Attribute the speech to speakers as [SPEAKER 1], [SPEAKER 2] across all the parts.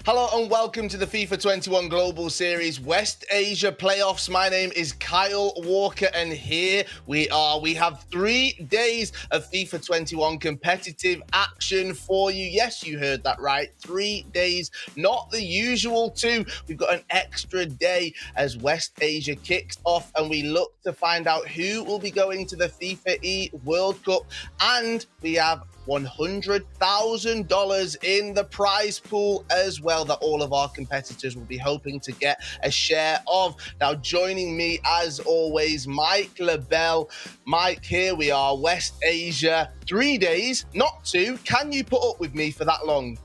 [SPEAKER 1] Hello and welcome to the FIFA 21 Global Series West Asia Playoffs. My name is Kyle Walker and here we are. We have 3 days of FIFA 21 competitive action for you. Yes, you heard that right. 3 days, not the usual 2. We've got an extra day as West Asia kicks off and we look to find out who will be going to the FIFAe World Cup, and we have $100,000 in the prize pool as well that all of our competitors will be hoping to get a share of. Now, joining me as always, Mike LaBelle. Mike, here we are, West Asia, 3 days, not 2. Can you put up with me for that long?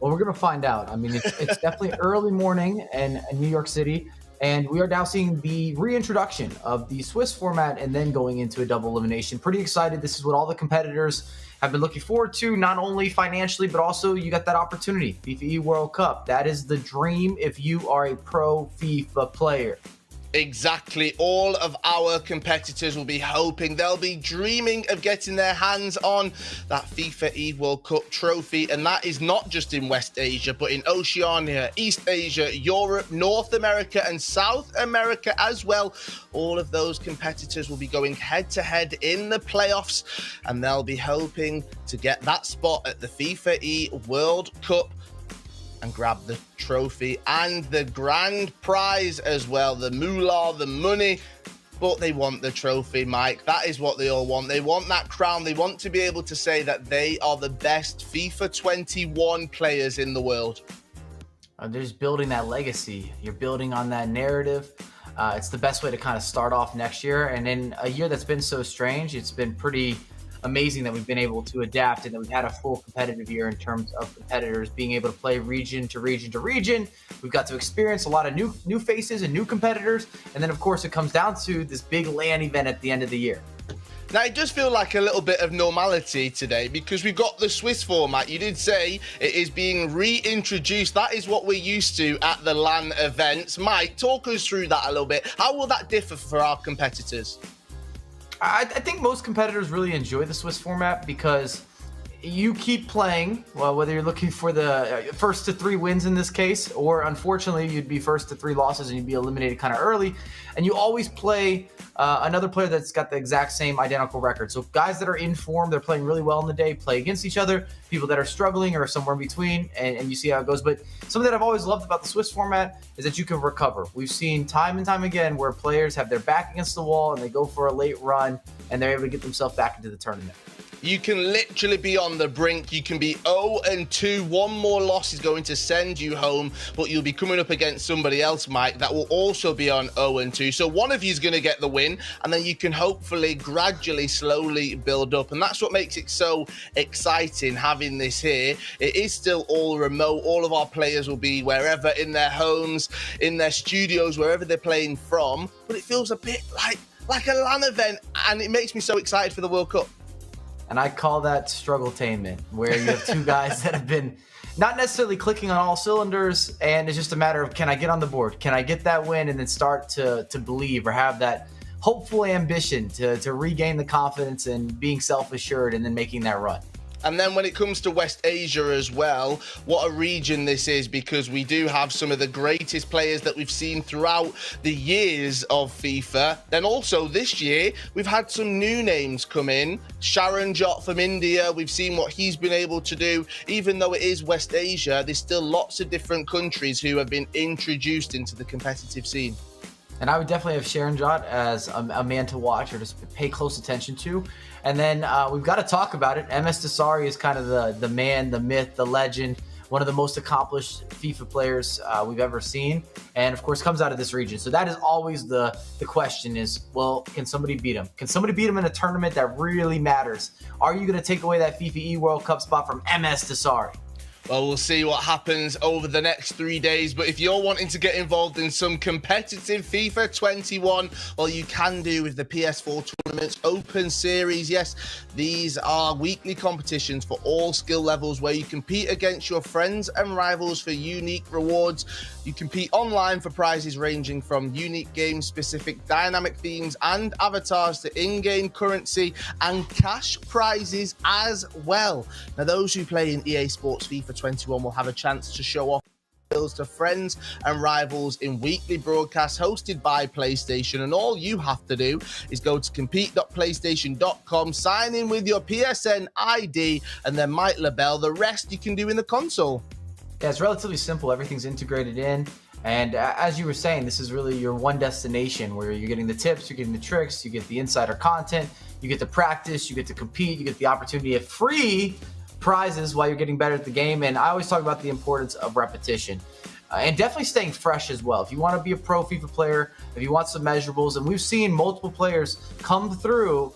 [SPEAKER 2] Well, we're going to find out. I mean, it's definitely early morning in New York City, and we are now seeing the reintroduction of the Swiss format and then going into a double elimination. Pretty excited. This is what all the competitors have been looking forward to, not only financially, but also you got that opportunity, FIFAe World Cup. That is the dream if you are a pro FIFA player.
[SPEAKER 1] Exactly. All of our competitors will be hoping, they'll be dreaming of getting their hands on that FIFAe World Cup trophy. And that is not just in West Asia, but in Oceania, East Asia, Europe, North America, and South America as well. All of those competitors will be going head to head in the playoffs, and they'll be hoping to get that spot at the FIFAe World Cup and grab the trophy and the grand prize as well, the moolah, the money. But they want the trophy, Mike. That is what they all want. They want that crown. They want to be able to say that they are the best FIFA 21 players in the world.
[SPEAKER 2] They're just building that legacy. You're building on that narrative. It's the best way to kind of start off next year. And in a year that's been so strange, it's been pretty amazing that we've been able to adapt and that we've had a full competitive year in terms of competitors being able to play region to region to region. We've got to experience a lot of new faces and new competitors. And then, of course, it comes down to this big LAN event at the end of the year.
[SPEAKER 1] Now, it does feel like a little bit of normality today because we've got the Swiss format. You did say it is being reintroduced. That is what we're used to at the LAN events. Mike, talk us through that a little bit. How will that differ for our competitors?
[SPEAKER 2] I think most competitors really enjoy the Swiss format because you keep playing, well, whether you're looking for the first to 3 wins in this case, or unfortunately you'd be first to 3 losses and you'd be eliminated kind of early, and you always play another player that's got the exact same identical record. So guys that are in form, they're playing really well in the day, play against each other. People that are struggling or somewhere in between, and you see how it goes. But something that I've always loved about the Swiss format is that you can recover. We've seen time and time again where players have their back against the wall and they go for a late run and they're able to get themselves back into the tournament.
[SPEAKER 1] You can literally be on the brink. You can be 0-2. One more loss is going to send you home, but you'll be coming up against somebody else, Mike, that will also be on 0-2. So one of you is going to get the win, and then you can hopefully gradually, slowly build up. And that's what makes it so exciting having this here. It is still all remote. All of our players will be wherever, in their homes, in their studios, wherever they're playing from. But it feels a bit like a LAN event, and it makes me so excited for the World Cup.
[SPEAKER 2] And I call that struggletainment, where you have 2 guys that have been not necessarily clicking on all cylinders, and it's just a matter of, can I get on the board? Can I get that win and then start to believe or have that hopeful ambition to regain the confidence and being self-assured and then making that run?
[SPEAKER 1] And then when it comes to West Asia as well, what a region this is, because we do have some of the greatest players that we've seen throughout the years of FIFA. Then also this year, we've had some new names come in. Sharon Jot from India, we've seen what he's been able to do. Even though it is West Asia, there's still lots of different countries who have been introduced into the competitive scene.
[SPEAKER 2] And I would definitely have Sharon Jot as a man to watch or just pay close attention to. And then we've got to talk about it. Msdossary is kind of the man, the myth, the legend, one of the most accomplished FIFA players we've ever seen. And of course, comes out of this region. So that is always the question is, well, can somebody beat him? Can somebody beat him in a tournament that really matters? Are you going to take away that FIFAe World Cup spot from Msdossary?
[SPEAKER 1] Well, we'll see what happens over the next 3 days. But if you're wanting to get involved in some competitive FIFA 21, well, you can do with the PS4 Tournament Open Series. Yes, these are weekly competitions for all skill levels where you compete against your friends and rivals for unique rewards. You compete online for prizes ranging from unique game-specific dynamic themes and avatars to in-game currency and cash prizes as well. Now, those who play in EA Sports FIFA 21 will have a chance to show off to friends and rivals in weekly broadcasts hosted by PlayStation, and all you have to do is go to compete.playstation.com, sign in with your PSN ID, and then Mike LaBelle. The rest you can do in the console.
[SPEAKER 2] Yeah, it's relatively simple. Everything's integrated in. And as you were saying, this is really your one destination where you're getting the tips, you're getting the tricks, you get the insider content, you get to practice, you get to compete, you get the opportunity of free prizes while you're getting better at the game. And I always talk about the importance of repetition and definitely staying fresh as well. If you want to be a pro FIFA player, if you want some measurables, and we've seen multiple players come through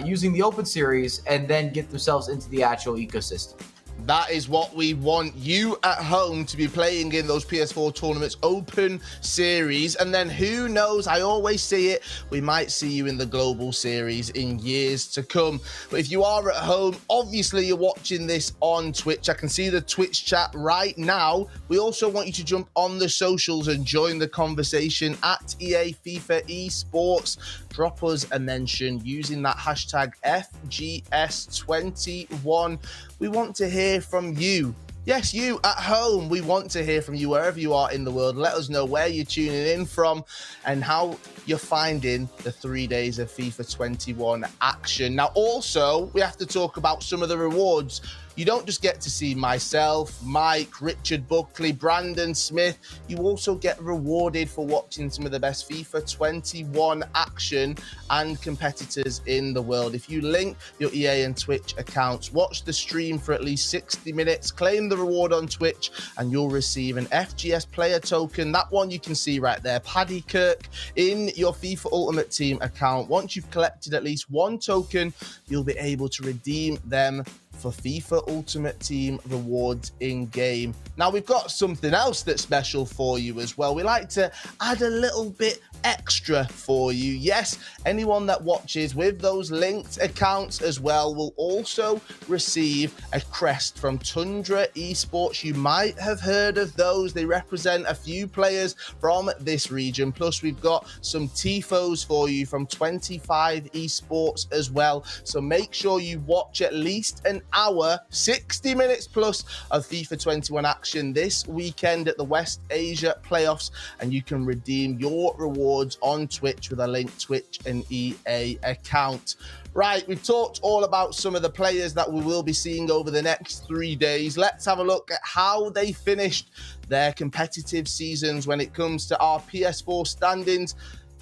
[SPEAKER 2] using the Open Series and then get themselves into the actual ecosystem.
[SPEAKER 1] That is what we want you at home to be playing in those PS4 Tournaments Open Series. And then who knows, I always see it, we might see you in the Global Series in years to come. But if you are at home, obviously you're watching this on Twitch. I can see the Twitch chat right now. We also want you to jump on the socials and join the conversation at EA FIFA Esports. Drop us a mention using that hashtag FGS21. We want to hear from you. Yes, you at home. We want to hear from you wherever you are in the world. Let us know where you're tuning in from and how you're finding the 3 days of FIFA 21 action. Now, also, we have to talk about some of the rewards. You don't just get to see myself, Mike, Richard Buckley, Brandon Smith. You also get rewarded for watching some of the best FIFA 21 action and competitors in the world. If you link your EA and Twitch accounts, watch the stream for at least 60 minutes, claim the reward on Twitch, and you'll receive an FGS Player Token. That one you can see right there, Paddy Kirk, in your FIFA Ultimate Team account. Once you've collected at least one token, you'll be able to redeem them for FIFA Ultimate Team rewards in-game. Now, we've got something else that's special for you as well. We like to add a little bit extra for you. Yes, anyone that watches with those linked accounts as well will also receive a crest from Tundra Esports. You might have heard of those. They represent a few players from this region. Plus, we've got some TIFOs for you from 25 Esports as well. So make sure you watch at least an hour, 60 minutes plus of FIFA 21 action this weekend at the West Asia playoffs, and you can redeem your rewards on Twitch with a linked Twitch and EA account. Right, we've talked all about some of the players that we will be seeing over the next 3 days. Let's have a look at how they finished their competitive seasons when it comes to our PS4 standings.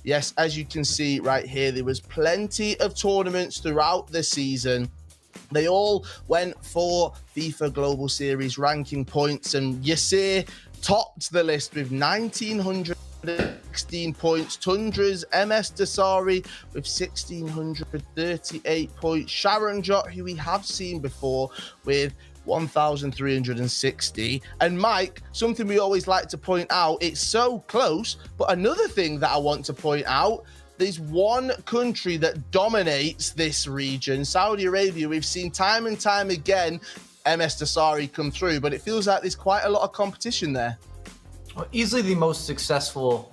[SPEAKER 1] Yes, as you can see right here, there was plenty of tournaments throughout the season. They all went for FIFA Global Series ranking points, and Yasir topped the list with 1,916 points. Tundra's Msdossary with 1,638 points. Sharon Jot, who we have seen before, with 1,360. And Mike, something we always like to point out, it's so close, but another thing that I want to point out, there's one country that dominates this region, Saudi Arabia. We've seen time and time again Msdossary come through, but it feels like there's quite a lot of competition there.
[SPEAKER 2] Well, easily the most successful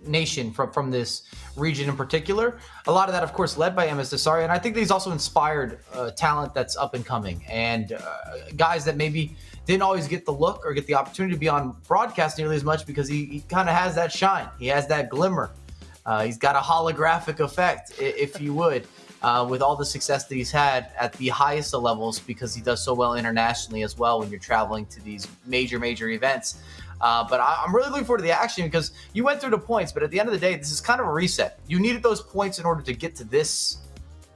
[SPEAKER 2] nation from this region in particular. A lot of that, of course, led by Msdossary, and I think he's also inspired talent that's up and coming, and guys that maybe didn't always get the look or get the opportunity to be on broadcast nearly as much because he kind of has that shine. He has that glimmer. He's got a holographic effect, if you would, with all the success that he's had at the highest of levels, because he does so well internationally as well when you're traveling to these major events. But I'm really looking forward to the action because you went through the points, but at the end of the day, this is kind of a reset. You needed those points in order to get to this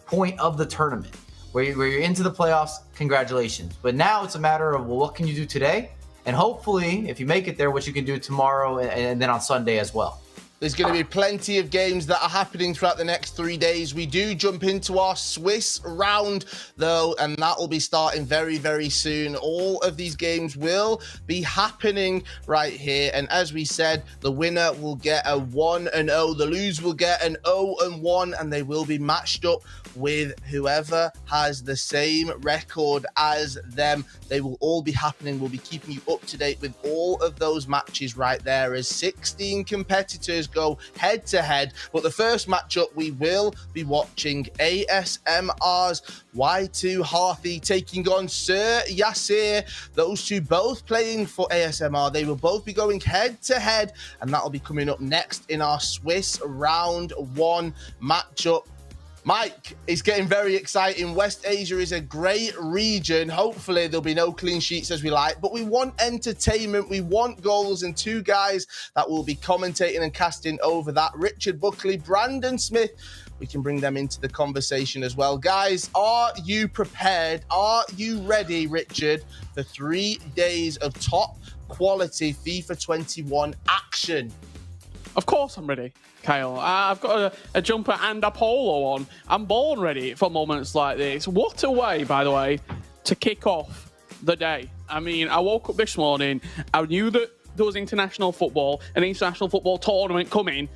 [SPEAKER 2] point of the tournament where you're into the playoffs. Congratulations. But now it's a matter of, well, what can you do today? And hopefully, if you make it there, what you can do tomorrow and then on Sunday as well.
[SPEAKER 1] There's going to be plenty of games that are happening throughout the next 3 days. We do jump into our Swiss round, though, and that will be starting very soon. All of these games will be happening right here. And as we said, the winner will get a 1-0. The loser will get an 0-1, and they will be matched up with whoever has the same record as them. They will all be happening. We'll be keeping you up to date with all of those matches right there, as 16 competitors go head-to-head. But the first matchup, we will be watching ASMR's Y2 Harthy taking on Sir Yasir. Those two both playing for ASMR. They will both be going head-to-head, and that'll be coming up next in our Swiss round 1 matchup. Mike, it's getting very exciting. West Asia is a great region. Hopefully there'll be no clean sheets as we like, but we want entertainment, we want goals, and two guys that will be commentating and casting over that, Richard Buckley, Brandon Smith. We can bring them into the conversation as well. Guys, are you prepared? Are you ready, Richard, for 3 days of top quality FIFA 21 action?
[SPEAKER 3] Of course I'm ready, Kyle. I've got a jumper and a polo on. I'm born ready for moments like this. What a way, by the way, to kick off the day. I mean, I woke up this morning, I knew that there was international football, an international football tournament coming.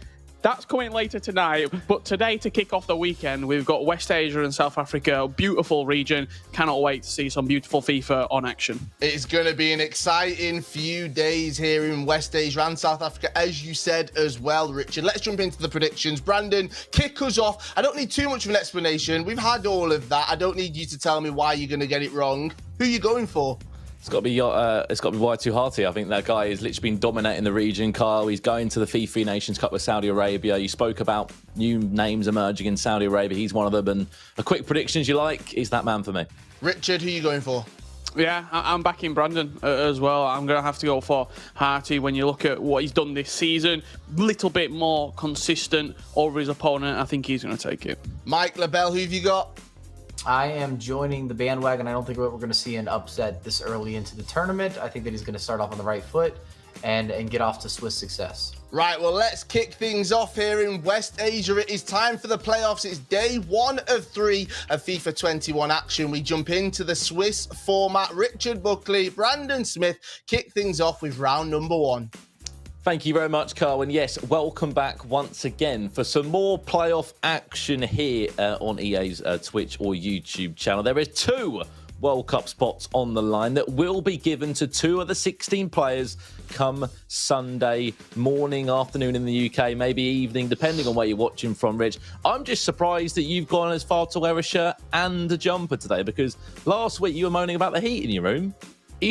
[SPEAKER 3] That's coming later tonight, but today to kick off the weekend, we've got West Asia and South Africa, a beautiful region. Cannot wait to see some beautiful FIFA on action.
[SPEAKER 1] It's going to be an exciting few days here in West Asia and South Africa, as you said as well, Richard. Let's jump into the predictions. Brandon, kick us off. I don't need too much of an explanation. We've had all of that. I don't need you to tell me why you're going to get it wrong. Who are you going for?
[SPEAKER 4] It's got to be Y2 Harty. I think that guy has literally been dominating the region, Kyle. He's going to the FIFA Nations Cup with Saudi Arabia. You spoke about new names emerging in Saudi Arabia. He's one of them. And a quick predictions you like, he's that man for me.
[SPEAKER 1] Richard, who are you going for?
[SPEAKER 3] Yeah, I'm backing Brandon as well. I'm going to have to go for Harty. When you look at what he's done this season, a little bit more consistent over his opponent. I think he's going to take it.
[SPEAKER 1] Mike LaBelle, who have you got?
[SPEAKER 2] I am joining the bandwagon. I don't think we're going to see an upset this early into the tournament. I think that he's going to start off on the right foot and get off to Swiss success. Right,
[SPEAKER 1] well, let's kick things off here in West Asia. It is time for the playoffs. It's day 1 of 3 of FIFA 21 action. We jump into the Swiss format. Richard Buckley, Brandon Smith kick things off with round number 1.
[SPEAKER 4] Thank you very much, Carl. And yes, welcome back once again for some more playoff action here on EA's Twitch or YouTube channel. There is 2 World Cup spots on the line that will be given to 2 of the 16 players come Sunday morning, afternoon in the UK, maybe evening, depending on where you're watching from, Rich. I'm just surprised that you've gone as far to wear a shirt and a jumper today, because last week you were moaning about the heat in your room. Are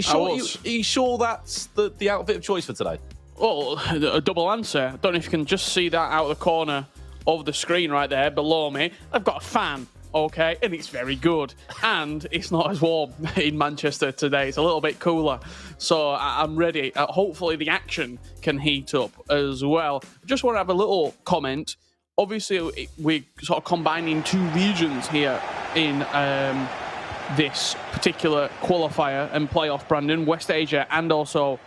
[SPEAKER 4] you sure that's the outfit of choice for today?
[SPEAKER 3] Well, a double answer. I don't know if you can just see that out of the corner of the screen right there below me. I've got a fan, okay, and it's very good. And it's not as warm in Manchester today. It's a little bit cooler. So I'm ready. Hopefully the action can heat up as well. Just want to have a little comment. Obviously, we're sort of combining 2 regions here in this particular qualifier and playoff, Brandon. West Asia and also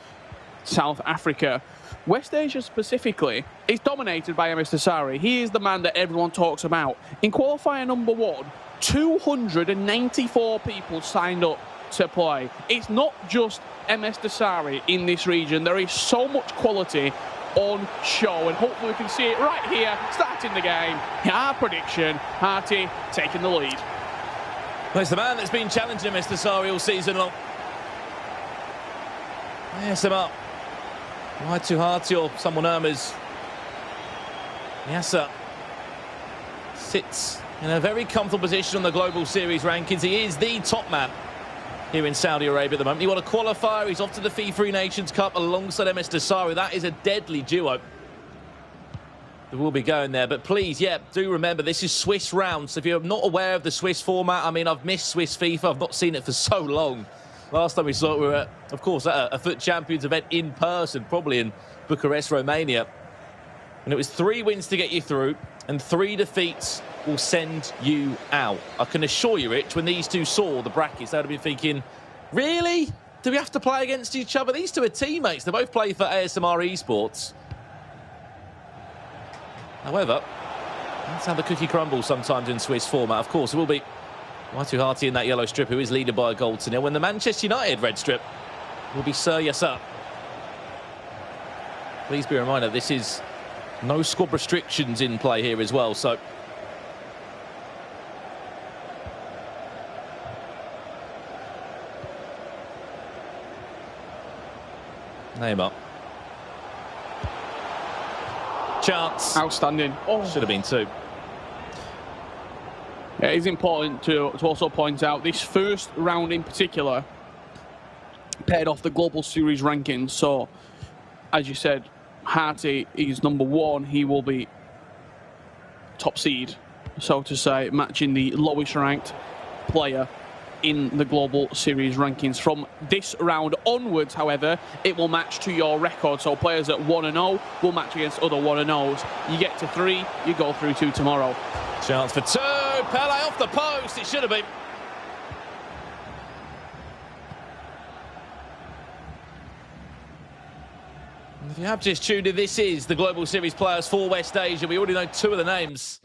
[SPEAKER 3] South Africa. West Asia specifically is dominated by Msdossary. He is the man that everyone talks about. In qualifier number 1, 294 people signed up to play. It's not just Msdossary in this region. There is so much quality on show, and hopefully we can see it right here, starting the game. Our prediction, Harty taking the lead.
[SPEAKER 4] Well, it's the man that's been challenging Msdossary all season long. Yes, him up. Y2 Harty or someone Irma's. Yasser sits in a very comfortable position on the Global Series rankings. He is the top man here in Saudi Arabia at the moment. He won a qualifier. He's off to the FIFA Nations Cup alongside Msdossary. That is a deadly duo that will be going there. But please, yeah, do remember, this is Swiss rounds. So if you're not aware of the Swiss format, I mean, I've missed Swiss FIFA. I've not seen it for so long. Last time we saw it, we were at, of course, at a FUT Champions event in person, probably in Bucharest, Romania. And it was 3 wins to get you through, and 3 defeats will send you out. I can assure you, Rich, when these 2 saw the brackets, they would have been thinking, really? Do we have to play against each other? These 2 are teammates. They both play for ASMR Esports. However, that's how the cookie crumbles sometimes in Swiss format. Of course, it will be Y2 Harty in that yellow strip, who is leading by a goal to 0. When the Manchester United red strip will be Sir Yasser. Please be reminded, this is no squad restrictions in play here as well, so Neymar. Chance.
[SPEAKER 3] Outstanding. Oh.
[SPEAKER 4] Should have been 2.
[SPEAKER 3] Yeah, it's important to also point out this first round in particular paired off the Global Series rankings. So, as you said, Harty is number 1. He will be top seed, so to say, matching the lowest ranked player in the Global Series rankings. From this round onwards, however, it will match to your record. So players at 1-0 will match against other 1-0s. You get to 3, you go through to tomorrow.
[SPEAKER 4] Chance for 2. Pele off the post. It should have been. If you have just tuned in, this is the Global Series players for West Asia. We already know 2 of the names.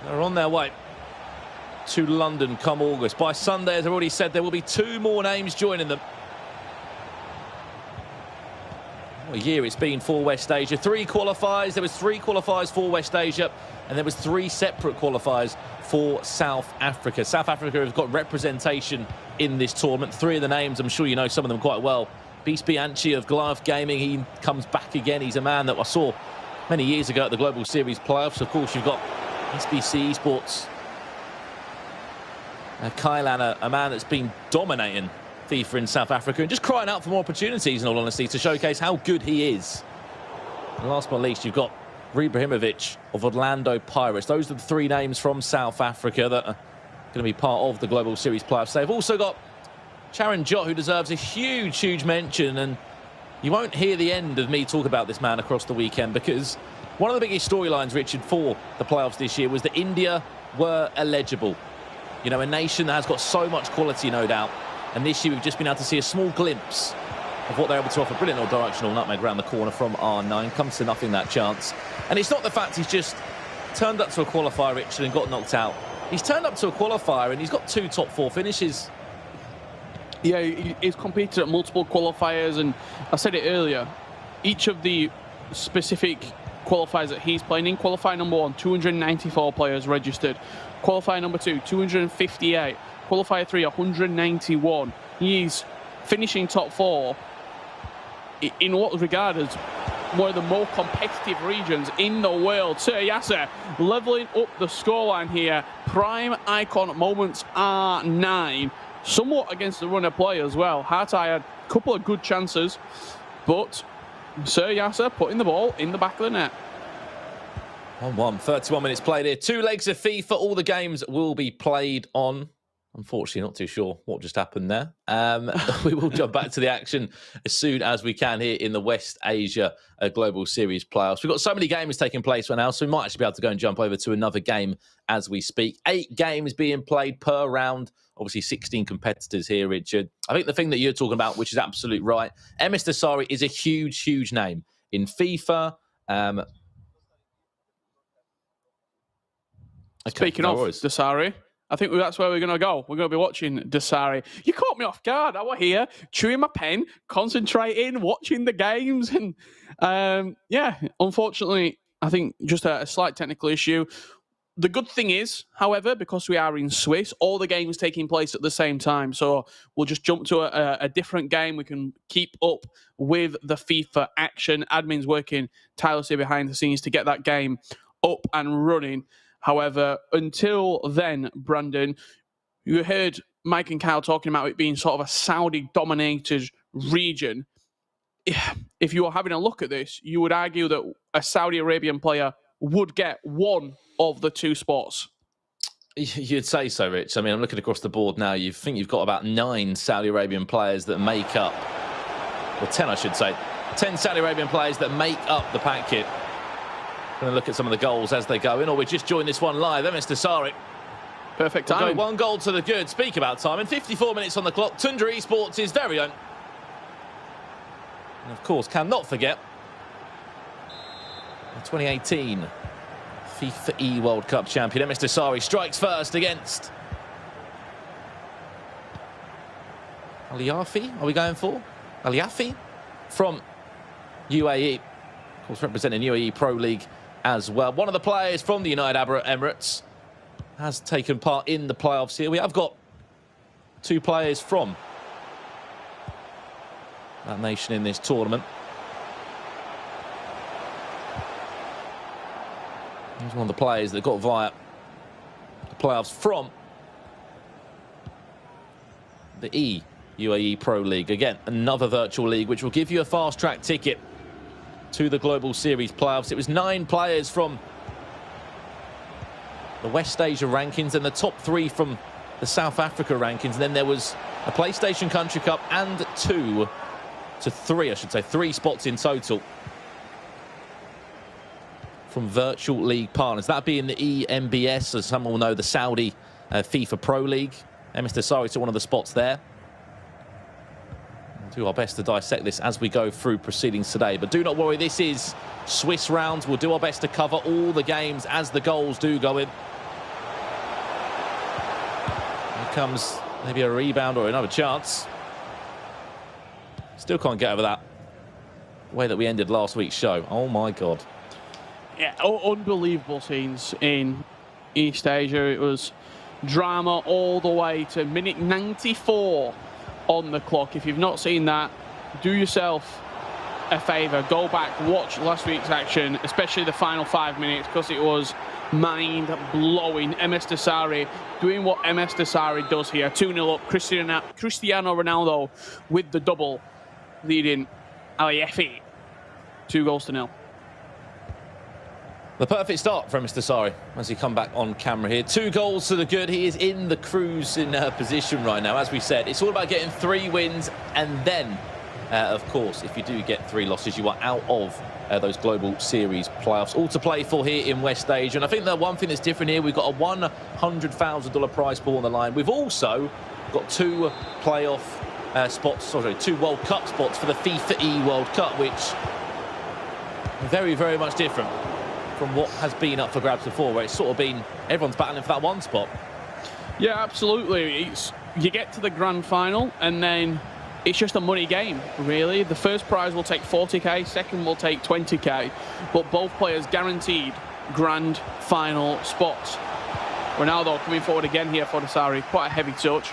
[SPEAKER 4] They're on their way to London come August. By Sunday, as I've already said, there will be 2 more names joining them. What a year it's been for West Asia. 3 qualifiers. There was 3 qualifiers for West Asia, and there was 3 separate qualifiers for South Africa. South Africa has got representation in this tournament. 3 of the names, I'm sure you know some of them quite well. Beast Bianchi of Goliath Gaming, he comes back again. He's a man that I saw many years ago at the Global Series playoffs. Of course, you've got SBC Esports. Kailan, a man that's been dominating FIFA in South Africa and just crying out for more opportunities, in all honesty, to showcase how good he is. And last but not least, you've got Ibrahimovic of Orlando Pirates. Those are the 3 names from South Africa that are going to be part of the Global Series playoffs. They've also got Charan Jot, who deserves a huge, huge mention. And you won't hear the end of me talk about this man across the weekend, because one of the biggest storylines, Richard, for the playoffs this year was that India were eligible. You know, a nation that has got so much quality, no doubt. And this year we've just been able to see a small glimpse of what they're able to offer. Brilliant little directional nutmeg around the corner from R9. Comes to nothing, that chance. And it's not the fact he's just turned up to a qualifier, Richard, and got knocked out. He's turned up to a qualifier and he's got 2 top 4 finishes.
[SPEAKER 3] Yeah, he's competed at multiple qualifiers, and I said it earlier, each of the specific qualifiers that he's playing in. Qualifier number 1, 294 players registered. Qualifier number 2, 258. Qualifier 3, 191. He's finishing top 4 in what was regarded as one of the more competitive regions in the world. Sir Yasser levelling up the scoreline here. Prime icon moments R9. Somewhat against the runner play as well. Harty had a couple of good chances, but Sir Yasser putting the ball in the back of the net.
[SPEAKER 4] 1-1, 31 minutes played here. 2 legs of FIFA. All the games will be played on. Unfortunately, not too sure what just happened there. We will jump back to the action as soon as we can here in the West Asia Global Series playoffs. We've got so many games taking place right now, so we might actually be able to go and jump over to another game as we speak. 8 games being played per round. Obviously, 16 competitors here, Richard. I think the thing that you're talking about, which is absolutely right, Msdossary is a huge, huge name in FIFA.
[SPEAKER 3] Speaking of Msdossary, I think that's where we're going to go. We're going to be watching Msdossary. You caught me off guard. I was here chewing my pen, concentrating, watching the games. And yeah, unfortunately, I think just a slight technical issue. The good thing is, however, because we are in Swiss, all the games taking place at the same time. So we'll just jump to a different game. We can keep up with the FIFA action. Admin's working tirelessly behind the scenes to get that game up and running. However, until then, Brandon, you heard Mike and Kyle talking about it being sort of a Saudi-dominated region. If you were having a look at this, you would argue that a Saudi Arabian player would get one of the 2 spots.
[SPEAKER 4] You'd say so, Rich. I mean, I'm looking across the board now. You think you've got about 9 Saudi Arabian players that make up, or 10, I should say, 10 Saudi Arabian players that make up the packet. Going to look at some of the goals as they go in, or we just joined this one live. Msdossary.
[SPEAKER 3] Perfect timing.
[SPEAKER 4] 1 goal to the good. Speak about time. And 54 minutes on the clock. Tundra Esports is very own. And of course, cannot forget the 2018 FIFAe World Cup champion. Msdossary strikes first against Aliafi. Are we going for Aliafi from UAE? Of course, representing UAE Pro League as well. One of the players from the United Arab Emirates has taken part in the playoffs here. We have got 2 players from that nation in this tournament. He's one of the players that got via the playoffs from the UAE Pro League. Again, another virtual league, which will give you a fast-track ticket to the Global Series playoffs. It was 9 players from the West Asia rankings and the top 3 from the South Africa rankings. And then there was a PlayStation Country Cup and 2 to 3, I should say, 3 spots in total from virtual league partners. That being the EMBS, as some will know, the Saudi FIFA Pro League. Msdossary took one of the spots there. We'll do our best to dissect this as we go through proceedings today. But do not worry, this is Swiss rounds. We'll do our best to cover all the games as the goals do go in. Here comes maybe a rebound or another chance. Still can't get over that way that we ended last week's show. Oh my God.
[SPEAKER 3] Yeah, unbelievable scenes in East Asia. It was drama all the way to minute 94 on the clock. If you've not seen that, do yourself a favour. Go back, watch last week's action, especially the final 5 minutes, because it was mind-blowing. Msdossary doing what Msdossary does here. 2-0 up. Cristiano Ronaldo with the double, leading Al-Yafi 2-0.
[SPEAKER 4] The perfect start from Msdossary as he come back on camera here. 2 goals to the good. He is in the cruising position right now. As we said, it's all about getting 3 wins. And then, of course, if you do get 3 losses, you are out of those Global Series playoffs. All to play for here in West Asia. And I think the one thing that's different here, we've got a $100,000 prize pool on the line. We've also got 2 playoff spots, sorry, 2 World Cup spots for the FIFAe World Cup, which are very, very much different from what has been up for grabs before, where it's sort of been everyone's battling for that one spot.
[SPEAKER 3] Yeah, absolutely. You get to the grand final and then it's just a money game, really. The first prize will take 40k, second will take 20k, but both players guaranteed grand final spots. Ronaldo coming forward again here for Msdossary. Quite a heavy touch.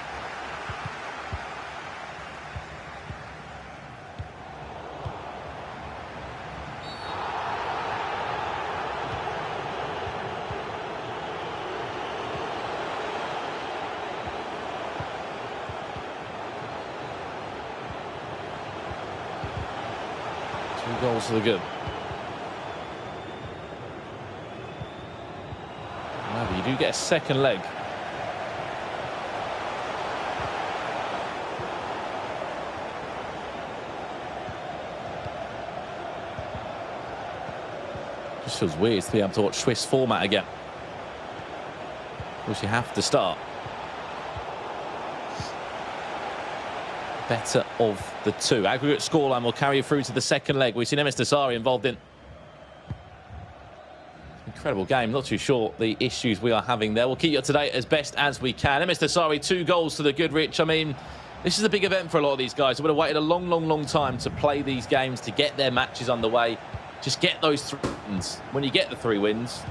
[SPEAKER 4] Goals to the good. However, you do get a second leg. Just feels weird to be able to watch Swiss format again. Of course, you have to start. Better of the 2. Aggregate scoreline will carry you through to the second leg. We've seen Msdossary involved in incredible game. Not too sure the issues we are having there. We'll keep you up to date as best as we can. Msdossary, 2 goals to the good, Rich. I mean, this is a big event for a lot of these guys. They would have waited a long, long, long time to play these games, to get their matches underway. Just get those 3 wins. When you get the 3 wins,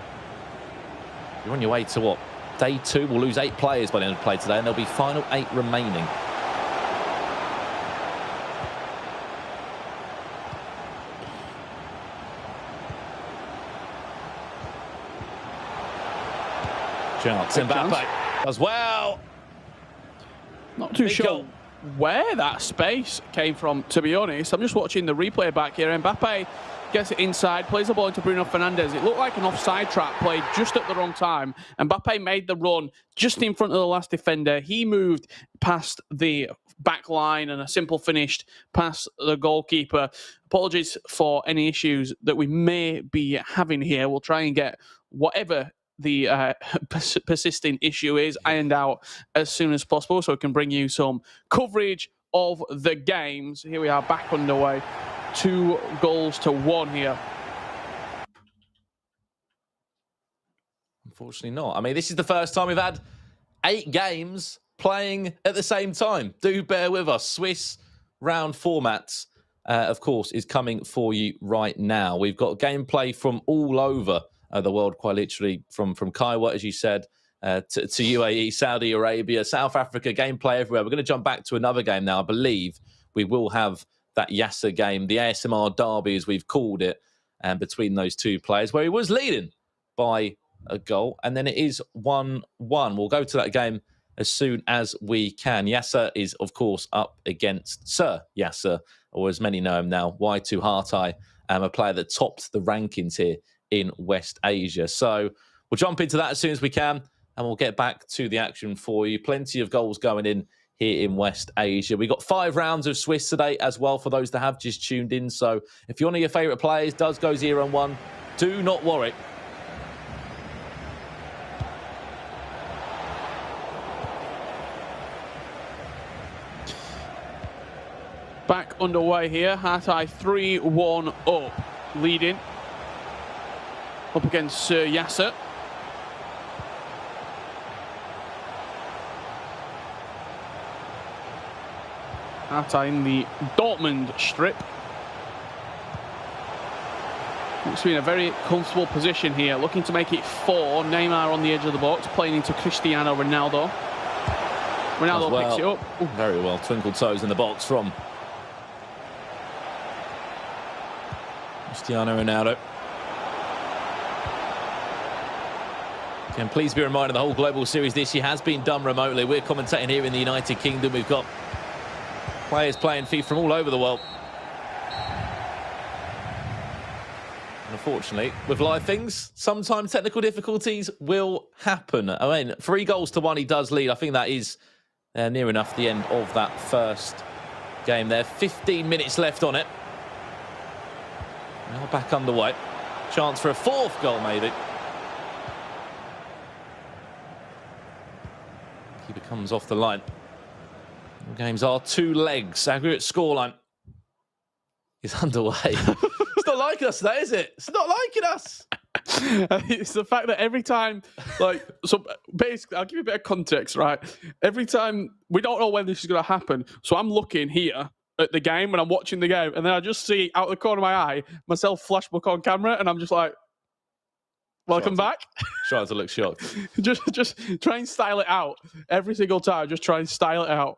[SPEAKER 4] you're on your way to what? Day 2. We'll lose 8 players by the end of play today, and there'll be final 8 remaining. Chance. Mbappe as well.
[SPEAKER 3] Not too sure where that space came from, to be honest. I'm just watching the replay back here. Mbappe gets it inside, plays the ball into Bruno Fernandes. It looked like an offside trap played just at the wrong time. Mbappe made the run just in front of the last defender. He moved past the back line and a simple finish past the goalkeeper. Apologies for any issues that we may be having here. We'll try and get whatever the persisting issue is ironed out as soon as possible, so we can bring you some coverage of the games. Here we are back underway. 2-1 here.
[SPEAKER 4] Unfortunately not. I mean, this is the first time we've had 8 games playing at the same time. Do bear with us. Swiss round formats, of course, is coming for you right now. We've got gameplay from all over the world, quite literally, from Kaiwa, as you said, to UAE, Saudi Arabia, South Africa, gameplay everywhere. We're going to jump back to another game now. I believe we will have that Yasser game, the ASMR derby, as we've called it, between those 2 players, where he was leading by a goal. And then it is 1-1. We'll go to that game as soon as we can. Yasser is, of course, up against Sir Yasser, or as many know him now, Y2 Hartai, a player that topped the rankings here in West Asia. So we'll jump into that as soon as we can, and we'll get back to the action for you. Plenty of goals going in here in West Asia. We got 5 rounds of Swiss today as well for those that have just tuned in. So if you're one of your favourite players does go 0-1, do not worry.
[SPEAKER 3] Back underway here. Hartai 3-1 up, leading. Up against Sir Yasser. Hartai in the Dortmund strip. It's been a very comfortable position here, looking to make it 4. Neymar on the edge of the box, playing into Cristiano Ronaldo. Ronaldo picks it up. Ooh.
[SPEAKER 4] Very well, twinkle toes in the box from Cristiano Ronaldo. Again, please be reminded the whole global series this year has been done remotely. We're commentating here in the United Kingdom. We've got players playing FIFA from all over the world. And unfortunately, with live things, sometimes technical difficulties will happen. I mean, 3-1 he does lead. I think that is near enough the end of that first game there. 15 minutes left on it. Now back underway. Chance for a 4th goal, maybe. Keeper comes off the line. Games are 2 legs. Aggregate scoreline is underway. It's not like us, that is it? It's not liking us.
[SPEAKER 3] It's the fact that every time, like, so basically, I'll give you a bit of context, right? Every time, we don't know when this is going to happen. So I'm looking here at the game when I'm watching the game, and then I just see out the corner of my eye myself flashback on camera, and I'm just like, welcome back.
[SPEAKER 4] Trying to look shocked.
[SPEAKER 3] just try and style it out every single time. Just try and style it out.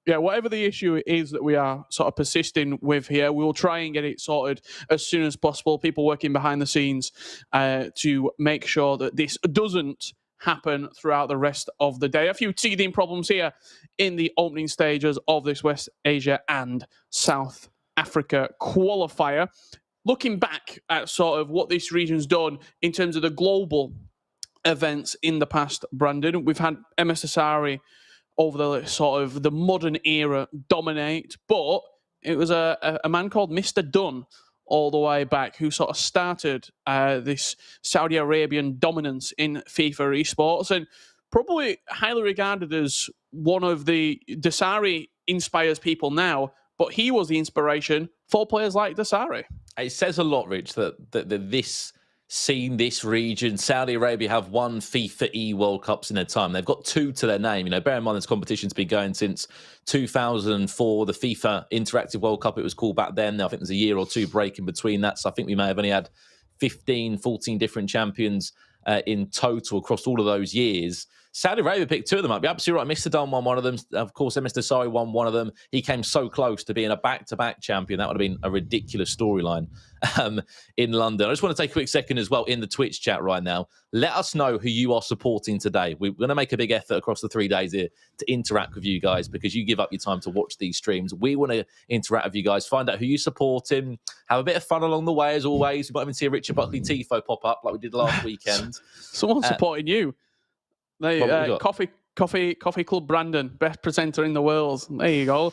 [SPEAKER 3] Yeah, whatever the issue is that we are sort of persisting with here, we will try and get it sorted as soon as possible. People working behind the scenes to make sure that this doesn't happen throughout the rest of the day. A few teething problems here in the opening stages of this West Asia and South Africa qualifier. Looking back at sort of what this region's done in terms of the global events in the past, Brandon, we've had Msdossary over the sort of the modern era dominate, but it was a man called Mr. Dunn all the way back who sort of started this Saudi Arabian dominance in FIFA esports, and probably highly regarded as one of the Msdossary inspires people now, but he was the inspiration for players like Msdossary.
[SPEAKER 4] It says a lot, Rich, that this scene, this region, Saudi Arabia have won FIFAe World Cups in their time. They've got 2 to their name. You know, bear in mind this competition's been going since 2004, the FIFA Interactive World Cup, it was called back then. I think there's a year or 2 break in between that. So I think we may have only had 15, 14 different champions in total across all of those years. Saudi Arabia picked 2 of them up. You're absolutely right. Mr. Dunn won one of them. Of course, Msdossary won one of them. He came so close to being a back-to-back champion. That would have been a ridiculous storyline in London. I just want to take a quick second as well in the Twitch chat right now. Let us know who you are supporting today. We're going to make a big effort across the 3 days here to interact with you guys because you give up your time to watch these streams. We want to interact with you guys, find out who you're supporting, have a bit of fun along the way as always. We might even see a Richard Buckley Tifo pop up like we did last weekend.
[SPEAKER 3] Someone supporting you. Coffee Club Brandon, best presenter in the world. There you go.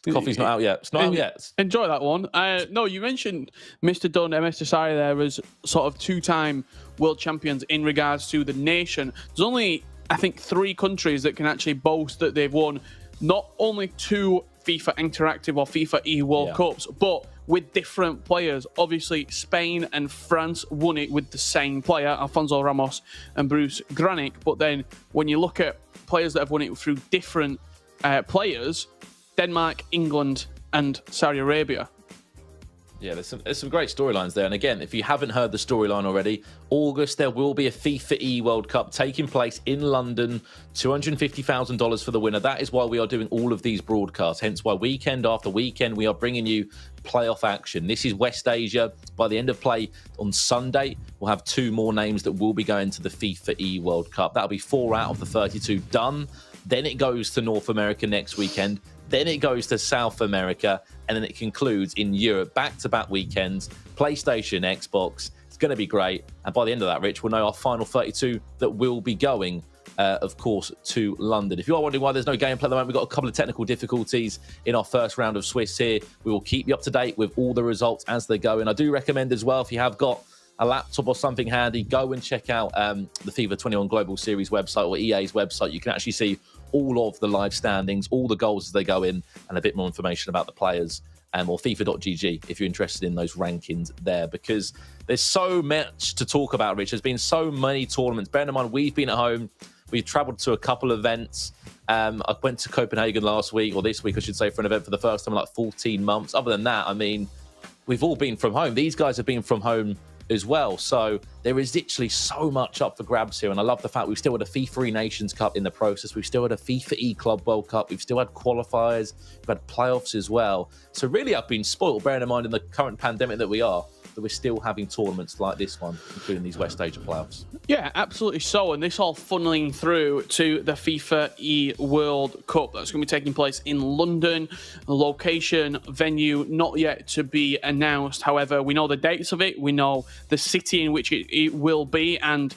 [SPEAKER 4] Coffee's not out yet. It's not out yet.
[SPEAKER 3] Enjoy that one. No, you mentioned Mr. Dunn, Msdossary there as sort of 2-time world champions in regards to the nation. There's only, I think, 3 countries that can actually boast that they've won not only 2 FIFA Interactive or FIFAe World Cups, but with different players. Obviously, Spain and France won it with the same player, Alfonso Ramos and Bruce Granic. But then when you look at players that have won it through different players, Denmark, England, and Saudi Arabia.
[SPEAKER 4] Yeah, there's some great storylines there. And again, if you haven't heard the storyline already, August, there will be a FIFAe World Cup taking place in London, $250,000 for the winner. That is why we are doing all of these broadcasts. Hence why weekend after weekend, we are bringing you playoff action. This is West Asia. By the end of play on Sunday, we'll have 2 more names that will be going to the FIFAe World Cup. That'll be 4 out of the 32 done. Then it goes to North America next weekend. Then it goes to South America, and then it concludes in Europe, back-to-back weekends, PlayStation, Xbox. It's going to be great. And by the end of that, Rich, we'll know our final 32 that will be going, of course, to London. If you are wondering why there's no gameplay at the moment, we've got a couple of technical difficulties in our first round of Swiss here. We will keep you up to date with all the results as they go. And I do recommend as well, if you have got a laptop or something handy, go and check out the FIFA 21 Global Series website or EA's website. You can actually see all of the live standings, all the goals as they go in, and a bit more information about the players, or FIFA.gg if you're interested in those rankings there, because there's so much to talk about, Rich. There's been so many tournaments. Bear in mind, we've been at home. We've travelled to a couple of events. I went to Copenhagen last week, or this week, I should say, for an event for the first time in like 14 months. Other than that, I mean, we've all been from home. These guys have been from home as well. So there is literally so much up for grabs here. And I love the fact we've still had a FIFAe Nations Cup in the process. We've still had a FIFAe Club World Cup. We've still had qualifiers. We've had playoffs as well. So really, I've been spoiled, bearing in mind in the current pandemic that we are, that we're still having tournaments like this one, including these West Asia playoffs.
[SPEAKER 3] Yeah, absolutely so. And this all funneling through to the FIFAe World Cup that's going to be taking place in London. Location, venue, not yet to be announced. However, we know the dates of it. We know the city in which it will be, and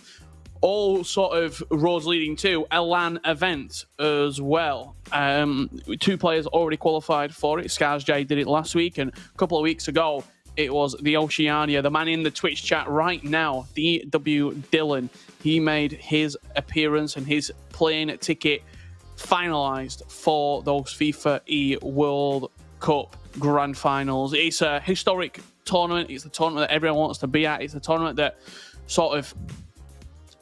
[SPEAKER 3] all sort of roads leading to a LAN event as well. 2 players already qualified for it. ScarsJ did it last week, and a couple of weeks ago, it was the Oceania, the man in the Twitch chat right now, DW Dylan. He made his appearance and his plane ticket finalised for those FIFAe World Cup Grand Finals. It's a historic tournament. It's the tournament that everyone wants to be at. It's the tournament that sort of,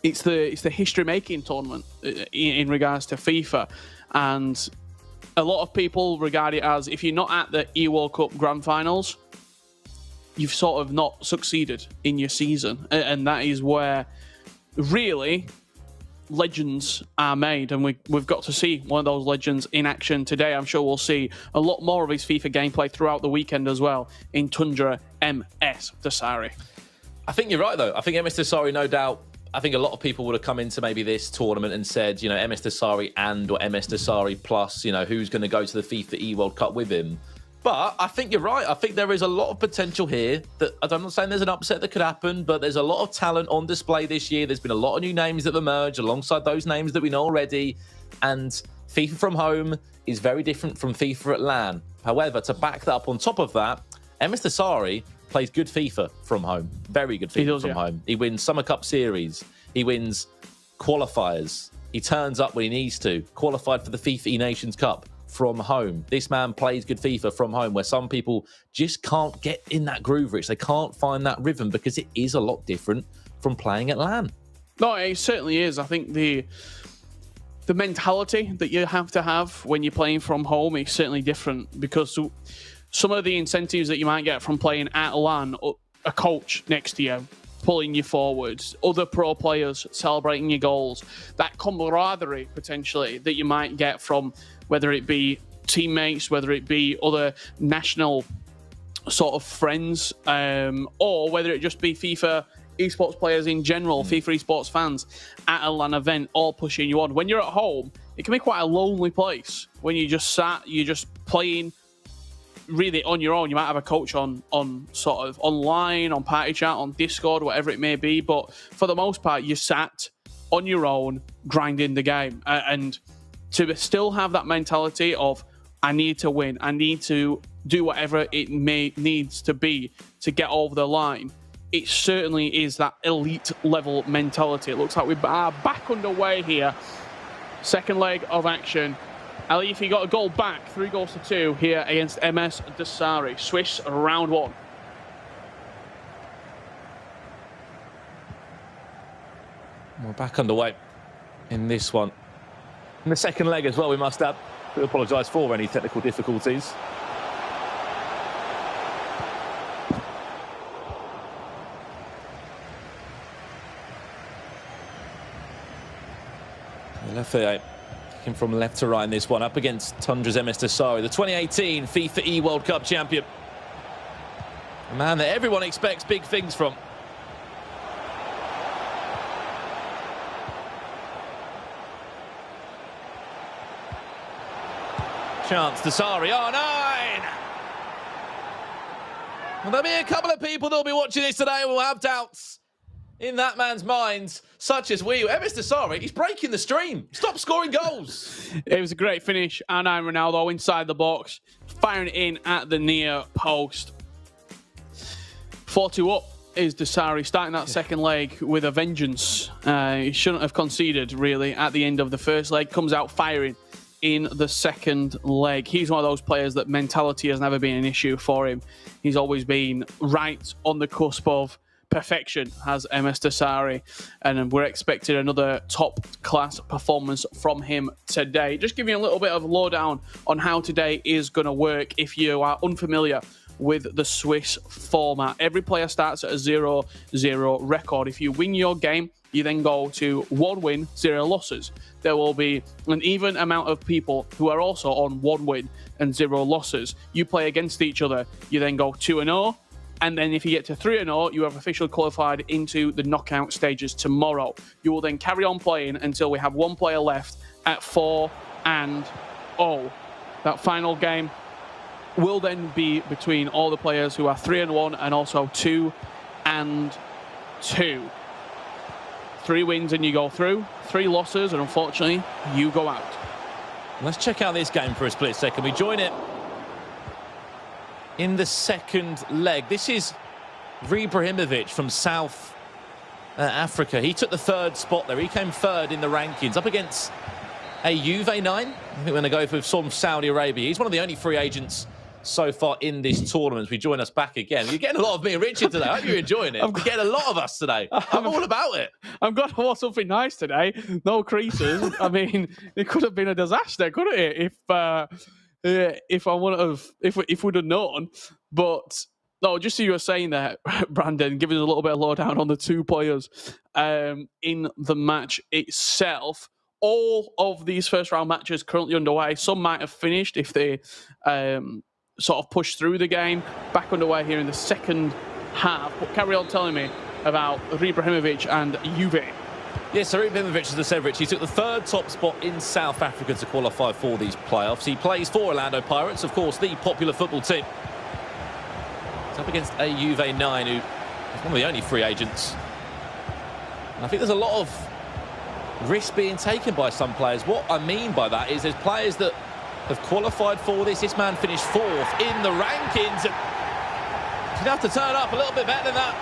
[SPEAKER 3] it's the history-making tournament in regards to FIFA. And a lot of people regard it as, if you're not at the E-World Cup Grand Finals, you've sort of not succeeded in your season. And that is where really legends are made. And we've got to see one of those legends in action today. I'm sure we'll see a lot more of his FIFA gameplay throughout the weekend as well in Tundra Msdossary.
[SPEAKER 4] I think you're right, though. I think Msdossary, no doubt, I think a lot of people would have come into maybe this tournament and said, you know, Msdossary or Msdossary plus, you know, who's going to go to the FIFAe World Cup with him. But I think you're right. I think there is a lot of potential here. That I'm not saying there's an upset that could happen, but there's a lot of talent on display this year. There's been a lot of new names that have emerged alongside those names that we know already. And FIFA from home is very different from FIFA at LAN. However, to back that up on top of that, Msdossary plays good FIFA from home. Very good FIFA from home. He wins Summer Cup Series. He wins qualifiers. He turns up when he needs to. Qualified for the FIFAe Nations Cup from home. This man plays good FIFA from home, where some people just can't get in that groove, Rich. They can't find that rhythm because it is a lot different from playing at LAN.
[SPEAKER 3] No, it certainly is. I think the mentality that you have to have when you're playing from home is certainly different, because some of the incentives that you might get from playing at LAN, a coach next to you pulling you forwards, other pro players celebrating your goals, that camaraderie potentially that you might get from whether it be teammates, whether it be other national sort of friends, or whether it just be FIFA esports players in general, FIFA esports fans at a LAN event, all pushing you on. When you're at home, it can be quite a lonely place when you just you're just playing really on your own. You might have a coach on sort of online, on party chat, on Discord, whatever it may be, but for the most part, you're sat on your own grinding the game. And to still have that mentality of, I need to win, I need to do whatever it needs to be to get over the line, it certainly is that elite level mentality. It looks like we are back underway here. Second leg of action. Ali, if you got a goal back, 3-2 here against Msdossary. Swiss round 1.
[SPEAKER 4] We're back underway in this one. In the second leg as well, we must add. We apologise for any technical difficulties. FIFAe kicking from left to right in this one, up against Tundra's Msdossary, the 2018 FIFAe World Cup champion. A man that everyone expects big things from. Chance, Msdossary, R9! Well, there'll be a couple of people that'll be watching this today who will have doubts in that man's mind, such as we. Msdossary, he's breaking the stream. Stop scoring goals.
[SPEAKER 3] It was a great finish. R9 Ronaldo inside the box, firing in at the near post. 4-2 up is Msdossary, starting that second leg with a vengeance. He shouldn't have conceded, really, at the end of the first leg. Comes out firing in the second leg. He's one of those players that mentality has never been an issue for him. He's always been right on the cusp of perfection, has Msdossary, and we're expecting another top-class performance from him today. Just giving you a little bit of lowdown on how today is going to work if you are unfamiliar with the Swiss format. Every player starts at a 0-0 record. If you win your game, you then go to 1 win, 0 losses. There will be an even amount of people who are also on 1 win and 0 losses. You play against each other. You then go 2-0. And then if you get to 3-0, you have officially qualified into the knockout stages tomorrow. You will then carry on playing until we have 1 player left at 4-0. That final game will then be between all the players who are 3-1 and also 2-2. 3 wins and you go through, 3 losses and unfortunately you go out.
[SPEAKER 4] Let's check out this game for a split second. We join it in the second leg. This is Ibrahimovic from South Africa. He took the 3rd spot there. He came 3rd in the rankings, up against a Juve 9. I think we're going to go for some Saudi Arabia. He's one of the only free agents so far in this tournament. We join us back again. You're getting a lot of me and Richard today. I hope you're enjoying it. We're getting a lot of us today. I'm all about it.
[SPEAKER 3] I'm glad I want something nice today. No creases. I mean, it could have been a disaster, couldn't it? If we'd have known. But no, just so you were saying there, Brandon, giving us a little bit of lowdown on the 2 players in the match itself. All of these first round matches currently underway. Some might have finished if they sort of pushed through the game. Back underway here in the second half. But carry on telling me about Ibrahimovic and Juve.
[SPEAKER 4] Yes, so Ibrahimovic, as I said, Rich, he took the 3rd top spot in South Africa to qualify for these playoffs. He plays for Orlando Pirates, of course, the popular football team. It's up against a Juve 9, who is one of the only free agents. And I think there's a lot of risk being taken by some players. What I mean by that is there's players that have qualified for this. This man finished 4th in the rankings. He'd have to turn up a little bit better than that.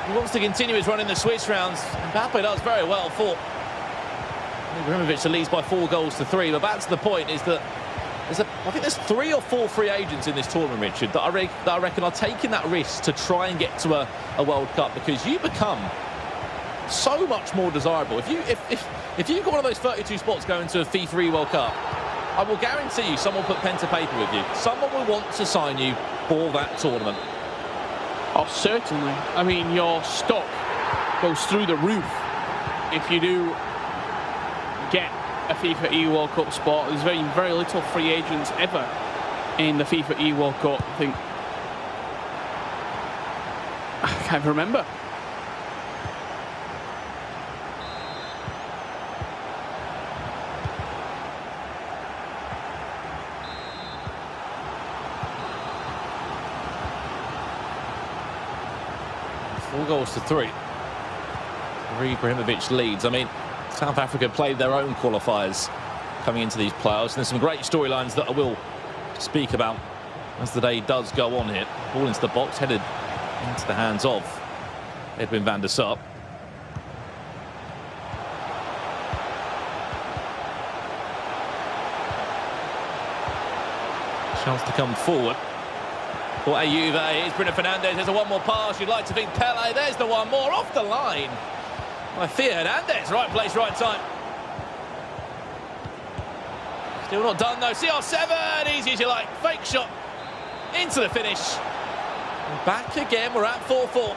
[SPEAKER 4] He wants to continue his run in the Swiss rounds. Mbappe does very well for Ibrahimovic, leads by 4-3. But back to the point is that I think there's 3 or 4 free agents in this tournament, Richard, that I reckon are taking that risk to try and get to a World Cup, because you become so much more desirable. If you've got one of those 32 spots going to a FIFAe World Cup, I will guarantee you someone will put pen to paper with you. Someone will want to sign you for that tournament.
[SPEAKER 3] Oh, certainly. I mean, your stock goes through the roof if you do get a FIFAe World Cup spot. There's very, very little free agents ever in the FIFAe World Cup. I can't remember.
[SPEAKER 4] Goals to 3. Ibrahimovic leads. I mean, South Africa played their own qualifiers coming into these playoffs. And there's some great storylines that I will speak about as the day does go on here. Ball into the box, headed into the hands of Edwin van der Sar. Chance to come forward. For Juve, here's Bruno Fernandes. There's a 1 more pass. You'd like to think Pele. There's the 1 more off the line by Theo Hernandez. Right place, right time. Still not done though. CR7, easy as you like. Fake shot into the finish. And back again. We're at 4-4.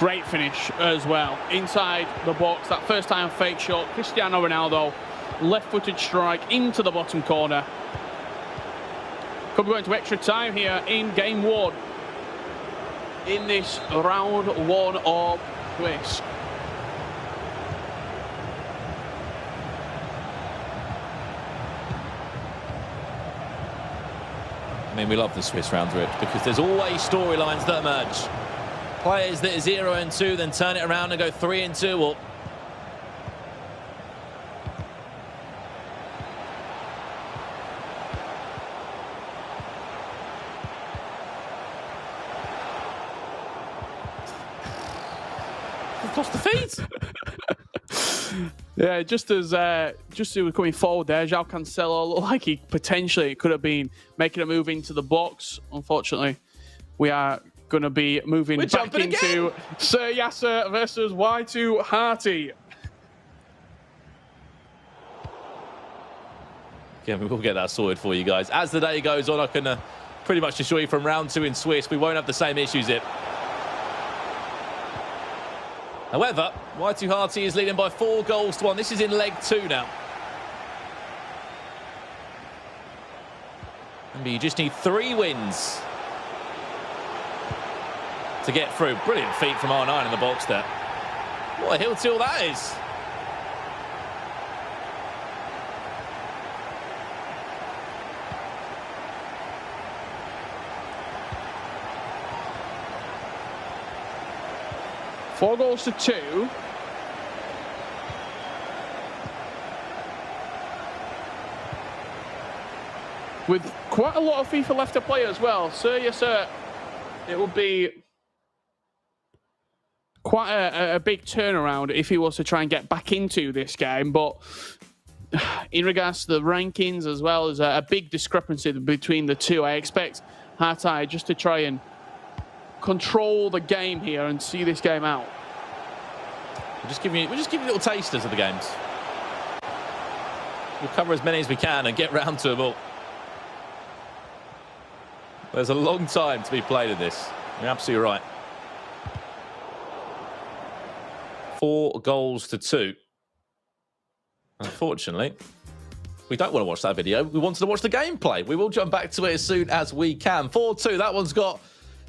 [SPEAKER 3] Great finish as well. Inside the box, that first time fake shot. Cristiano Ronaldo, left-footed strike into the bottom corner. Could be going to extra time here in game 1 in this round 1 of quiz.
[SPEAKER 4] I mean, we love the Swiss round, Rich, because there's always storylines that emerge. Players that are 0-2, then turn it around and go 3-2. Well, we've lost the feet.
[SPEAKER 3] Yeah, just as he was coming forward there, João Cancelo looked like he potentially could have been making a move into the box. Unfortunately, we are going to be moving back into Sir Yasser versus Y2 Hearty.
[SPEAKER 4] Yeah, we will get that sorted for you guys. As the day goes on, I can pretty much assure you from round 2 in Swiss, we won't have the same issues here. However, Y2 Hearty is leading by 4-1. This is in leg 2 now. Remember, you just need 3 wins to get through. Brilliant feat from R9 in the box there. What a hill till that is.
[SPEAKER 3] Four goals to 2. With quite a lot of FIFA left to play as well. Sir, yes, sir. It would be quite a big turnaround if he was to try and get back into this game. But in regards to the rankings, as well as a big discrepancy between the two, I expect Hearty just to try and control the game here and see this game out.
[SPEAKER 4] We're just giving you little tasters of the games. We'll cover as many as we can and get round to them all. There's a long time to be played in this. You're absolutely right. 4-2. Unfortunately, we don't want to watch that video. We wanted to watch the gameplay. We will jump back to it as soon as we can. 4-2. That one's got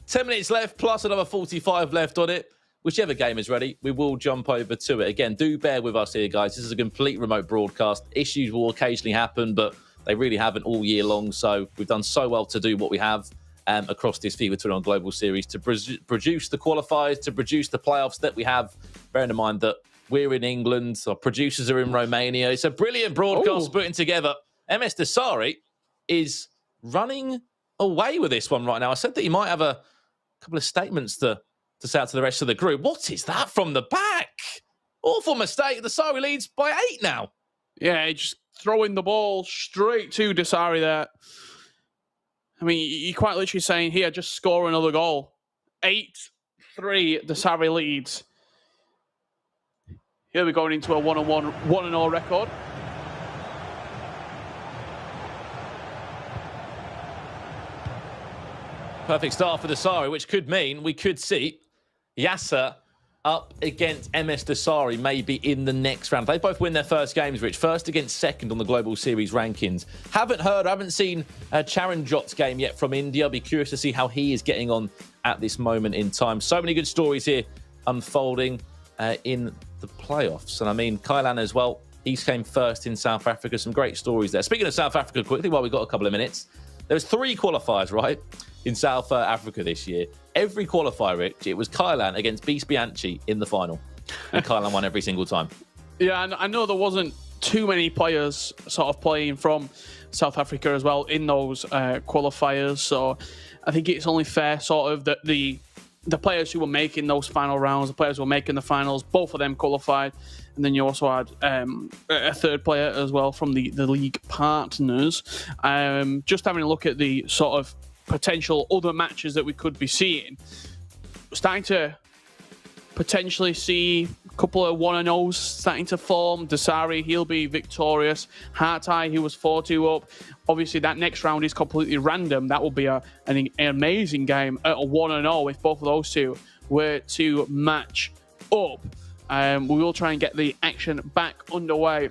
[SPEAKER 4] 10 minutes left, plus another 45 left on it. Whichever game is ready, we will jump over to it. Again, do bear with us here, guys. This is a complete remote broadcast. Issues will occasionally happen, but they really haven't all year long. So we've done so well to do what we have across this FIFA Tournament Global Series to produce the qualifiers, to produce the playoffs that we have. Bearing in mind that we're in England, our producers are in Romania. It's a brilliant broadcast putting together. Msdossary is running away with this one right now. I said that he might have a couple of statements to say out to the rest of the group. What is that from the back? Awful mistake. Msdossary leads by 8 now.
[SPEAKER 3] Yeah, just throwing the ball straight to Msdossary there. I mean, you're quite literally saying here, just score another goal. 8-3, Msdossary leads. Here we're going into a 1-0 record.
[SPEAKER 4] Perfect start for Msdossary, which could mean we could see Yasser up against Msdossary maybe in the next round. They both win their first games, Rich. First against second on the Global Series rankings. Haven't seen Charanjot's game yet from India. I'll be curious to see how he is getting on at this moment in time. So many good stories here unfolding in the playoffs. And I mean, Kailan as well. He came first in South Africa. Some great stories there. Speaking of South Africa, quickly, while we've got a couple of minutes, there was 3 qualifiers, right, in South Africa this year. Every qualifier, Rich, it was Kailan against Beast Bianchi in the final. And Kailan won every single time.
[SPEAKER 3] Yeah, and I know there wasn't too many players sort of playing from South Africa as well in those qualifiers. So I think it's only fair sort of that the players who were making those final rounds, the players who were making the finals, both of them qualified. And then you also had a third player as well from the league partners. Just having a look at the sort of potential other matches that we could be seeing. We're starting to potentially see a couple of 1-0s starting to form. Msdossary, he'll be victorious. Hearty, who was 4-2 up. Obviously, that next round is completely random. That will be an amazing game at a 1-0 if both of those two were to match up. We will try and get the action back underway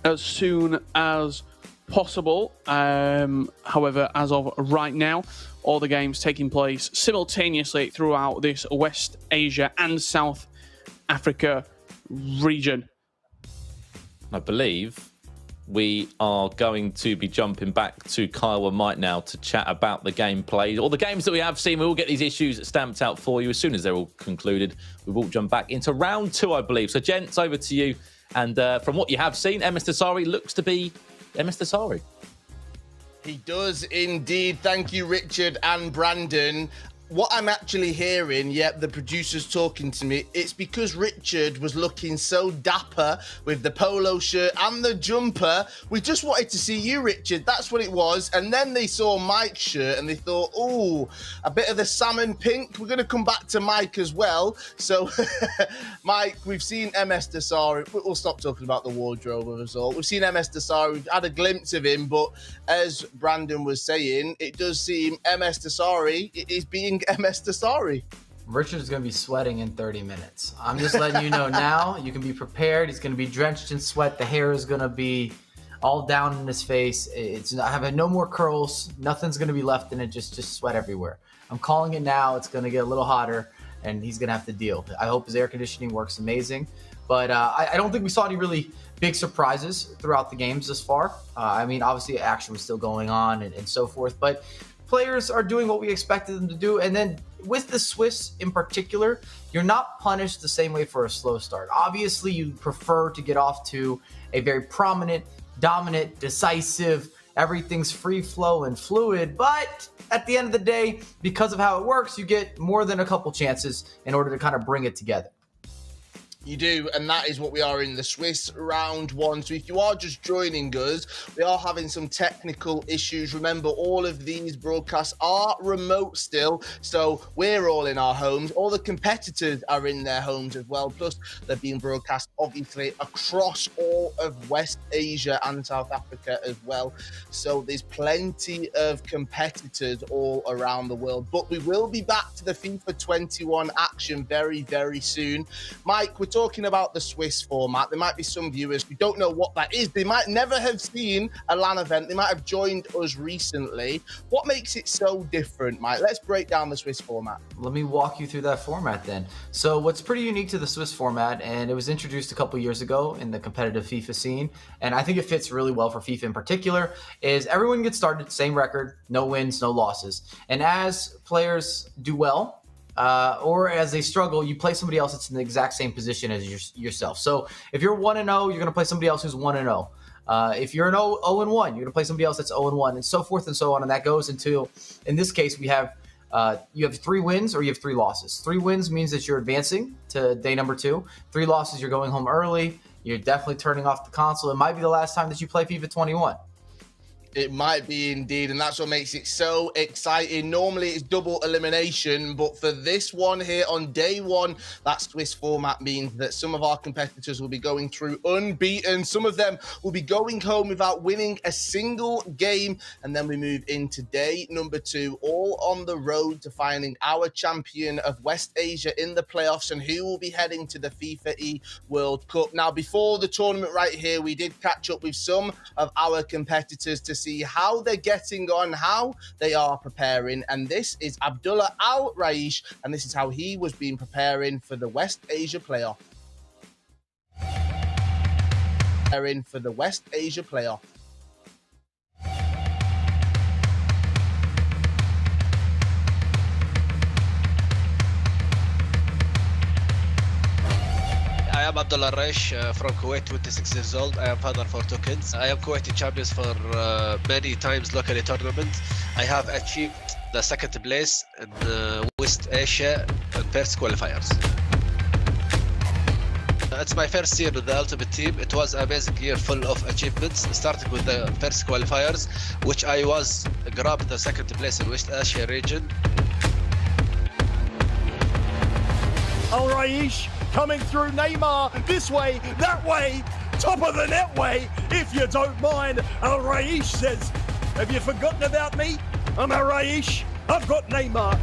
[SPEAKER 3] as soon as possible. However, as of right now, all the games taking place simultaneously throughout this West Asia and South Africa region.
[SPEAKER 4] I believe we are going to be jumping back to Kyle and Mike now to chat about the gameplay or the games that we have seen. We will get these issues stamped out for you as soon as they're all concluded. We will jump back into round 2, I believe. So, gents, over to you. And from what you have seen, Msdossary looks to be Msdossary.
[SPEAKER 1] He does indeed. Thank you, Richard and Brandon. What I'm actually hearing, the producer's talking to me, it's because Richard was looking so dapper with the polo shirt and the jumper. We just wanted to see you, Richard. That's what it was. And then they saw Mike's shirt and they thought, oh, a bit of the salmon pink. We're going to come back to Mike as well. So, Mike, we've seen Msdossary. We'll stop talking about the wardrobe of us all. We've seen Msdossary. We've had a glimpse of him. But as Brandon was saying, it does seem Msdossary is being Msdossary.
[SPEAKER 2] Richard's going to be sweating in 30 minutes. I'm just letting you know now. You can be prepared. He's going to be drenched in sweat. The hair is going to be all down in his face. It's not having no more curls. Nothing's going to be left in it. Just sweat everywhere. I'm calling it now. It's going to get a little hotter, and he's going to have to deal. I hope his air conditioning works amazing. But I don't think we saw any really big surprises throughout the games this far. I mean, obviously, action was still going on and so forth. But players are doing what we expected them to do. And then with the Swiss in particular, you're not punished the same way for a slow start. Obviously, you prefer to get off to a very prominent, dominant, decisive, everything's free flow and fluid. But at the end of the day, because of how it works, you get more than a couple chances in order to kind of bring it together.
[SPEAKER 1] You do, and that is what we are in the Swiss round 1. So if you are just joining us, we are having some technical issues. Remember, all of these broadcasts are remote still, so we're all in our homes. All the competitors are in their homes as well, plus they're being broadcast, obviously, across all of West Asia and South Africa as well. So there's plenty of competitors all around the world. But we will be back to the FIFA 21 action very, very soon. Mike, we're talking about the Swiss format. There might be some viewers who don't know what that is. They might never have seen a LAN event. They might have joined us recently. What makes it so different, Mike? Let's break down the Swiss format.
[SPEAKER 2] Let me walk you through that format then. So what's pretty unique to the Swiss format, and it was introduced a couple years ago in the competitive FIFA scene, and I think it fits really well for FIFA in particular, is everyone gets started, same record, no wins, no losses. And as players do well, or as they struggle, you play somebody else that's in the exact same position as yourself. So if you're 1-0, you're going to play somebody else who's 1-0. If you're an 0-1, you're going to play somebody else that's 0-1, and so forth and so on. And that goes until, in this case, we have you have 3 wins or you have 3 losses. 3 wins means that you're advancing to day number 2. 3 losses, you're going home early. You're definitely turning off the console. It might be the last time that you play FIFA 21.
[SPEAKER 1] It might be indeed, and that's what makes it so exciting. Normally it's double elimination, but for this one here on day 1, that Swiss format means that some of our competitors will be going through unbeaten. Some of them will be going home without winning a single game, and then we move into day number 2, all on the road to finding our champion of West Asia in the playoffs and who will be heading to the FIFAe World Cup. Now, before the tournament right here, we did catch up with some of our competitors to see how they're getting on, how they are preparing. And this is Abdullah Al Raish, and this is how he was being preparing for the West Asia playoff. Preparing for the West Asia playoff.
[SPEAKER 5] I am Abdullah Raish from Kuwait, 26 years old. I am father for 2 kids. I am Kuwaiti champions for many times locally tournaments. I have achieved the 2nd place in West Asia first qualifiers. It's my first year with the Ultimate Team. It was an amazing year full of achievements, starting with the first qualifiers, which I was grabbed the 2nd place in West Asia region.
[SPEAKER 6] Al Raish coming through Neymar, this way, that way, top of the net way, if you don't mind. Al Raish says, have you forgotten about me? I'm Al Raish, I've got Neymar.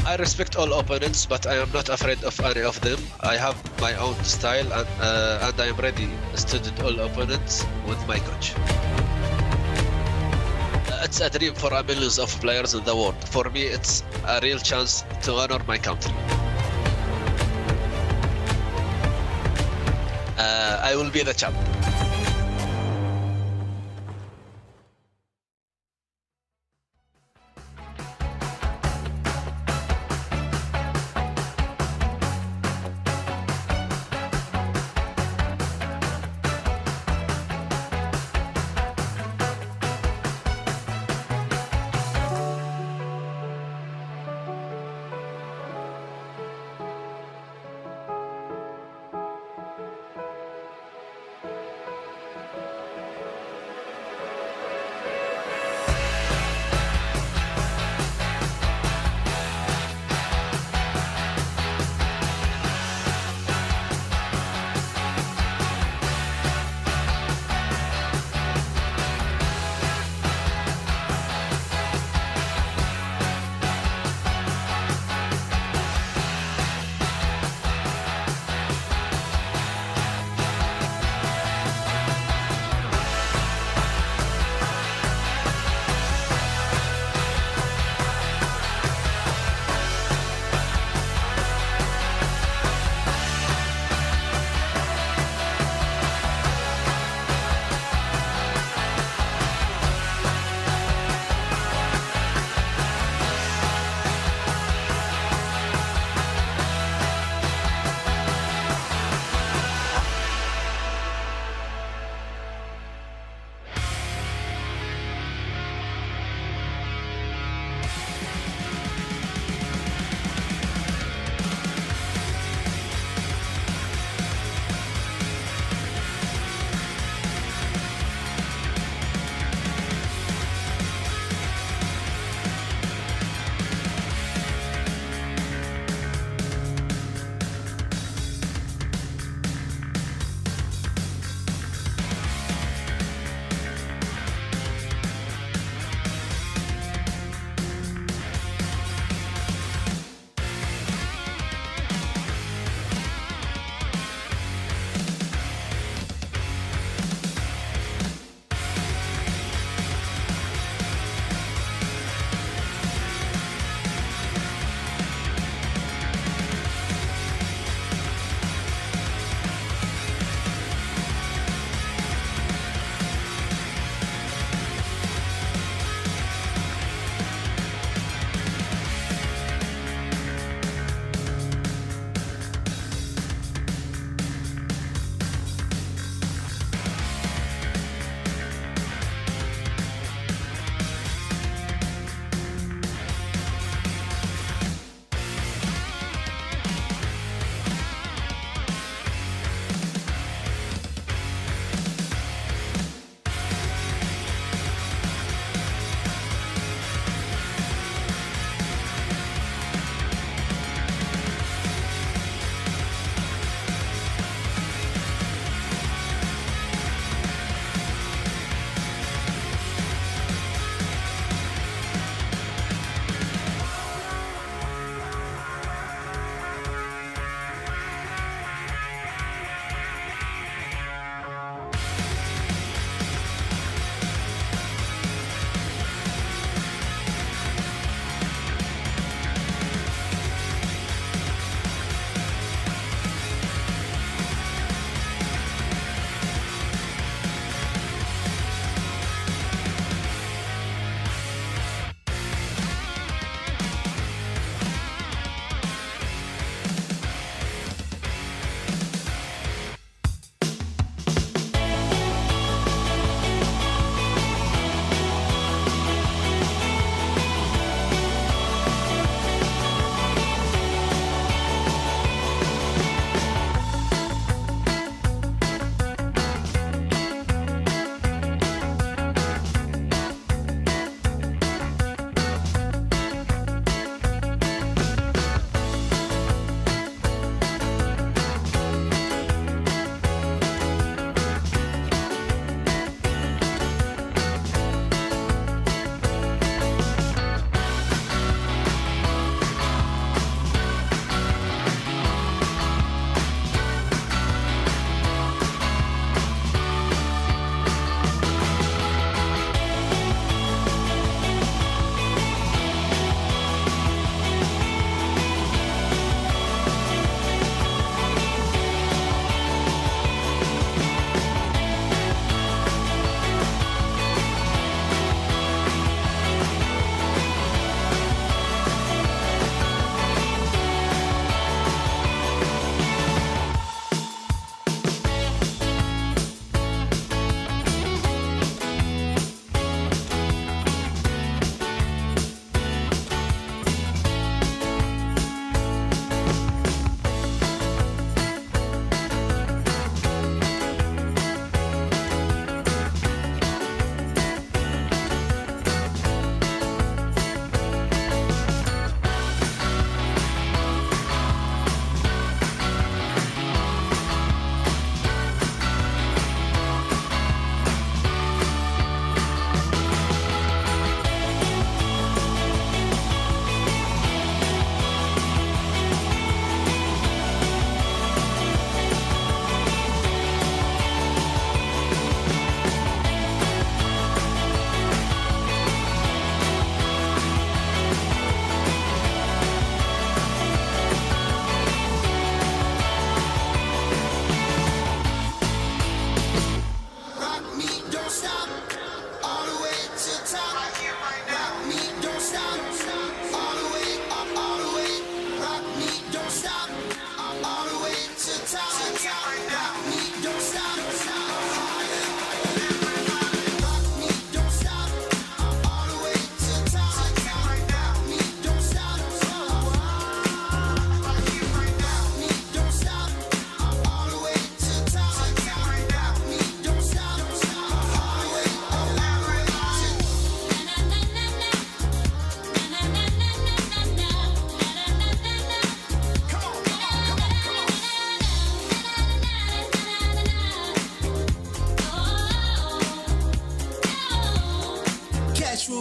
[SPEAKER 5] I respect all opponents, but I am not afraid of any of them. I have my own style, and I am ready to study all opponents with my coach. It's a dream for millions of players in the world. For me, it's a real chance to honor my country. I will be the champ.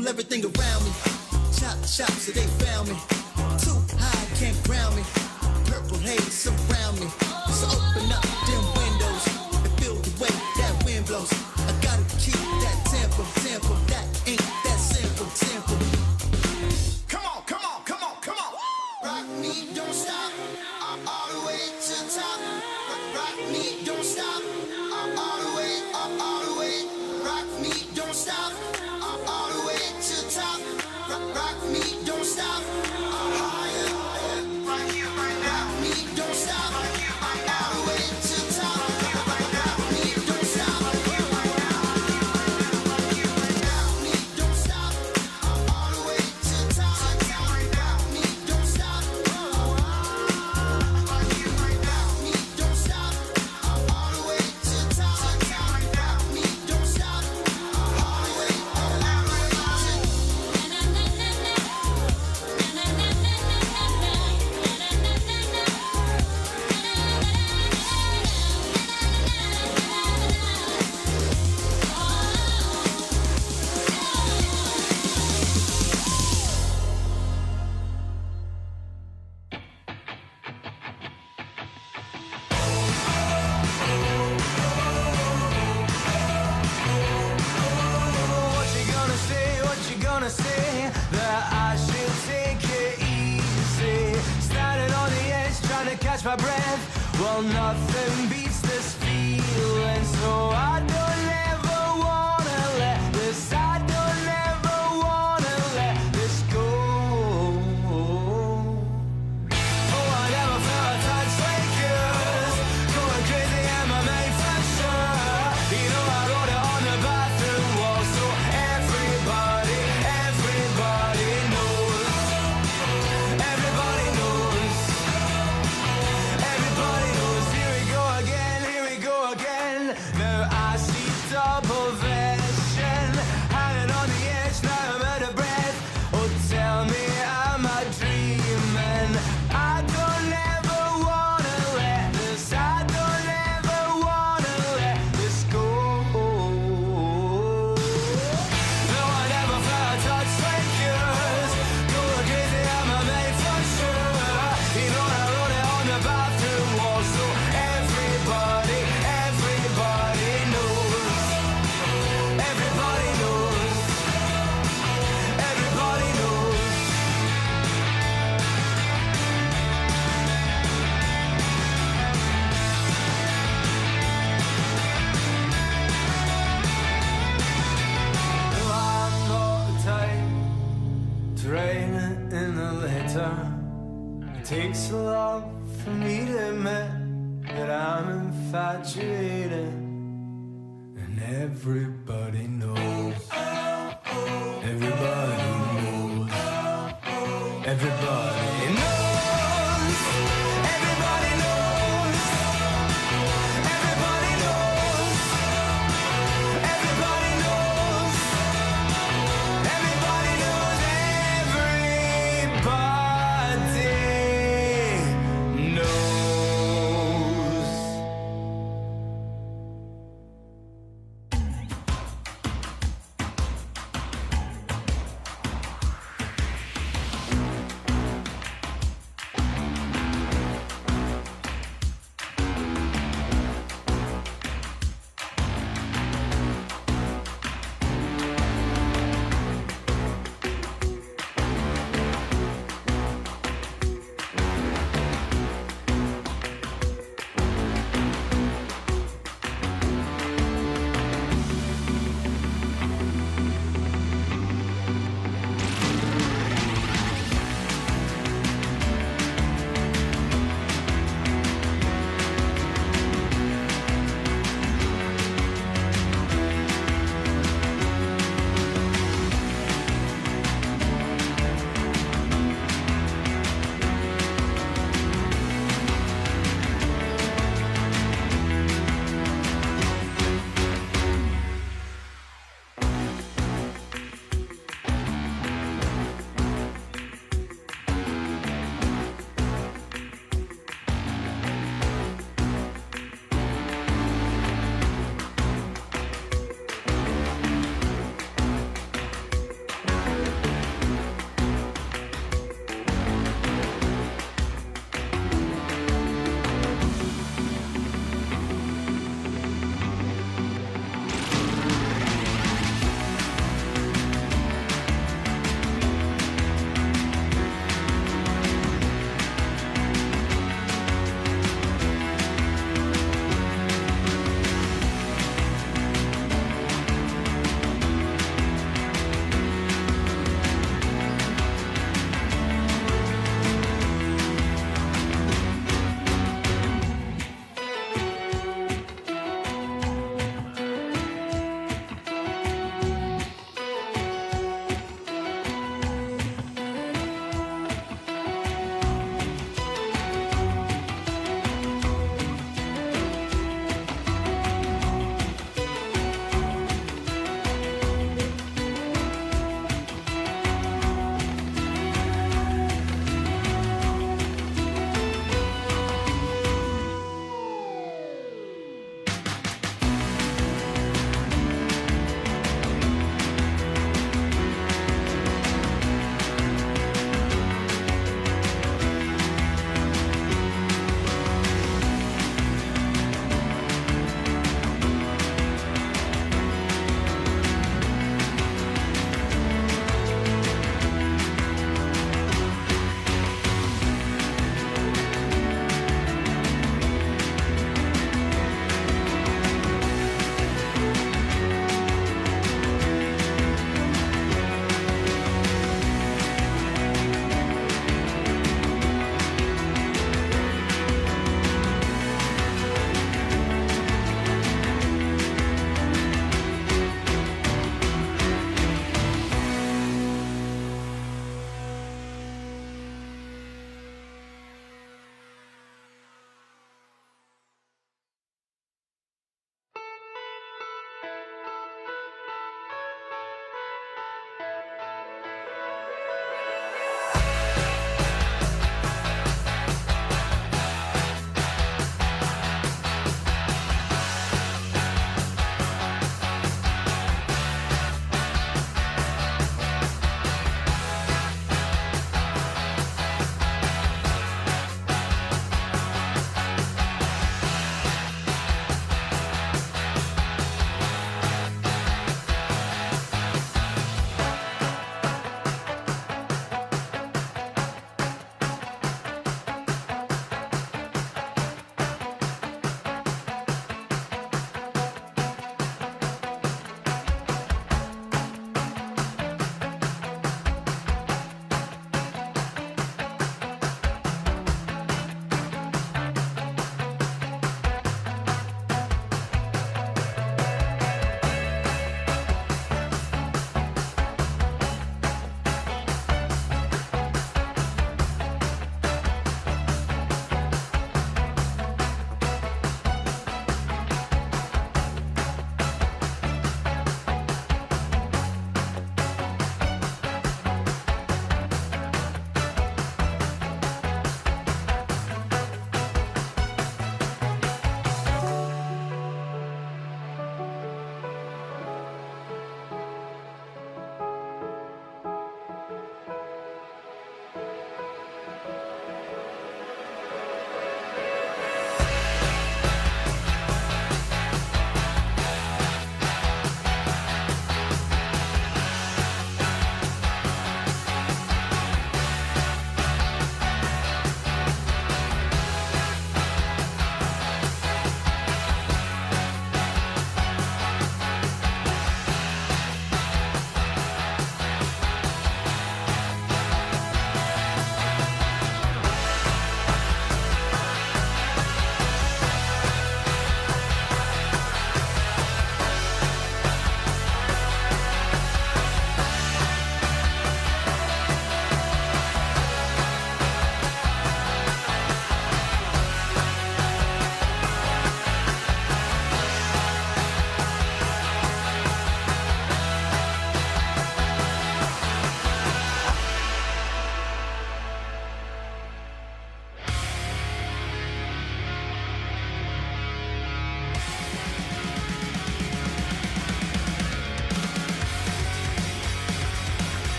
[SPEAKER 7] control everything around me. Chop, chop, so they found me. Too high, can't ground me. Purple haze surround me. So open up them windows and feel the way that wind blows. I gotta keep that tempo, tempo. That ain't that simple, simple. Come on, come on, come on, come on. Rock me, don't stop. I'm all the way to the top. Rock me, don't stop. I'm all the way, I'm all the way. Rock me, don't stop. I'm all the way to the top. Rock me, don't stop. I'm higher, right here, right now. Rock me, don't stop. I'm all the way to the top. Rock me, don't stop. Rock me, don't stop. I'm all the way to the top. Rock me, don't stop. Rock me, don't stop. I'm all the way to the top. Rock me, don't stop. I'm all the way, all the way to What you gonna say? That I should take it easy. Standing on the edge, trying to catch my breath. Well, nothing beats this feeling. So I don't ever wanna let this. I don't ever wanna let this go. Oh, I never felt a touch like yours. Going crazy and my main for sure. You know I wrote it on the bathroom wall, so everybody knows. Everybody knows. Everybody knows. Here we go again. Here we go again. Now I see double vision, hanging on the edge. Now I'm out of breath. Oh, tell me, am I dreaming? I don't ever wanna let this. I don't ever wanna let this go. No, I never felt a touch like yours. Going crazy, I'm a mate for sure. You know I wrote it on the bathroom wall, so everybody knows. Everybody knows. Everybody knows. I'm not the type to rain in the litter. It takes a lot for me to admit that I'm infatuated, and everybody knows. Everybody knows. Everybody knows. Everybody knows. Everybody knows. Everybody knows. Everybody knows. Everybody knows.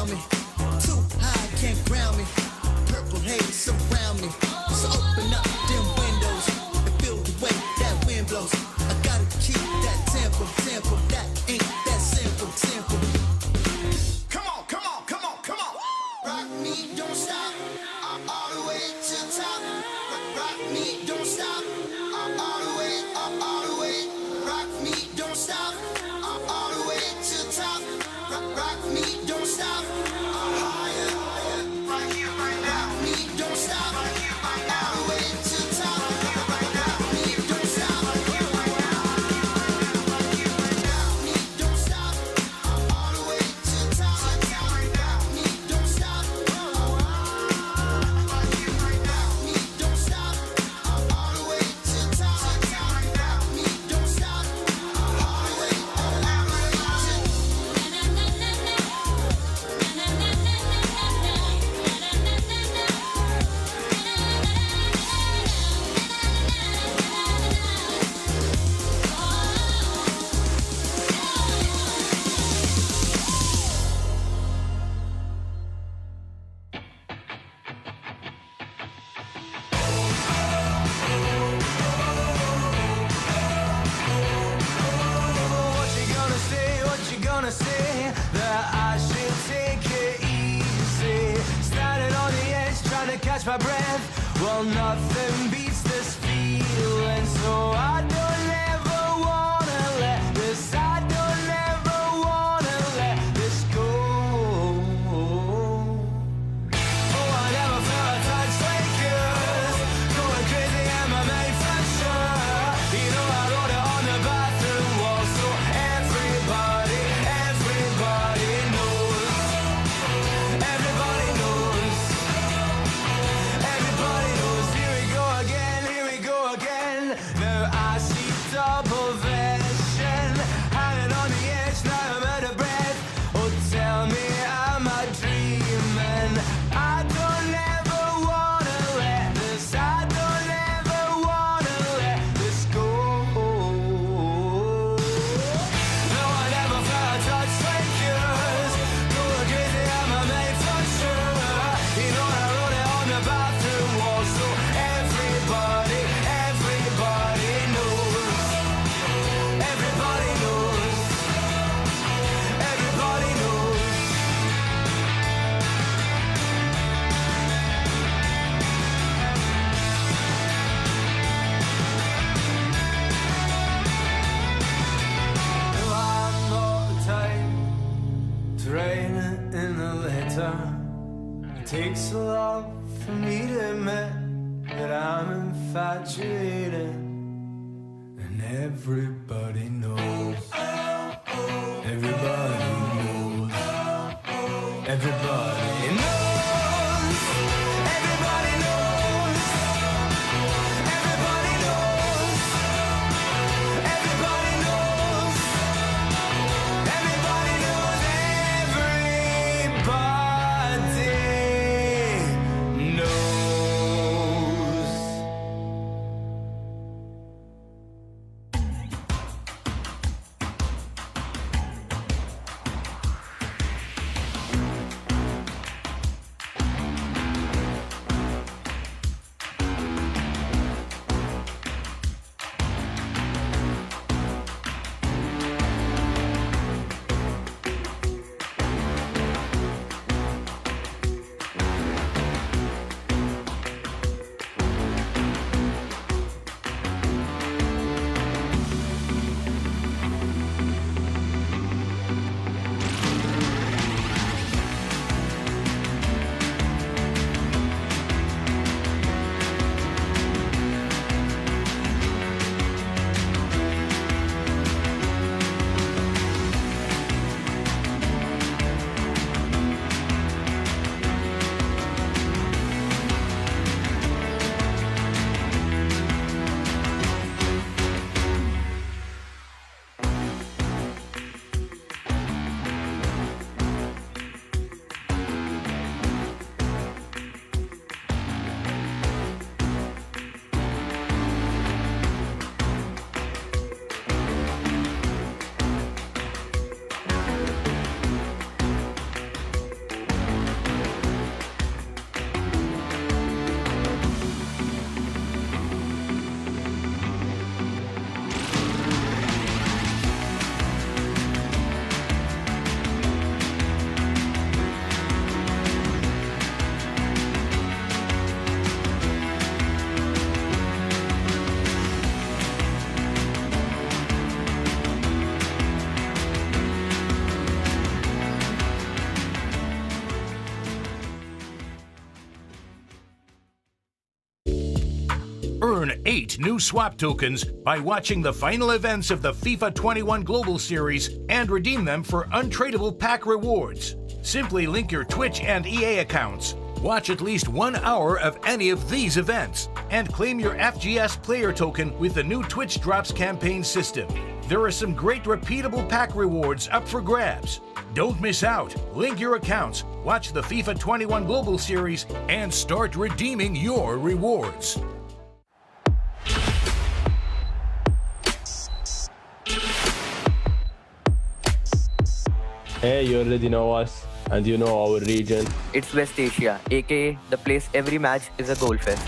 [SPEAKER 7] found me. Too high, can't ground me. Purple haze surround me. So open up them windows and feel the way that wind blows. I gotta keep that tempo. That ain't that simple. Come on. Rock me, don't stop. All the way to the top. Rock me, don't stop. All the way. Rock me, don't stop. All the way to the top. Rock me, don't stop. Higher. Right here, right now. Rock me, don't stop. Right here, right now. All the way to the top. Right now. Rock me, don't stop. Right here, right now. Right here, right now. Rock me, don't stop. All the way to the top. Right here, right now. Rock me, don't stop. Right here, right now. Rock me, don't stop. All the way to the top. Right here, right now. Rock me, don't stop. All the way to What you gonna say? That I should take it easy. Standing on the edge, trying to catch my breath. Well, nothing beats this feeling. So I don't ever wanna let this. I don't ever wanna let this go. Oh, I never felt a touch like yours. Going crazy and my made for sure. You know I wrote it on the bathroom wall, so everybody knows. Everybody knows. Everybody knows. Here we go again. Now I see double vision, hanging on the edge. Now I'm out of breath. Oh, tell me, am I dreaming? I don't ever wanna let this. I don't ever wanna let this go. No, I never felt a touch like yours. Going crazy, am I made for sure? You know I wrote it on the bathroom wall, so everybody knows. Everybody knows. Everybody knows. No, I'm not the type to write it in a letter. It takes a lot for me to admit that I'm infatuated, and everybody knows. Everybody knows. Everybody knows. Everybody knows. Everybody knows. Everybody knows. Everybody knows. Everybody knows.
[SPEAKER 8] earn 8 new swap tokens by watching the final events of the FIFA 21 Global Series and redeem them for untradeable pack rewards. Simply link your Twitch and EA accounts, watch at least 1 hour of any of these events, and claim your FGS Player Token with the new Twitch Drops campaign system. There are some great repeatable pack rewards up for grabs. Don't miss out. Link your accounts, watch the FIFA 21 Global Series, and start redeeming your rewards.
[SPEAKER 9] Hey, you already know us, and you know our region.
[SPEAKER 10] It's West Asia, aka the place every match is a goal fest.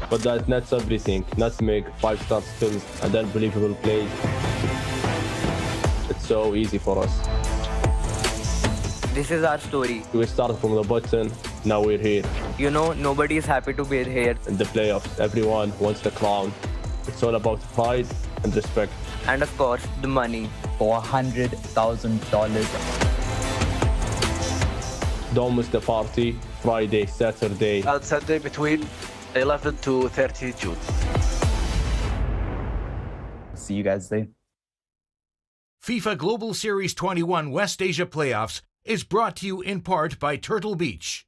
[SPEAKER 9] But that's not everything. Not to make 5-star skills and unbelievable plays. It's so easy for us.
[SPEAKER 10] This is our story.
[SPEAKER 9] We started from the bottom, now we're here.
[SPEAKER 10] You know, nobody is happy to be here.
[SPEAKER 9] In the playoffs, everyone wants the crown. It's all about pride and respect.
[SPEAKER 10] And of course, the money.
[SPEAKER 11] For $100,000.
[SPEAKER 9] Don't miss the party. Friday, Saturday,
[SPEAKER 5] and Sunday between 11 to 30 June.
[SPEAKER 11] See you guys there.
[SPEAKER 8] FIFA Global Series 21 West Asia Playoffs is brought to you in part by Turtle Beach.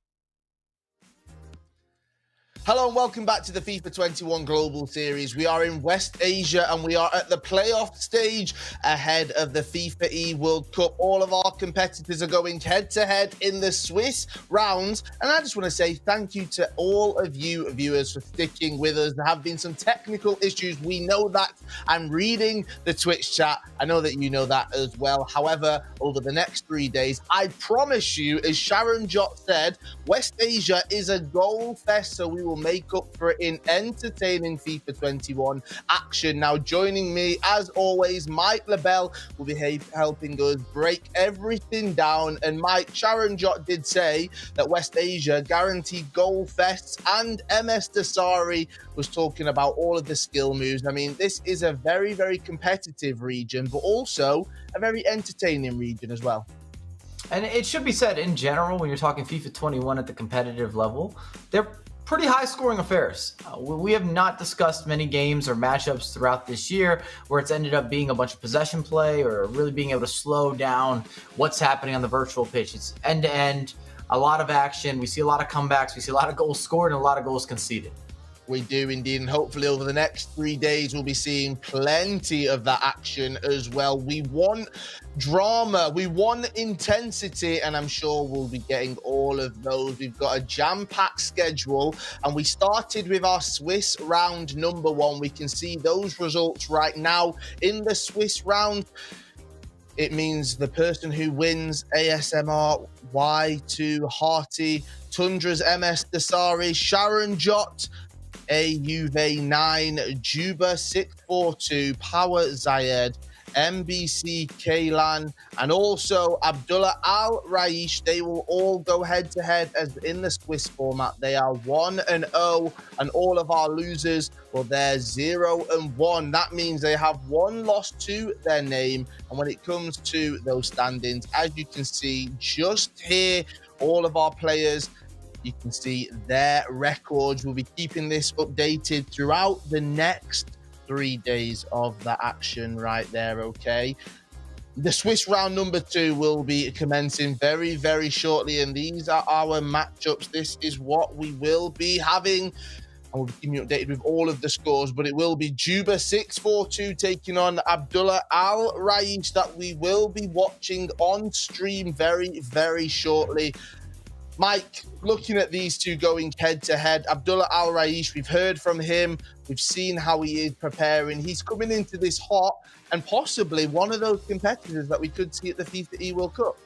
[SPEAKER 1] Hello and welcome back to the FIFA 21 Global Series. We are in West Asia and we are at the playoff stage ahead of the FIFAe World Cup. All of our competitors are going head-to-head in the Swiss rounds. And I just want to say thank you to all of you viewers for sticking with us. There have been some technical issues. We know that. I'm reading the Twitch chat. I know that you know that as well. However, over the next 3 days, I promise you, as Sharon Jott said, West Asia is a goal fest, so we will make up for it in entertaining FIFA 21 action. Now, joining me, as always, Mike LaBelle will be helping us break everything down. And Mike, Sharon Jott did say that West Asia guaranteed goal fests, and Msdossary was talking about all of the skill moves. I mean, this is a very, very competitive region, but also a very entertaining region as well.
[SPEAKER 2] And it should be said, in general, when you're talking FIFA 21 at the competitive level, they're pretty high-scoring affairs. We have not discussed many games or matchups throughout this year where it's ended up being a bunch of possession play or really being able to slow down what's happening on the virtual pitch. It's end-to-end, a lot of action. We see a lot of comebacks. We see a lot of goals scored and a lot of goals conceded.
[SPEAKER 1] We do indeed, and hopefully over the next 3 days we'll be seeing plenty of that action as well. We want drama, we want intensity, and I'm sure we'll be getting all of those. We've got a jam-packed schedule, and we started with our Swiss round number 1. We can see those results right now in the Swiss round. It means the person who wins ASMR, Y2, Hearty, Tundra's Msdossary, Sharon Jott, AUV9, Juba 642, Power Zayed, MBC Kaylan, and also Abdullah Al Raish. They will all go head to head as in the Swiss format. They are 1-0, and all of our losers, well, they're 0-1. That means they have one loss to their name. And when it comes to those standings, as you can see just here, all of our players, you can see their records. We'll be keeping this updated throughout the next 3 days of the action right there, okay? The Swiss round number 2 will be commencing very, very shortly, and these are our matchups. This is what we will be having, and we'll be keeping you updated with all of the scores, but it will be Juba 642 taking on Abdullah Al Raish that we will be watching on stream very, very shortly. Mike, looking at these two going head-to-head, Abdullah Al Raish, we've heard from him. We've seen how he is preparing. He's coming into this hot and possibly one of those competitors that we could see at the FIFAe World Cup.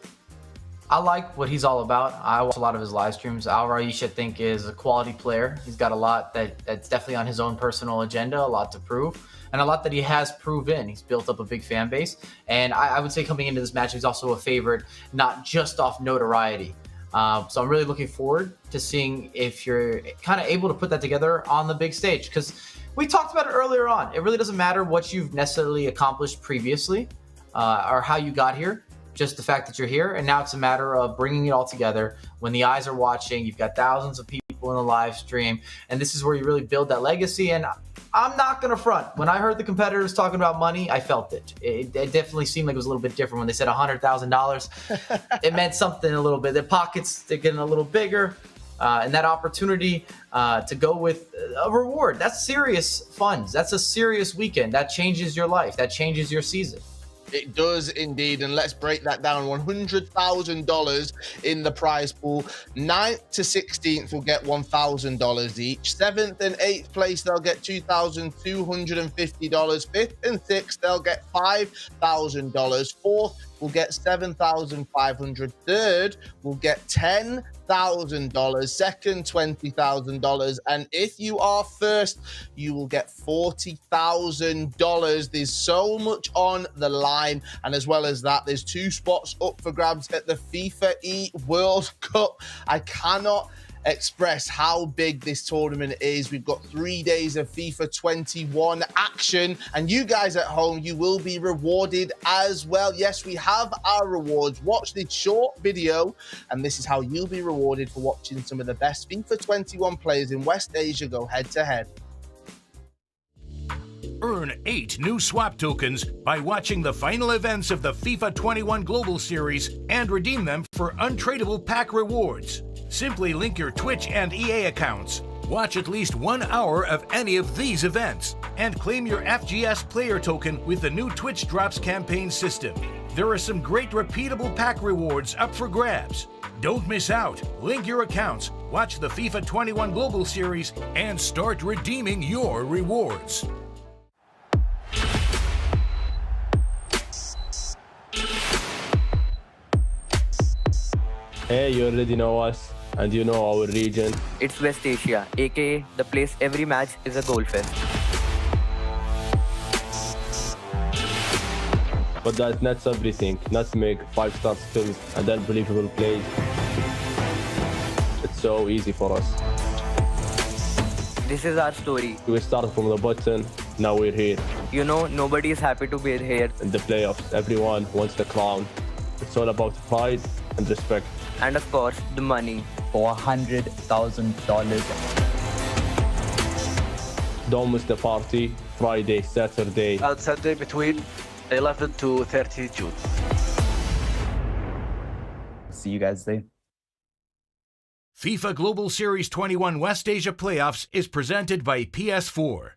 [SPEAKER 2] I like what he's all about. I watch a lot of his live streams. Al Raish, I think, is a quality player. He's got a lot that's definitely on his own personal agenda, a lot to prove, and a lot that he has proven. He's built up a big fan base. And I would say coming into this match, he's also a favorite, not just off notoriety. So I'm really looking forward to seeing if you're kind of able to put that together on the big stage, because we talked about it earlier on. It really doesn't matter what you've necessarily accomplished previously or how you got here. just the fact that you're here. And now it's a matter of bringing it all together. When the eyes are watching, you've got thousands of people in the live stream. And this is where you really build that legacy. And I'm not going to front. When I heard the competitors talking about money, I felt it. It definitely seemed like it was a little bit different when they said $100,000. It meant something a little bit. Their pockets, they're getting a little bigger. And that opportunity to go with a reward, that's serious funds. That's a serious weekend. That changes your life. That changes your season.
[SPEAKER 1] It does indeed, and let's break that down. $100,000 in the prize pool. 9th to 16th will get $1,000 each. 7th and 8th place, they'll get $2,250. 5th and 6th, they'll get $5,000. 4th will get $7,500. 3rd will get $10,000. Second, $20,000. And if you are first, you will get $40,000. There's so much on the line. And as well as that, there's 2 spots up for grabs at the FIFAe World Cup. I cannot express how big this tournament is. We've got 3 days of FIFA 21 action, and you guys at home, you will be rewarded as well. Yes, we have our rewards. Watch this short video, and this is how you'll be rewarded for watching some of the best FIFA 21 players in West Asia go head-to-head.
[SPEAKER 8] Earn 8 new swap tokens by watching the final events of the FIFA 21 Global Series and redeem them for untradeable pack rewards. Simply link your Twitch and EA accounts. Watch at least 1 hour of any of these events and claim your FGS Player Token with the new Twitch Drops campaign system. There are some great repeatable pack rewards up for grabs. Don't miss out. Link your accounts, watch the FIFA 21 Global Series, and start redeeming your rewards.
[SPEAKER 9] Hey, you already know us, and you know our region.
[SPEAKER 10] It's West Asia, aka the place every match is a goal fest.
[SPEAKER 9] But that's not everything. Not to make 5-star skills and unbelievable plays. It's so easy for us.
[SPEAKER 10] This is our story.
[SPEAKER 9] We started from the bottom, now we're here.
[SPEAKER 10] You know, nobody is happy to be here.
[SPEAKER 9] In the playoffs, everyone wants the crown. It's all about pride and respect.
[SPEAKER 10] And of course, the money.
[SPEAKER 11] For $100,000.
[SPEAKER 9] Don't miss the party. Friday, Saturday.
[SPEAKER 5] And Sunday between 11 to 30 June.
[SPEAKER 11] See you guys there.
[SPEAKER 8] FIFA Global Series 21 West Asia Playoffs is presented by PS4.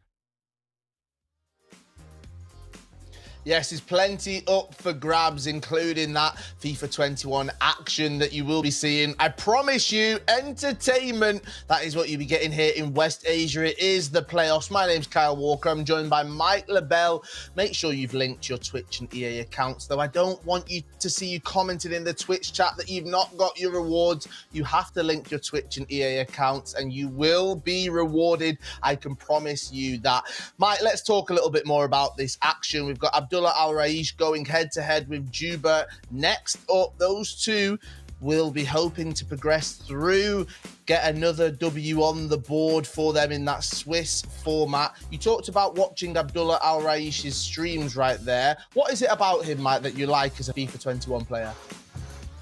[SPEAKER 1] Yes, there's plenty up for grabs, including that FIFA 21 action that you will be seeing. I promise you, entertainment. That is what you'll be getting here in West Asia. It is the playoffs. My name's Kyle Walker. I'm joined by Mike LaBelle. Make sure you've linked your Twitch and EA accounts, though I don't want you to see you commented in the Twitch chat that you've not got your rewards. You have to link your Twitch and EA accounts, and you will be rewarded. I can promise you that. Mike, let's talk a little bit more about this action. We've got Abdullah Al-Raish going head-to-head with Juba. Next up, those two will be hoping to progress through, get another W on the board for them in that Swiss format. You talked about watching Abdullah Al-Raish's streams right there. What is it about him, Mike, that you like as a FIFA 21 player?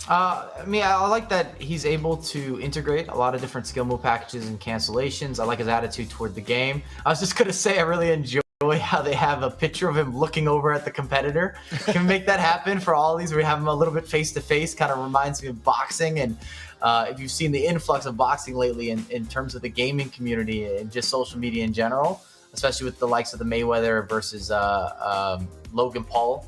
[SPEAKER 2] I like that he's able to integrate a lot of different skill move packages and cancellations. I like his attitude toward the game. I was just going to say I really enjoy how they have a picture of him looking over at the competitor. Can we make that happen for all these? We have him a little bit face-to-face, kind of reminds me of boxing. And if you've seen the influx of boxing lately in terms of the gaming community and just social media in general, especially with the likes of the Mayweather versus Logan Paul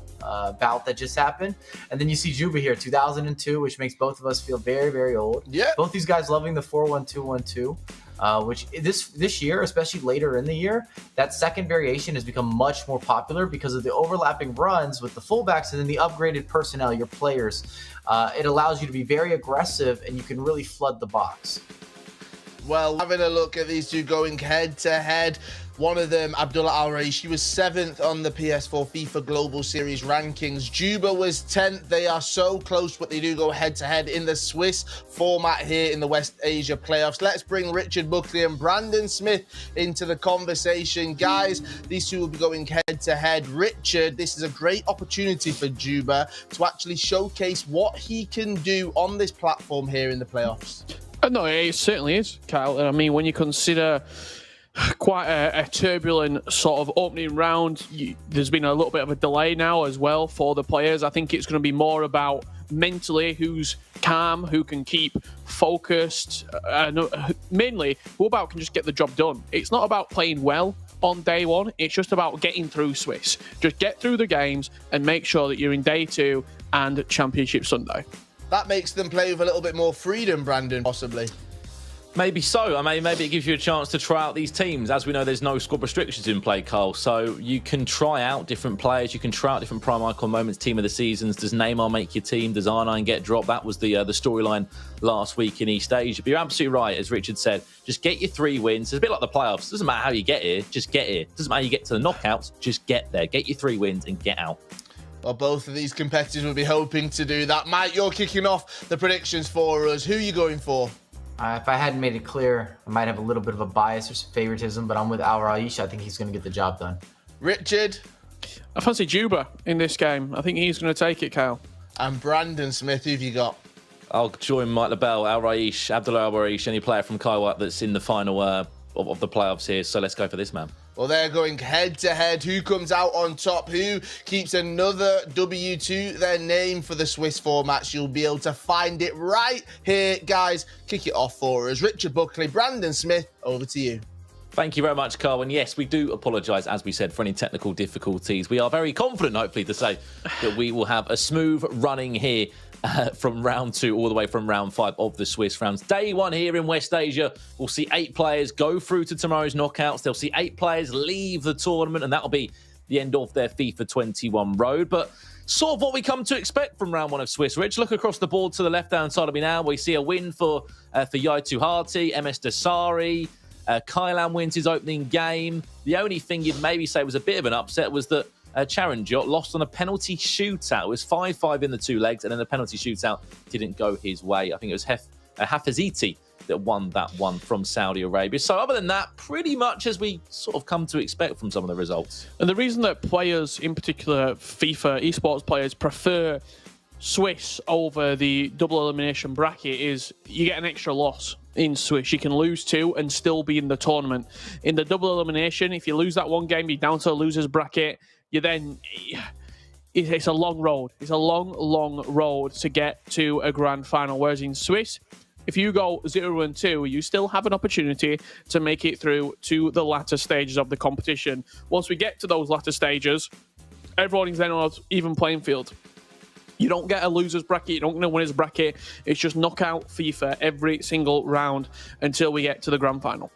[SPEAKER 2] bout that just happened. And then you see Juba here, 2002, which makes both of us feel very, very old.
[SPEAKER 1] Yeah.
[SPEAKER 2] Both these guys loving the 4-1-2-1-2. Which this year, especially later in the year, that second variation has become much more popular because of the overlapping runs with the fullbacks and then the upgraded personnel, your players. It allows you to be very aggressive and you can really flood the box.
[SPEAKER 1] Well, having a look at these two going head-to-head, One of them, Abdullah Al-Raishi, was 7th on the PS4 FIFA Global Series rankings. Juba was 10th. They are so close, but they do go head-to-head in the Swiss format here in the West Asia playoffs. Let's bring Richard Buckley and Brandon Smith into the conversation. Guys, these two will be going head-to-head. Richard, this is a great opportunity for Juba to actually showcase what he can do on this platform here in the playoffs.
[SPEAKER 3] No, it certainly is, Kyle. I mean, when you consider quite a turbulent sort of opening round, there's been a little bit of a delay now as well for the players. I think it's going to be more about mentally who's calm, who can keep focused, mainly who about can just get the job done. It's not about playing well on day one, it's just about getting through Swiss. Just get through the games and make sure that you're in day 2 and Championship Sunday.
[SPEAKER 1] That makes them play with a little bit more freedom, Brandon, possibly.
[SPEAKER 4] Maybe so. I mean, maybe it gives you a chance to try out these teams. As we know, there's no squad restrictions in play, Carl. So you can try out different players. You can try out different prime icon moments, team of the seasons. Does Neymar make your team? Does R9 get dropped? That was the storyline last week in East Asia. But you're absolutely right, as Richard said. Just get your 3 wins. It's a bit like the playoffs. It doesn't matter how you get here. Just get here. It doesn't matter how you get to the knockouts. Just get there. Get your 3 wins and get out.
[SPEAKER 1] Well, both of these competitors will be hoping to do that. Mike, you're kicking off the predictions for us. Who are you going for?
[SPEAKER 2] If I hadn't made it clear, I might have a little bit of a bias or some favoritism, but I'm with Al-Raish. I think he's going to get the job done.
[SPEAKER 1] Richard?
[SPEAKER 3] I fancy Juba in this game. I think he's going to take it, Kyle.
[SPEAKER 1] And Brandon Smith, who have you got?
[SPEAKER 4] I'll join Mike LaBelle, Al-Raish, Abdullah Al-Raish, any player from Kaiwat that's in the final of the playoffs here. So let's go for this, man.
[SPEAKER 1] Well, they're going head-to-head. Who comes out on top? Who keeps another W to their name for the Swiss formats? You'll be able to find it right here. Guys, kick it off for us. Richard Buckley, Brandon Smith, over to you.
[SPEAKER 4] Thank you very much, Carl. And yes, we do apologise, as we said, for any technical difficulties. We are very confident, hopefully, to say that we will have a smooth running here from round 2 all the way from round 5 of the Swiss rounds. Day 1 here in West Asia, we'll see 8 players go through to tomorrow's knockouts. They'll see 8 players leave the tournament, and that'll be the end of their FIFA 21 road. But sort of what we come to expect from round 1 of Swiss. Rich, look across the board to the left-hand side of me now. We see a win for Yaitu Hati, Msdossary. Kailan wins his opening game. The only thing you'd maybe say was a bit of an upset was that Charanjot lost on a penalty shootout. It was 5-5 in the 2 legs, and then the penalty shootout didn't go his way. I think it was Hafiziti that won that one from Saudi Arabia. So other than that, pretty much as we sort of come to expect from some of the results.
[SPEAKER 3] And the reason that players, in particular FIFA esports players, prefer Swiss over the double elimination bracket is you get an extra loss in Swiss. You can lose 2 and still be in the tournament. In the double elimination, if you lose that one game, you're down to a loser's bracket. It's a long road. It's a long road to get to a grand final. Whereas in Swiss, if you go 0-2, you still have an opportunity to make it through to the latter stages of the competition. Once we get to those latter stages, everyone is then on an even playing field. You don't get a loser's bracket, you don't get a winner's bracket. It's just knockout FIFA every single round until we get to the grand final.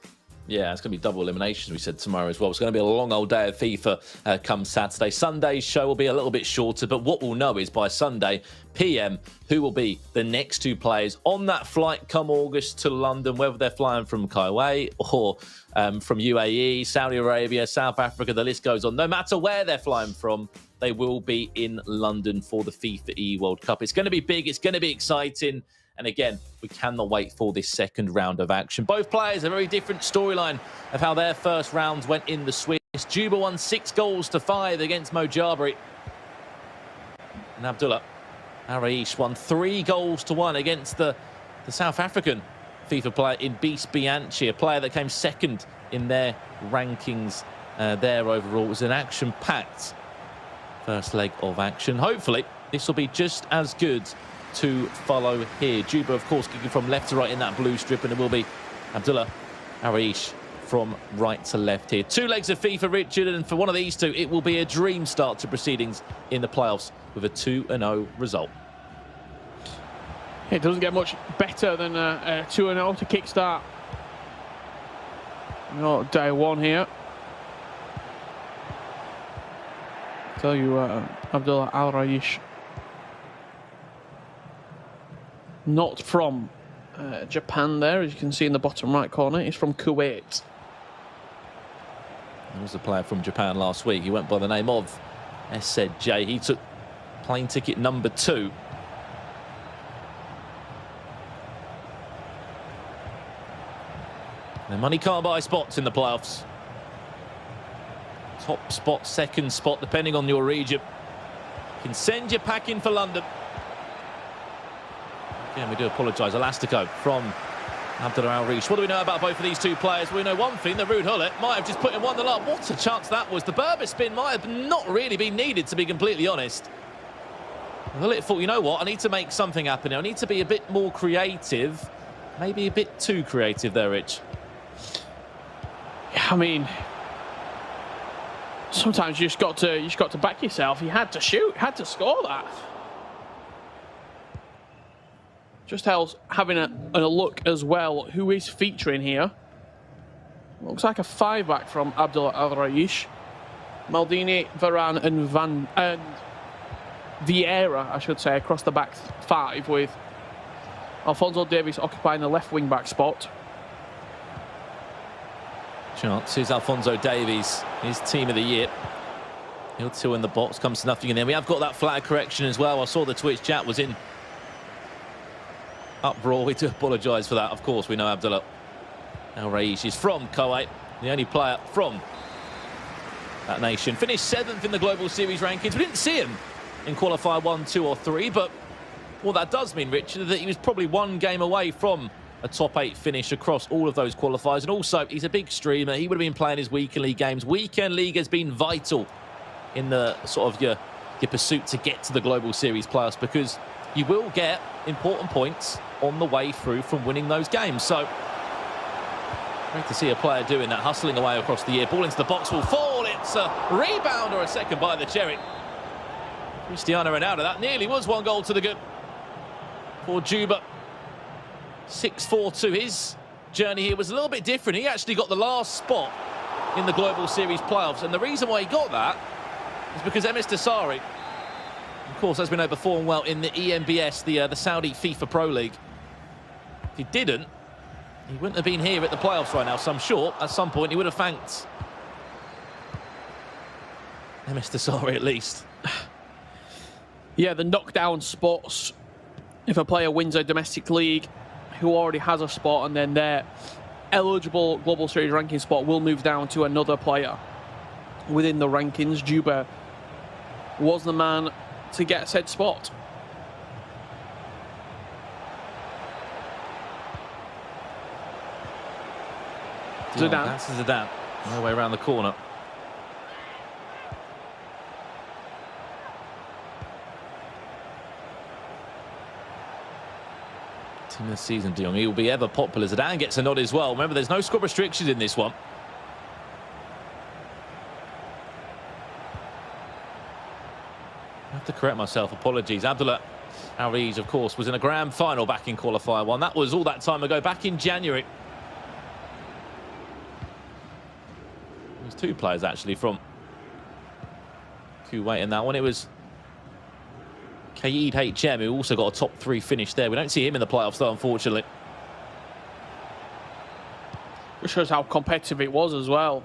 [SPEAKER 4] Yeah, it's going to be double eliminations, we said, tomorrow as well. It's going to be a long old day of FIFA come Saturday. Sunday's show will be a little bit shorter, but what we'll know is by Sunday PM who will be the next 2 players on that flight come August to London, whether they're flying from Kaiway or from UAE, Saudi Arabia, South Africa, the list goes on. No matter where they're flying from, they will be in London for the FIFAe World Cup. It's going to be big. It's going to be exciting. And again, we cannot wait for this second round of action. Both players, a very different storyline of how their first rounds went in the Swiss. Juba won 6-5 against Msdossary. And Abdullah Al-Raish won 3-1 against the South African FIFA player in Beast Bianchi, a player that came second in their rankings there overall. It was an action-packed first leg of action. Hopefully, this will be just as good to follow here. Juba, of course, kicking from left to right in that blue strip, and it will be Abdullah Al-Raish from right to left here. 2 legs of FIFA, Richard, and for one of these 2, it will be a dream start to proceedings in the playoffs with a 2-0 result.
[SPEAKER 3] It doesn't get much better than a 2-0 to kickstart day 1 here. Tell you, Abdullah Al-Raish, not from Japan there, as you can see in the bottom right corner. He's from Kuwait.
[SPEAKER 4] There was a player from Japan last week. He went by the name of SZJ. He took plane ticket number 2. The money can't buy spots in the playoffs. Top spot, second spot, depending on your region. Can send you packing for London. Again, we do apologise. Elastico from Abdullah Al-Rish. What do we know about both of these two players? We know one thing, the Ruud Gullit might have just put in 1-0 up. What a chance that was. The Berber spin might have not really been needed, to be completely honest. Gullit thought, you know what, I need to make something happen here. I need to be a bit more creative. Maybe a bit too creative there, Rich.
[SPEAKER 3] Yeah, I mean, sometimes you just got to back yourself. He had to shoot, had to score that. Just having a look as well. Who is featuring here? Looks like a 5-back from Abdullah Al-Raish. Maldini, Varane, and Vieira, I should say, across the back 5, with Alphonso Davies occupying the left wing-back spot.
[SPEAKER 4] Chance is Alphonso Davies, his team of the year. He'll 2 in the box, comes to nothing, and then we have got that flag correction as well. I saw the Twitch chat was in uproar. We do apologise for that. Of course, we know Abdullah Al-Raish is from Kuwait, the only player from that nation. Finished 7th in the Global Series rankings. We didn't see him in qualifier 1, 2 or 3, but what that does mean, Richard, is that he was probably 1 game away from a top 8 finish across all of those qualifiers. And also, he's a big streamer. He would have been playing his weekend league games. Weekend league has been vital in the sort of your pursuit to get to the Global Series playoffs, because you will get important points on the way through from winning those games. So great to see a player doing that, hustling away across the year. Ball into the box will fall. It's a rebound or a second by the Cherry. Cristiano Ronaldo. That nearly was 1 goal to the good for Juba. 6-4 to his journey here was a little bit different. He actually got the last spot in the Global Series playoffs, and the reason why he got that is because Msdossary, of course, as we know, performed well in the EMBS, the Saudi FIFA Pro League. If he didn't, he wouldn't have been here at the playoffs right now. So I'm sure at some point he would have thanked Msdossary at least.
[SPEAKER 3] Yeah, the knockdown spots. If a player wins a domestic league who already has a spot, and then their eligible Global Series ranking spot will move down to another player within the rankings, Juba was the man to get said spot. Zidane.
[SPEAKER 4] That's Zidane. No way around the corner. Team of the season, De Jong. He will be ever popular. Zidane gets a nod as well. Remember, there's no squad restrictions in this one. I have to correct myself. Apologies. Abdullah Al-Raish, of course, was in a grand final back in qualifier 1. That was all that time ago, back in January. There's 2 players actually from Kuwait in that one. It was Kaid HM, who also got a top 3 finish there. We don't see him in the playoffs, though, unfortunately.
[SPEAKER 3] Which shows how competitive it was as well.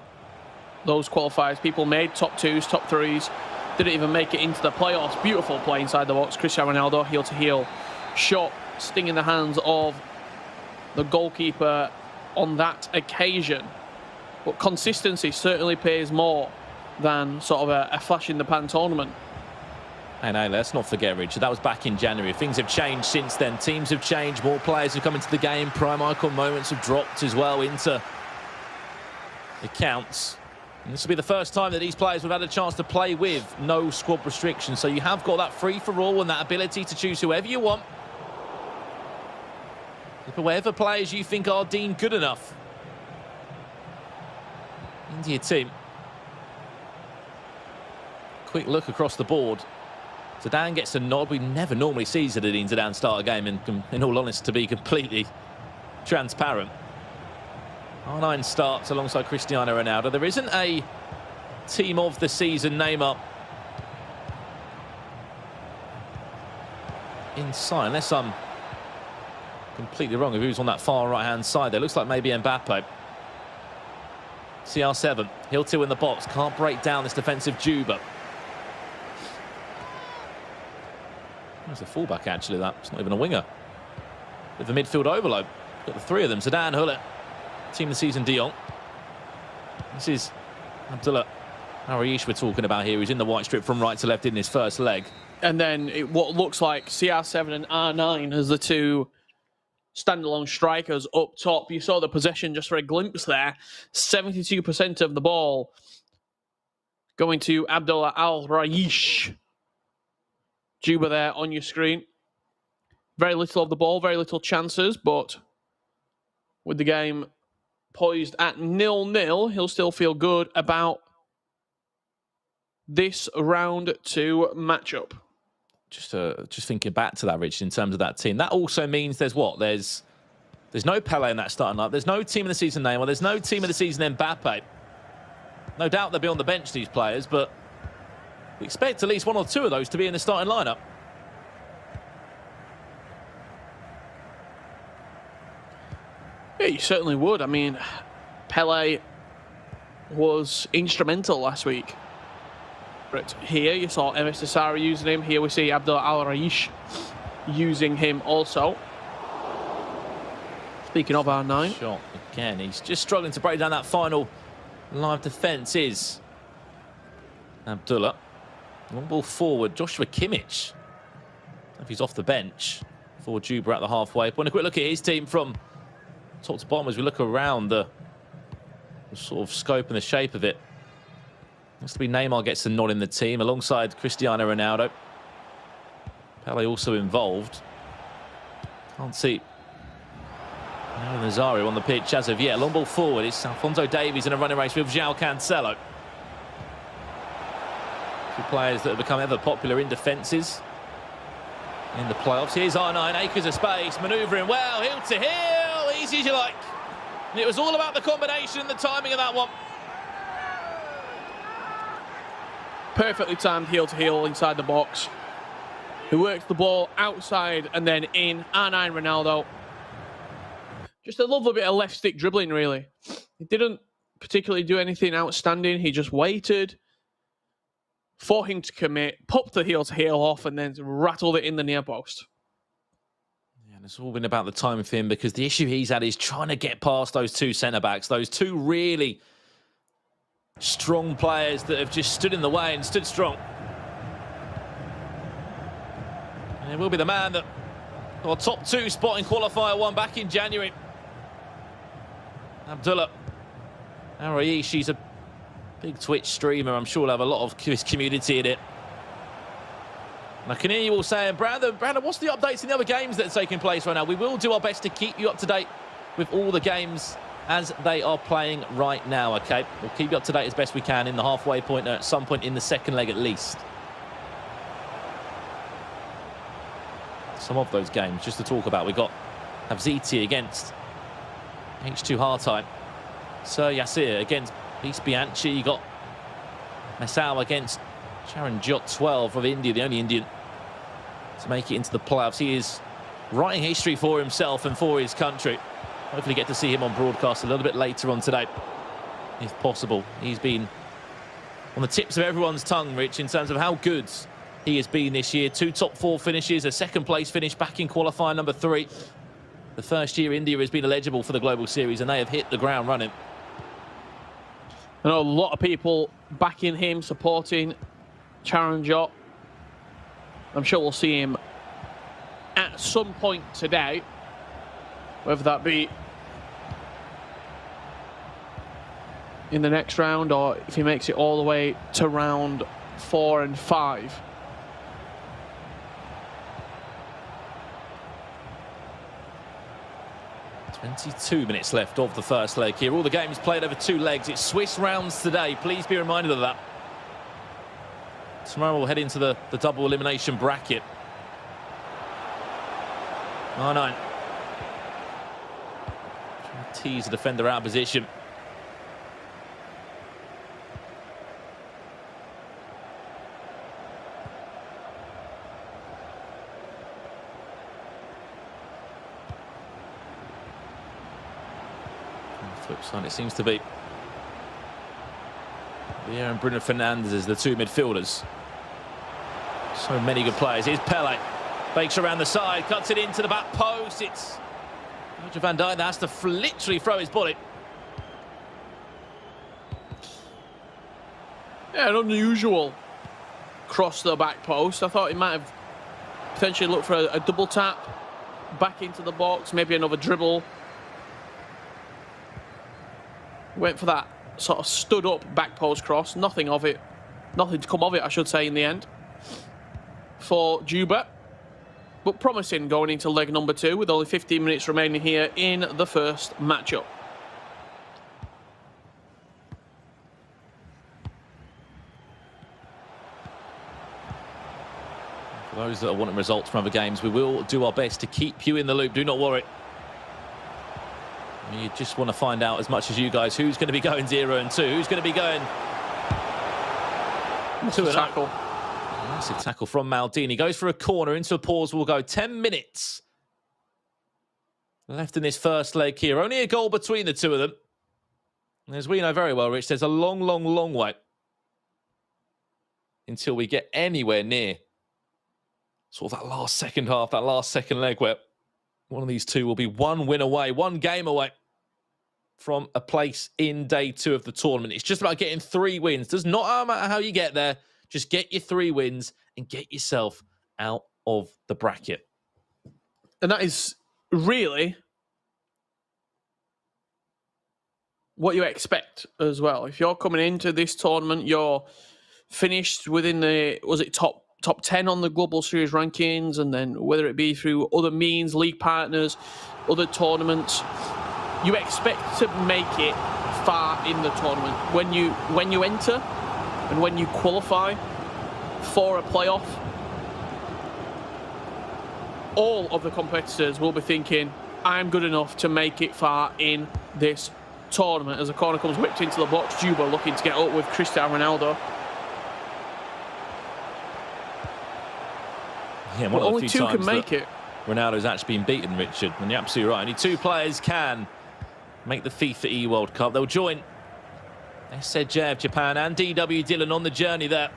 [SPEAKER 3] Those qualifiers, people made top 2s, top 3s, didn't even make it into the playoffs. Beautiful play inside the box. Cristiano Ronaldo, heel to heel shot, sting in the hands of the goalkeeper on that occasion. But consistency certainly pays more than sort of a flash in the pan tournament.
[SPEAKER 4] And hey, let's not forget, Richard, that was back in January. Things have changed since then. Teams have changed. More players have come into the game. Prime icon moments have dropped as well into the counts. And this will be the first time that these players have had a chance to play with no squad restrictions. So you have got that free-for-all and that ability to choose whoever you want. Whatever players you think are deemed good enough into your team. Quick look across the board. Zidane gets a nod. We never normally see Zinedine Zidane start a game, in all honesty, to be completely transparent. R9 starts alongside Cristiano Ronaldo. There isn't a team of the season Neymar inside, unless I'm completely wrong of who's on that far right-hand side there. Looks like maybe Mbappe. CR7, Hiltil in the box, can't break down this defensive Juba. There's a fullback, actually, that. It's not even a winger. With the midfield overload. Got the three of them. Zidane, Hullet, team of the season, Dion. This is Abdullah Arish we're talking about here. He's in the white strip from right to left in his first leg.
[SPEAKER 3] And then what looks like CR7 and R9 as the two standalone strikers up top. You saw the possession just for a glimpse there. 72% of the ball going to Abdullah Al-Raish. Juba there on your screen. Very little of the ball, very little chances, but with the game poised at 0-0, he'll still feel good about this round 2 matchup.
[SPEAKER 4] Just thinking back to that, Rich, in terms of that team, that also means there's what? There's no Pele in that starting lineup. There's no team of the season Neymar. There's no team of the season Mbappe. No doubt they'll be on the bench, these players, but we expect at least one or two of those to be in the starting lineup.
[SPEAKER 3] Yeah, you certainly would. I mean, Pele was instrumental last week. But here you saw Msdossary using him. Here we see Abdullah Al-Raish using him also. Speaking of R9.
[SPEAKER 4] Shot again. He's just struggling to break down that final line of defence is Abdullah. One ball forward. Joshua Kimmich. If he's off the bench for Juba at the halfway point. A quick look at his team from top to bottom as we look around the sort of scope and the shape of it. Looks to be Neymar gets the nod in the team alongside Cristiano Ronaldo. Pele also involved. Can't see Msdossary on the pitch as of yet. Long ball forward. It's Alphonso Davies in a running race with João Cancelo. Two players that have become ever popular in defences in the playoffs. Here's R9, acres of space, manoeuvring well, heel to heel, easy as you like. And it was all about the combination and the timing of that one.
[SPEAKER 3] Perfectly timed heel to heel inside the box. He works the ball outside and then in. R9 Ronaldo. Just a lovely bit of left stick dribbling, really. He didn't particularly do anything outstanding. He just waited for him to commit, popped the heel to heel off, and then rattled it in the near post.
[SPEAKER 4] Yeah, and it's all been about the time for him because the issue he's had is trying to get past those two centre-backs, those two really strong players that have just stood in the way and stood strong. And it will be the man that got a top 2 spot in qualifier 1 back in January. Abdullah Al-Raish, she's a big Twitch streamer. I'm sure he'll have a lot of his community in it. And I can hear you all saying, Brandon, what's the updates in the other games that are taking place right now? We will do our best to keep you up to date with all the games as they are playing right now, okay? We'll keep you up to date as best we can in the halfway point, or at some point in the second leg at least. Some of those games, just to talk about, we got Havziti against H2 Hartai. Sir Yasir against Beast Bianchi. You got Masao against Charan Jot 12 of India, the only Indian to make it into the playoffs. He is writing history for himself and for his country. Hopefully get to see him on broadcast a little bit later on today, if possible. He's been on the tips of everyone's tongue, Rich, in terms of how good he has been this year. 2 top 4 finishes, a second place finish back in qualifier number 3. The first year India has been eligible for the Global Series, and they have hit the ground running.
[SPEAKER 3] I know a lot of people backing him, supporting Charan Jot. I'm sure we'll see him at some point today, whether that be in the next round or if he makes it all the way to round 4 and 5.
[SPEAKER 4] "22 minutes left of the first leg here. All the games played over 2 legs. It's Swiss rounds today. Please be reminded of that. Tomorrow we'll head into the double elimination bracket. R9. Trying to tease the defender out of position. On the flip side, it seems to be Yeah, and Bruno Fernandes as the two midfielders. So many good players. Here's Pele. Bakes around the side, cuts it into the back post. It's Virgil van Dijk that has to literally throw his body.
[SPEAKER 3] Yeah, an unusual cross to the back post. I thought he might have potentially looked for a double tap back into the box, maybe another dribble. Went for that sort of stood up back post cross. Nothing of it. Nothing to come of it, I should say, in the end for Juba. But promising going into leg number 2 with only 15 minutes remaining here in the first matchup.
[SPEAKER 4] For those that are wanting results from other games, we will do our best to keep you in the loop. Do not worry. You just want to find out as much as you guys who's going to be going 0 and 2, who's going to be going 2 and tackle. Massive tackle from Maldini. Goes for a corner into a pause. We'll go 10 minutes left in this first leg here. Only a goal between the two of them. And as we know very well, Rich, there's a long, long, long way until we get anywhere near sort of that last second half, that last second leg where one of these two will be one win away, one game away from a place in day 2 of the tournament. It's just about getting 3 wins. Does not matter how you get there. Just get your 3 wins and get yourself out of the bracket.
[SPEAKER 3] And that is really what you expect as well. If you're coming into this tournament, you're finished within the, was it top 10 on the Global Series rankings, and then whether it be through other means, league partners, other tournaments, you expect to make it far in the tournament. When you enter and when you qualify for a playoff, all of the competitors will be thinking, I'm good enough to make it far in this tournament. As the corner comes whipped into the box, Juba looking to get up with Cristiano Ronaldo.
[SPEAKER 4] Yeah,
[SPEAKER 3] well, only 2 can make it.
[SPEAKER 4] Ronaldo's actually been beaten, Richard, and you're absolutely right. Only 2 players can make the FIFAe World Cup. They'll join SZJ of Japan and DW Dillon on the journey there.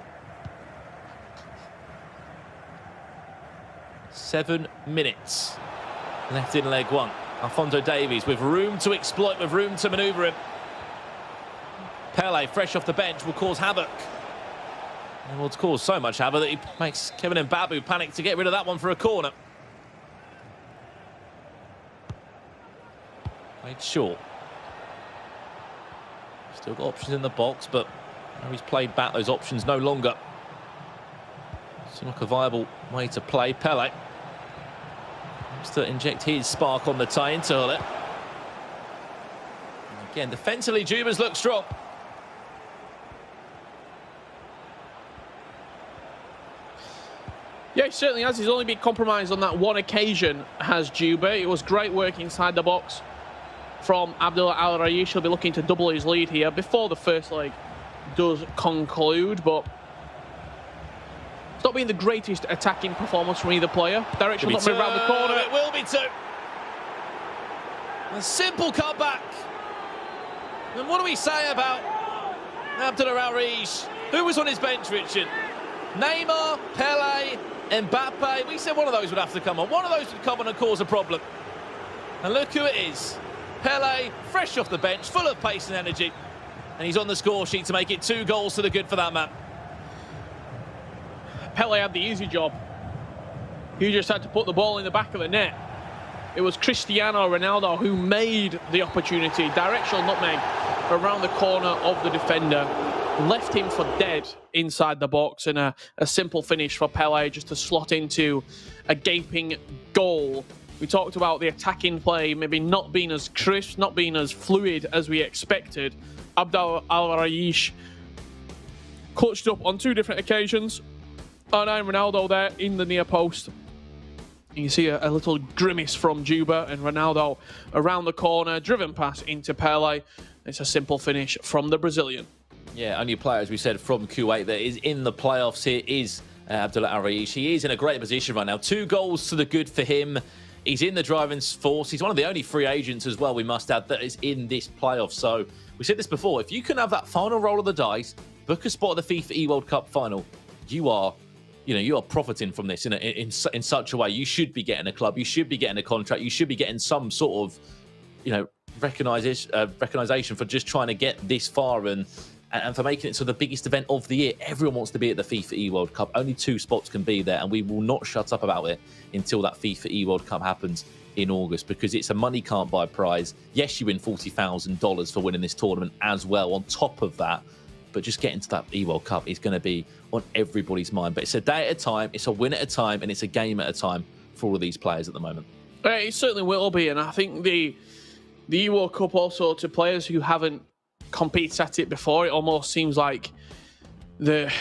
[SPEAKER 4] 7 minutes left in leg 1. Alphonso Davies with room to exploit, with room to manoeuvre him. Pele, fresh off the bench, will cause havoc. And will cause so much havoc that he makes Kevin Mbabu panic to get rid of that one for a corner. Played short. Still got options in the box, but now he's played back, those options no longer seem like a viable way to play. Pele wants to inject his spark on the tie into hurl it. And again, defensively, Juba's look strong.
[SPEAKER 3] Yeah, he certainly has. He's only been compromised on that one occasion, has Juba. It was great work inside the box from Abdullah Al Raish. He'll be looking to double his lead here before the first leg does conclude, but it's not been the greatest attacking performance from either player. Direction's not been around the corner.
[SPEAKER 4] It will be 2. A simple cutback. And what do we say about Abdullah Al Raish? Who was on his bench, Richard? Neymar, Pele, Mbappe. We said one of those would have to come on. One of those would come on and cause a problem. And look who it is. Pele, fresh off the bench, full of pace and energy. And he's on the score sheet to make it 2 goals to the good for that man.
[SPEAKER 3] Pele had the easy job. He just had to put the ball in the back of the net. It was Cristiano Ronaldo who made the opportunity. Directional nutmeg around the corner of the defender. Left him for dead inside the box, and a simple finish for Pele just to slot into a gaping goal. We talked about the attacking play maybe not being as crisp, not being as fluid as we expected. Abdullah Al Raish clutched up on 2 different occasions. And Ronaldo there in the near post. You see a little grimace from Juba, and Ronaldo around the corner, driven pass into Pele. It's a simple finish from the Brazilian.
[SPEAKER 4] Yeah, only player, as we said, from Kuwait that is in the playoffs here is Abdullah Al Raish. He is in a great position right now. 2 goals to the good for him. He's in the driving force. He's one of the only free agents as well, we must add, that is in this playoff. So we said this before, if you can have that final roll of the dice book a spot at the FIFA World Cup final, you are profiting from this in such a way. You should be getting a club, you should be getting a contract, you should be getting some sort of, recognition for just trying to get this far and for making it so the biggest event of the year. Everyone wants to be at the FIFA World Cup. Only 2 spots can be there, and we will not shut up about it until that FIFA World Cup happens in August, because it's a money can't buy prize. Yes, you win $40,000 for winning this tournament as well on top of that, but just getting to that World Cup is going to be on everybody's mind. But it's a day at a time, it's a win at a time, and it's a game at a time for all of these players at the moment.
[SPEAKER 3] It certainly will be, and I think the World Cup also, to players who haven't competed at it before, it almost seems like an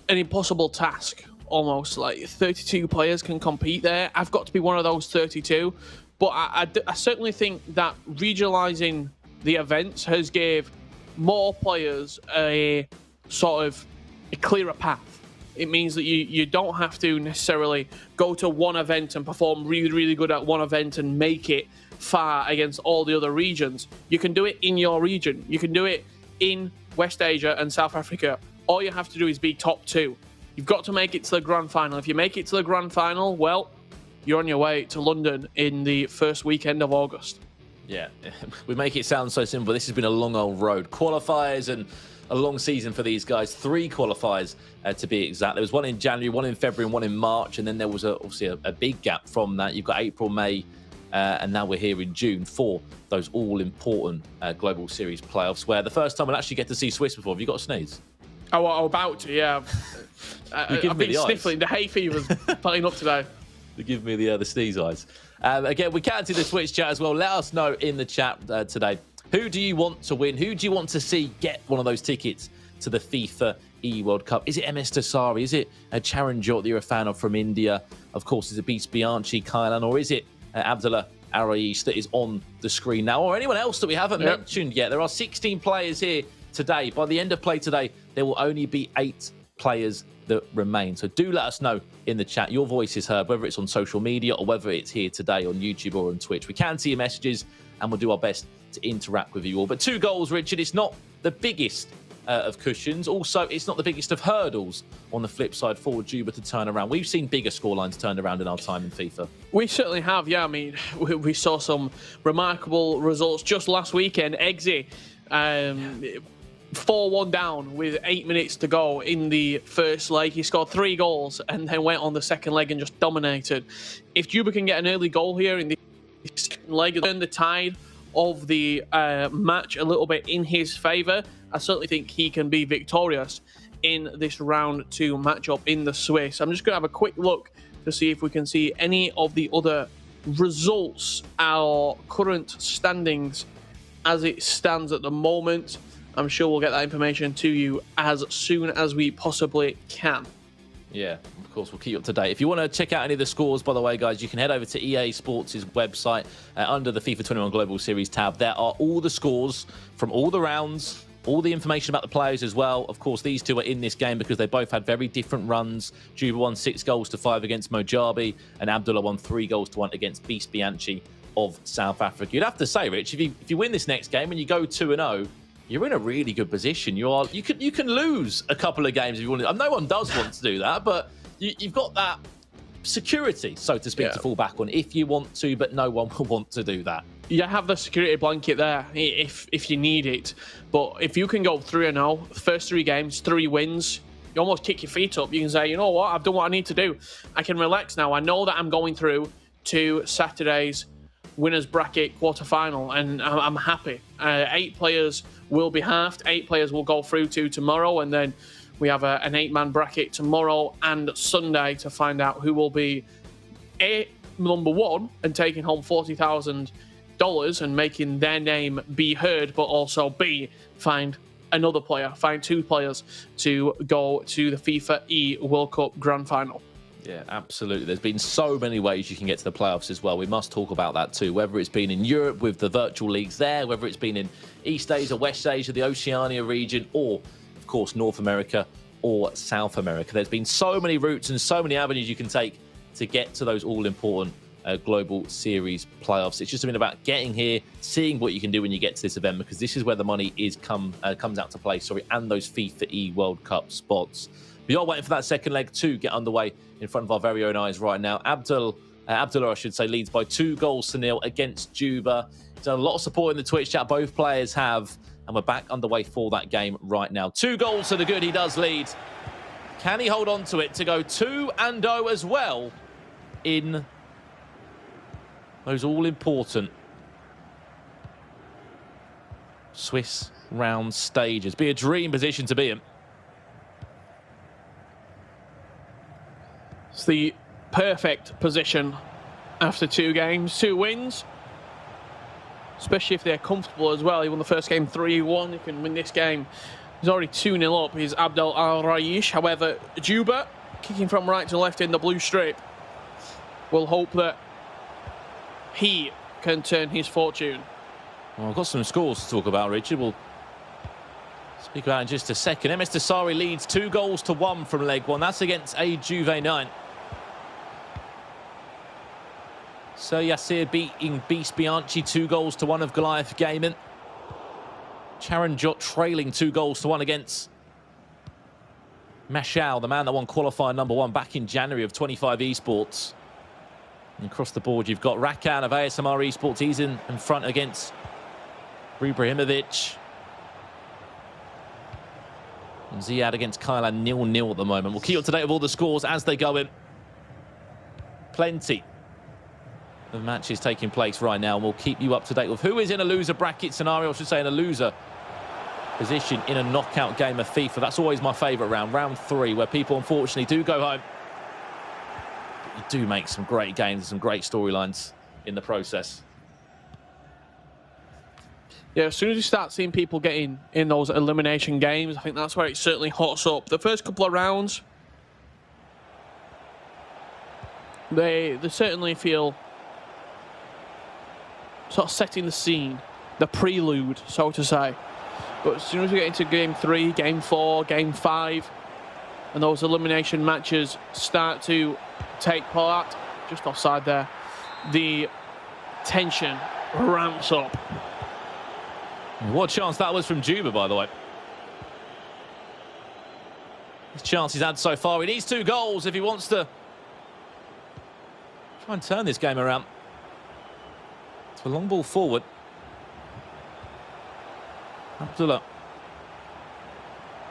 [SPEAKER 3] impossible task. Almost like 32 players can compete there. I've got to be one of those 32, but I certainly think that regionalising the events has gave more players a sort of a clearer path. It means that you don't have to necessarily go to one event and perform really, really good at one event and make it far against all the other regions. You can do it in your region. You can do it in West Asia and South Africa. All you have to do is be top 2. You've got to make it to the grand final. If you make it to the grand final, well, you're on your way to London in the first weekend of August.
[SPEAKER 4] Yeah, we make it sound so simple. This has been a long old road. Qualifiers and a long season for these guys. 3 qualifiers to be exact. There was one in January, one in February, and one in March. And then there was obviously a big gap from that. You've got April, May, and now we're here in June for those all-important Global Series playoffs, where the first time we'll actually get to see Swiss before. Have you got a sneeze?
[SPEAKER 3] Oh, I'm about to, yeah. I've been sniffling. The hay fever's playing up today.
[SPEAKER 4] They give me the sneeze eyes. Again, we can do the Twitch chat as well. Let us know in the chat today. Who do you want to win? Who do you want to see get one of those tickets to the FIFA World Cup? Is it Msdossary? Is it Charan Jot that you're a fan of from India? Of course, is it Beast Bianchi, Kailan? Or is it Abdullah Araish that is on the screen now? Or anyone else that we haven't mentioned yet? There are 16 players here today. By the end of play today, there will only be 8 players that remain. So do let us know in the chat. Your voice is heard, whether it's on social media or whether it's here today on YouTube or on Twitch. We can see your messages and we'll do our best to interact with you all. But 2 goals, Richard, it's not the biggest of cushions. Also, it's not the biggest of hurdles on the flip side for Juba to turn around. We've seen bigger scorelines turned around in our time in FIFA. We
[SPEAKER 3] certainly have, yeah. I mean, we saw some remarkable results just last weekend. Exe 4-1 down with 8 minutes to go in the first leg. He scored 3 goals and then went on the second leg and just dominated. If Juba can get an early goal here in the second leg, turn the tide of the match a little bit in his favour, I certainly think he can be victorious in this round 2 matchup in the Swiss. I'm just going to have a quick look to see if we can see any of the other results, our current standings as it stands at the moment. I'm sure we'll get that information to you as soon as we possibly can.
[SPEAKER 4] Yeah, of course, we'll keep you up to date. If you want to check out any of the scores, by the way, guys, you can head over to EA Sports' website under the FIFA 21 Global Series tab. There are all the scores from all the rounds, all the information about the players as well. Of course, these 2 are in this game because they both had very different runs. Juba won 6-5 against Mojabi, and Abdullah won 3-1 against Beast Bianchi of South Africa. You'd have to say, Rich, if you win this next game and you go 2-0, you're in a really good position. You can lose a couple of games if you want to. No one does want to do that, but you've got that security, so to speak, to fall back on if you want to, but no one will want to do that.
[SPEAKER 3] You have the security blanket there if you need it. But if you can go 3-0, first 3 games, 3 wins, you almost kick your feet up. You can say, you know what, I've done what I need to do. I can relax now. I know that I'm going through to Saturday's winners bracket quarterfinal, and I'm happy. 8 players will be halved. 8 players will go through to tomorrow, and then we have an 8-man bracket tomorrow and Sunday to find out who will be number 1 and taking home $40,000 and making their name be heard, but also B, find 2 players to go to the FIFA World Cup Grand Final.
[SPEAKER 4] Yeah, absolutely. There's been so many ways you can get to the playoffs as well. We must talk about that too. Whether it's been in Europe with the virtual leagues there, whether it's been in East Asia, West Asia, the Oceania region, or, of course, North America or South America. There's been so many routes and so many avenues you can take to get to those all-important Global Series playoffs. It's just been about getting here, seeing what you can do when you get to this event, because this is where the money comes out to play. Sorry, and those FIFAe World Cup spots. We are waiting for that second leg to get underway in front of our very own eyes right now. Abdullah, I should say, leads by 2-0 against Juba. He's done a lot of support in the Twitch chat. Both players have, and we're back underway for that game right now. 2 goals to the good. He does lead. Can he hold on to it to go 2-0 as well in those all-important Swiss round stages? Be a dream position to be in.
[SPEAKER 3] It's the perfect position after 2 games, 2 wins. Especially if they're comfortable as well. He won the first game 3-1. He can win this game. He's already 2-0 up. He's Abdel Al-Raish. However, Juba, kicking from right to left in the blue strip, will hope that he can turn his fortune.
[SPEAKER 4] Well, I've got some scores to talk about, Richard. We'll speak about in just a second. Msdossary leads 2-1 from leg 1. That's against a Juve 9. So Yassir beating Beast Bianchi 2-1 of Goliath Gaming. Charon Jot trailing 2-1 against Mashal, the man that won qualifier #1 back in January of 25 Esports. And across the board, you've got Rakan of ASMR Esports. He's in front against Ibrahimovic. And Ziad against Kylan 0-0 at the moment. We'll keep up to date with all the scores as they go in. Plenty of matches taking place right now, and we'll keep you up to date with who is in a loser bracket scenario, I should say in a loser position in a knockout game of FIFA. That's always my favourite round, round 3, where people unfortunately do go home. But you do make some great games and some great storylines in the process.
[SPEAKER 3] Yeah, as soon as you start seeing people getting in those elimination games, I think that's where it certainly hots up. The first couple of rounds, they certainly feel sort of setting the scene, the prelude, so to say. But as soon as we get into game 3, game 4, game 5, and those elimination matches start to take part, just offside there, the tension ramps up.
[SPEAKER 4] What chance that was from Juba, by the way. His chance he's had so far. He needs 2 goals if he wants to try and turn this game around. It's a long ball forward. Abdullah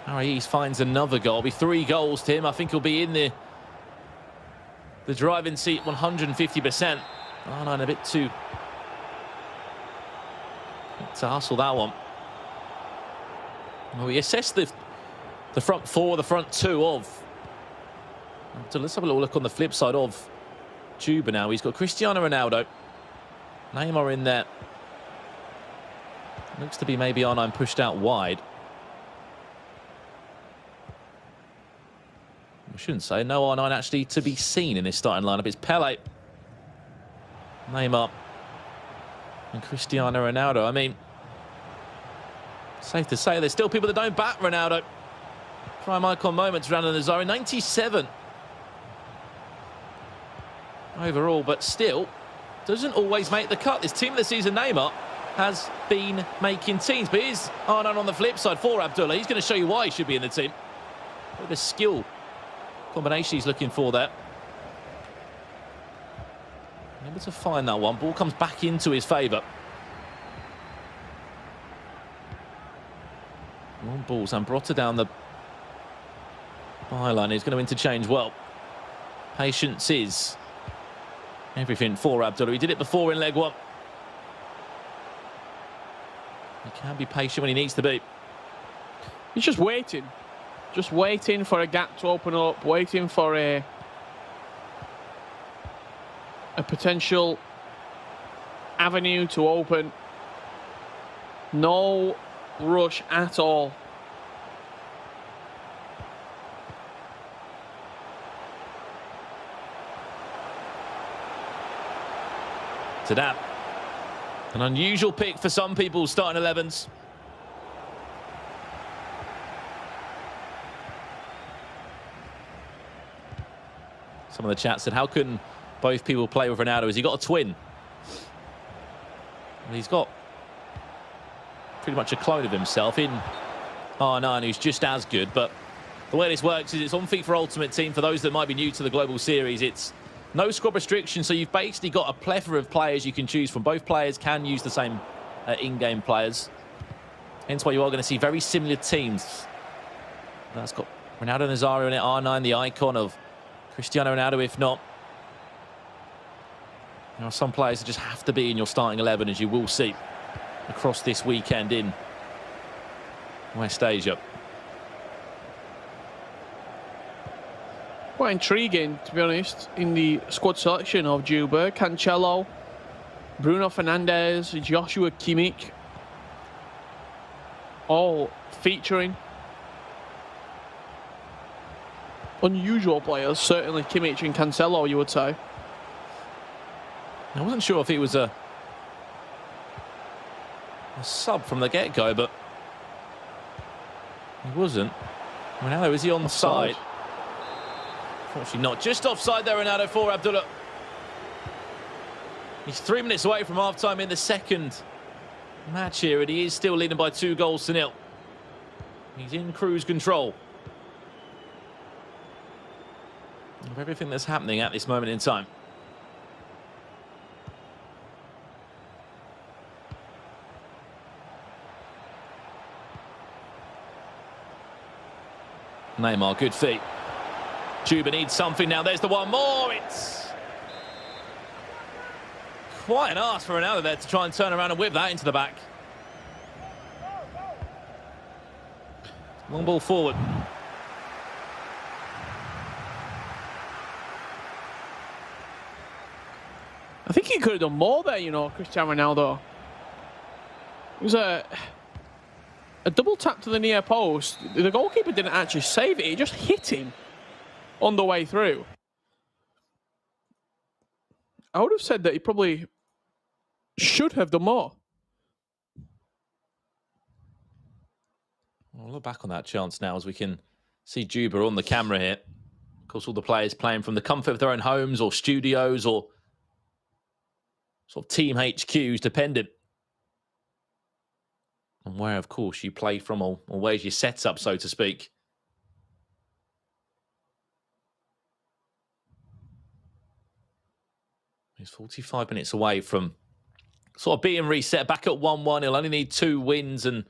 [SPEAKER 4] Arais finds another goal. It'll be 3 goals to him. I think he'll be in the driving seat 150%. Oh no, a bit too to hustle that one. Well, we assess the front 4, the front 2 of. So let's have a little look on the flip side of Juba now. He's got Cristiano Ronaldo, Neymar in there. Looks to be maybe R9 pushed out wide. We shouldn't say. No R9 actually to be seen in this starting lineup. It's Pele, Neymar, and Cristiano Ronaldo. I mean, safe to say there's still people that don't back Ronaldo. Prime icon moments around in the zone. 97 overall, but still doesn't always make the cut. This team of the season, Neymar, has been making teams, but here's R9 on the flip side for Abdullah. He's going to show you why he should be in the team. The skill combination he's looking for there. Able to find that one. Ball comes back into his favour. Long balls. Ambrota down the byline. He's going to interchange well. Patience is everything for Abdullah. He did it before in leg 1. He can be patient when he needs to be.
[SPEAKER 3] He's just waiting for a gap to open up, waiting for a potential avenue to open. No rush at all.
[SPEAKER 4] To that. An unusual pick for some people starting 11s. Some of the chat said, how can both people play with Ronaldo. Has he got a twin? Well, he's got pretty much a clone of himself in R9, who's just as good. But the way this works is it's on FIFA Ultimate Team. For those that might be new to the Global Series, it's no squad restriction, so you've basically got a plethora of players you can choose from. Both players can use the same in-game players. Hence why you are going to see very similar teams. That's got Ronaldo Nazario in it, R9, the icon of Cristiano Ronaldo, if not. There are some players that just have to be in your starting 11, as you will see across this weekend in West Asia.
[SPEAKER 3] Quite intriguing, to be honest, in the squad selection of Juba, Cancelo, Bruno Fernandes, Joshua Kimmich, all featuring unusual players. Certainly Kimmich and Cancelo, you would say.
[SPEAKER 4] I wasn't sure if he was a sub from the get-go, but he wasn't. Ronaldo, is he on side? Unfortunately not. Just offside there, Ronaldo, for Abdullah. He's 3 minutes away from half-time in the second match here, and he is still leading by 2-0. He's in cruise control of everything that's happening at this moment in time. Neymar, good feet. Juba needs something now. There's the one more. It's quite an ask for Ronaldo there to try and turn around and whip that into the back. Long ball forward.
[SPEAKER 3] I think he could have done more there, you know, Cristiano Ronaldo. It was a double tap to the near post. The goalkeeper didn't actually save it. He just hit him on the way through. I would have said that he probably should have done more.
[SPEAKER 4] We'll look back on that chance now as we can see Juba on the camera here. Of course, all the players playing from the comfort of their own homes or studios or sort of team HQs, dependent on where, of course, you play from or where's your setup, so to speak. He's 45 minutes away from sort of being reset back at 1-1. He'll only need 2 wins and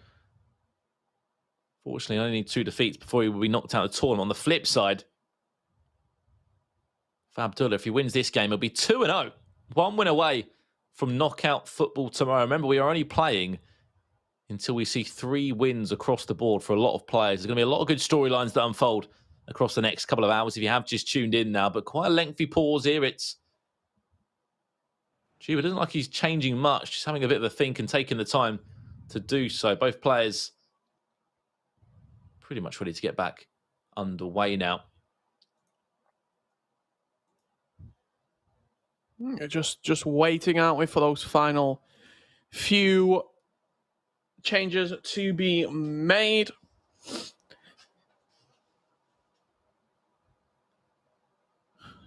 [SPEAKER 4] fortunately only need 2 defeats before he will be knocked out of the tournament. On the flip side, for Abdullah, if he wins this game, he'll be 2-0. 1 win away from knockout football tomorrow. Remember, we are only playing until we see 3 wins across the board for a lot of players. There's going to be a lot of good storylines that unfold across the next couple of hours if you have just tuned in now. But quite a lengthy pause here. It's Juba doesn't like he's changing much, just having a bit of a think and taking the time to do so. Both players pretty much ready to get back underway now.
[SPEAKER 3] Just waiting, aren't we, for those final few changes to be made.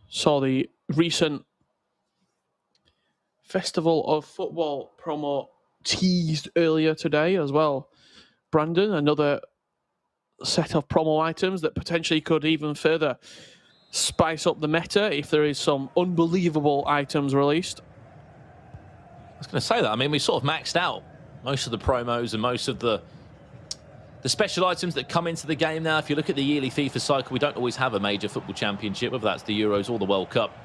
[SPEAKER 3] Saw the recent Festival of Football promo teased earlier today as well. Brandon, another set of promo items that potentially could even further spice up the meta if there is some unbelievable items released.
[SPEAKER 4] I was going to say that. I mean, we sort of maxed out most of the promos and most of the special items that come into the game now. If you look at the yearly FIFA cycle, we don't always have a major football championship, whether that's the Euros or the World Cup.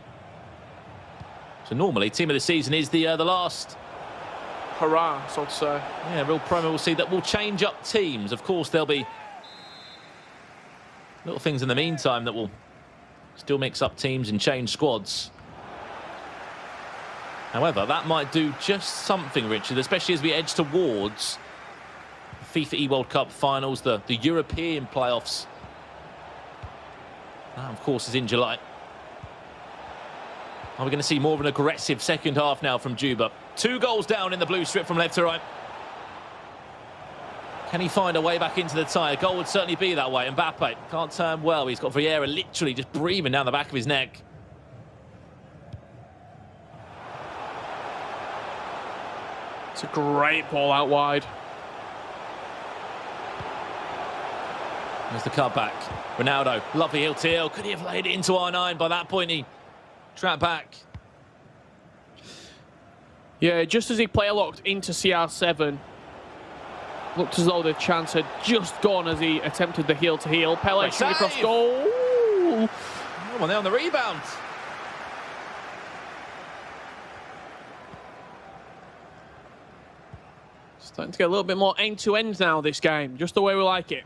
[SPEAKER 4] So normally, team of the season is the last
[SPEAKER 3] hurrah, so to say.
[SPEAKER 4] Yeah, real promo we'll see that will change up teams. Of course, there'll be little things in the meantime that will still mix up teams and change squads. However, that might do just something, Richard, especially as we edge towards the FIFAe World Cup finals, the European playoffs. That, of course, is in July. Are we going to see more of an aggressive second half now from Juba? 2 goals down in the blue strip from left to right. Can he find a way back into the tie? A goal would certainly be that way. Mbappe can't turn well. He's got Vieira literally just breathing down the back of his neck.
[SPEAKER 3] It's a great ball out wide.
[SPEAKER 4] There's the cutback. Ronaldo, lovely heel to heel. Could he have laid it into R9? By that point, he trapped back.
[SPEAKER 3] Yeah, just as he player locked into CR7, looked as though the chance had just gone as he attempted the heel to heel. Pele shooting across goal.
[SPEAKER 4] Oh, well, they're on the rebound.
[SPEAKER 3] Starting to get a little bit more end-to-end now, this game, just the way we like it.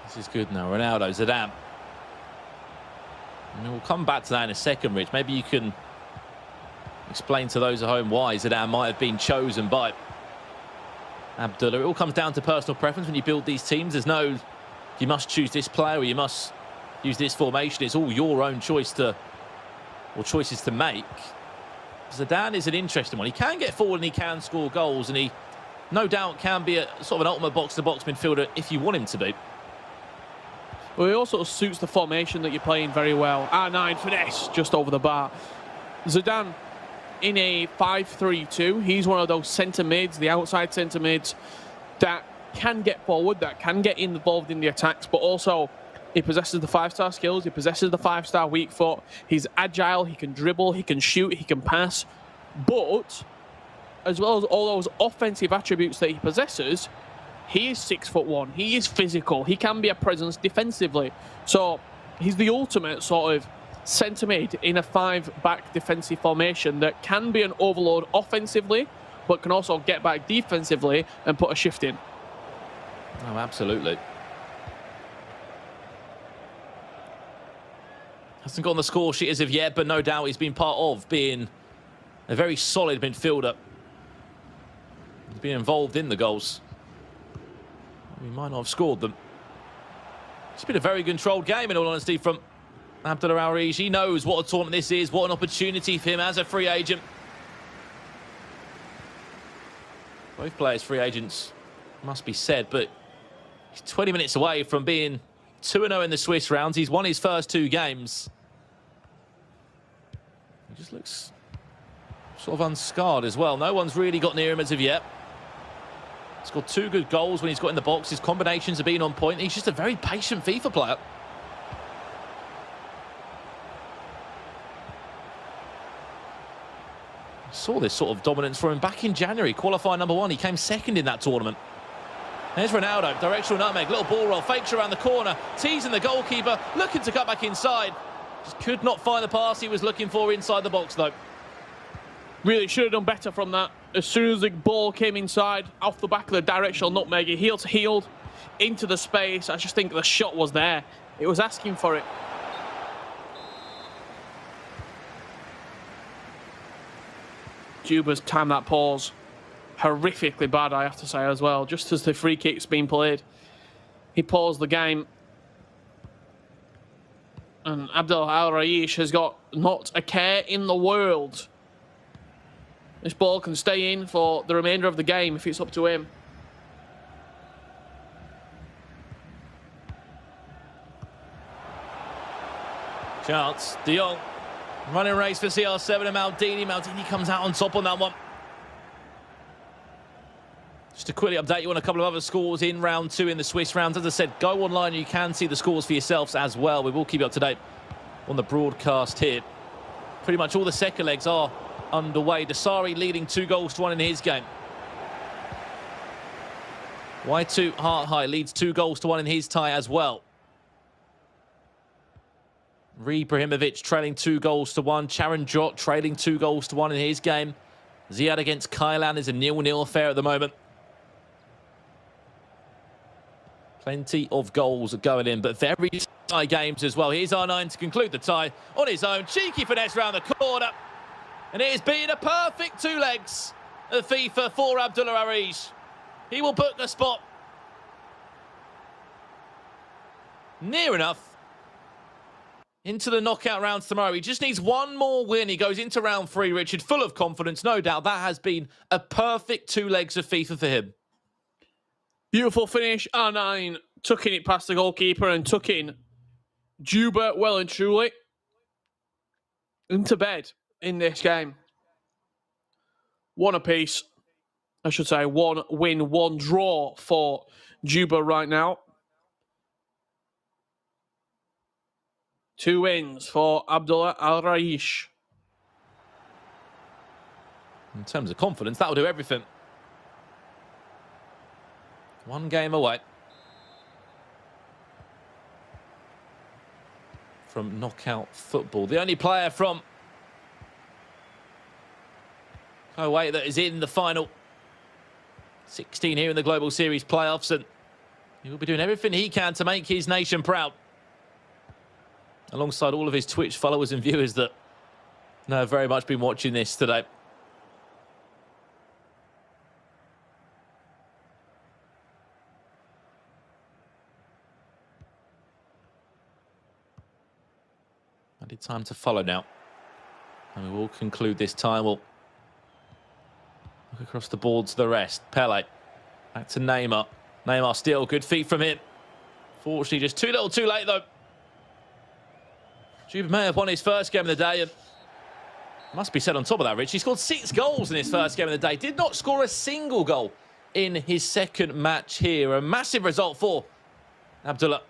[SPEAKER 4] This is good now. Ronaldo, Zidane. And we'll come back to that in a second, Rich. Maybe you can explain to those at home why Zidane might have been chosen by Abdullah. It all comes down to personal preference when you build these teams. There's no, you must choose this player or you must use this formation. It's all your own choice to, or choices to make. Zidane is an interesting one. He can get forward and he can score goals, and he no doubt can be a sort of an ultimate box-to-box midfielder if you want him to be.
[SPEAKER 3] Well, he also suits the formation that you're playing very well. R9 finesse just over the bar. Zidane in a 5-3-2. He's one of those centre mids, the outside centre mids, that can get forward, that can get involved in the attacks, but also he possesses the 5-star skills, he possesses the 5-star weak foot, he's agile, he can dribble, he can shoot, he can pass. But, as well as all those offensive attributes that he possesses, he is 6'1", he is physical, he can be a presence defensively. So he's the ultimate sort of centre mid in a 5-back defensive formation that can be an overload offensively, but can also get back defensively and put a shift in.
[SPEAKER 4] Oh, absolutely. Hasn't got on the score sheet as of yet, but no doubt he's been part of being a very solid midfielder. He's been involved in the goals. We might not have scored them. It's been a very controlled game, in all honesty, from Abdullah Al-Raish. He knows what a tournament this is, what an opportunity for him as a free agent. Both players free agents, must be said, but he's 20 minutes away from being 2-0 in the Swiss rounds. He's won his first 2 games. He just looks sort of unscarred as well. No one's really got near him as of yet. He's got 2 good goals when he's got in the box. His combinations have been on point. He's just a very patient FIFA player. Saw this sort of dominance from him back in January. Qualifier number 1. He came second in that tournament. There's Ronaldo. Directional nutmeg. Little ball roll. Fakes around the corner. Teasing the goalkeeper. Looking to cut back inside. Just could not find the pass he was looking for inside the box, though.
[SPEAKER 3] Really should have done better from that. As soon as the ball came inside, off the back of the directional nutmeg, he heel to heeled into the space. I just think the shot was there. It was asking for it. Juba's timed that pause horrifically bad, I have to say, as well. Just as the free kick's been played, he paused the game. And Abdul Al-Raish has got not a care in the world. This ball can stay in for the remainder of the game if it's up to him.
[SPEAKER 4] Chance. De Jong. Running race for CR7 and Maldini. Maldini comes out on top on that one. Just to quickly update you on a couple of other scores in round 2 in the Swiss rounds. As I said, go online. You can see the scores for yourselves as well. We will keep you up to date on the broadcast here. Pretty much all the second legs are underway. Msdossary leading 2-1 in his game. Y2 Heart High leads 2-1 in his tie as well. Ibrahimovic trailing 2-1. Charon Jot trailing 2-1 in his game. Ziad against Kailan is a 0-0 affair at the moment. Plenty of goals going in, but very tie games as well. Here's R9 to conclude the tie on his own. Cheeky finesse round the corner. And it has been a perfect 2 legs of FIFA for Abdullah Al-Raish. He will book a spot near enough into the knockout rounds tomorrow. He just needs one more win. He goes into round 3, Richard, full of confidence. No doubt that has been a perfect 2 legs of FIFA for him.
[SPEAKER 3] Beautiful finish. R9 tucking it past the goalkeeper and tucking Juba, well and truly, into bed in this game. One apiece. I should say 1 win, 1 draw for Juba right now. 2 wins for Abdullah Al-Raish.
[SPEAKER 4] In terms of confidence, that'll do everything. 1 game away from knockout football. The only player from Kuwait that is in the final 16 here in the Global Series playoffs, and he will be doing everything he can to make his nation proud, alongside all of his Twitch followers and viewers that have very much been watching this today. Added time to follow now, and we will conclude this time. We'll look across the board to the rest. Pele, back to Neymar. Neymar still, good feet from him. Fortunately, just too little too late, though. Juba may have won his first game of the day, and must be said on top of that, Rich, he scored 6 goals in his first game of the day. Did not score a single goal in his second match here. A massive result for Abdullah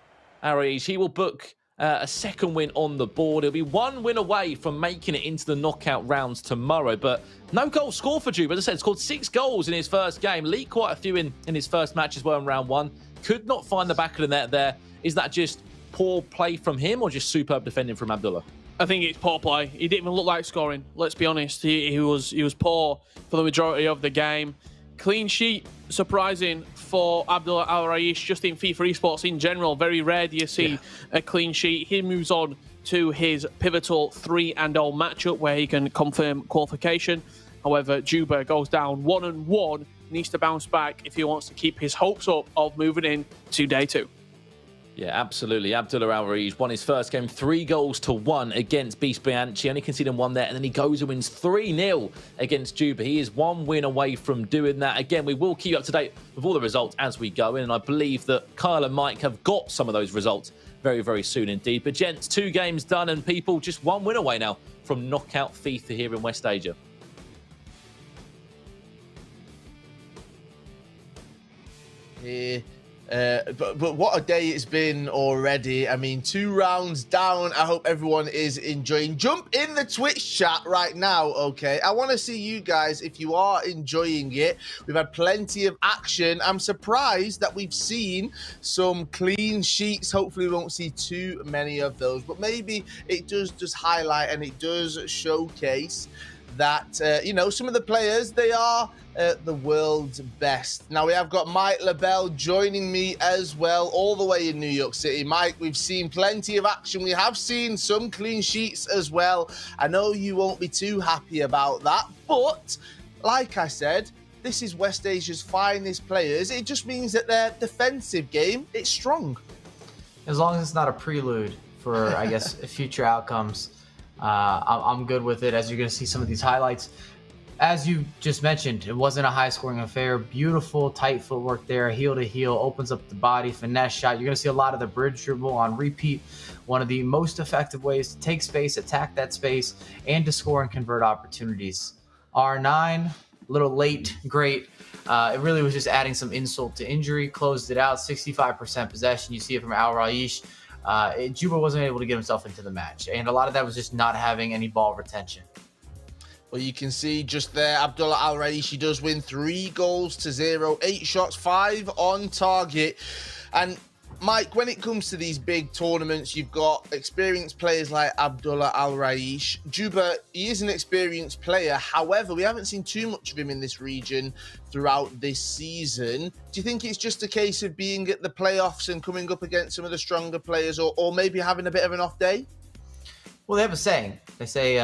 [SPEAKER 4] Al-Raish. He will book a second win on the board. He'll be 1 win away from making it into the knockout rounds tomorrow, but no goal scored for Juba. As I said, scored 6 goals in his first game. Leaked quite a few in his first match as well in round 1. Could not find the back of the net there. Is that just poor play from him or just superb defending from Abdullah?
[SPEAKER 3] I think it's poor play. He didn't even look like scoring. Let's be honest. He was poor for the majority of the game. Clean sheet, surprising for Abdullah Al-Raish, just in FIFA esports in general. Very rare do you see a clean sheet. He moves on to his pivotal 3-0 matchup where he can confirm qualification. However, Juba goes down 1-1, needs to bounce back if he wants to keep his hopes up of moving in to day 2.
[SPEAKER 4] Yeah, absolutely. Abdullah Al-Raish won his first game 3-1 against Beast Bianchi. Only conceding 1 there, and then he goes and wins 3-0 against Juba. He is 1 win away from doing that. Again, we will keep you up to date with all the results as we go in, and I believe that Kyle and Mike have got some of those results very, very soon indeed. But gents, 2 games done, and people just 1 win away now from knockout FIFA here in West Asia.
[SPEAKER 1] Yeah. But what a day it's been already. I mean, 2 rounds down. I hope everyone is enjoying. Jump in the Twitch chat right now, okay? I want to see you guys if you are enjoying it. We've had plenty of action. I'm surprised that we've seen some clean sheets. Hopefully we won't see too many of those, but maybe it does just highlight and it does showcase that, you know, some of the players, they are the world's best. Now, we have got Mike LaBelle joining me as well, all the way in New York City. Mike, we've seen plenty of action. We have seen some clean sheets as well. I know you won't be too happy about that, but like I said, this is West Asia's finest players. It just means that their defensive game, it's strong.
[SPEAKER 2] As long as it's not a prelude for, I guess, future outcomes, I'm good with it. As you're going to see some of these highlights, as you just mentioned, it wasn't a high-scoring affair. Beautiful, tight footwork there, heel to heel, opens up the body, finesse shot. You're going to see a lot of the bridge dribble on repeat. One of the most effective ways to take space, attack that space, and to score and convert opportunities. R9, a little late, great. It really was just adding some insult to injury. Closed it out, 65% possession. You see it from Al-Raish. Juba wasn't able to get himself into the match, and a lot of that was just not having any ball retention.
[SPEAKER 1] Well, you can see just there, Abdullah Al-Raish, he does win 3-0, 8 shots, 5 on target. And Mike, when it comes to these big tournaments, you've got experienced players like Abdullah Al-Raish. Juba, he is an experienced player. However, we haven't seen too much of him in this region throughout this season. Do you think it's just a case of being at the playoffs and coming up against some of the stronger players, or maybe having a bit of an off day?
[SPEAKER 2] Well, they have a saying. They say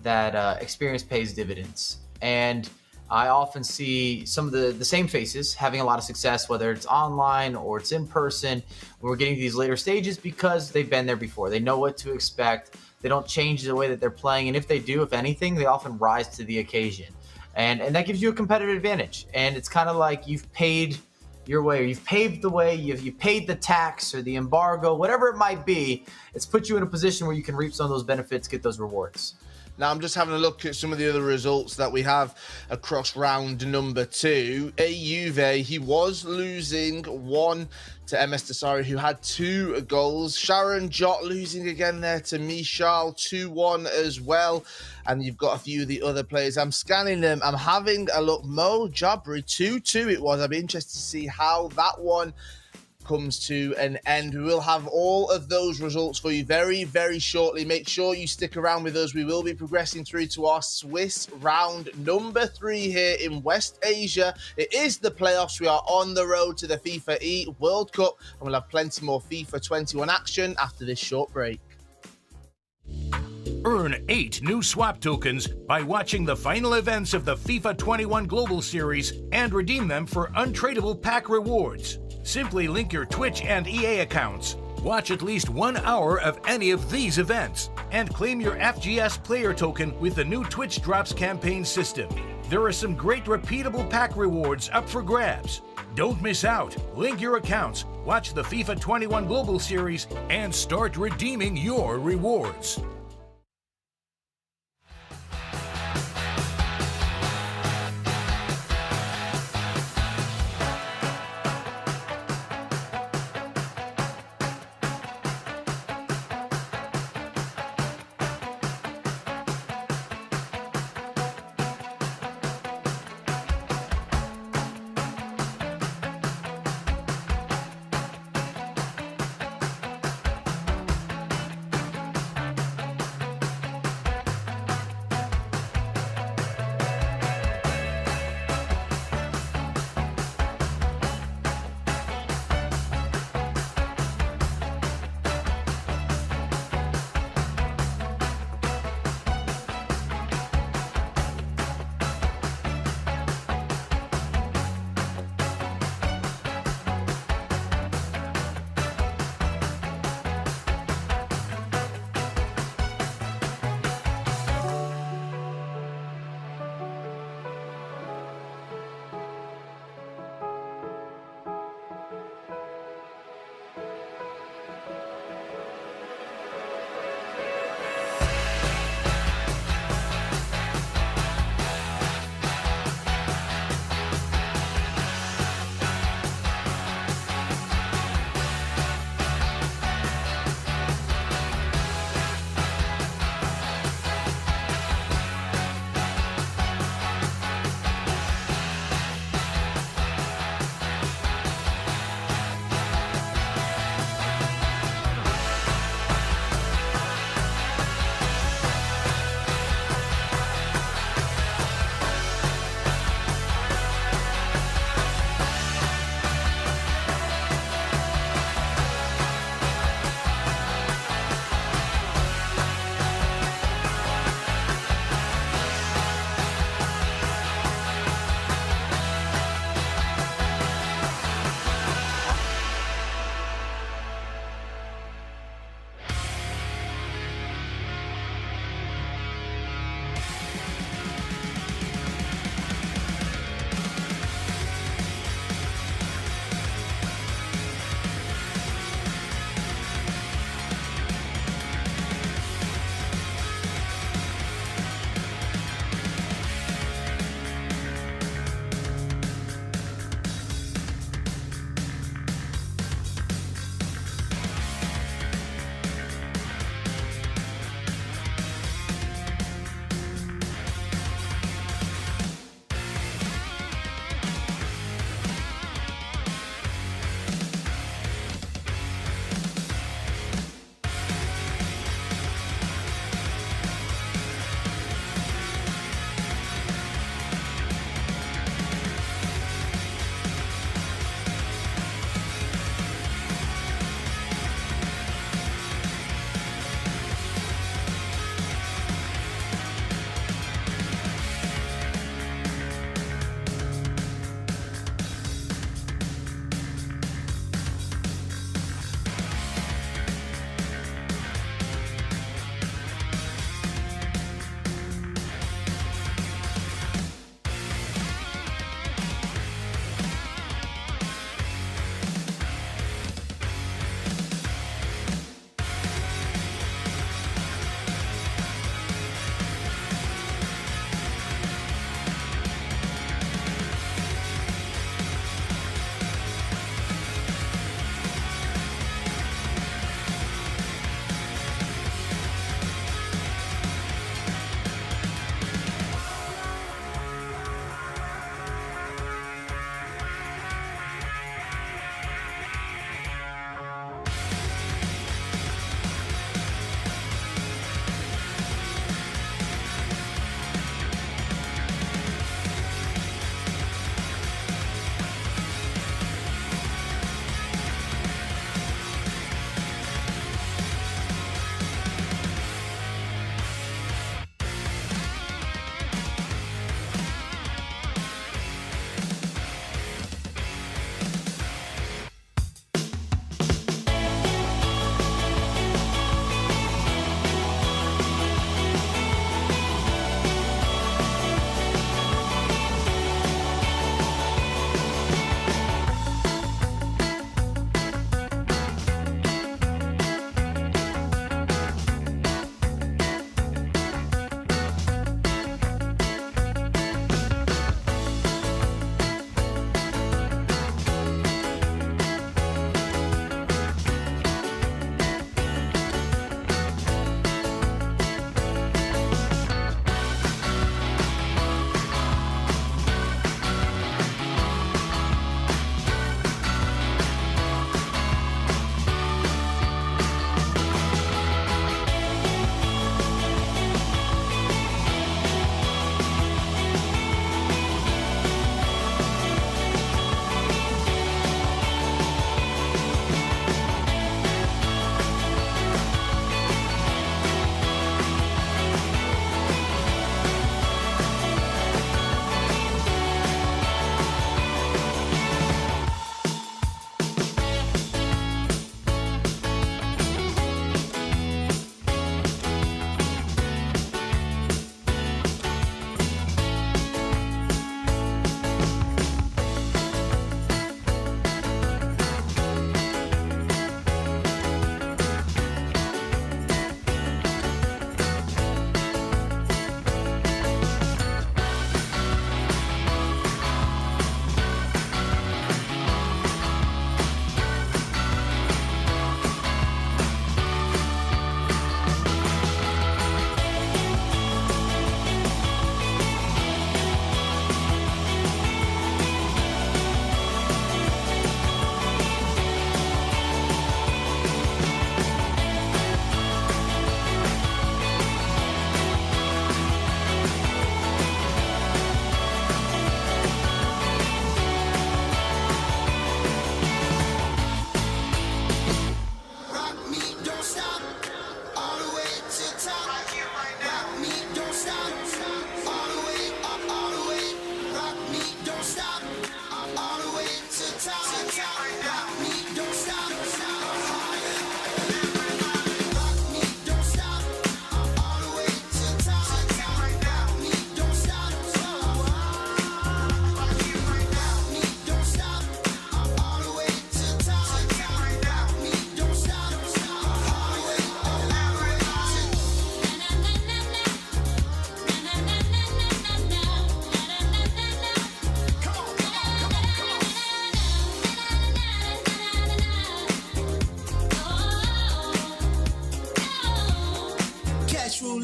[SPEAKER 2] that experience pays dividends. And I often see some of the same faces having a lot of success, whether it's online or it's in person, when we're getting to these later stages, because they've been there before. They know what to expect. They don't change the way that they're playing. And if they do, if anything, they often rise to the occasion. And that gives you a competitive advantage. And it's kind of like you've paid your way, or you've paved the way, you've paid the tax or the embargo, whatever it might be, it's put you in a position where you can reap some of those benefits, get those rewards.
[SPEAKER 1] Now, I'm just having a look at some of the other results that we have across round number 2. Juve, he was losing 1 to Msdossary, who had 2 goals. Sharon Jot losing again there to Michal, 2-1 as well. And you've got a few of the other players. I'm scanning them. I'm having a look. Mo Jabri, 2-2 it was. I'd be interested to see how that one comes to an end. We will have all of those results for you very, very shortly. Make sure you stick around with us. We will be progressing through to our Swiss round number 3 here in West Asia. It is the playoffs. We are on the road to the FIFAe World Cup, and we'll have plenty more FIFA 21 action after this short break.
[SPEAKER 8] Earn 8 new swap tokens by watching the final events of the FIFA 21 Global Series and redeem them for untradeable pack rewards. Simply link your Twitch and EA accounts, watch at least 1 hour of any of these events, and claim your FGS Player Token with the new Twitch Drops campaign system. There are some great repeatable pack rewards up for grabs. Don't miss out. Link your accounts, watch the FIFA 21 Global Series, and start redeeming your rewards.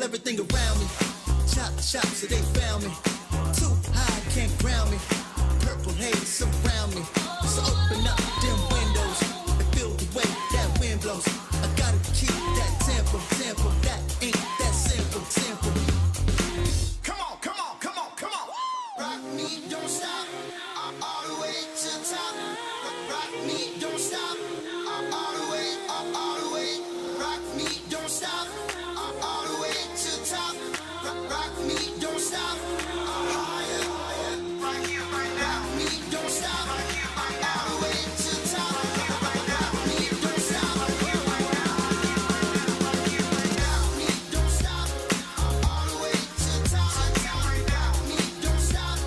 [SPEAKER 7] everything around me. Chop, chop, so they found me. Too high, can't ground me. Purple haze surround me. So open up them windows and feel the way that wind blows. I gotta keep that tempo, that ain't that simple. Come on, come on, come on, come on. Rock me, don't stop. All the way to the top. Rock me, don't stop. All the way, all the way. Rock me, don't stop. All the way to the top. Rock me, don't stop. Higher, right here, right now. Rock me, don't stop. All the way to the top. Rock me, don't stop. Rock me, don't stop. All the way to the top. Rock me, don't stop.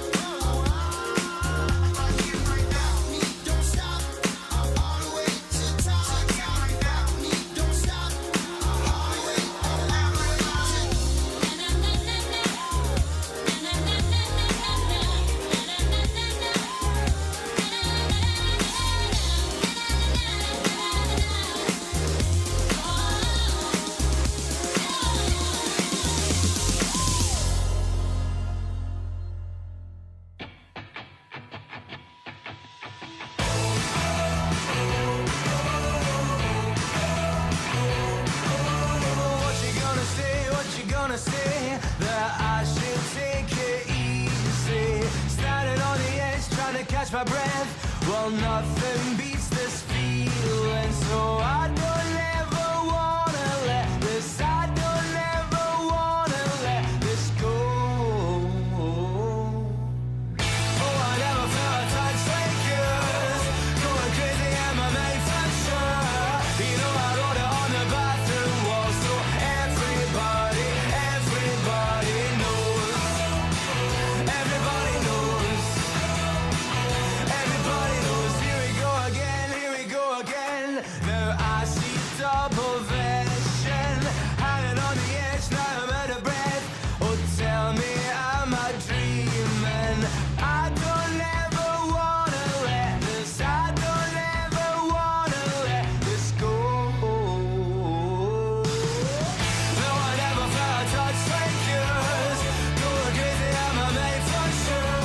[SPEAKER 12] Catch my breath. Well, nothing beats this feeling, so I don't ever wanna let this. I don't ever wanna let this go. Oh, I never felt a touch like yours. Going crazy at my main for sure. You know I wrote it on the bathroom wall, so everybody knows. Everybody knows. Everybody knows, here we go again. Now I see double vision, hanging on the edge, now I'm out of breath. Oh, tell me, am I dreaming? I don't ever wanna let this, I don't ever wanna let this go. No, I never felt a touch like yours. Going crazy, I'm a mate for sure.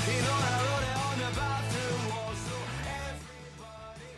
[SPEAKER 12] You know I wrote it on the bathroom wall, so everybody.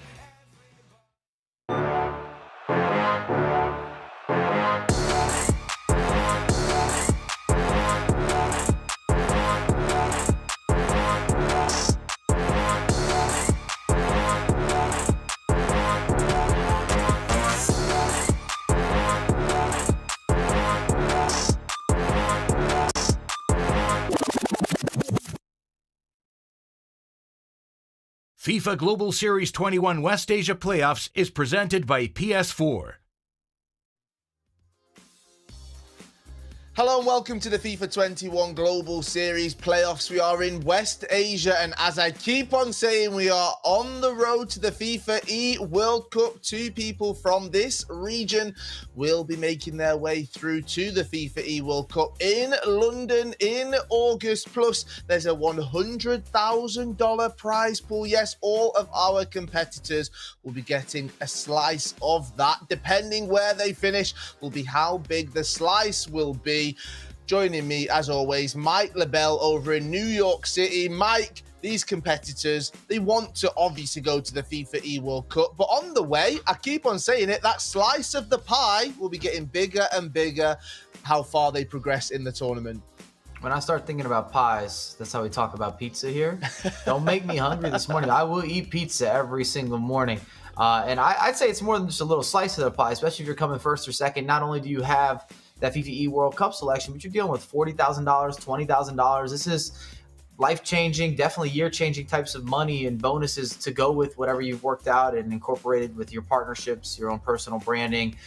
[SPEAKER 8] FIFA Global Series 21 West Asia Playoffs is presented by PS4.
[SPEAKER 1] Hello and welcome to the FIFA 21 Global Series playoffs. We are in West Asia, and as I keep on saying, we are on the road to the FIFAe World Cup. Two people from this region will be making their way through to the FIFAe World Cup in London in August. Plus, there's a $100,000 prize pool. Yes, all of our competitors will be getting a slice of that. Depending where they finish will be how big the slice will be. Joining me, as always, Mike LaBelle over in New York City. Mike, these competitors, they want to obviously go to the FIFAe World Cup, but on the way, I keep on saying it, that slice of the pie will be getting bigger and bigger how far they progress in the tournament.
[SPEAKER 2] When I start thinking about pies, that's how we talk about pizza here. Don't make me hungry this morning. I will eat pizza every single morning. And I'd say it's more than just a little slice of the pie, especially if you're coming first or second. Not only do you have that FIFAe World Cup selection, but you're dealing with $40,000, $20,000. This is life-changing, definitely year-changing types of money and bonuses to go with whatever you've worked out and incorporated with your partnerships, your own personal branding,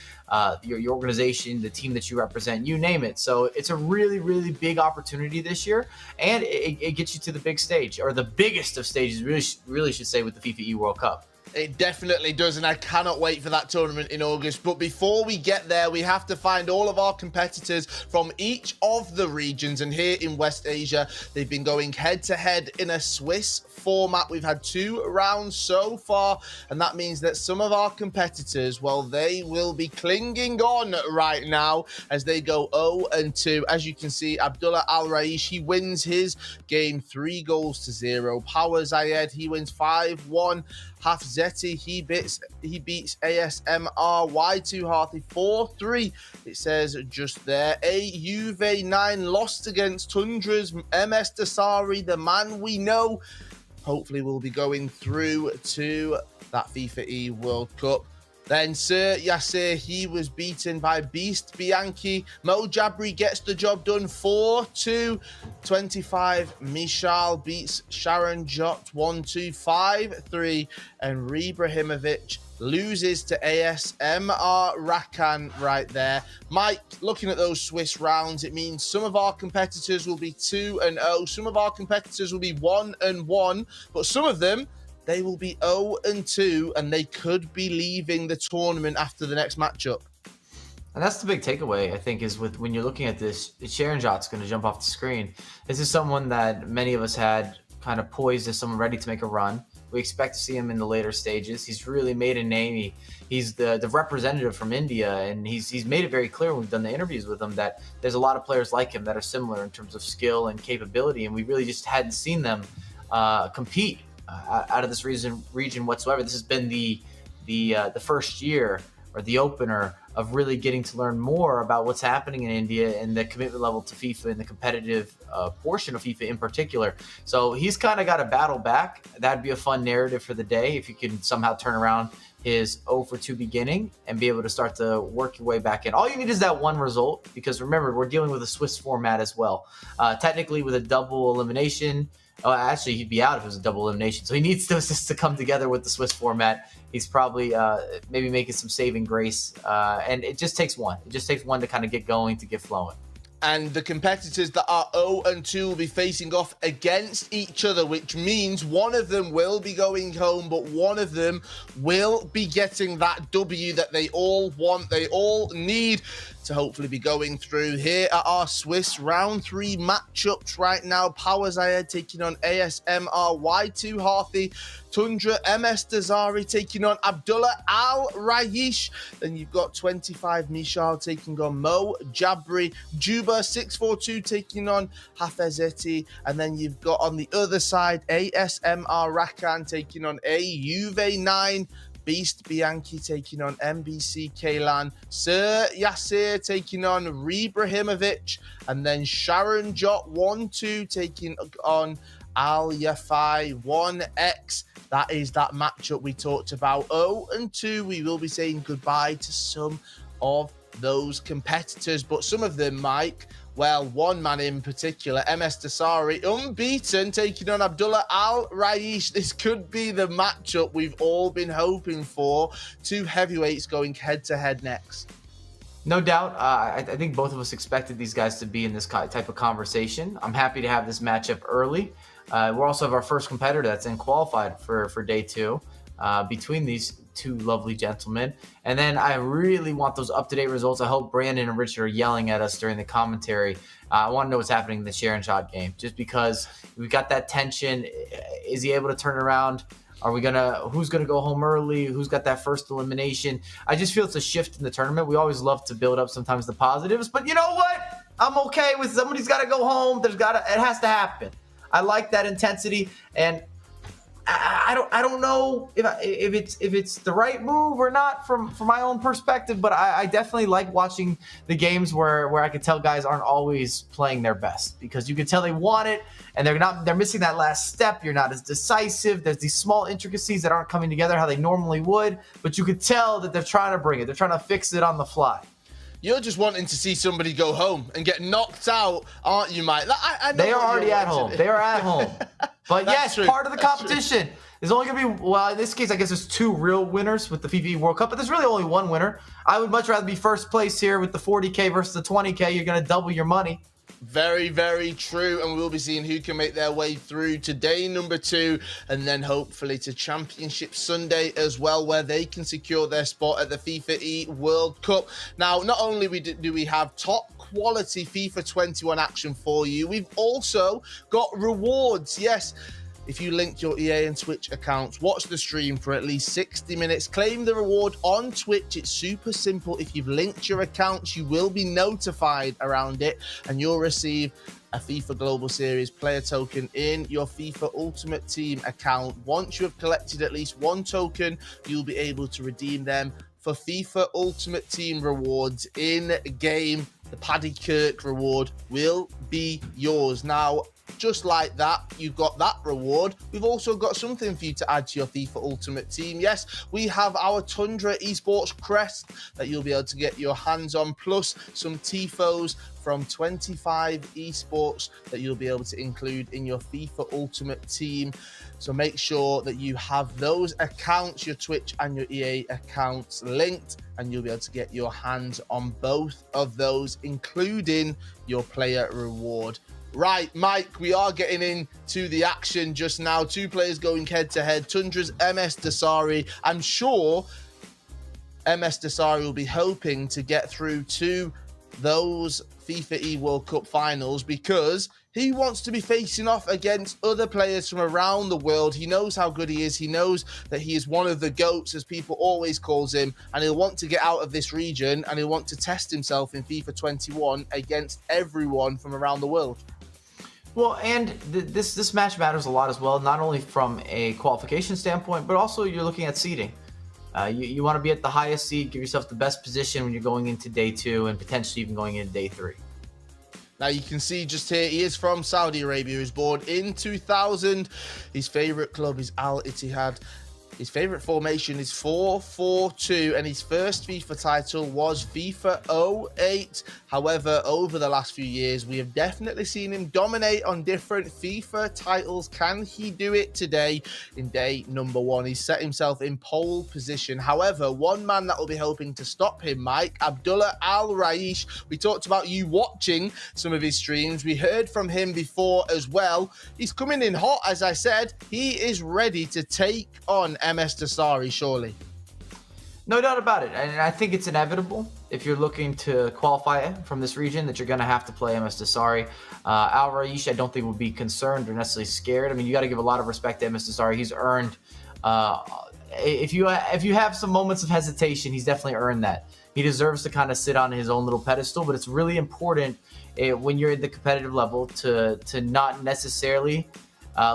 [SPEAKER 2] your organization, the team that you represent, you name it. So it's a really, really big opportunity this year, and it gets you to the big stage, or the biggest of stages, really should say, with the FIFAe World Cup.
[SPEAKER 1] It definitely does, and I cannot wait for that tournament in August. But before we get there, we have to find all of our competitors from each of the regions. And here in West Asia, they've been going head-to-head in a Swiss format. We've had 2 rounds so far, and that means that some of our competitors, well, they will be clinging on right now as they go 0-2. As you can see, Abdullah Al-Raish, he wins his game 3-0. Power Zayed, he wins 5-1. Hafzeti, he beats ASMR Y2 Harthy 4-3. It says just there. Juve9 lost against Tundra's Msdossary, the man we know. Hopefully we'll be going through to that FIFAe World Cup. Then Sir Yasser, he was beaten by Beast Bianchi. Mo Jabri gets the job done 4-2. 25, Michal beats Sharon Jot 1-2, 5-3. And Ibrahimovic loses to ASMR Rakan right there. Mike, looking at those Swiss rounds, it means some of our competitors will be 2-0. Some of our competitors will be 1-1. But some of them, they will be 0-2, and they could be leaving the tournament after the next matchup.
[SPEAKER 2] And that's the big takeaway, I think, is with when you're looking at this, Sharonjot's going to jump off the screen. This is someone that many of us had kind of poised as someone ready to make a run. We expect to see him in the later stages. He's really made a name. He's the representative from India, and he's made it very clear when we've done the interviews with him that there's a lot of players like him that are similar in terms of skill and capability, and we really just hadn't seen them compete out of this region whatsoever. This has been the first year, or the opener, of really getting to learn more about what's happening in India and the commitment level to FIFA and the competitive portion of FIFA in particular. So he's kind of got a battle back. That'd be a fun narrative for the day if you can somehow turn around his 0-2 beginning and be able to start to work your way back in. All you need is that one result, because remember, we're dealing with a Swiss format as well. Technically with a double elimination. Oh, actually, he'd be out if it was a double elimination. So he needs those just to come together with the Swiss format. He's probably maybe making some saving grace. And it just takes one. It just takes one to kind of get going, to get flowing.
[SPEAKER 1] And the competitors that are 0-2 will be facing off against each other, which means one of them will be going home, but one of them will be getting that W that they all want, they all need to hopefully be going through. Here are our Swiss round 3 matchups right now. Power Zayed taking on ASMR Y2 Harthy. Tundra Msdossary taking on Abdullah Al-Raish. Then you've got 25 Michal taking on Mo Jabri. Juba 642 taking on Hafezeti. And then you've got on the other side ASMR Rakan taking on Juve9. Beast Bianchi taking on MBC Kaylan. Sir Yasser taking on Ibrahimovic. And then Sharon Jot 1-2 taking on Al Yafai 1x. That is that matchup we talked about. 0-2. We will be saying goodbye to some of those competitors, but some of them, Mike, well, one man in particular, Msdossary, unbeaten, taking on Abdullah Al-Raish. This could be the matchup we've all been hoping for. 2 heavyweights going head-to-head next.
[SPEAKER 2] No doubt. I think both of us expected these guys to be in this type of conversation. I'm happy to have this matchup early. We also have our first competitor that's in qualified for day 2 between these 2 lovely gentlemen. And then I really want those up-to-date results. I hope Brandon and Richard are yelling at us during the commentary. I want to know what's happening in the Sharon Shot game, just because we've got that tension. Is he able to turn around? Who's gonna go home early? Who's got that first elimination? I just feel it's a shift in the tournament. We always love to build up sometimes the positives, but you know what? I'm okay with somebody's got to go home. It has to happen. I like that intensity, and I don't know if it's the right move or not from my own perspective, but I definitely like watching the games where I could tell guys aren't always playing their best, because you can tell they want it and they're missing that last step. You're not as decisive. There's these small intricacies that aren't coming together how they normally would, but you could tell that they're trying to bring it. They're trying to fix it on the fly.
[SPEAKER 1] You're just wanting to see somebody go home and get knocked out, aren't you, Mike? I know
[SPEAKER 2] they are already at home. They are at home. But yes, true. Part of the competition. There's only going to be, well, in this case, I guess there's 2 real winners with the FIFAe World Cup, but there's really only one winner. I would much rather be first place here with the 40K versus the 20K. You're going to double your money.
[SPEAKER 1] Very, very true. And we'll be seeing who can make their way through to day number 2 and then hopefully to Championship Sunday as well, where they can secure their spot at the FIFAe World Cup. Now, not only do we have top quality FIFA 21 action for you, we've also got rewards. Yes. If you link your EA and Twitch accounts, watch the stream for at least 60 minutes, claim the reward on Twitch. It's super simple. If you've linked your accounts, you will be notified around it and you'll receive a FIFA Global Series player token in your FIFA Ultimate Team account. Once you have collected at least 1 token, you'll be able to redeem them for FIFA Ultimate Team rewards in game. The Paddy Kirk reward will be yours. Now, just like that, you've got that reward. We've also got something for you to add to your FIFA Ultimate Team. Yes, we have our Tundra Esports crest that you'll be able to get your hands on, plus some TIFOs from 25 esports that you'll be able to include in your FIFA Ultimate Team. So make sure that you have those accounts, your Twitch and your EA accounts, linked, and you'll be able to get your hands on both of those, including your player reward. Right, Mike, we are getting into the action just now. 2 players going head-to-head. Tundra's Msdossary. I'm sure Msdossary will be hoping to get through to those FIFAe World Cup finals because he wants to be facing off against other players from around the world. He knows how good he is. He knows that he is one of the GOATs, as people always calls him, and he'll want to get out of this region and he'll want to test himself in FIFA 21 against everyone from around the world.
[SPEAKER 2] Well, and this match matters a lot as well, not only from a qualification standpoint, but also you're looking at seeding. You want to be at the highest seed, give yourself the best position when you're going into day 2 and potentially even going into day 3.
[SPEAKER 1] Now you can see just here, he is from Saudi Arabia. He was born in 2000. His favorite club is Al Ittihad. His favorite formation is 4-4-2, and his first FIFA title was FIFA 08. However, over the last few years, we have definitely seen him dominate on different FIFA titles. Can he do it today in day number 1? He's set himself in pole position. However, one man that will be hoping to stop him, Mike, Abdullah Al-Raish. We talked about you watching some of his streams. We heard from him before as well. He's coming in hot, as I said. He is ready to take on Msdossary, surely.
[SPEAKER 2] No doubt about it. And I think it's inevitable if you're looking to qualify from this region that you're going to have to play Msdossary. Al-Raish, I don't think would be concerned or necessarily scared. I mean, you got to give a lot of respect to Msdossary. He's earned, if you have some moments of hesitation, he's definitely earned that. He deserves to kind of sit on his own little pedestal, but it's really important when you're at the competitive level to not necessarily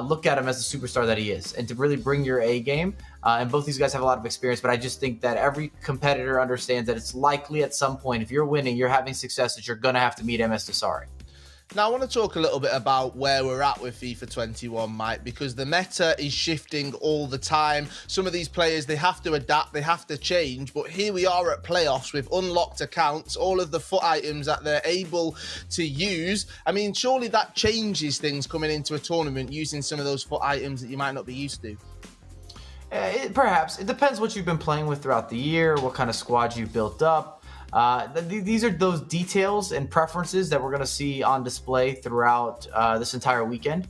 [SPEAKER 2] look at him as the superstar that he is and to really bring your A game. And both these guys have a lot of experience, but I just think that every competitor understands that it's likely at some point, if you're winning, you're having success, that you're going to have to meet Msdossary.
[SPEAKER 1] Now, I want to talk a little bit about where we're at with FIFA 21, Mike, because the meta is shifting all the time. Some of these players, they have to adapt, they have to change, but here we are at playoffs with unlocked accounts, all of the FUT items that they're able to use. I mean, surely that changes things coming into a tournament using some of those FUT items that you might not be used to.
[SPEAKER 2] Perhaps. It depends what you've been playing with throughout the year, what kind of squad you've built up. These are those details and preferences that we're going to see on display throughout this entire weekend.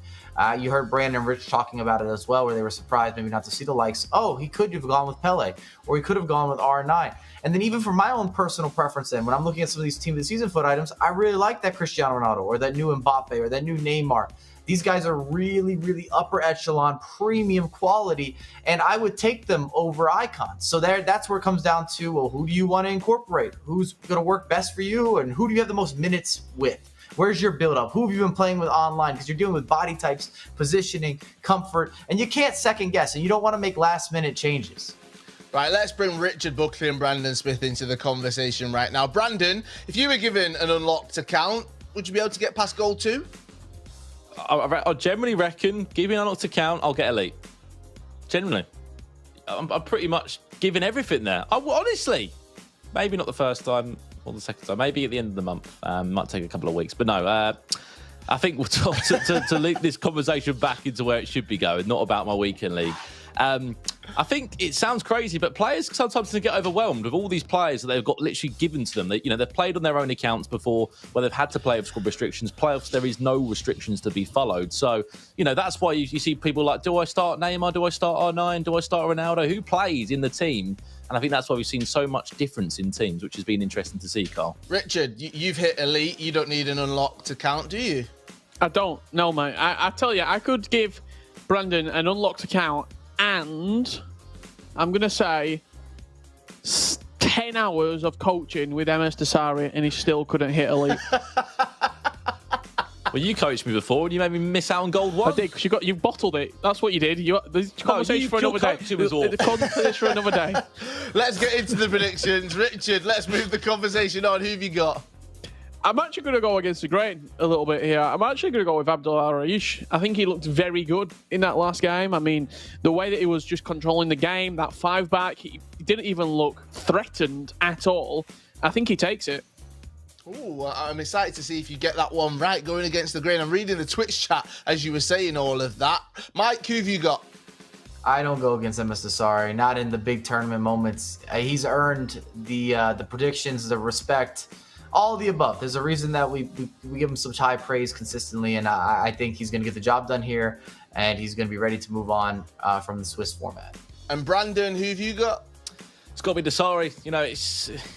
[SPEAKER 2] You heard Brandon and Rich talking about it as well, where they were surprised maybe not to see the likes. Oh, he could have gone with Pele, or he could have gone with R9. And then even for my own personal preference, then when I'm looking at some of these Team of the Season FUT items, I really like that Cristiano Ronaldo, or that new Mbappe, or that new Neymar. These guys are really, really upper echelon, premium quality, and I would take them over icons. So that's where it comes down to, well, who do you want to incorporate? Who's going to work best for you, and who do you have the most minutes with? Where's your build-up? Who have you been playing with online? Because you're dealing with body types, positioning, comfort, and you can't second-guess, and you don't want to make last-minute changes.
[SPEAKER 1] Right, let's bring Richard Buckley and Brandon Smith into the conversation right now. Brandon, if you were given an unlocked account, would you be able to get past Gold 2?
[SPEAKER 4] I generally reckon, give me an unlocked account, I'll get Elite. Generally. I'm pretty much giving everything there. Honestly, maybe not the first time or the second time. Maybe at the end of the month. Might take a couple of weeks. But no, I think we'll talk to lead this conversation back into where it should be going, not about my weekend league. I think it sounds crazy, but players sometimes can get overwhelmed with all these players that they've got literally given to them. They've played on their own accounts before, where they've had to play with squad restrictions. Playoffs, there is no restrictions to be followed. So, that's why you see people like, do I start Neymar? Do I start R9? Do I start Ronaldo? Who plays in the team? And I think that's why we've seen so much difference in teams, which has been interesting to see, Carl.
[SPEAKER 1] Richard, you've hit elite. You don't need an unlocked account, do you?
[SPEAKER 3] I don't. No, mate. I tell you, I could give Brandon an unlocked account and I'm going to say 10 hours of coaching with Msdossary and he still couldn't hit elite.
[SPEAKER 4] Well, you coached me before and you made me miss out on gold one.
[SPEAKER 3] I did, because you bottled it. That's what you did. The conversation for another day. The conversation for another day.
[SPEAKER 1] Let's get into the predictions. Richard, let's move the conversation on. Who have you got?
[SPEAKER 3] I'm actually going to go against the grain a little bit here. I'm actually going to go with Abdullah Raish. I think he looked very good in that last game. I mean, the way that he was just controlling the game, that 5-back, he didn't even look threatened at all. I think he takes it.
[SPEAKER 1] Ooh, I'm excited to see if you get that one right going against the grain. I'm reading the Twitch chat as you were saying all of that. Mike, who have you got?
[SPEAKER 2] I don't go against Msdossary, not in the big tournament moments. He's earned the predictions, the respect, all of the above. There's a reason that we give him such high praise consistently, and I think he's going to get the job done here, and he's going to be ready to move on from the Swiss format.
[SPEAKER 1] And Brandon, who have you got?
[SPEAKER 4] It's got to be Dossary.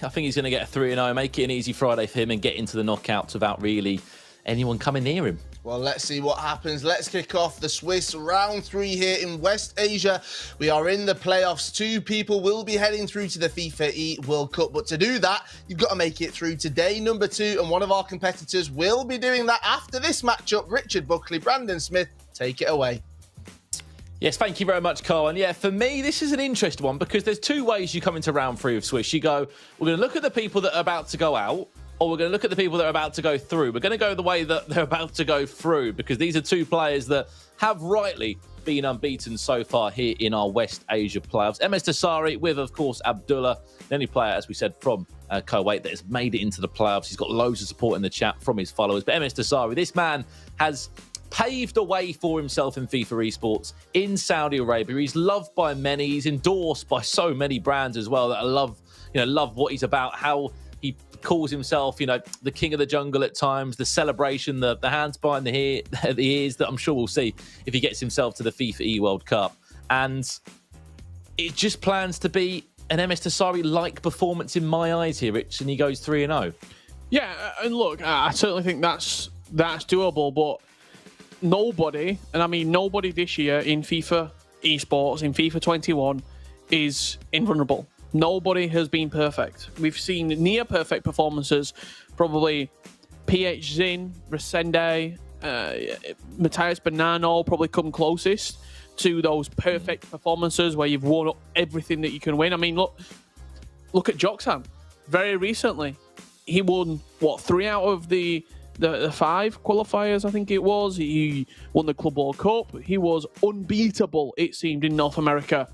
[SPEAKER 4] I think he's going to get a 3-0, make it an easy Friday for him and get into the knockouts without really anyone coming near him.
[SPEAKER 1] Well, let's see what happens. Let's kick off the Swiss round 3 here in West Asia. We are in the playoffs. 2 people will be heading through to the FIFAe World Cup. But to do that, you've got to make it through to day number 2. And one of our competitors will be doing that after this matchup. Richard Buckley, Brandon Smith, take it away.
[SPEAKER 4] Yes, thank you very much, Carl. And yeah, for me, this is an interesting one because there's 2 ways you come into round 3 of Swiss. You go, we're going to look at the people that are about to go out, or we're going to look at the people that are about to go through. We're going to go the way that they're about to go through because these are 2 players that have rightly been unbeaten so far here in our West Asia playoffs. Msdossary with, of course, Abdullah, the only player, as we said, from Kuwait that has made it into the playoffs. He's got loads of support in the chat from his followers. But Msdossary, this man has paved a way for himself in FIFA esports in Saudi Arabia. He's loved by many. He's endorsed by so many brands as well that love what he's about, how he calls himself, the king of the jungle at times, the celebration, the hands behind the ears that I'm sure we'll see if he gets himself to the FIFAe World Cup. And it just plans to be an Msdossary-like performance in my eyes here, Rich, and he goes 3-0.
[SPEAKER 3] Yeah, and look, I certainly think that's doable, but nobody, and I mean nobody this year in FIFA esports, in FIFA 21, is invulnerable. Nobody has been perfect. We've seen near perfect performances. Probably PH Zin, Resende, Matthias Bonanno probably come closest to those perfect performances where you've won everything that you can win. I mean, look at Joxan. Very recently, he won, 3 out of the 5 qualifiers, I think it was. He won the Club World Cup. He was unbeatable, it seemed, in North America.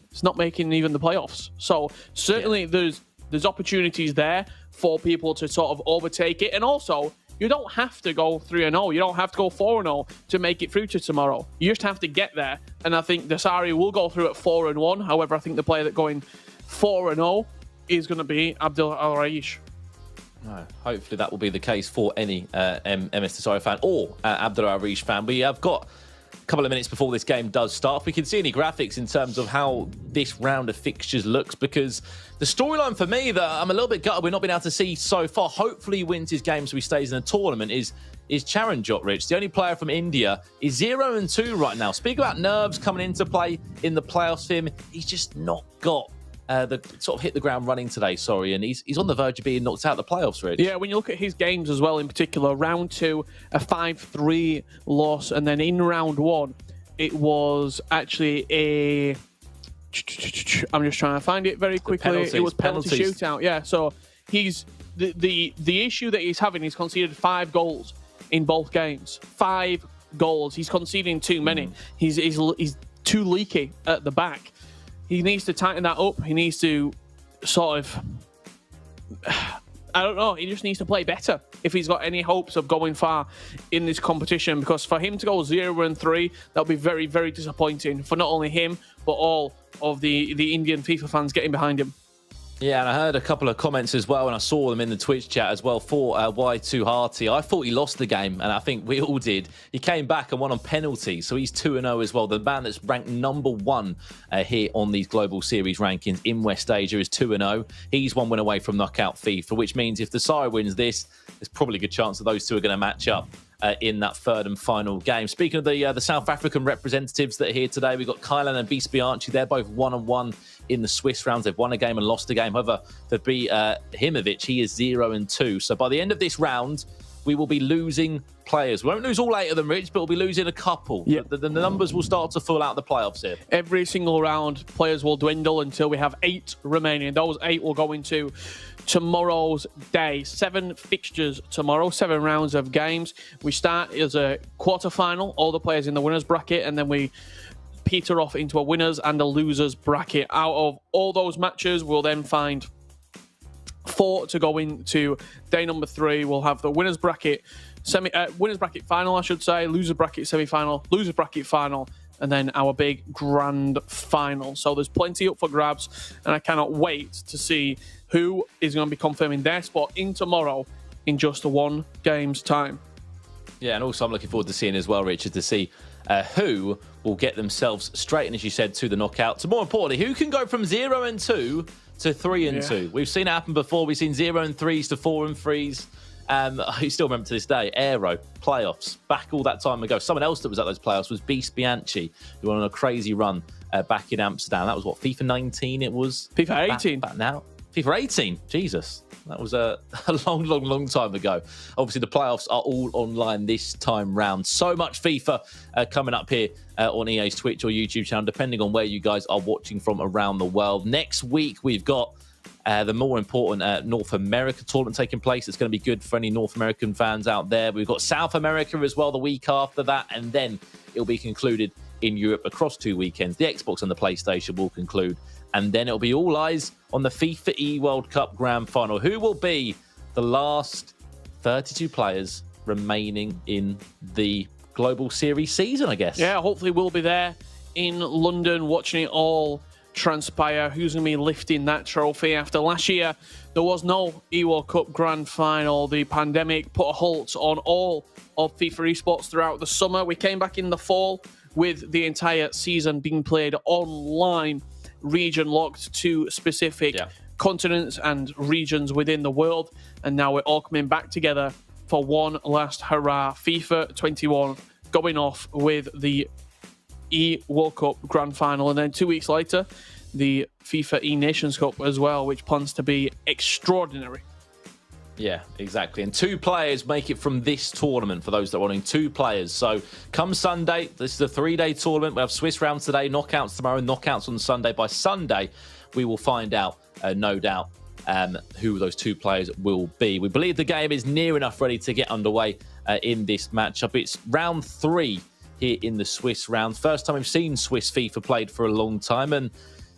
[SPEAKER 3] It's not making even the playoffs. So certainly there's opportunities there for people to sort of overtake it. And also, you don't have to go 3-0. You don't have to go 4-0 to make it through to tomorrow. You just have to get there. And I think Dossary will go through at 4-1. However, I think the player that going 4-0 is going to be Abdullah Al-Raish.
[SPEAKER 4] No, hopefully that will be the case for any Msdossary fan or Abdullah Al-Raish fan. We have got a couple of minutes before this game does start. If we can see any graphics in terms of how this round of fixtures looks, because the storyline for me that I'm a little bit gutted we're not been able to see so far, hopefully he wins his game so he stays in the tournament, is Charanjot, Rich. The only player from India is 0-2 right now. Speak about nerves coming into play in the playoffs for him. He's just not got the sort of hit the ground running today, and he's on the verge of being knocked out of the playoffs, Rich.
[SPEAKER 3] Yeah, when you look at his games as well, in particular, round 2, a 5-3 loss, and then in round 1, it was actually a... I'm just trying to find it very quickly. It was penalty shootout, yeah. So he's the issue that he's having, he's conceded 5 goals in both games. 5 goals. He's conceding too many. He's too leaky at the back. He needs to tighten that up. He needs to sort of... I don't know. He just needs to play better if he's got any hopes of going far in this competition. Because for him to go 0-3, that'll be very, very disappointing for not only him, but all of the Indian FIFA fans getting behind him.
[SPEAKER 4] Yeah, and I heard a couple of comments as well, and I saw them in the Twitch chat as well for Why Too Hearty. I thought he lost the game, and I think we all did. He came back and won on penalties, so he's 2-0 as well. The man that's ranked #1 here on these Global Series rankings in West Asia is 2-0. He's 1 win away from knockout FIFA, which means if Msdossary wins this, there's probably a good chance that those two are going to match up in that third and final game. Speaking of the South African representatives that are here today, we've got Kylan and Bispianchi. They're both 1-1 in the Swiss rounds. They've won a game and lost a game. However, for Himovic, he is 0-2. So by the end of this round, we will be losing players. We won't lose all 8 of them, Rich, but we'll be losing a couple.
[SPEAKER 3] Yep.
[SPEAKER 4] The numbers will start to fill out the playoffs here.
[SPEAKER 3] Every single round, players will dwindle until we have 8 remaining. Those 8 will go into tomorrow's day. 7 fixtures tomorrow, 7 rounds of games. We start as a quarter-final, all the players in the winners bracket, and then we peter off into a winners and a losers bracket. Out of all those matches, we'll then find 4 to go into day number 3. We'll have the winners bracket winners bracket final, I should say, loser bracket semi-final, loser bracket final, and then our big grand final. So there's plenty up for grabs, and I cannot wait to see who is going to be confirming their spot in tomorrow in just 1 game's time.
[SPEAKER 4] Yeah, and also I'm looking forward to seeing as well, Richard, to see who will get themselves straight in, as you said, to the knockout. So more importantly, who can go from 0-2 to 3-2? Yeah. We've seen it happen before. We've seen 0-3s to 4-3s. I still remember to this day, Aero, playoffs, back all that time ago. Someone else that was at those playoffs was Bispianchi, who went on a crazy run back in Amsterdam. That was what, FIFA 19 it was?
[SPEAKER 3] FIFA 18.
[SPEAKER 4] Back now. FIFA 18, Jesus. That was a long time ago. Obviously, the playoffs are all online this time round. So much FIFA coming up here on EA's Twitch or YouTube channel, depending on where you guys are watching from around the world. Next week, we've got the more important North America tournament taking place. It's going to be good for any North American fans out there. We've got South America as well the week after that, and then it'll be concluded in Europe across 2 weekends. The Xbox and the PlayStation will conclude, and then it'll be all eyes on the FIFAe World Cup Grand Final. Who will be the last 32 players remaining in the Global Series season, I guess?
[SPEAKER 3] Yeah, hopefully we'll be there in London watching it all transpire. Who's going to be lifting that trophy? After last year, there was no E-World Cup Grand Final. The pandemic put a halt on all of FIFA esports throughout the summer. We came back in the fall with the entire season being played online, region locked to specific continents and regions within the world. And now we're all coming back together for one last hurrah. FIFA 21 going off with the E-World Cup Grand Final, and then 2 weeks later, the FIFA E-Nations Cup as well, which plans to be extraordinary.
[SPEAKER 4] Yeah, exactly. And 2 players make it from this tournament, for those that are wanting 2 players. So come Sunday, this is a 3-day tournament. We have Swiss rounds today, knockouts tomorrow, knockouts on Sunday. By Sunday, we will find out, no doubt, who those 2 players will be. We believe the game is near enough ready to get underway in this matchup. It's round 3 here in the Swiss round. First time we've seen Swiss FIFA played for a long time, and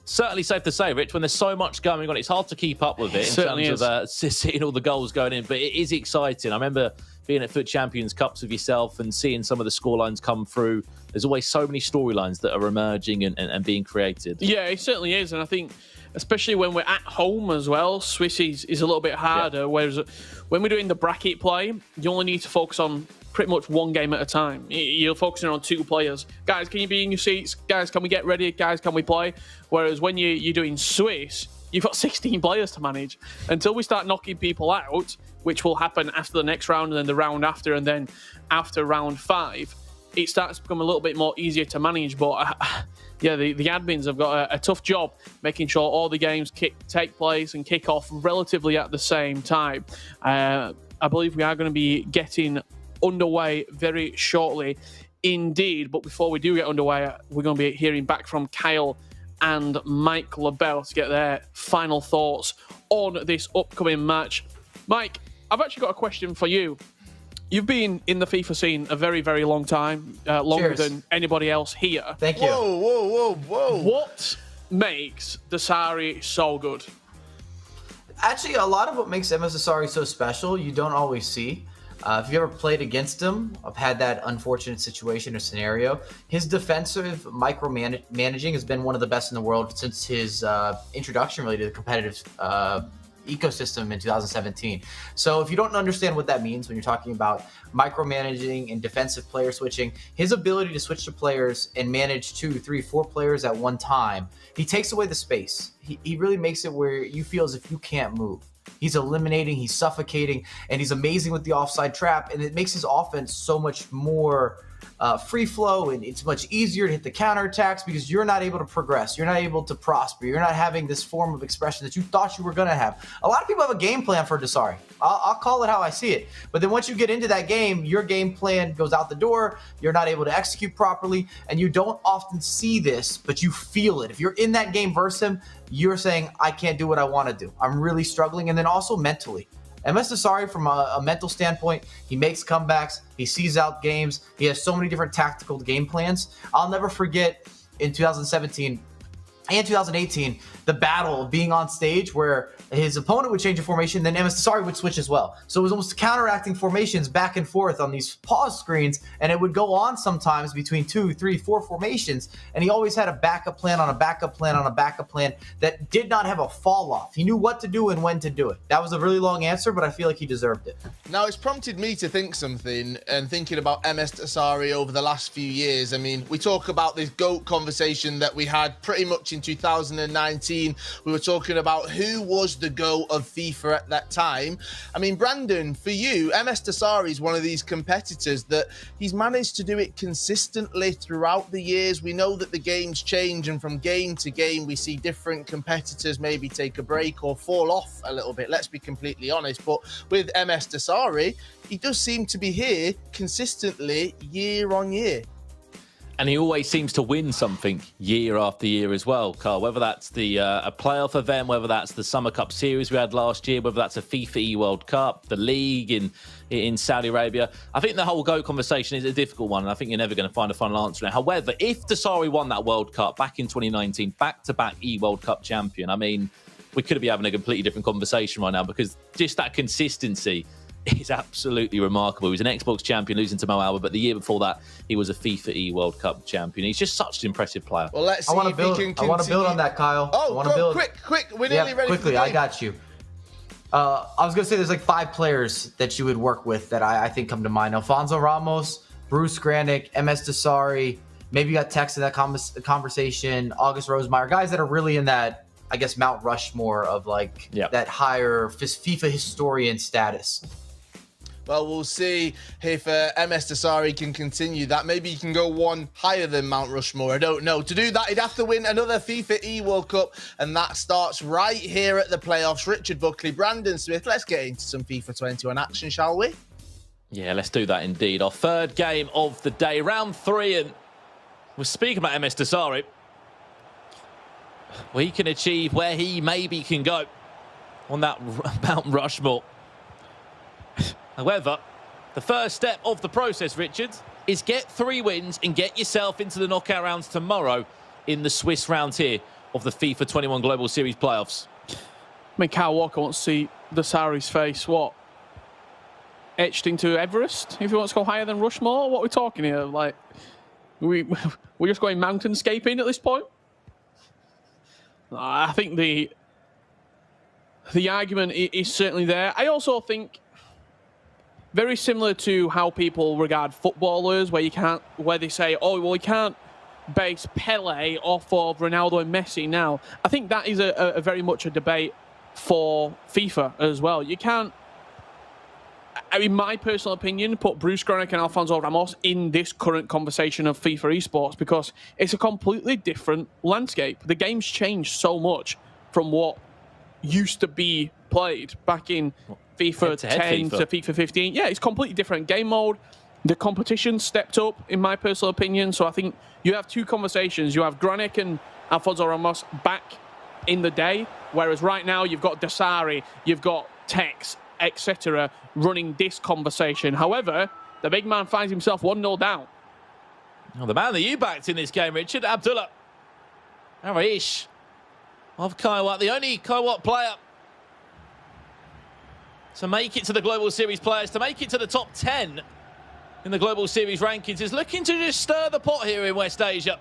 [SPEAKER 4] certainly safe to say, Rich, when there's so much going on, it's hard to keep up with it in terms of seeing all the goals going in, but it is exciting. I remember being at Foot Champions Cups with yourself and seeing some of the scorelines come through. There's always so many storylines that are emerging and being created.
[SPEAKER 3] Yeah, it certainly is, and I think especially when we're at home as well, Swiss is a little bit harder, whereas when we're doing the bracket play, you only need to focus on pretty much one game at a time. You're focusing on 2 players. Guys, can you be in your seats? Guys, can we get ready? Guys, can we play? Whereas when you're doing Swiss, you've got 16 players to manage. Until we start knocking people out, which will happen after the next round and then the round after, and then after round 5, it starts to become a little bit more easier to manage. But yeah, the admins have got a tough job making sure all the games take place and kick off relatively at the same time. I believe we are going to be getting underway very shortly indeed. But before we do get underway, we're going to be hearing back from Kyle and Mike LaBelle to get their final thoughts on this upcoming match. Mike, I've actually got a question for you. You've been in the FIFA scene a very, very long time, longer than anybody else here.
[SPEAKER 2] Thank you.
[SPEAKER 1] Whoa.
[SPEAKER 3] What makes Msdossary so good?
[SPEAKER 2] Actually, a lot of what makes Msdossary so special, you don't always see. If you ever played against him, I've had that unfortunate situation or scenario. His defensive micromanaging has been one of the best in the world since his introduction really to the competitive ecosystem in 2017. So if you don't understand what that means when you're talking about micromanaging and defensive player switching, his ability to switch to players and manage 2, 3, 4 players at one time, he takes away the space. He really makes it where you feel as if you can't move. He's eliminating, he's suffocating, and he's amazing with the offside trap, and it makes his offense so much more free flow, and it's much easier to hit the counterattacks because you're not able to progress. You're not able to prosper. You're not having this form of expression that you thought you were going to have. A lot of people have a game plan for Msdossary. I'll call it how I see it. But then once you get into that game, your game plan goes out the door. You're not able to execute properly, and you don't often see this, but you feel it. If you're in that game versus him, you're saying, I can't do what I want to do. I'm really struggling. And then also mentally. Msdossary, from a mental standpoint, he makes comebacks, he sees out games, he has so many different tactical game plans. I'll never forget in 2017 and 2018, the battle of being on stage where his opponent would change a formation, then Msdossary would switch as well. So it was almost counteracting formations back and forth on these pause screens, and it would go on sometimes between 2, 3, 4 formations, and he always had a backup plan on a backup plan on a backup plan that did not have a fall off. He knew what to do and when to do it. That was a really long answer, but I feel like he deserved it.
[SPEAKER 1] Now, it's prompted me to think something, and thinking about Msdossary over the last few years. I mean, we talk about this GOAT conversation that we had pretty much in 2019. We were talking about who was the GOAT of FIFA at that time. I mean, Brandon, for you, Msdossary is one of these competitors that he's managed to do it consistently throughout the years. We know that the games change, and from game to game, we see different competitors maybe take a break or fall off a little bit. Let's be completely honest. But with Msdossary, he does seem to be here consistently year on year.
[SPEAKER 4] And he always seems to win something year after year as well, Carl. Whether that's the a playoff event, whether that's the Summer Cup series we had last year, whether that's a FIFAe World Cup, the league in Saudi Arabia. I think the whole GOAT conversation is a difficult one, and I think you're never going to find a final answer. However, if Msdossary won that World Cup back in 2019, back-to-back E-World Cup champion, I mean, we could be having a completely different conversation right now, because just that consistency is absolutely remarkable. He was an Xbox champion, losing to Mo Alba, but the year before that, he was a FIFAe World Cup champion. He's just such an impressive player.
[SPEAKER 1] Well, let's see if he can continue.
[SPEAKER 2] I want to build on that, Kyle.
[SPEAKER 1] Oh, quick. We're nearly ready
[SPEAKER 2] quickly,
[SPEAKER 1] for the game.
[SPEAKER 2] I got you. I was going to say there's like 5 players that you would work with that I think come to mind. Alfonso Ramos, Bruce Granick, Msdossary. Maybe you got Tex in that conversation, August Rosemeyer, guys that are really in that, I guess, Mount Rushmore of like that higher FIFA historian status.
[SPEAKER 1] Well, we'll see if Msdossary can continue that. Maybe he can go one higher than Mount Rushmore. I don't know. To do that, he'd have to win another FIFAe World Cup, and that starts right here at the playoffs. Richard Buckley, Brandon Smith, let's get into some FIFA 21 action, shall we?
[SPEAKER 4] Yeah, let's do that indeed. Our third game of the day, round 3, and we're speaking about Msdossary. Well, he can achieve where he maybe can go on that Mount Rushmore. However, the first step of the process, Richard, is get 3 wins and get yourself into the knockout rounds tomorrow in the Swiss round here of the FIFA 21 Global Series playoffs.
[SPEAKER 3] I mean, Kyle Walker wants to see Msdossary's face, what? Etched into Everest, if he wants to go higher than Rushmore? What are we talking here? Like, we're just going mountainscaping at this point? I think the argument is certainly there. I also think, very similar to how people regard footballers, where they say, oh, well, we can't base Pele off of Ronaldo and Messi now. I think that is a very much a debate for FIFA as well. You can't, in my personal opinion, put Bruce Granick and Alfonso Ramos in this current conversation of FIFA esports, because it's a completely different landscape. The game's changed so much from what used to be played back in FIFA 10 to FIFA 15. Yeah, it's completely different game mode. The competition stepped up, in my personal opinion. So I think you have 2 conversations. You have Granick and Alfonso Ramos back in the day, whereas right now you've got Msdossary, you've got Tex, etc., running this conversation. However, the big man finds himself 1-0 down.
[SPEAKER 4] Well, the man that you backed in this game, Richard, Abdullah Arish of Kaiwat, the only Kaiwat player to make it to the Global Series players, to make it to the top 10 in the Global Series rankings, is looking to just stir the pot here in West Asia.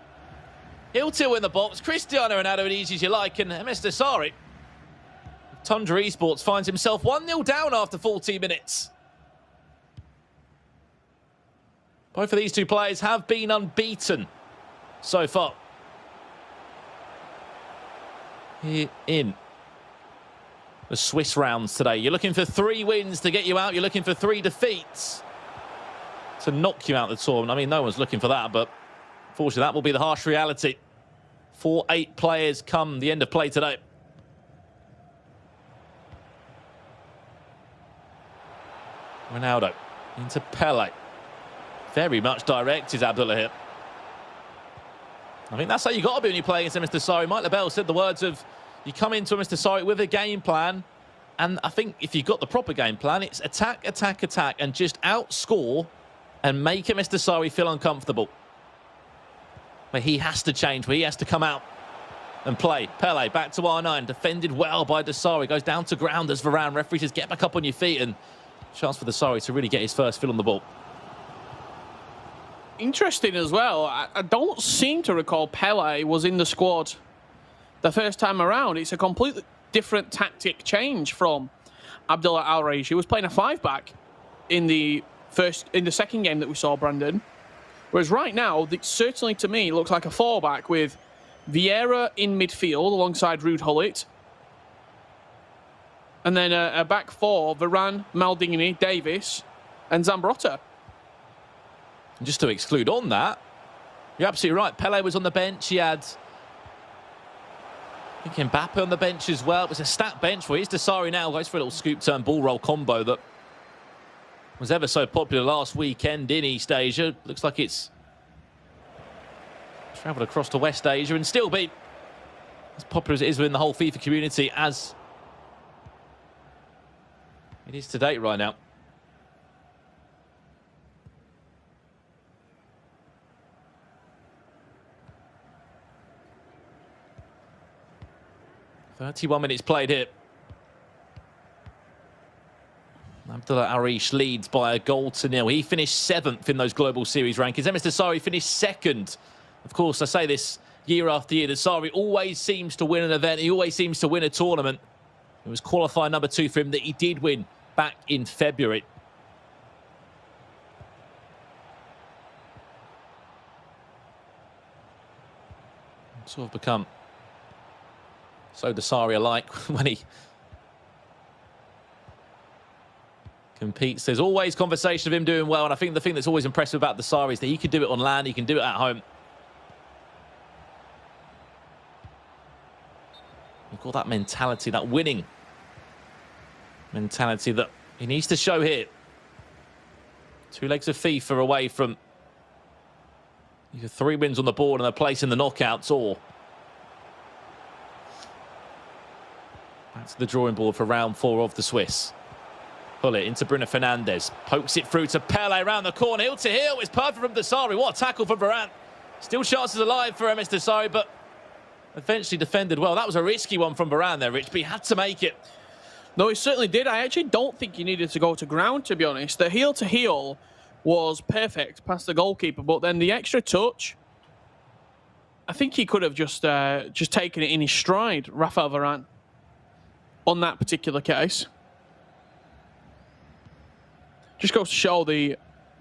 [SPEAKER 4] Hiltil in the box, Cristiano Ronaldo as easy as you like, and Msdossary. Tundra Esports finds himself 1-0 down after 40 minutes. Both of these two players have been unbeaten so far here in the Swiss rounds today. You're looking for 3 wins to get you out. You're looking for 3 defeats to knock you out of the tournament. I mean, no one's looking for that, but unfortunately, that will be the harsh reality for 8 players come the end of play today. Ronaldo into Pele. Very much direct is Abdullah here. I think that's how you got to be when you play against Msdossary. Mike LaBelle said the words of, you come into Msdossary with a game plan, and I think if you've got the proper game plan, it's attack, attack, attack, and just outscore and make Msdossary feel uncomfortable. But he has to change, where he has to come out and play. Pele back to R9, defended well by Dossary, goes down to ground as Varane. Referee says, get back up on your feet, and chance for Dossary to really get his first fill on the ball.
[SPEAKER 3] Interesting as well. I don't seem to recall Pele was in the squad the first time around. It's a completely different tactic change from Abdullah Al-Raish. He was playing a 5-back in the second game that we saw, Brandon. Whereas right now, certainly to me, looks like a 4-back with Vieira in midfield alongside Ruud Gullit. And then a back 4, Varane, Maldini, Davis, and Zambrotta.
[SPEAKER 4] And just to exclude on that, you're absolutely right. Pele was on the bench. He had, I think, Mbappe on the bench as well. It was a stacked bench for you. Dossary now goes for a little scoop turn ball roll combo that was ever so popular last weekend in East Asia. Looks like it's travelled across to West Asia and still be as popular as it is within the whole FIFA community as it is to date right now. "31 minutes played here. Abdullah Al-Raish leads by a goal to 0. He finished 7th in those Global Series rankings. Msdossary finished 2nd. Of course, I say this year after year. Dossary always seems to win an event. He always seems to win a tournament. It was qualifier number 2 for him that he did win back in February. Sort of become so Dossary alike when he competes. There's always conversation of him doing well, and I think the thing that's always impressive about Dossary is that he can do it on land, he can do it at home. You've got that mentality, that winning mentality that he needs to show here. 2 legs of FIFA away from either 3 wins on the board and a place in the knockouts, or back to the drawing board for round 4 of the Swiss. Pull it into Bruno Fernandes. Pokes it through to Pele around the corner. Heel to heel. It's perfect from Dossary. What a tackle from Varane. Still chances alive for Msdossary, but eventually defended well. That was a risky one from Varane there, Rich, but he had to make it.
[SPEAKER 3] No, he certainly did. I actually don't think he needed to go to ground, to be honest. The heel to heel was perfect past the goalkeeper, but then the extra touch, I think he could have just taken it in his stride, Rafael Varane, on that particular case. Just goes to show the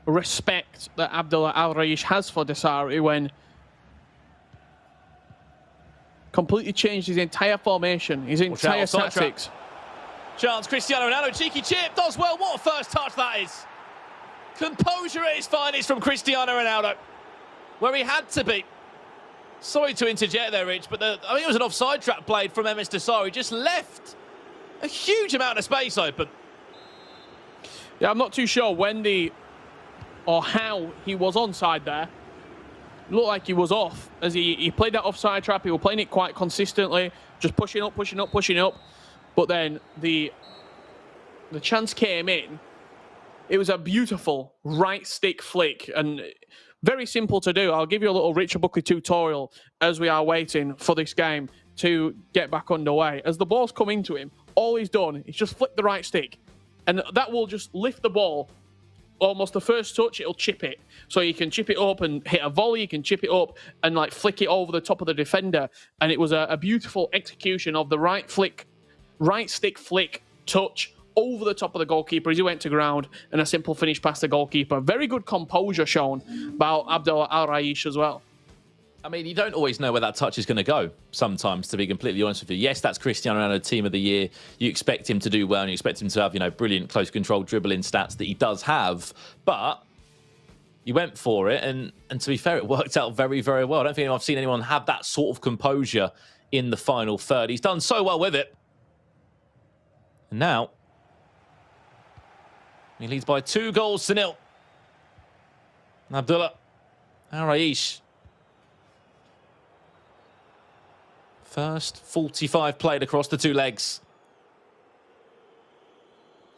[SPEAKER 3] respect that Abdullah Al-Raish has for Dossary when completely changed his entire formation, his entire tactics.
[SPEAKER 4] Chance, Cristiano Ronaldo, cheeky chip, does well. What a first touch that is. Composure at its finest from Cristiano Ronaldo, where he had to be. Sorry to interject there, Rich, but I think it was an offside trap played from Msdossary. Just left a huge amount of space open.
[SPEAKER 3] Yeah, I'm not too sure when or how he was onside there. It looked like he was off as he played that offside trap. He was playing it quite consistently, just pushing up, pushing up, pushing up. But then the chance came in. It was a beautiful right stick flick and very simple to do. I'll give you a little Richard Buckley tutorial as we are waiting for this game to get back underway. As the ball's come into him, all he's done is just flick the right stick. And that will just lift the ball. Almost the first touch, it'll chip it. So you can chip it up and hit a volley. You can chip it up and like flick it over the top of the defender. And it was a beautiful execution of the right stick flick touch over the top of the goalkeeper as he went to ground, and a simple finish past the goalkeeper. Very good composure shown by Abdullah Al-Raish as well.
[SPEAKER 4] I mean, you don't always know where that touch is going to go sometimes, to be completely honest with you. Yes, that's Cristiano Ronaldo, Team of the Year. You expect him to do well, and you expect him to have, you know, brilliant close control dribbling stats that he does have. But you went for it, and to be fair, it worked out very, very well. I don't think I've seen anyone have that sort of composure in the final third. He's done so well with it. And now he leads by 2-0. Abdullah Al-Raish. First 45 played across the two legs.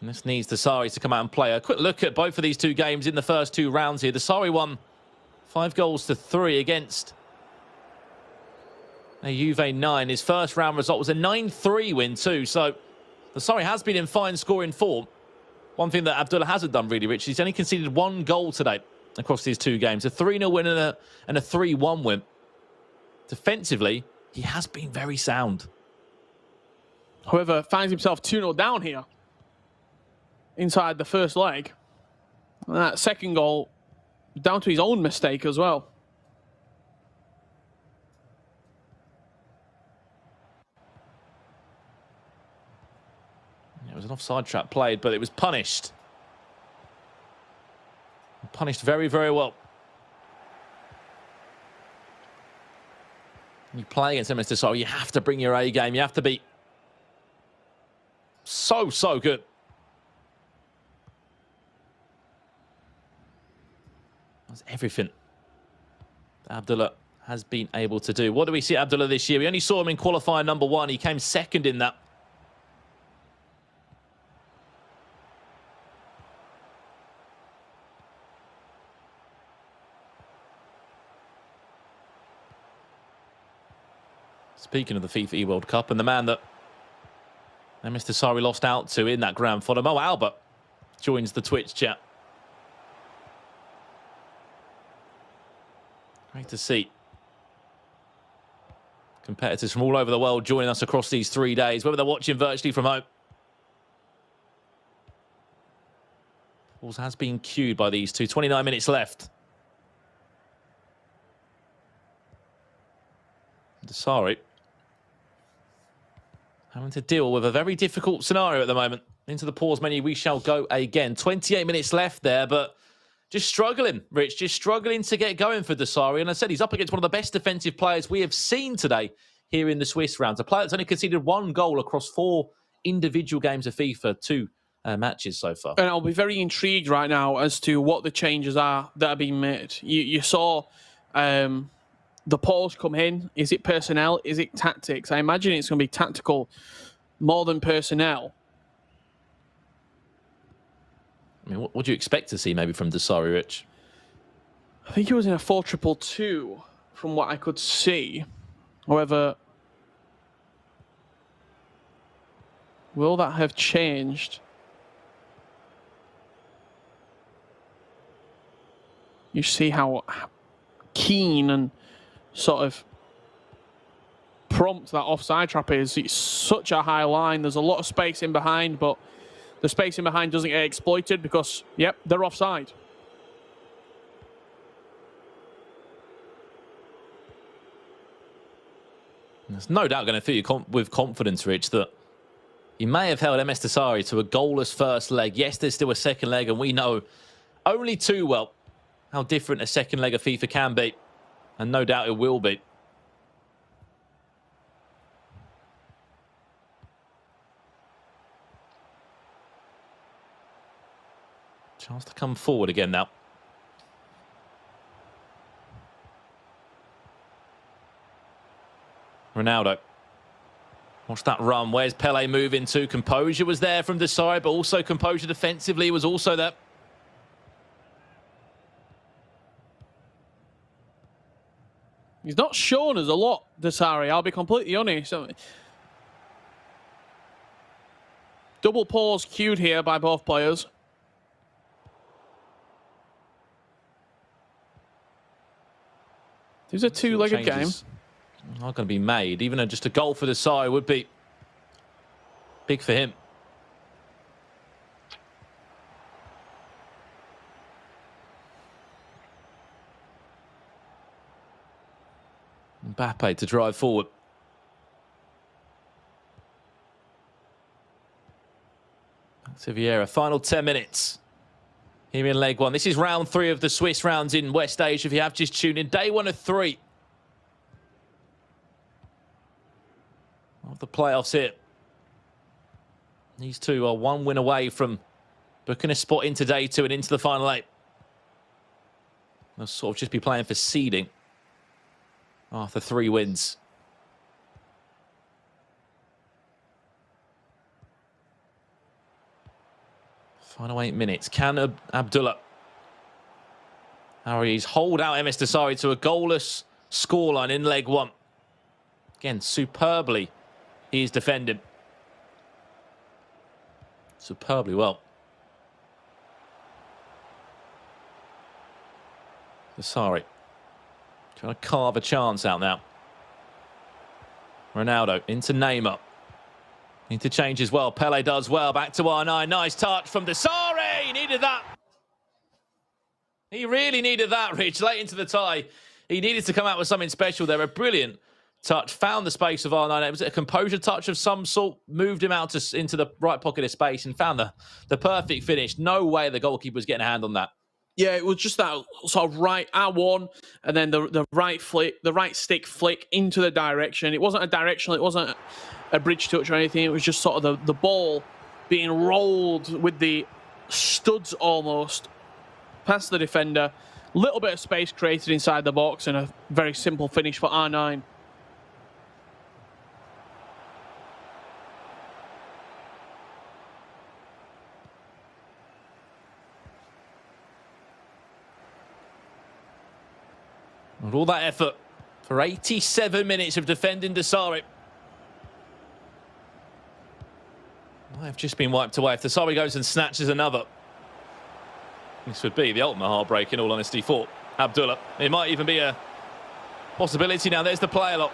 [SPEAKER 4] And this needs Msdossary to come out and play. A quick look at both of these two games in the first two rounds here. Msdossary won 5-3 against a Juve 9. His first round result was a 9-3 win too. So Msdossary has been in fine scoring form. One thing that Abdullah hasn't done really, Rich, he's only conceded 1 goal today across these two games. A 3-0 win and a 3-1 win. Defensively, he has been very sound.
[SPEAKER 3] However, finds himself 2-0 down here inside the first leg. And that second goal down to his own mistake as well.
[SPEAKER 4] It was an offside trap played, but it was punished. Punished very, very well. You play against Msdossary, you have to bring your A game. You have to be so, so good. That's everything that Abdullah has been able to do. What do we see Abdullah this year? We only saw him in qualifier number 1. He came second in that. Speaking of the FIFAe World Cup, and the man that Msdossary lost out to in that grand final, Mo Albert joins the Twitch chat. Great to see competitors from all over the world joining us across these 3 days, whether they're watching virtually from home. Balls has been cued by these two. 29 minutes left. Msdossary having to deal with a very difficult scenario at the moment. Into the pause menu we shall go again. 28 minutes left there, but just struggling, Rich. Just struggling to get going for Msdossary. And I said he's up against one of the best defensive players we have seen today here in the Swiss rounds. A player that's only conceded 1 goal across 4 individual games of FIFA, 2 matches so far.
[SPEAKER 3] And I'll be very intrigued right now as to what the changes are that are being made. You saw the pause come in. Is it personnel? Is it tactics? I imagine it's going to be tactical more than personnel.
[SPEAKER 4] I mean, what do you expect to see maybe from Msdossary, Rich?
[SPEAKER 3] I think he was in a 4-2-2 from what I could see. However, will that have changed? You see how keen and sort of prompt that offside trap is. It's such a high line. There's a lot of space in behind, but the space in behind doesn't get exploited because, yep, they're offside.
[SPEAKER 4] There's no doubt going to fill you with confidence, Rich, that you may have held Msdossary to a goalless first leg. Yes, there's still a second leg, and we know only too well how different a second leg of FIFA can be. And no doubt it will be. Chance to come forward again now. Ronaldo. Watch that run. Where's Pele moving to? Composure was there from Msdossary, but also composure defensively was also there.
[SPEAKER 3] He's not shown us a lot, Msdossary, I'll be completely honest. Double pause queued here by both players. There's a two-legged game.
[SPEAKER 4] Not going to be made. Even just a goal for the side would be big for him. Mbappe to drive forward. To Vieira. Final 10 minutes here in leg one. This is round 3 of the Swiss rounds in West Asia. If you have just tuned in, day 1 of 3 of the playoffs here. These two are 1 win away from booking a spot into day 2 and into the final 8. They'll sort of just be playing for seeding after 3 wins. Final 8 minutes. Can Abdullah Harry's hold out Msdossary to a goalless scoreline in leg 1? Again, superbly he is defending. Superbly well. Msdossary trying to carve a chance out now. Ronaldo into Neymar. Interchange as well. Pele does well. Back to R9. Nice touch from Msdossary. He needed that. He really needed that, Rich. Late into the tie. He needed to come out with something special there. A brilliant touch. Found the space of R9. It was a composure touch of some sort. Moved him out into the right pocket of space and found the perfect finish. No way the goalkeeper was getting a hand on that.
[SPEAKER 3] Yeah, it was just that sort of right R1 and then the right flick, the right stick flick into the direction. It wasn't a directional, it wasn't a bridge touch or anything. It was just sort of the ball being rolled with the studs almost past the defender. Little bit of space created inside the box and a very simple finish for R9.
[SPEAKER 4] And all that effort for 87 minutes of defending Msdossary. Might have just been wiped away. If Msdossary goes and snatches another, this would be the ultimate heartbreak, in all honesty, for Abdullah. It might even be a possibility now. There's the player lock.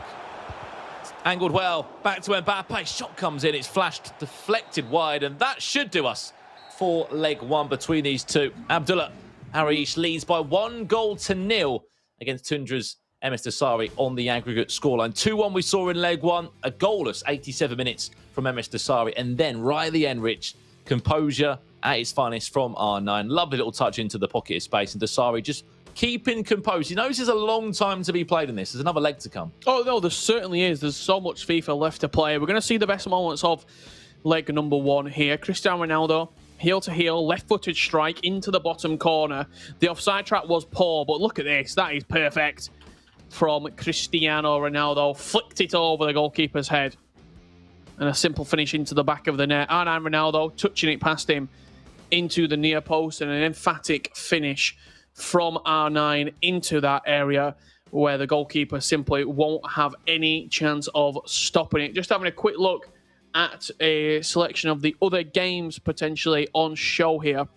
[SPEAKER 4] It's angled well. Back to Mbappe. Shot comes in. It's flashed, deflected wide, and that should do us for leg 1 between these two. Abdullah Harish leads by 1-0 against Tundra's Msdossary on the aggregate scoreline. 2-1 we saw in leg 1, a goalless 87 minutes from Msdossary, and then right at the end, Rich, composure at its finest from R9. Lovely little touch into the pocket of space, and Msdossary just keeping composed. He knows there's a long time to be played in this. There's another leg to come.
[SPEAKER 3] Oh, no, there certainly is. There's so much FIFA left to play. We're going to see the best moments of leg number 1 here. Cristiano Ronaldo, heel to heel, left-footed strike into the bottom corner. The offside trap was poor, but look at this. That is perfect from Cristiano Ronaldo. Flicked it over the goalkeeper's head. And a simple finish into the back of the net. R9 Ronaldo touching it past him into the near post, and an emphatic finish from R9 into that area where the goalkeeper simply won't have any chance of stopping it. Just having a quick look at a selection of the other games potentially on show here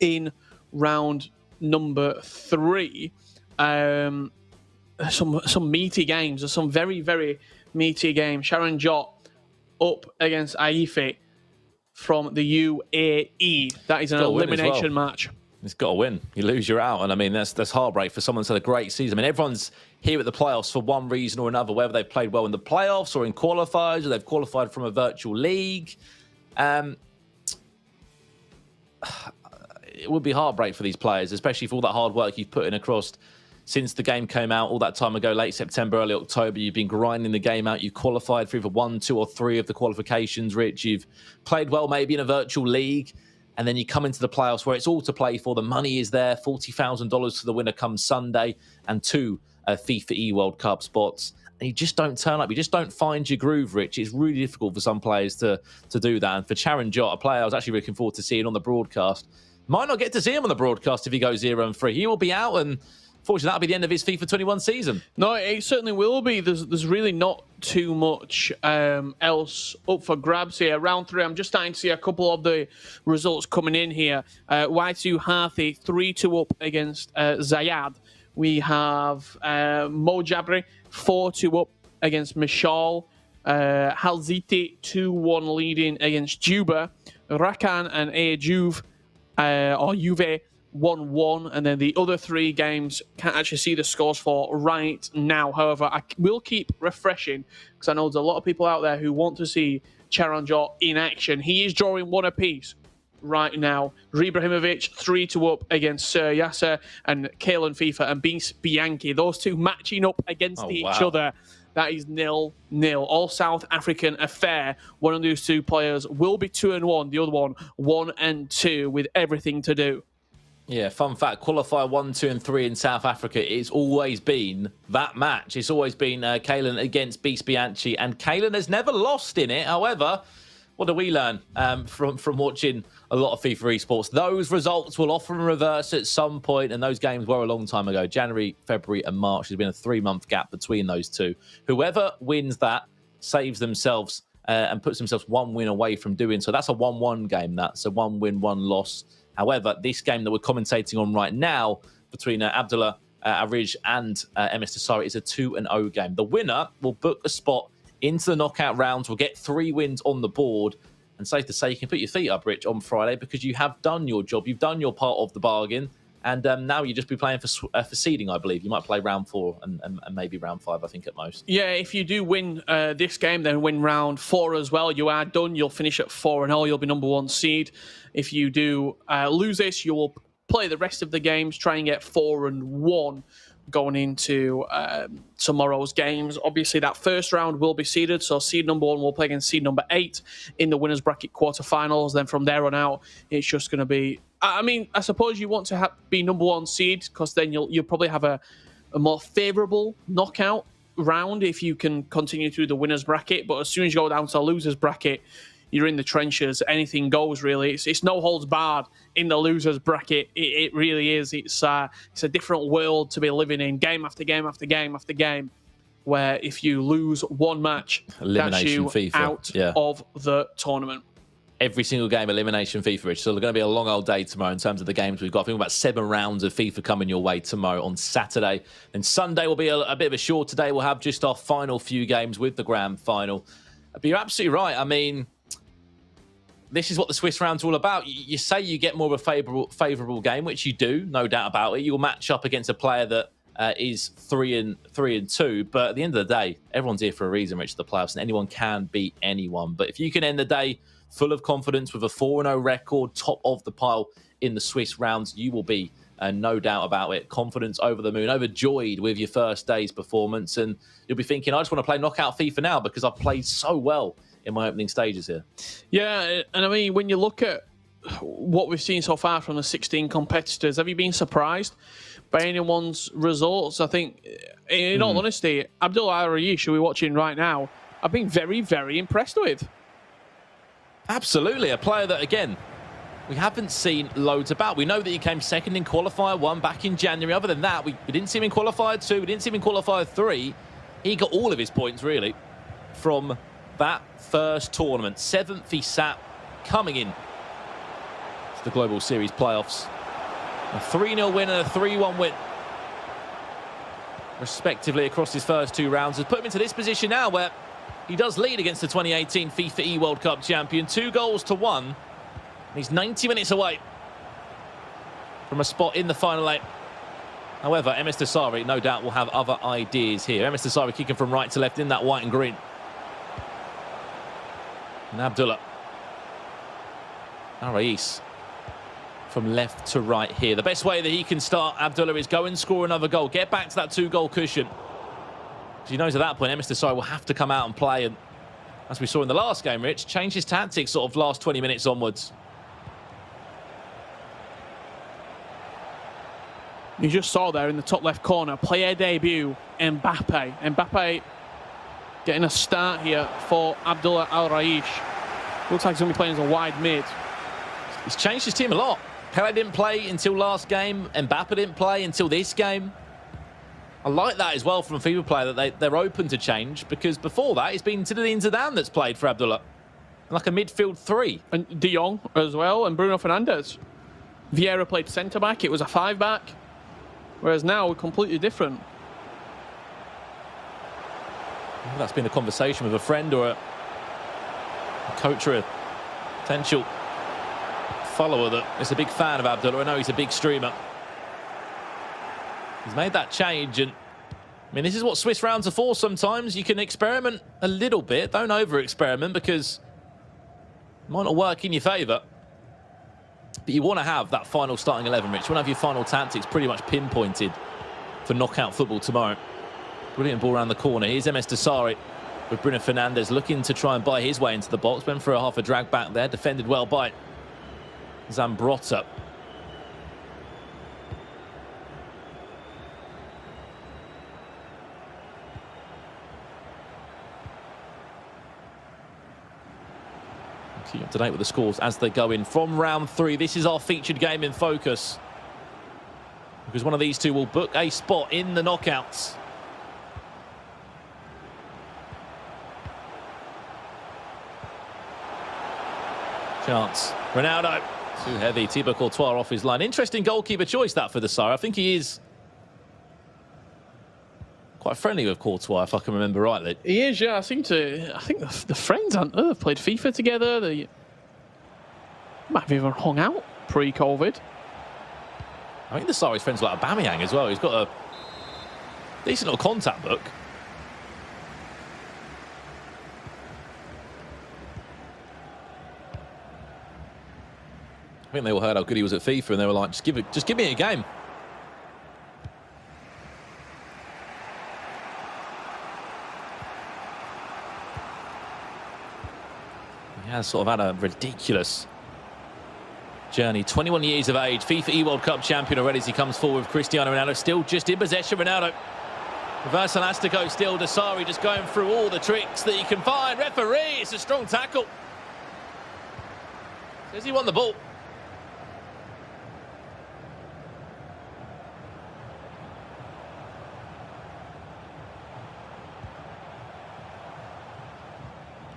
[SPEAKER 3] in round number 3. Some meaty games. There's some very, very meaty games. Sharon Jot up against Aifi from the UAE. That is an elimination match.
[SPEAKER 4] It's got to win. You lose, you're out. And I mean, that's heartbreak for someone who's had a great season. I mean, everyone's here at the playoffs for one reason or another, whether they've played well in the playoffs or in qualifiers, or they've qualified from a virtual league. It would be heartbreak for these players, especially for all that hard work you've put in across since the game came out all that time ago, late September, early October. You've been grinding the game out. You've qualified for either 1, 2, or 3 of the qualifications, Rich. You've played well maybe in a virtual league. And then you come into the playoffs where it's all to play for. The money is there. $40,000 for the winner comes Sunday, and 2 FIFAe World Cup spots. And you just don't turn up. You just don't find your groove, Rich. It's really difficult for some players to do that. And for Sharon Jot, a player I was actually looking forward to seeing on the broadcast, might not get to see him on the broadcast if he goes 0-3. He will be out, and Fortunately, that'll be the end of his FIFA 21 season.
[SPEAKER 3] No, it certainly will be. There's really not too much else up for grabs here. Round 3, I'm just starting to see a couple of the results coming in here. Y2 Hathi 3-2 up against Zayad. We have Mojabri 4-2 up against Mishal. Halziti 2-1 leading against Juba. Rakan and Juve 1-1, and then the other 3 games can't actually see the scores for right now. However, I will keep refreshing because I know there's a lot of people out there who want to see Charanjot in action. He is drawing 1 apiece right now. Ibrahimovic 3-2 up against Sir Yasser, and Kalen FIFA and Beast Bianchi. Those 2 matching up against each other. That is 0-0. All South African affair. One of those 2 players will be 2-1. The other one 1-2 with everything to do.
[SPEAKER 4] Yeah, fun fact, qualifier 1, 2, and 3 in South Africa, it's always been that match. It's always been Kalen against Beast Bianchi, and Kalen has never lost in it. However, what do we learn from watching a lot of FIFA esports? Those results will often reverse at some point, and those games were a long time ago. January, February, and March. There's been a 3-month gap between those 2. Whoever wins that saves themselves and puts themselves 1 win away from doing so. That's a 1-1 game, that's a 1 win, 1 loss. However, this game that we're commentating on right now between Abdullah Arij and Msdossary is a 2-0 game. The winner will book a spot into the knockout rounds, will get 3 wins on the board, and safe to say you can put your feet up, Rich, on Friday because you have done your job. You've done your part of the bargain, and now you just be playing for seeding, I believe. You might play round 4 and maybe round 5, I think, at most.
[SPEAKER 3] Yeah, if you do win this game, then win round 4 as well, you are done. You'll finish at 4-0. You'll be number 1 seed. If you do lose this, you will play the rest of the games, try and get 4-1 going into tomorrow's games. Obviously, that first round will be seeded, so seed number 1 will play against seed number 8 in the winners bracket quarterfinals. Then from there on out, it's just going to be... I mean, I suppose you want to be number 1 seed because then you'll probably have a more favourable knockout round if you can continue through the winners bracket. But as soon as you go down to the losers bracket, you're in the trenches. Anything goes, really. It's no holds barred in the losers bracket. It really is. It's a different world to be living in, game after game after game after game, where if you lose 1 match, that's you
[SPEAKER 4] FIFA.
[SPEAKER 3] out of the tournament.
[SPEAKER 4] Every single game, elimination FIFA, Rich. So it's going to be a long old day tomorrow in terms of the games we've got. I think about 7 rounds of FIFA coming your way tomorrow on Saturday. And Sunday will be a bit of a shorter day. We'll have just our final few games with the grand final. But you're absolutely right. I mean, this is what the Swiss round's all about. You say you get more of a favourable game, which you do, no doubt about it. You'll match up against a player that is 3-2. But at the end of the day, everyone's here for a reason, Rich, the playoffs, and anyone can beat anyone. But if you can end the day full of confidence with a 4-0 record, top of the pile in the Swiss rounds, you will be, no doubt about it, confidence over the moon, overjoyed with your first day's performance. And you'll be thinking, I just want to play knockout FIFA now because I've played so well in my opening stages here. Yeah,
[SPEAKER 3] and I mean, when you look at what we've seen so far from the 16 competitors, have you been surprised by anyone's results? I think, in all honesty, Abdullah Arish, who we're watching right now, I've been very, very impressed with.
[SPEAKER 4] Absolutely. A player that, again, we haven't seen loads about. We know that he came second in Qualifier 1 back in January. Other than that, we didn't see him in Qualifier 2. We didn't see him in Qualifier 3. He got all of his points, really, from that first tournament. 7th he sat, coming in to the Global Series playoffs. A 3-0 win and a 3-1 win, respectively, across his first 2 rounds. Has put him into this position now where he does lead against the 2018 FIFAe World Cup champion. 2-1. And he's 90 minutes away from a spot in the final 8. However, Msdossary, no doubt, will have other ideas here. Msdossary kicking from right to left in that white and green. And Abdullah Arais from left to right here. The best way that he can start, Abdullah, is go and score another goal. Get back to that 2-goal cushion. Because he knows at that point, Msdossary will have to come out and play. And as we saw in the last game, Rich, change his tactics sort of last 20 minutes onwards.
[SPEAKER 3] You just saw there in the top left corner, player debut, Mbappe. Mbappe getting a start here for Abdullah Al-Raish. Looks like he's going to be playing as a wide mid.
[SPEAKER 4] He's changed his team a lot. Pele didn't play until last game. Mbappe didn't play until this game. I like that as well from a FIFA player, that they're open to change, because before that, it's been Zinedine Zidane that's played for Abdullah. Like a midfield 3.
[SPEAKER 3] And De Jong as well, and Bruno Fernandes. Vieira played centre-back, it was a 5-back. Whereas now, we're completely different.
[SPEAKER 4] That's been a conversation with a friend or a coach or a potential follower that is a big fan of Abdullah. I know he's a big streamer. He's made that change, and I mean, this is what Swiss rounds are for sometimes. You can experiment a little bit. Don't over-experiment, because it might not work in your favour. But you want to have that final starting 11, Rich. You want to have your final tactics pretty much pinpointed for knockout football tomorrow. Brilliant ball around the corner. Here's Msdossary with Bruno Fernandes looking to try and buy his way into the box. Went for a half a drag back there. Defended well by Zambrotta. Keep up to date with the scores as they go in from round 3. This is our featured game in focus, because one of these two will book a spot in the knockouts. Chance. Ronaldo. Too heavy. Thibaut Courtois off his line. Interesting goalkeeper choice that for the Sire. I think he is quite friendly with Courtois, if I can remember rightly.
[SPEAKER 3] He is, yeah. I think the friends have played FIFA together. They might have even hung out pre-COVID.
[SPEAKER 4] I think the Sari's friends like Aubameyang as well. He's got a decent little contact book. I think they all heard how good he was at FIFA, and they were like, just give me a game. He has sort of had a ridiculous journey. 21 years of age, FIFAe World Cup champion already as he comes forward with Cristiano Ronaldo. Still just in possession, Ronaldo. Reverse elastico still, Msdossary just going through all the tricks that he can find. Referee, it's a strong tackle. Says he won the ball.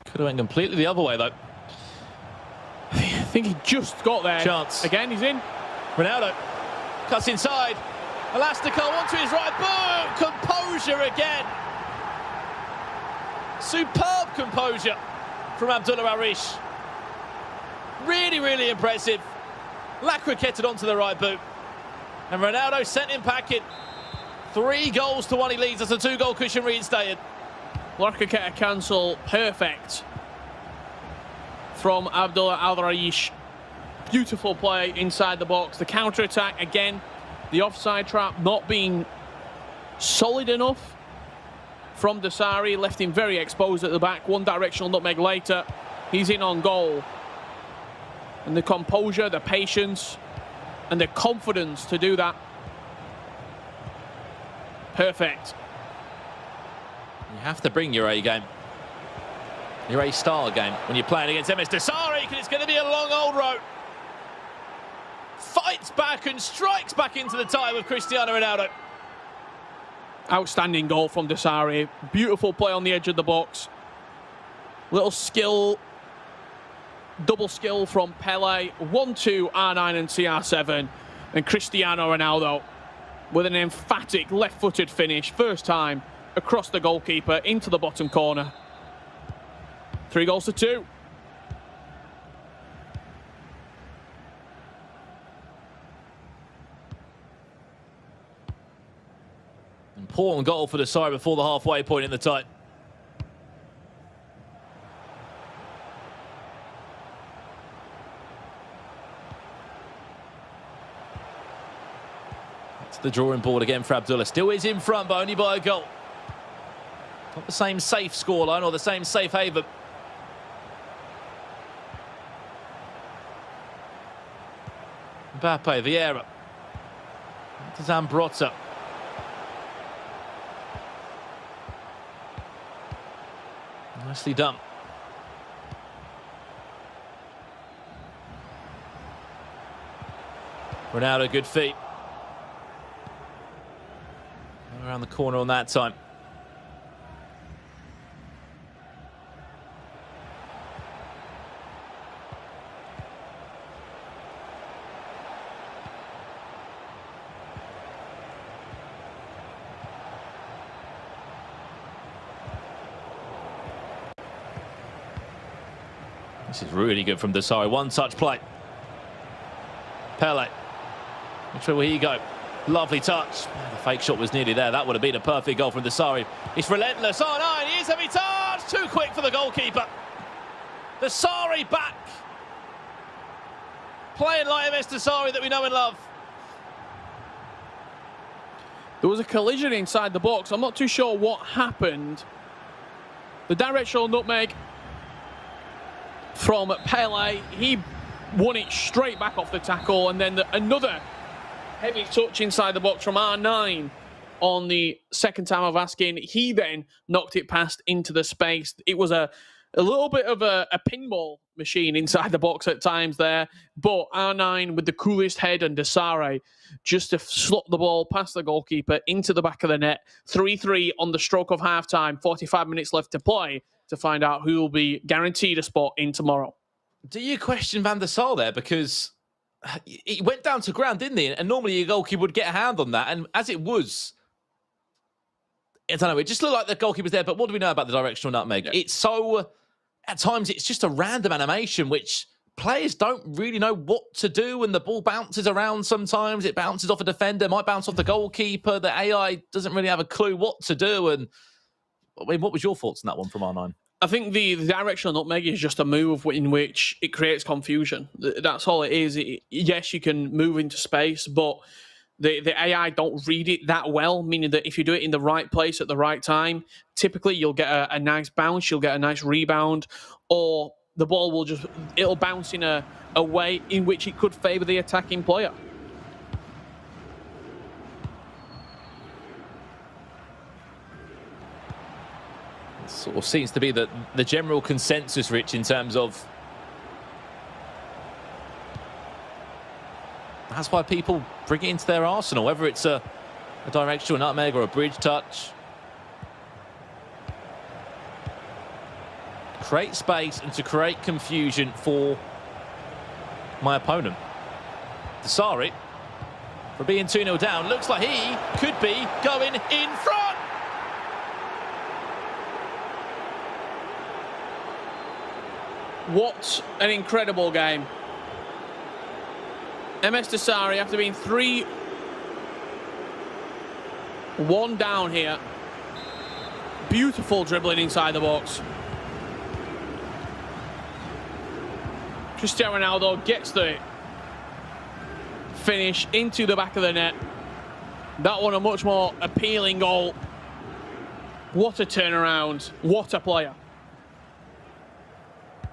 [SPEAKER 4] Could have went completely the other way, though.
[SPEAKER 3] I think he just got there.
[SPEAKER 4] Chance.
[SPEAKER 3] Again, he's in.
[SPEAKER 4] Ronaldo cuts inside. Elastico onto his right boot. Composure again. Superb composure from Abdullah Arish. Really, really impressive. Lacroquetted onto the right boot. And Ronaldo sent him packing. 3 goals to 1 he leads us. A 2-goal cushion reinstated.
[SPEAKER 3] Lacroqueta cancel, perfect from Abdullah Al-Raish. Beautiful play inside the box. The counter-attack, again, the offside trap not being solid enough from Msdossary, left him very exposed at the back. One directional nutmeg later, he's in on goal. And the composure, the patience, and the confidence to do that. Perfect.
[SPEAKER 4] You have to bring your A game, your A-star game, when you're playing against Msdossary, because it's going to be a long old road. Fights back and strikes back into the tie with Cristiano Ronaldo.
[SPEAKER 3] Outstanding goal from Msdossary. Beautiful play on the edge of the box. Little skill, double skill from Pele. 1-2, R9 and CR7. And Cristiano Ronaldo with an emphatic left-footed finish. First time across the goalkeeper into the bottom corner. 3-2.
[SPEAKER 4] Important goal for the side before the halfway point in the tie. It's the drawing board again for Abdullah. Still is in front, but only by a goal. Not the same safe scoreline or the same safe haven. Mbappe, Vieira. To Zambrotta. Nicely done. Ronaldo, good feet. around the corner on that time. This is really good from Msdossary. One-touch play. Pele. Which way will he go? Lovely touch. The fake shot was nearly there. That would have been a perfect goal from Msdossary. It's relentless. Oh, no, he is heavy touch. Too quick for the goalkeeper. Msdossary back. Playing like Msdossary that we know and love.
[SPEAKER 3] There was a collision inside the box. I'm not too sure what happened. The directional nutmeg from Pele. He won it straight back off the tackle, and then another heavy touch inside the box from R9 on the second time of asking. He then knocked it past into the space. It was a little bit of a pinball machine inside the box at times there, but R9 with the coolest head and Msdossary just to slot the ball past the goalkeeper into the back of the net. 3-3 on the stroke of halftime. 45 minutes left to play to find out who will be guaranteed a spot in tomorrow.
[SPEAKER 4] Do you question Van der Sar there? Because he went down to ground, didn't he? And normally your goalkeeper would get a hand on that. And as it was, I don't know, it just looked like the goalkeeper was there. But what do we know about the directional nutmeg? Yeah. It's so, at times, it's just a random animation, which players don't really know what to do. And the ball bounces around sometimes. It bounces off a defender, might bounce off the goalkeeper. The AI doesn't really have a clue what to do. And I mean, what was your thoughts on that one from R9?
[SPEAKER 3] I think the directional nutmeg is just a move in which it creates confusion. That's all it is. Yes, you can move into space, but the AI don't read it that well, meaning that if you do it in the right place at the right time, typically you'll get a nice bounce, you'll get a nice rebound, or the ball will it'll bounce in a way in which it could favour the attacking player.
[SPEAKER 4] Sort of seems to be the general consensus, Rich, in terms of that's why people bring it into their arsenal, whether it's a directional nutmeg or a bridge touch. Create space and to create confusion for my opponent. Msdossary, for being 2-0 down, looks like he could be going in front.
[SPEAKER 3] What an incredible game. Msdossary, after being 3-1 down here. Beautiful dribbling inside the box. Cristiano Ronaldo gets the finish into the back of the net. That one a much more appealing goal. What a turnaround. What a player.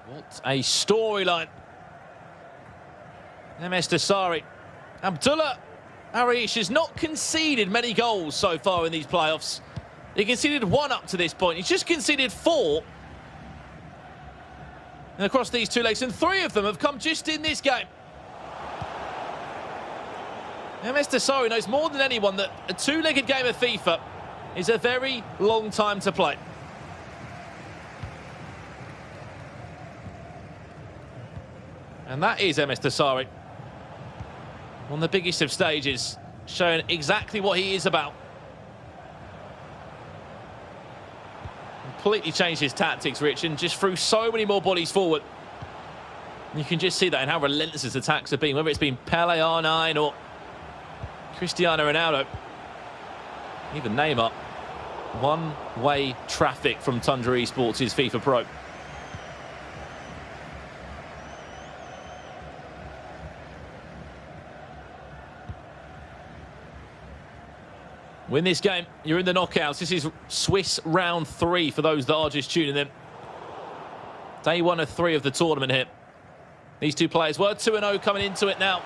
[SPEAKER 4] What a storyline. Msdossary. Abdullah Arish has not conceded many goals so far in these playoffs. He conceded 1 up to this point. He's just conceded 4. And across these 2 legs, and 3 of them have come just in this game. Msdossary knows more than anyone that a 2-legged game of FIFA is a very long time to play. And that is Msdossary. On the biggest of stages, showing exactly what he is about. Completely changed his tactics, Rich, and just threw so many more bodies forward. You can just see that in how relentless his attacks have been, whether it's been Pele, R9, or Cristiano Ronaldo. Even Neymar. One-way traffic from Tundra Esports' FIFA Pro. Win this game, you're in the knockouts. This is Swiss round 3 for those that are just tuning in. Day 1 of 3 of the tournament here. These 2 players were 2-0 coming into it now.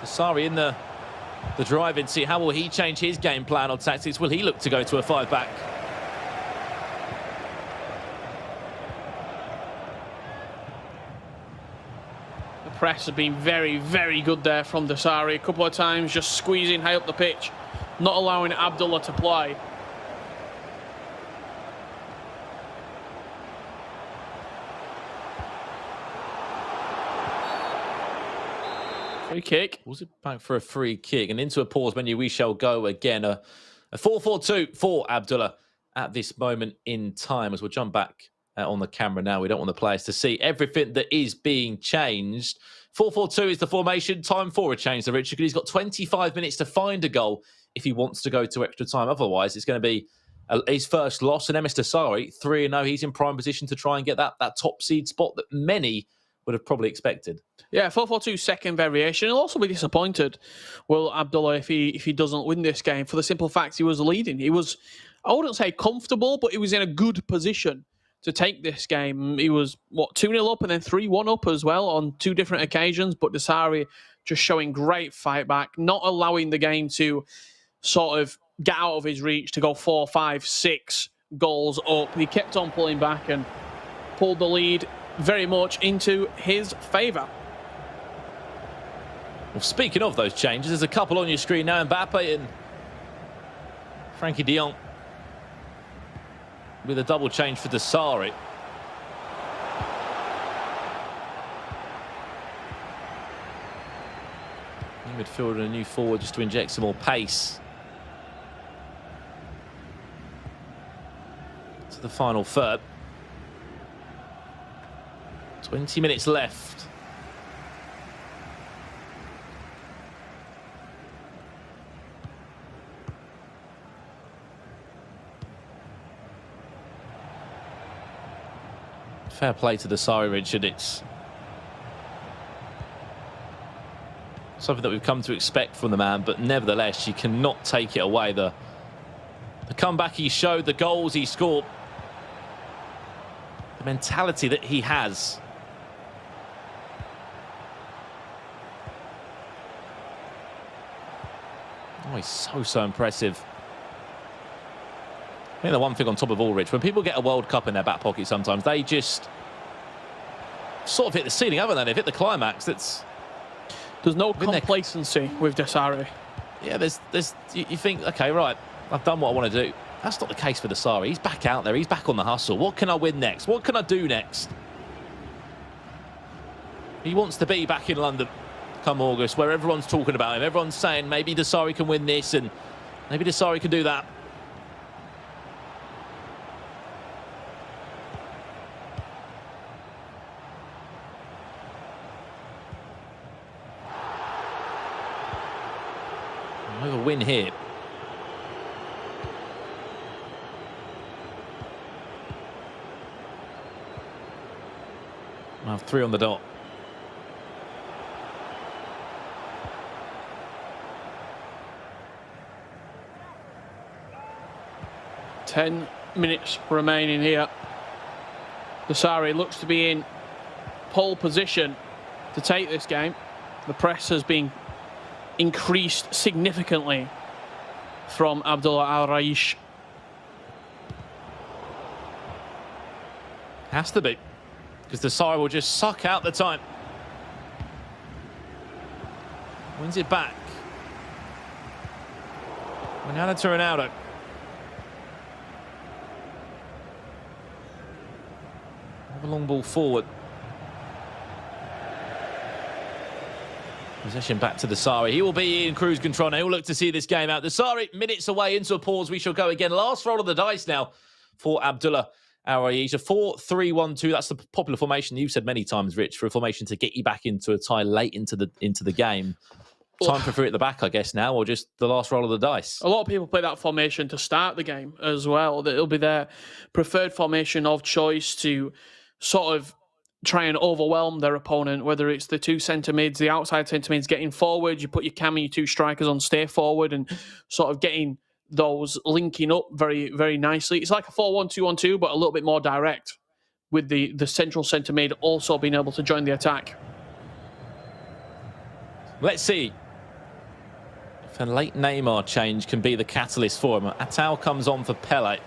[SPEAKER 4] Msdossary in the driving seat. How will he change his game plan or tactics? Will he look to go to a 5-back?
[SPEAKER 3] The press has been very, very good there from Msdossary. A couple of times just squeezing high up the pitch not allowing Abdullah to play. Free kick.
[SPEAKER 4] Was it back for a free kick? And into a pause menu we shall go again. A 4-4-2 for Abdullah at this moment in time, as we'll jump back on the camera now. We don't want the players to see everything that is being changed. 4-4-2 is the formation. Time for a change to Richard, because he's got 25 minutes to find a goal if he wants to go to extra time. Otherwise, it's going to be his first loss. And Msdossary, 3-0. He's in prime position to try and get that top seed spot that many would have probably expected.
[SPEAKER 3] Yeah, 4-4-2 second variation. He'll also be disappointed, Will Abdullah, if he doesn't win this game, for the simple fact he was leading. He was, I wouldn't say comfortable, but he was in a good position to take this game. He was, 2-0 up and then 3-1 up as well on 2 different occasions, but Msdossary just showing great fight back, not allowing the game to sort of get out of his reach to go 4, 5, 6 goals up. He kept on pulling back and pulled the lead very much into his favour.
[SPEAKER 4] Well, speaking of those changes, there's a couple on your screen now. Mbappe and Frankie de Jong with a double change for Msdossary. New midfielder and a new forward just to inject some more pace to the final third. 20 minutes left. Fair play to Msdossary, Richard. It's something that we've come to expect from the man, but nevertheless, you cannot take it away. The comeback he showed, the goals he scored, the mentality that he has. Oh, he's so impressive. I think the one thing on top of all, Rich, when people get a World Cup in their back pocket sometimes, they just sort of hit the ceiling, haven't they? They've hit the climax. There's
[SPEAKER 3] no complacency with Msdossary.
[SPEAKER 4] Yeah, you think, okay, right, I've done what I want to do. That's not the case for Msdossary. He's back out there. He's back on the hustle. What can I win next? What can I do next? He wants to be back in London come August, where everyone's talking about him. Everyone's saying maybe Msdossary can win this and maybe Msdossary can do that. Another win here. We'll have 3 on the dot.
[SPEAKER 3] Ten minutes remaining here. Msdossary looks to be in pole position to take this game. The press has been increased significantly from Abdullah Al-Raish.
[SPEAKER 4] Has to be, because Msdossary will just suck out the time. Wins it back. Ronaldo to Ronaldo. Have a long ball forward. Possession back to Msdossary. He will be in cruise control now. He'll look to see this game out. Msdossary, minutes away into a pause. We shall go again. Last roll of the dice now for Abdullah Al-Raish. A 4-3-1-2. That's the popular formation you've said many times, Rich, for a formation to get you back into a tie late into the game. Time for 3 at the back, I guess, now, or just the last roll of the dice.
[SPEAKER 3] A lot of people play that formation to start the game as well. It'll be their preferred formation of choice to sort of try and overwhelm their opponent, whether it's the 2 centre mids, the outside centre mids getting forward, you put your cam and your 2 strikers on stay forward and sort of getting those linking up very, very nicely. It's like a 4-1-2-1-2, but a little bit more direct, with the central centre mid also being able to join the attack.
[SPEAKER 4] Let's see if a late Neymar change can be the catalyst for him. Atal comes on for Pele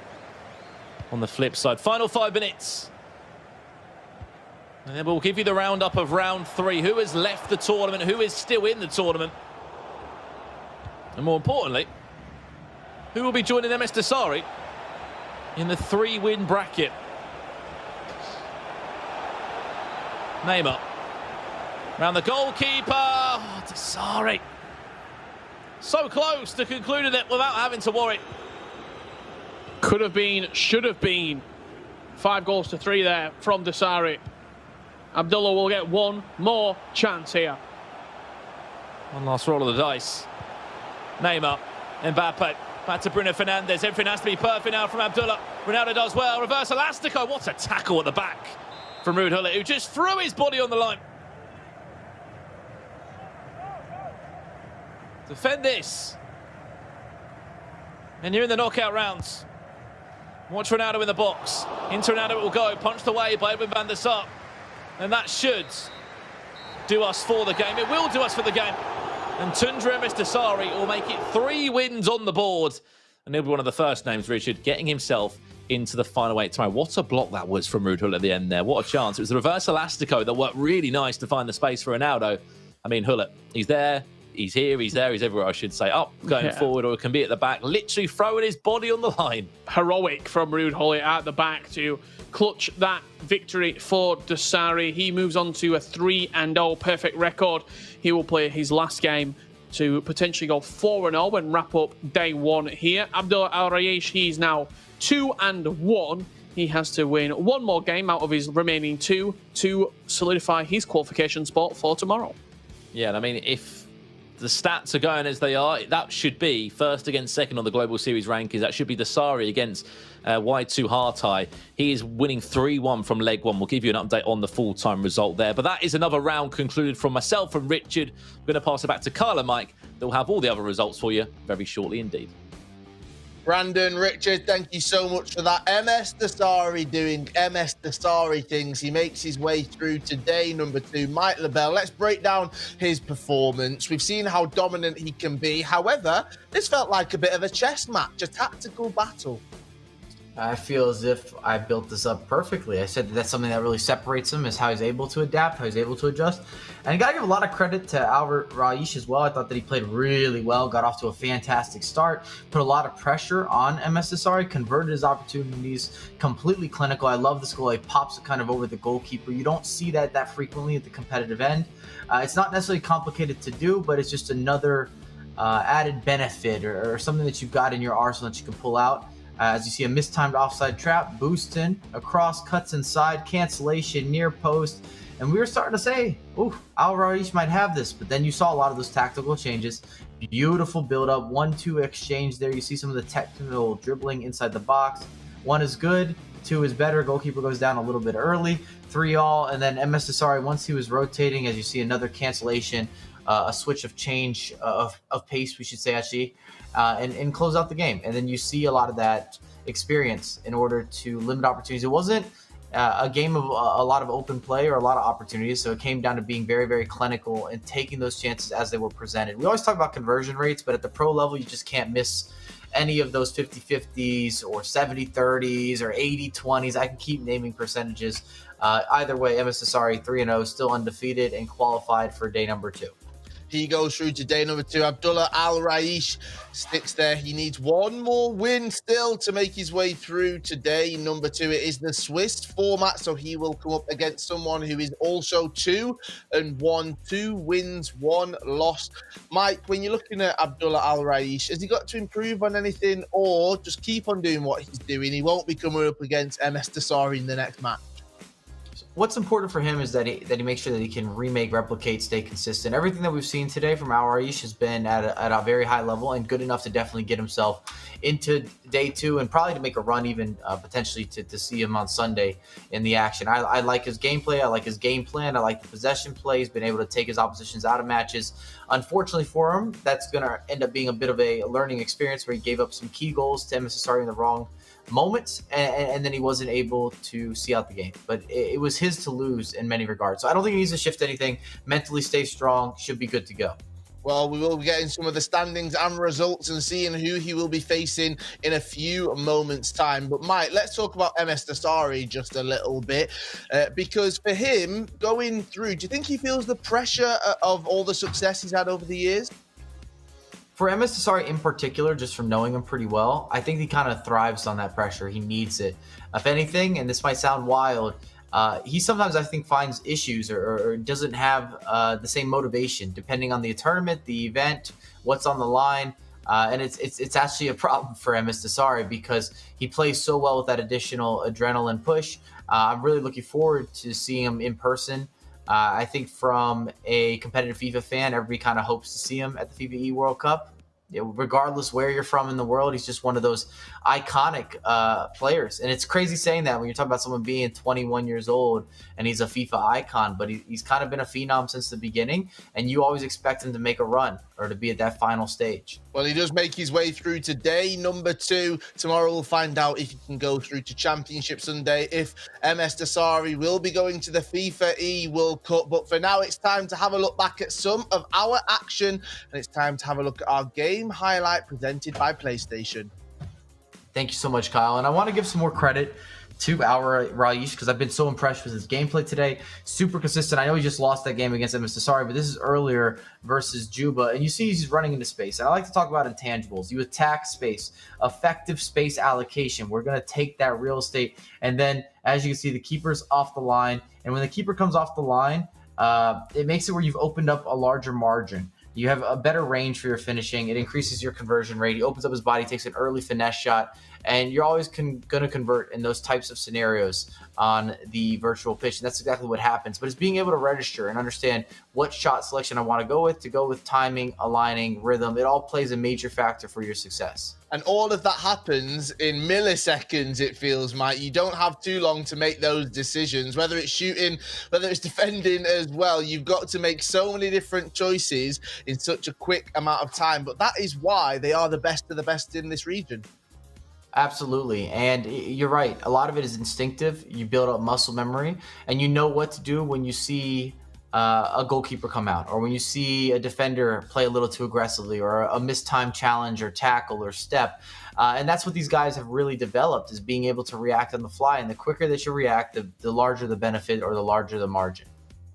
[SPEAKER 4] on the flip side. Final 5 minutes. And then we'll give you the roundup of round 3. Who has left the tournament? Who is still in the tournament? And more importantly, who will be joining Msdossary in the 3-win bracket. Neymar. Round the goalkeeper. Oh, Msdossary. So close to concluding it without having to worry.
[SPEAKER 3] Could have been, should have been. 5 goals to 3 there from Msdossary. Abdullah will get one more chance here.
[SPEAKER 4] One last roll of the dice. Neymar, Mbappe, back to Bruno Fernandes. Everything has to be perfect now from Abdullah. Ronaldo does well. Reverse elastico. What a tackle at the back from Ruud Gullit, who just threw his body on the line. Defend this. And you're in the knockout rounds. Watch Ronaldo in the box. Into Ronaldo it will go. Punched away by Edwin van der Sar. And that should do us for the game. It will do us for the game. And Tundra Msdossary will make it 3 wins on the board. And he'll be one of the first names, Richard, getting himself into the final 8 tomorrow. What a block that was from Ruud Gullit at the end there. What a chance. It was the reverse elastico that worked really nice to find the space for Ronaldo. I mean, Gullit, he's there. He's here, he's there, he's everywhere, I should say. Up, going forward, or it can be at the back. Literally throwing his body on the line.
[SPEAKER 3] Heroic from Ruud Gullit at the back to clutch that victory for Msdossary. He moves on to a 3-0 perfect record. He will play his last game to potentially go 4-0 and wrap up day 1 here. Abdullah Al-Raish, he's now 2-1. He has to win 1 more game out of his remaining 2 to solidify his qualification spot for tomorrow.
[SPEAKER 4] Yeah, and I mean, if the stats are going as they are, that should be first against second on the Global Series rankings. That should be Msdossary against Y2 Hartai. He is winning 3-1 from leg 1. We'll give you an update on the full-time result there. But that is another round concluded from myself and Richard. I'm going to pass it back to Carl and Mike. They'll have all the other results for you very shortly indeed.
[SPEAKER 1] Brandon, Richard, thank you so much for that. Msdossary doing Msdossary things. He makes his way through to day number 2. Mike LaBelle, let's break down his performance. We've seen how dominant he can be. However, this felt like a bit of a chess match, a tactical battle.
[SPEAKER 2] I feel as if I built this up perfectly. I said that's something that really separates him, is how he's able to adapt, how he's able to adjust. And you got to give a lot of credit to Al-Raish as well. I thought that he played really well, got off to a fantastic start, put a lot of pressure on Msdossary, converted his opportunities, completely clinical. I love this goal. He pops it kind of over the goalkeeper. You don't see that frequently at the competitive end. It's not necessarily complicated to do, but it's just another added benefit or something that you've got in your arsenal that you can pull out. As you see, a mistimed offside trap, boost in, across, cuts inside, cancellation, near post. And we were starting to say, ooh, Al-Raish might have this. But then you saw a lot of those tactical changes. Beautiful build-up, 1-2 exchange there. You see some of the technical dribbling inside the box. 1 is good, 2 is better. Goalkeeper goes down a little bit early. 3-all, and then Msdossary, once he was rotating, as you see, another cancellation, a switch of change of pace, we should say, actually. And close out the game. And then you see a lot of that experience in order to limit opportunities. It wasn't a game of a lot of open play or a lot of opportunities, so it came down to being very, very clinical and taking those chances as they were presented. We always talk about conversion rates, but at the pro level, you just can't miss any of those 50-50s or 70-30s or 80-20s. I can keep naming percentages. Either way, Msdossary 3-0, still undefeated and qualified for day number 2.
[SPEAKER 1] He goes through to day number 2. Abdullah Al-Raish sticks there. He needs 1 more win still to make his way through to day number 2. It is the Swiss format, so he will come up against someone who is also 2-1. 2 wins, 1 loss. Mike, when you're looking at Abdullah Al-Raish, has he got to improve on anything or just keep on doing what he's doing? He won't be coming up against Msdossary in the next match.
[SPEAKER 2] What's important for him is that he makes sure that he can remake, replicate, stay consistent. Everything that we've seen today from Al-Raish has been at a very high level and good enough to definitely get himself into day 2 and probably to make a run even potentially to see him on Sunday in the action. I like his gameplay. I like his game plan. I like the possession play. He's been able to take his oppositions out of matches. Unfortunately for him, that's going to end up being a bit of a learning experience where he gave up some key goals to Msdossary in the wrong moments, and then he wasn't able to see out the game. But it was his to lose in many regards. So I don't think he needs to shift anything. Mentally stay strong. Should be good to go.
[SPEAKER 1] Well, we will be getting some of the standings and results and seeing who he will be facing in a few moments' time. But Mike, let's talk about Msdossary just a little bit because for him going through, do you think he feels the pressure of all the success he's had over the years?
[SPEAKER 2] For Msdossary in particular, just from knowing him pretty well, I think he kind of thrives on that pressure. He needs it. If anything, and this might sound wild, he sometimes, I think, finds issues or doesn't have the same motivation depending on the tournament, the event, what's on the line. And it's actually a problem for Msdossary because he plays so well with that additional adrenaline push. I'm really looking forward to seeing him in person. I think from a competitive FIFA fan, everybody kind of hopes to see him at the FIFAe World Cup. Regardless where you're from in the world, he's just one of those iconic players. And it's crazy saying that when you're talking about someone being 21 years old and he's a FIFA icon, but he's kind of been a phenom since the beginning, and you always expect him to make a run or to be at that final stage.
[SPEAKER 1] Well, he does make his way through to day number 2. Tomorrow we'll find out if he can go through to Championship Sunday, if Msdossary will be going to the FIFAe World Cup. But for now, it's time to have a look back at some of our action, and it's time to have a look at our game highlight presented by PlayStation.
[SPEAKER 2] Thank you so much, Kyle. And I want to give some more credit to our Raish because I've been so impressed with his gameplay today. Super consistent. I know he just lost that game against Msdossary, but this is earlier versus Juba. And you see he's running into space. And I like to talk about intangibles. You attack space, effective space allocation. We're going to take that real estate. And then, as you can see, the keeper's off the line. And when the keeper comes off the line, it makes it where you've opened up a larger margin. You have a better range for your finishing. It increases your conversion rate. He opens up his body, takes an early finesse shot, and you're always going to convert in those types of scenarios on the virtual pitch. And that's exactly what happens. But it's being able to register and understand what shot selection I want to go with timing, aligning, rhythm. It all plays a major factor for your success.
[SPEAKER 1] And all of that happens in milliseconds, it feels, Mike. You don't have too long to make those decisions, whether it's shooting, whether it's defending as well. You've got to make so many different choices in such a quick amount of time. But that is why they are the best of the best in this region.
[SPEAKER 2] Absolutely. And you're right. A lot of it is instinctive. You build up muscle memory and you know what to do when you see a goalkeeper come out, or when you see a defender play a little too aggressively, or a mistimed challenge or tackle or step. And that's what these guys have really developed, is being able to react on the fly. And the quicker that you react, the larger the benefit or the larger the margin.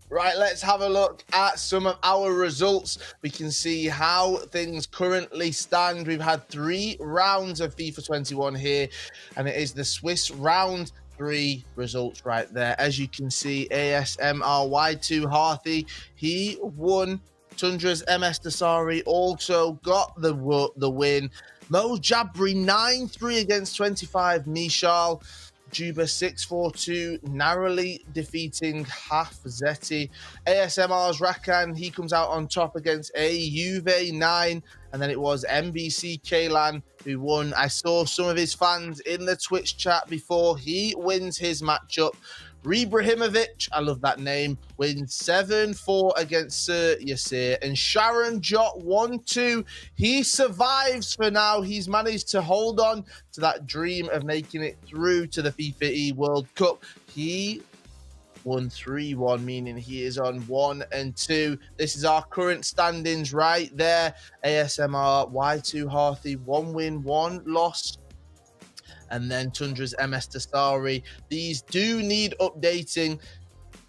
[SPEAKER 1] Right, let's have a look at some of our results. We can see how things currently stand. We've had 3 rounds of FIFA 21 here, and it is the Swiss round 3 results right there. As you can see, ASMR Y2 Harthy, he won. Tundra's Msdossary also got the win. Mo Jabri 9-3 against 25 Mishal. Juba 6-4-2, narrowly defeating Half Zeti. ASMR's Rakan, he comes out on top against a Juve 9, and then it was MBC Kaylan who won. I saw some of his fans in the Twitch chat before he wins his matchup. Rebrahimovic, I love that name, wins 7-4 against Sir Yasir. And Sharon Jot 1-2. He survives for now. He's managed to hold on to that dream of making it through to the FIFAe World Cup. He won 3-1, meaning he is on 1-2. This is our current standings right there. ASMR Y2 Harthy, 1 win, 1 loss. And then Tundra's Msdossary. These do need updating,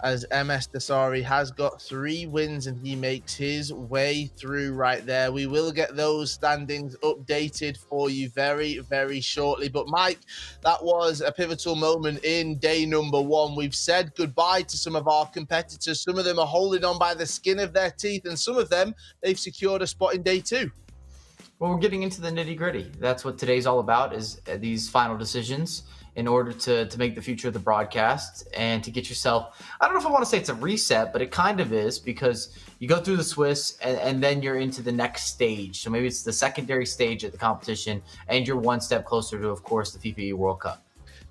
[SPEAKER 1] as Msdossary has got 3 wins and he makes his way through right there. We will get those standings updated for you very, very shortly. But Mike, that was a pivotal moment in day number 1. We've said goodbye to some of our competitors. Some of them are holding on by the skin of their teeth, and some of them, they've secured a spot in day 2.
[SPEAKER 2] Well, we're getting into the nitty-gritty. That's what today's all about, is these final decisions in order to make the future of the broadcast and to get yourself, I don't know if I want to say it's a reset, but it kind of is, because you go through the Swiss and then you're into the next stage. So maybe it's the secondary stage of the competition, and you're one step closer to, of course, the FIFAe World Cup.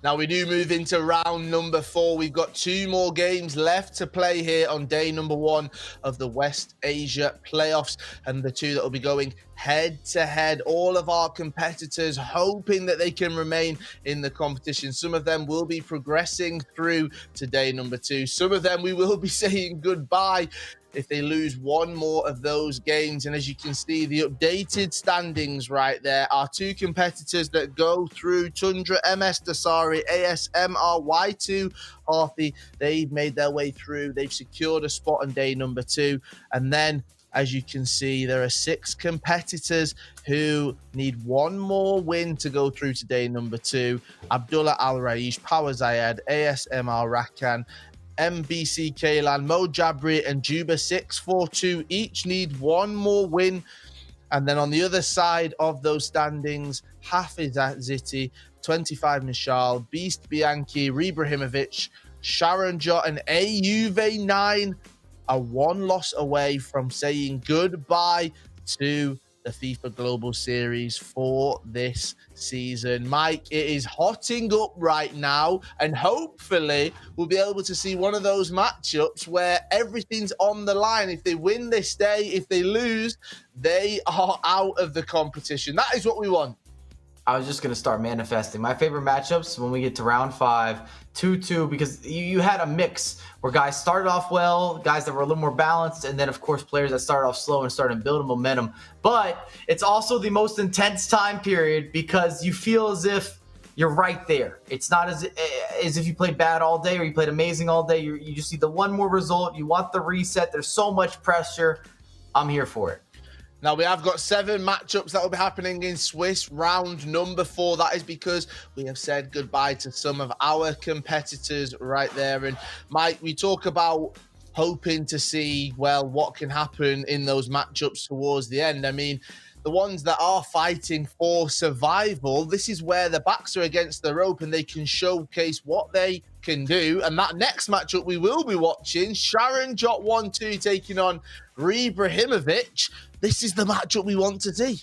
[SPEAKER 1] Now we do move into round number 4. We've got 2 more games left to play here on day number 1 of the West Asia playoffs, and the 2 that will be going head to head. All of our competitors hoping that they can remain in the competition. Some of them will be progressing through to day number 2. Some of them we will be saying goodbye if they lose one more of those games. And as you can see, the updated standings right there, our 2 competitors that go through, Tundra Msdossary, ASMR Y2 Harthy, they've made their way through. They've secured a spot on day number 2. And then As you can see, there are 6 competitors who need one more win to go through to day number 2. Abdullah Al-Raish, Power Zayed, ASMR Rakan, MBC Kaylan, Mo Jabri, and Juba 642 each need one more win. And then on the other side of those standings, Hafiz Ziti, 25 Nishal, Beast Bianchi, Rebrahimovic, Sharon Jot, and AUV 9 are one loss away from saying goodbye to the FIFA Global Series for this season. Mike, it is hotting up right now, and hopefully we'll be able to see one of those matchups where everything's on the line. If they win this day, if they lose, they are out of the competition. That is what we want.
[SPEAKER 2] I was just going to start manifesting. My favorite matchups when we get to round 5, 2-2, because you had a mix where guys started off well, guys that were a little more balanced, and then, of course, players that started off slow and started building momentum. But it's also the most intense time period because you feel as if you're right there. It's not as if you played bad all day or you played amazing all day. You just need the one more result. You want the reset. There's so much pressure. I'm here for it.
[SPEAKER 1] Now, we have got 7 matchups that will be happening in Swiss round number 4. That is because we have said goodbye to some of our competitors right there. And Mike, we talk about hoping to see, well, what can happen in those matchups towards the end. I mean, the ones that are fighting for survival, this is where the backs are against the rope and they can showcase what they can do. And that next matchup we will be watching, Sharon Jot 1-2 taking on Rebrahimovic. This is the matchup we want to see.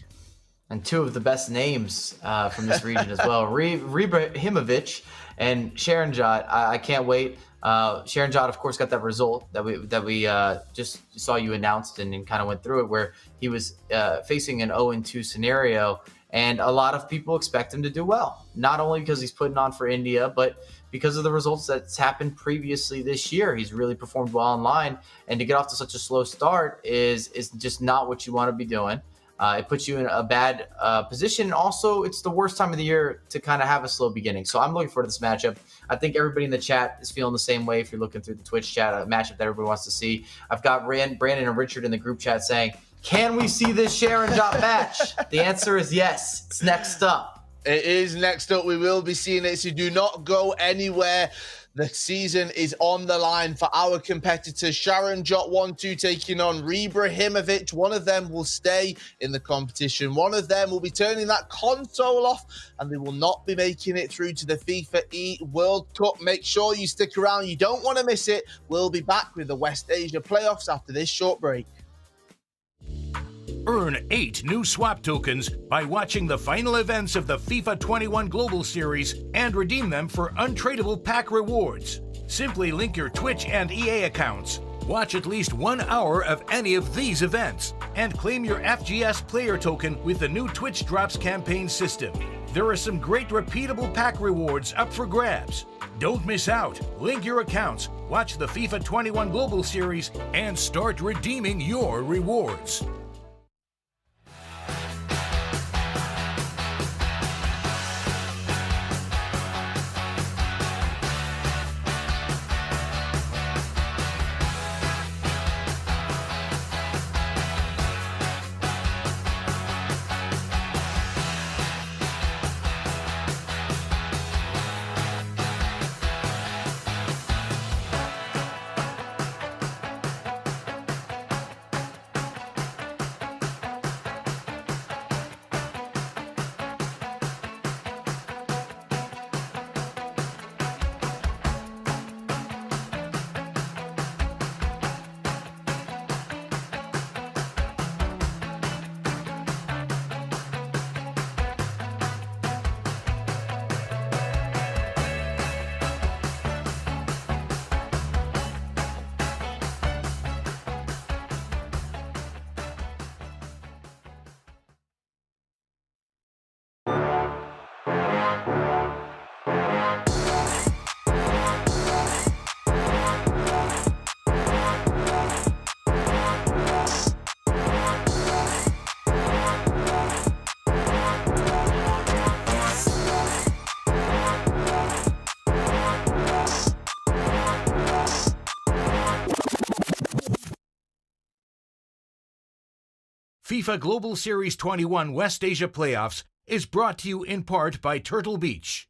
[SPEAKER 2] And 2 of the best names from this region as well. Rebrahimovic and Sharon Jot. I can't wait. Sharon Jot, of course, got that result that we just saw you announced and kind of went through it, where he was facing an 0-2 scenario. And a lot of people expect him to do well, not only because he's putting on for India, but because of the results that's happened previously this year. He's really performed well online, and to get off to such a slow start is just not what you want to be doing. It puts you in a bad position. Also, it's the worst time of the year to kind of have a slow beginning. So I'm looking forward to this matchup. I think everybody in the chat is feeling the same way. If you're looking through the Twitch chat, a matchup that everybody wants to see. I've got Brandon and Richard in the group chat saying, can we see this Sharon Jot match? The answer is yes. It's next up.
[SPEAKER 1] It is next up. We will be seeing it, so do not go anywhere. The season is on the line for our competitors. Sharon Jot 1-2 taking on Rebrahimovic. One of them will stay in the competition. One of them will be turning that console off, and they will not be making it through to the FIFAe World Cup. Make sure you stick around. You don't want to miss it. We'll be back with the West Asia playoffs after this short break.
[SPEAKER 8] Earn 8 new swap tokens by watching the final events of the FIFA 21 Global Series and redeem them for untradeable pack rewards. Simply link your Twitch and EA accounts, watch at least 1 hour of any of these events, and claim your FGS Player Token with the new Twitch Drops campaign system. There are some great repeatable pack rewards up for grabs. Don't miss out. Link your accounts, watch the FIFA 21 Global Series, and start redeeming your rewards. FIFA Global Series 21 West Asia Playoffs is brought to you in part by Turtle Beach.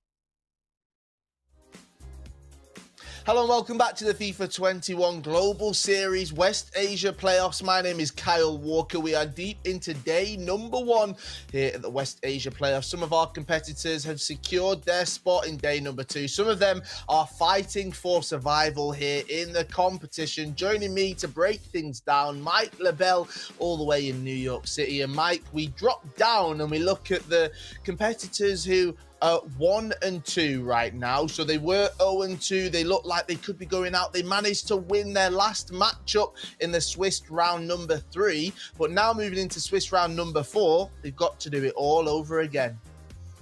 [SPEAKER 1] Hello and welcome back to the FIFA 21 Global Series West Asia Playoffs. My name is Kyle Walker. We are deep into day number 1 here at the West Asia Playoffs. Some of our competitors have secured their spot in day number 2. Some of them are fighting for survival here in the competition. Joining me to break things down, Mike LaBelle, all the way in New York City. And Mike, we drop down and we look at the competitors who 1 and 2 right now. So they were 0 and 2. They look like they could be going out. They managed to win their last matchup in the Swiss round number 3. But now moving into Swiss round number 4, they've got to do it all over again.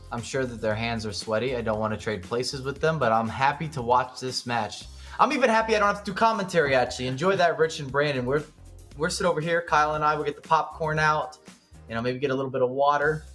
[SPEAKER 2] I'm sure that their hands are sweaty. I don't want to trade places with them, but I'm happy to watch this match. I'm even happy I don't have to do commentary, actually. Enjoy that, Rich and Brandon. We're sitting over here. Kyle and I will get the popcorn out. You know, maybe get a little bit of water.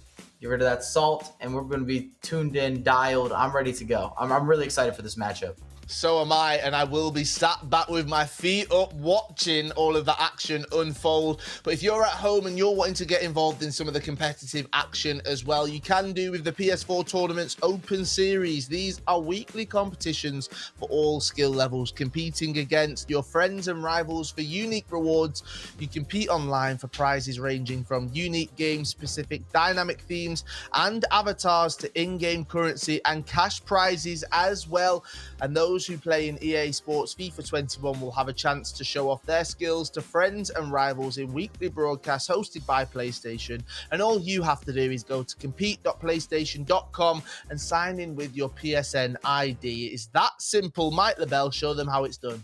[SPEAKER 2] Get rid of that salt, and we're going to be tuned in, dialed. I'm ready to go. I'm really excited for this matchup.
[SPEAKER 1] So am I, and I will be sat back with my feet up watching all of the action unfold. But if you're at home and you're wanting to get involved in some of the competitive action as well, you can do with the PS4 Tournament's Open Series. These are weekly competitions for all skill levels, competing against your friends and rivals for unique rewards. You compete online for prizes ranging from unique game-specific dynamic themes and avatars to in-game currency and cash prizes as well. And those who play in EA Sports FIFA 21 will have a chance to show off their skills to friends and rivals in weekly broadcasts hosted by PlayStation. And all you have to do is go to compete.playstation.com and sign in with your PSN ID. It's that simple. Mike LaBelle, show them how it's done.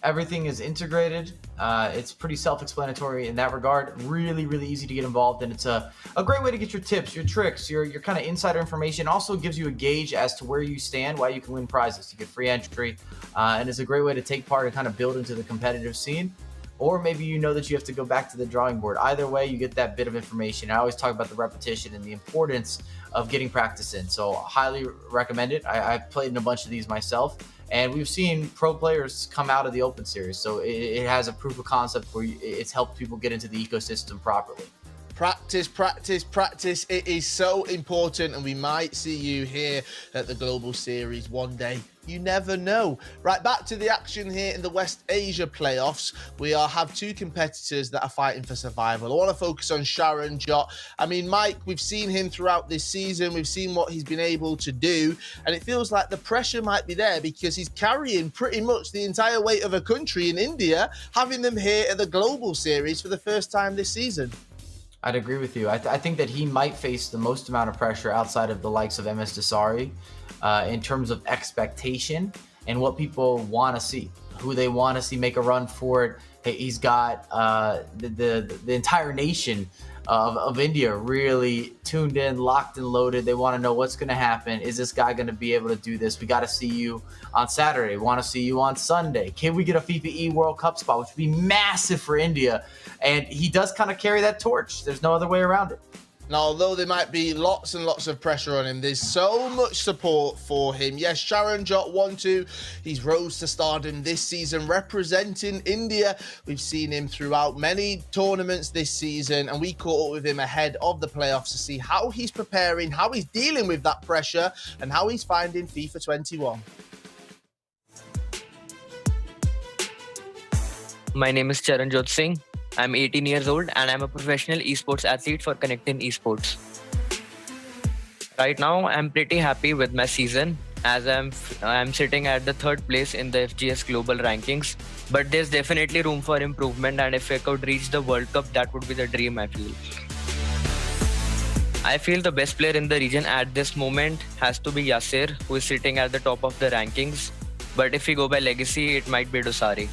[SPEAKER 2] Everything is integrated. It's pretty self-explanatory in that regard. Really, really easy to get involved, and it's a great way to get your tips, your tricks, your kind of insider information. Also gives you a gauge as to where you stand, why you can win prizes. You get free entry, and it's a great way to take part and kind of build into the competitive scene. Or maybe you know that you have to go back to the drawing board. Either way, you get that bit of information. I always talk about the repetition and the importance of getting practice in. So highly recommend it. I've played in a bunch of these myself. And we've seen pro players come out of the Open Series. So it has a proof of concept where it's helped people get into the ecosystem properly.
[SPEAKER 1] Practice, practice, practice. It is so important, and we might see you here at the Global Series one day. You never know. Right, back to the action here in the West Asia playoffs. We have 2 competitors that are fighting for survival. I want to focus on Sharon Jot. I mean, Mike, we've seen him throughout this season. We've seen what he's been able to do, and it feels like the pressure might be there because he's carrying pretty much the entire weight of a country in India, having them here at the Global Series for the first time this season.
[SPEAKER 2] I'd agree with you. I think that he might face the most amount of pressure outside of the likes of Msdossary in terms of expectation and what people want to see, who they want to see make a run for it. Hey, he's got the entire nation of India really tuned in, locked and loaded. They want to know what's going to happen. Is this guy going to be able to do this? We got to see you on Saturday. We want to see you on Sunday. Can we get a FIFAe World Cup spot, which would be massive for India? And he does kind of carry that torch. There's no other way around it.
[SPEAKER 1] Now, although there might be lots and lots of pressure on him, there's so much support for him. Yes, Sharon Jot 1-2. He's rose to stardom this season, representing India. We've seen him throughout many tournaments this season, and we caught up with him ahead of the playoffs to see how he's preparing, how he's dealing with that pressure, and how he's finding FIFA 21.
[SPEAKER 10] My name is Charanjot Singh. I'm 18 years old and I'm a professional esports athlete for Connecting Esports. Right now, I'm pretty happy with my season as I'm sitting at the 3rd place in the FGS global rankings. But there's definitely room for improvement, and if I could reach the World Cup, that would be the dream, I feel. I feel the best player in the region at this moment has to be Yasir, who is sitting at the top of the rankings. But if we go by legacy, it might be Msdossary.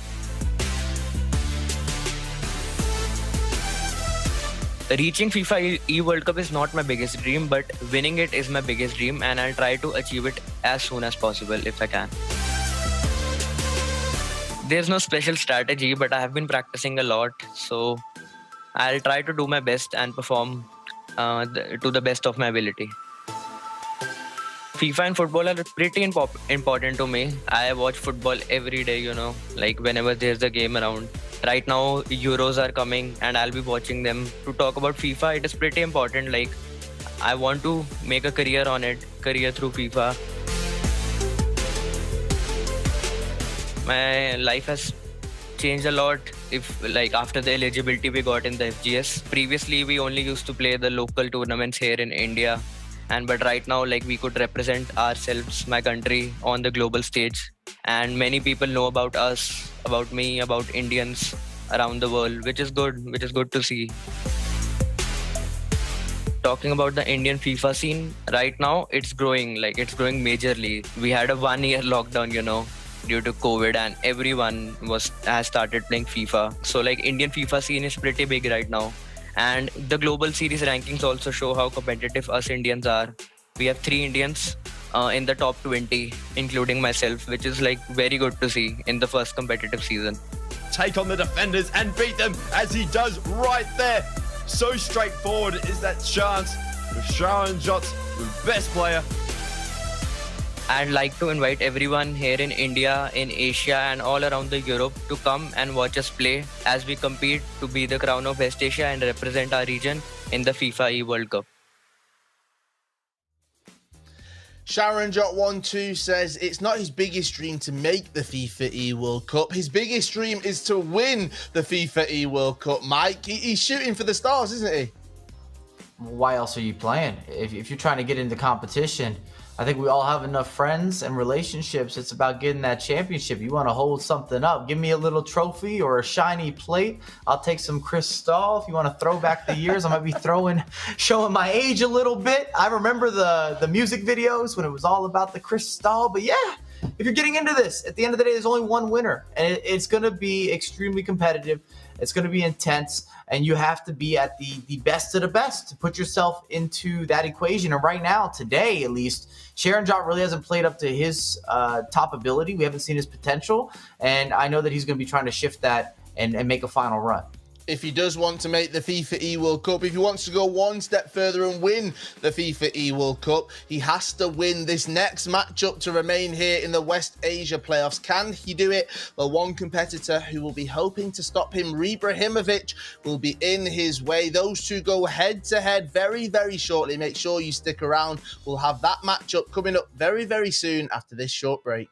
[SPEAKER 10] Reaching FIFAe World Cup is not my biggest dream, but winning it is my biggest dream, and I'll try to achieve it as soon as possible if I can. There's no special strategy, but I have been practicing a lot, so I'll try to do my best and perform to the best of my ability. FIFA and football are pretty important to me. I watch football every day, like whenever there's a game around. Right now, Euros are coming and I'll be watching them. To talk about FIFA, it is pretty important. Like, I want to make a career on it, career through FIFA. My life has changed a lot after the eligibility we got in the FGS. Previously, we only used to play the local tournaments here in India. But right now, we could represent ourselves, my country, on the global stage. And many people know about us, about me, about Indians around the world, which is good to see. Talking about the Indian FIFA scene, right now it's growing majorly. We had a 1-year lockdown, due to COVID, and everyone has started playing FIFA. So Indian FIFA scene is pretty big right now. And the global series rankings also show how competitive us Indians are. We have 3 Indians in the top 20, including myself, which is very good to see in the first competitive season.
[SPEAKER 6] Take on the defenders and beat them as he does right there. So straightforward is that chance with Sharon Jot's the best player.
[SPEAKER 10] I'd like to invite everyone here in India, in Asia and all around the Europe to come and watch us play as we compete to be the crown of West Asia and represent our region in the FIFAe World Cup.
[SPEAKER 13] Sharon Jot 12 says it's not his biggest dream to make the FIFAe World Cup. His biggest dream is to win the FIFAe World Cup. Mike, he's shooting for the stars, isn't he?
[SPEAKER 2] Why else are you playing? If you're trying to get into competition, I think we all have enough friends and relationships. It's about getting that championship. You want to hold something up. Give me a little trophy or a shiny plate. I'll take some Cristal. If you want to throw back the years, I might be showing my age a little bit. I remember the music videos when it was all about the Cristal. But yeah, if you're getting into this, at the end of the day, there's only one winner. And it's going to be extremely competitive. It's going to be intense. And you have to be at the best of the best to put yourself into that equation. And right now, today at least, Sharon Jot really hasn't played up to his top ability. We haven't seen his potential. And I know that he's going to be trying to shift that and make a final run.
[SPEAKER 1] If he does want to make the FIFAe World Cup, if he wants to go one step further and win the FIFAe World Cup, he has to win this next matchup to remain here in the West Asia playoffs. Can he do it? Well, one competitor who will be hoping to stop him, Ibrahimovic, will be in his way. Those two go head-to-head very, very shortly. Make sure you stick around. We'll have that matchup coming up very, very soon after this short break.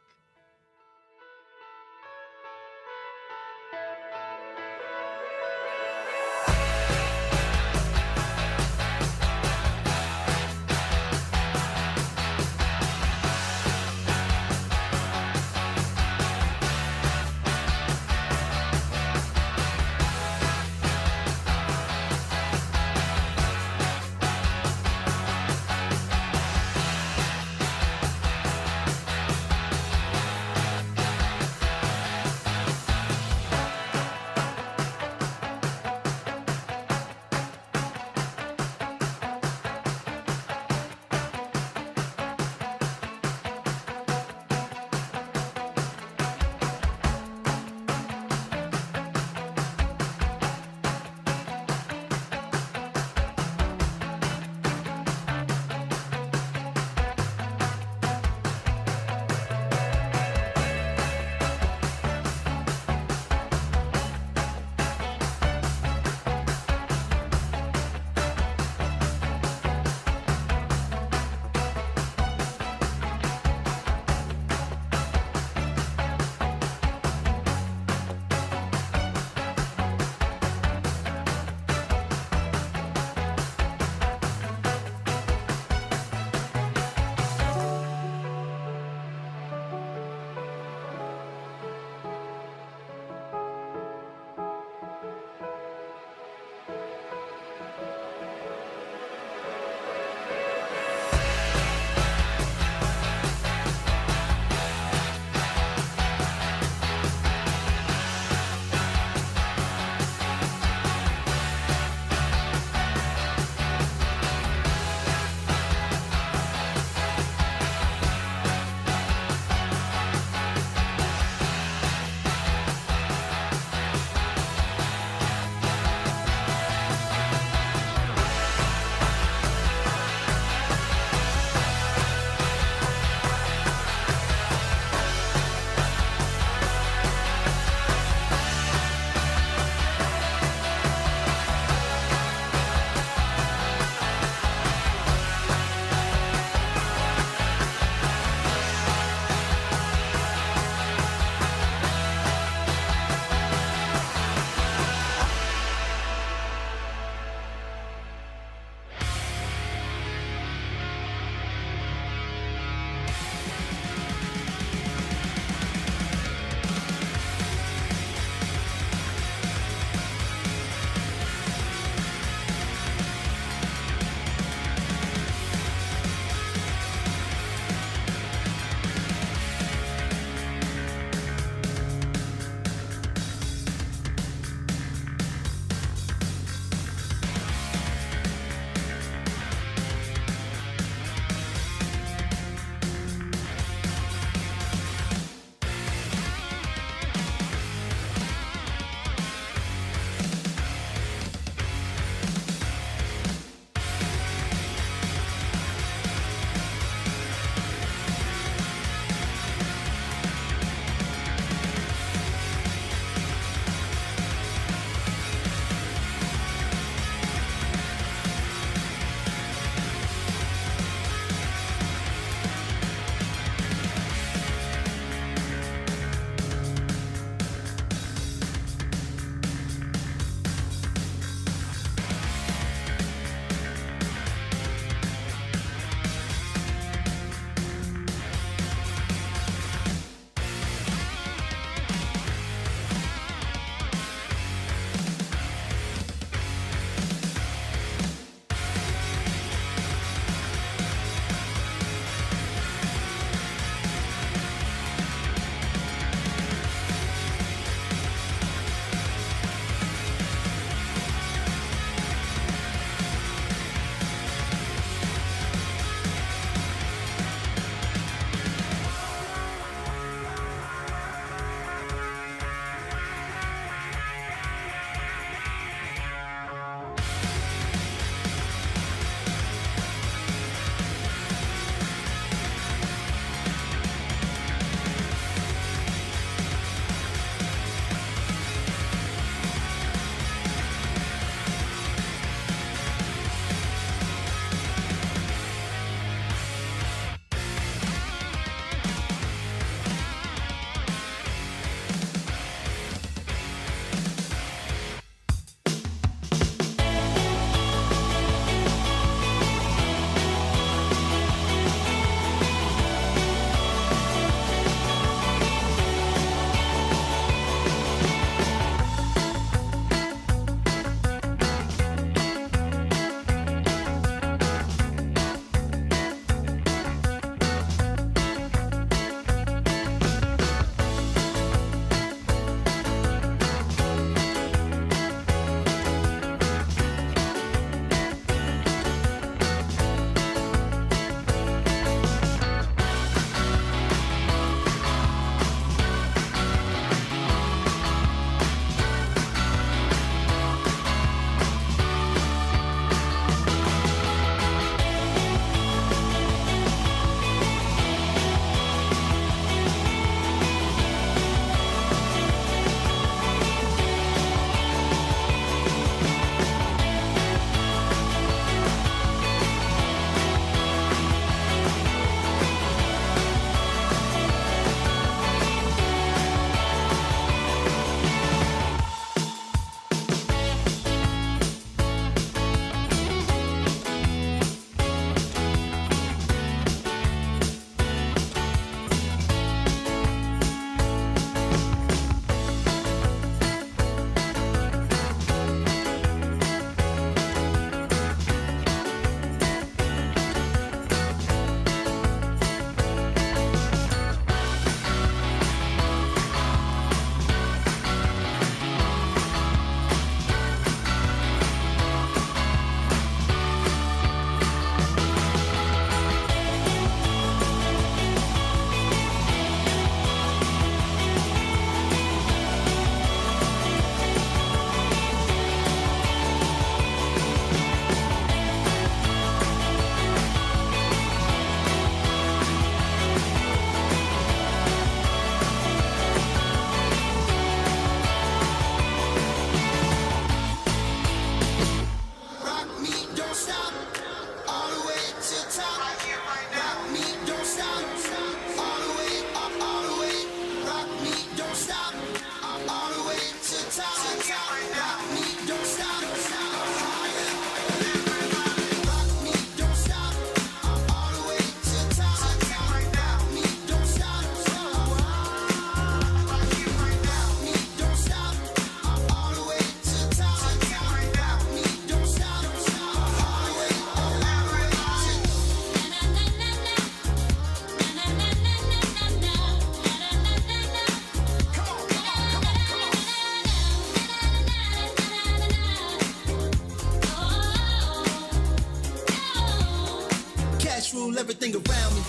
[SPEAKER 7] everything around me.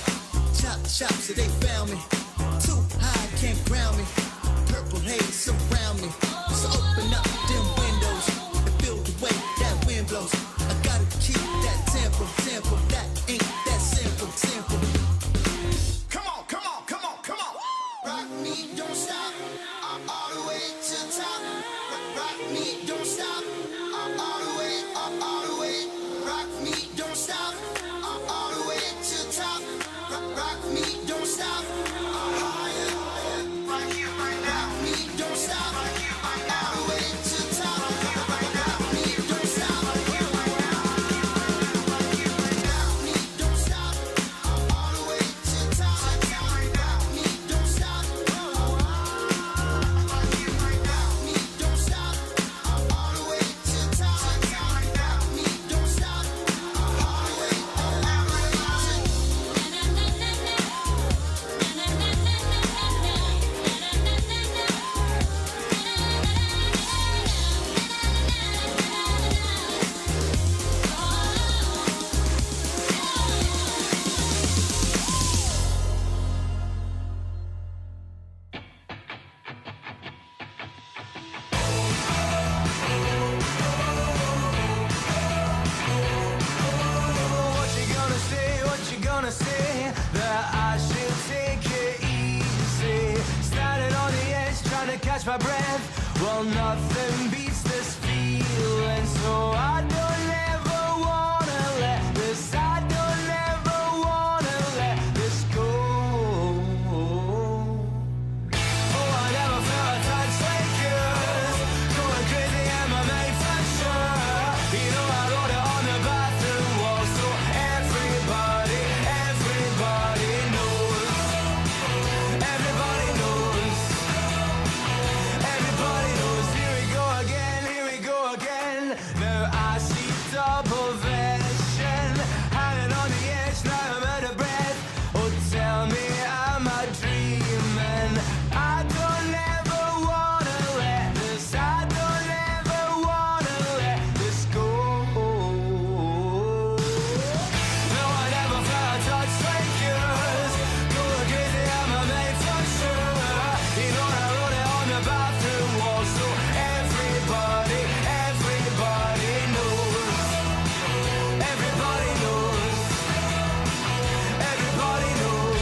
[SPEAKER 7] Chop, chop, so they found me. Too high, can't ground me. Purple haze surround me. So open up them windows and feel the way that wind blows. I gotta keep that tempo, that ain't that simple. Come on, come on, come on, come on. Rock me, don't stop. All the way to the top. Rock me, don't stop. All the way, all the way. Rock me, don't stop. All the way to the top. Rock me, don't stop. Higher, right here, right now. Rock me, don't stop. All the way to the top. Rock me, don't stop. Rock me, don't stop. All the way to the top. Rock me, don't stop. What you gonna say? That I should take it easy. Standing on the edge, trying to catch my breath. Well, nothing beats this feeling, so I don't ever wanna let this. I don't ever wanna let this go. Oh, I never felt a touch like yours. Going crazy and my mate for sure. You know I wrote it on the bathroom wall, so everybody knows. Everybody knows. Everybody knows. Here we go again, here we go again. Now I see double vision. Hanging on the edge, now I'm out of breath. Oh, tell me, am I dreaming? I don't ever wanna let this. I don't ever wanna let this go. No, I never felt a touch like yours. Going crazy, I'm a mate for sure. You know I wrote it on the bathroom wall, so everybody knows. Everybody knows. Everybody knows.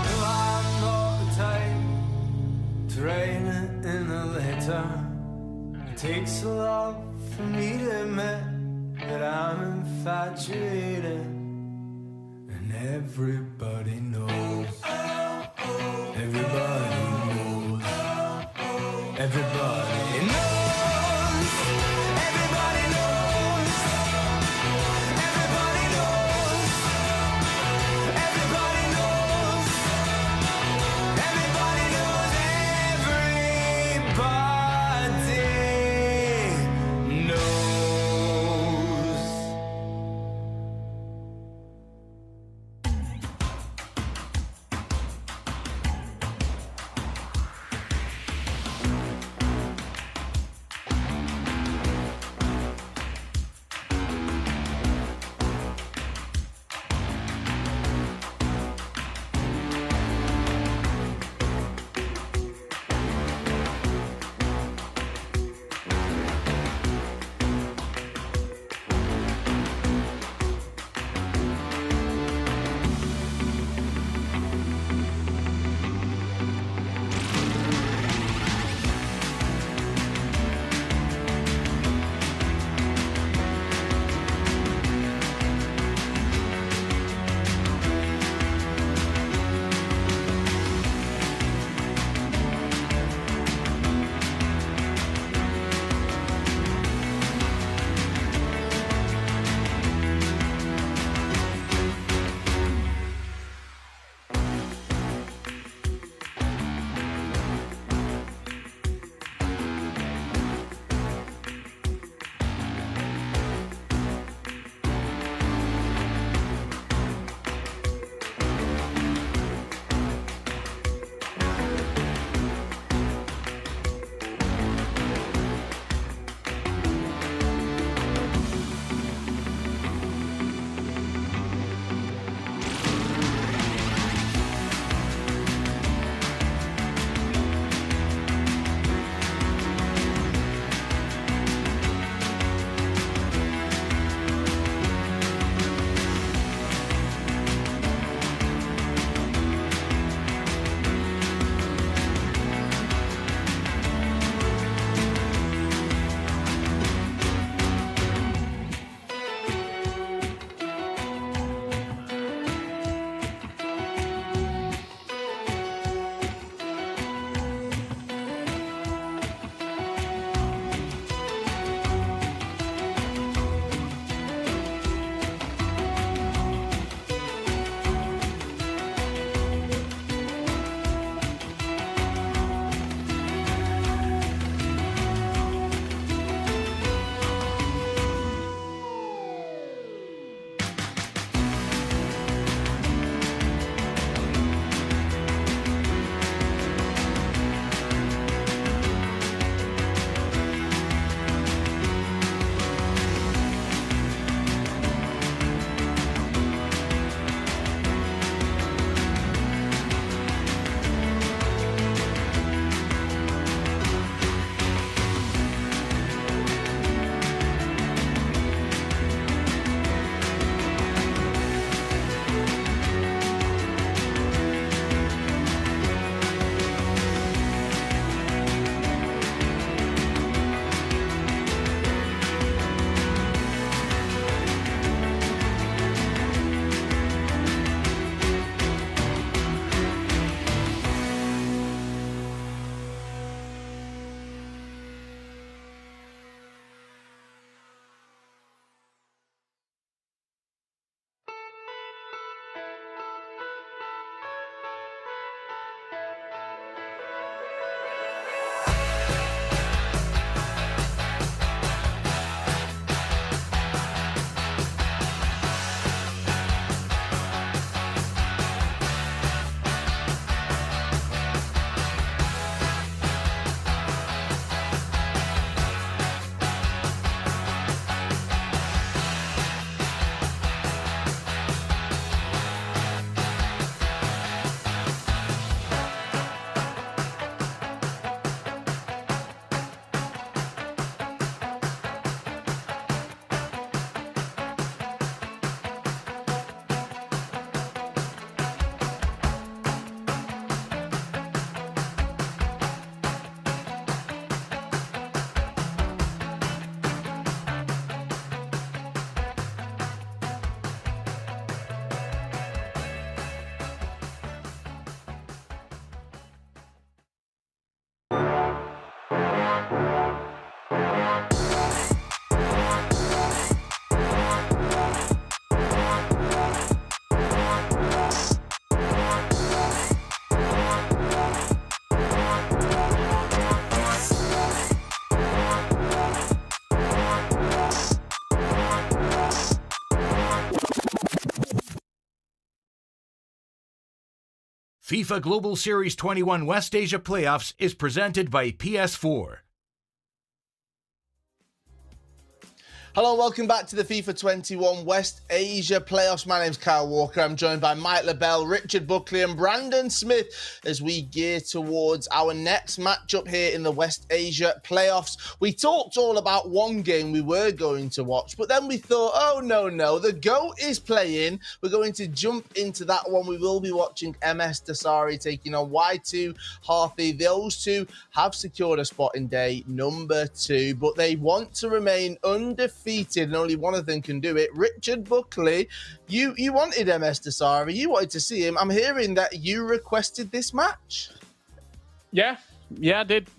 [SPEAKER 7] No, I'm not the type to rain in the later. It takes a lot for me to admit that I'm infatuated, and everybody knows. Everybody knows. Everybody knows. Everybody knows. Everybody knows. Everybody knows. Everybody knows. Everybody knows.
[SPEAKER 8] FIFA Global Series 21 West Asia Playoffs is presented by PS4.
[SPEAKER 1] Hello, welcome back to the FIFA 21 West Asia Playoffs. My name's Kyle Walker. I'm joined by Mike LaBelle, Richard Buckley and Brandon Smith as we gear towards our next matchup here in the West Asia Playoffs. We talked all about one game we were going to watch, but then we thought, oh, no, the GOAT is playing. We're going to jump into that one. We will be watching Msdossary taking on Y2 Harthy. Those two have secured a spot in day number 2, but they want to remain undefeated, and only one of them can do it. Richard Buckley, you wanted Msdossary, you wanted to see him. I'm hearing that you requested this match.
[SPEAKER 3] Yeah, I did.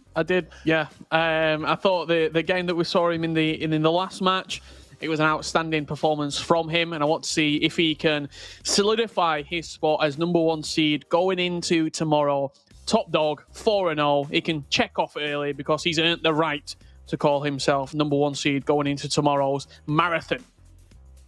[SPEAKER 3] Yeah, I thought the game that we saw him in the last match, it was an outstanding performance from him, and I want to see if he can solidify his spot as number 1 seed going into tomorrow. Top dog, 4-0. He can check off early because he's earned the right to call himself number 1 seed going into tomorrow's marathon.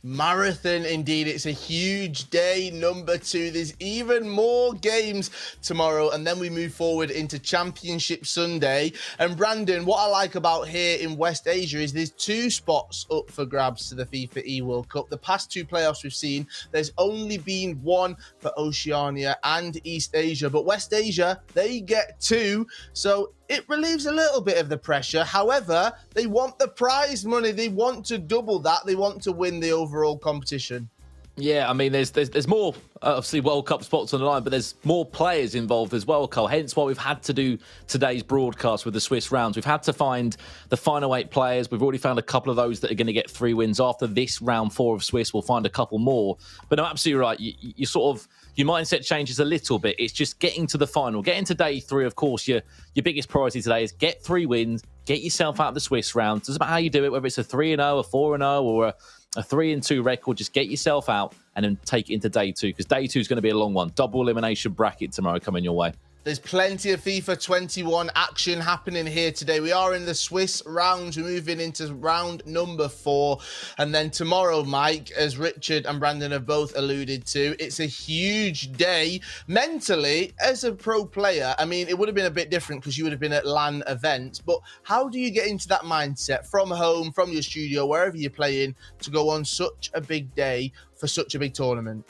[SPEAKER 1] Marathon indeed. It's a huge day number 2. There's even more games tomorrow, and then we move forward into Championship Sunday. And Brandon, what I like about here in West Asia is there's 2 spots up for grabs to the FIFAe World Cup. The past 2 playoffs we've seen, there's only been 1 for Oceania and East Asia, but West Asia, they get 2. So it relieves a little bit of the pressure. However, they want the prize money. They want to double that. They want to win the overall competition.
[SPEAKER 4] Yeah, I mean, there's more, obviously, World Cup spots on the line, but there's more players involved as well, Cole. Hence why we've had to do today's broadcast with the Swiss rounds. We've had to find the final 8 players. We've already found a couple of those that are going to get 3 wins. After this round 4 of Swiss, we'll find a couple more. But no, absolutely right. You sort of, your mindset changes a little bit. It's just getting to the final. Getting to day 3, of course, your biggest priority today is get 3 wins, get yourself out of the Swiss round. It doesn't matter how you do it, whether it's a 3-0, a 4-0, or a 3-2 record. Just get yourself out and then take it into day 2, because day 2 is going to be a long one. Double elimination bracket tomorrow coming your way.
[SPEAKER 1] There's plenty of FIFA 21 action happening here today. We are in the Swiss rounds. We're moving into round number 4. And then tomorrow, Mike, as Richard and Brandon have both alluded to, it's a huge day. Mentally, as a pro player, I mean, it would have been a bit different because you would have been at LAN events. But how do you get into that mindset from home, from your studio, wherever you're playing, to go on such a big day for such a big tournament?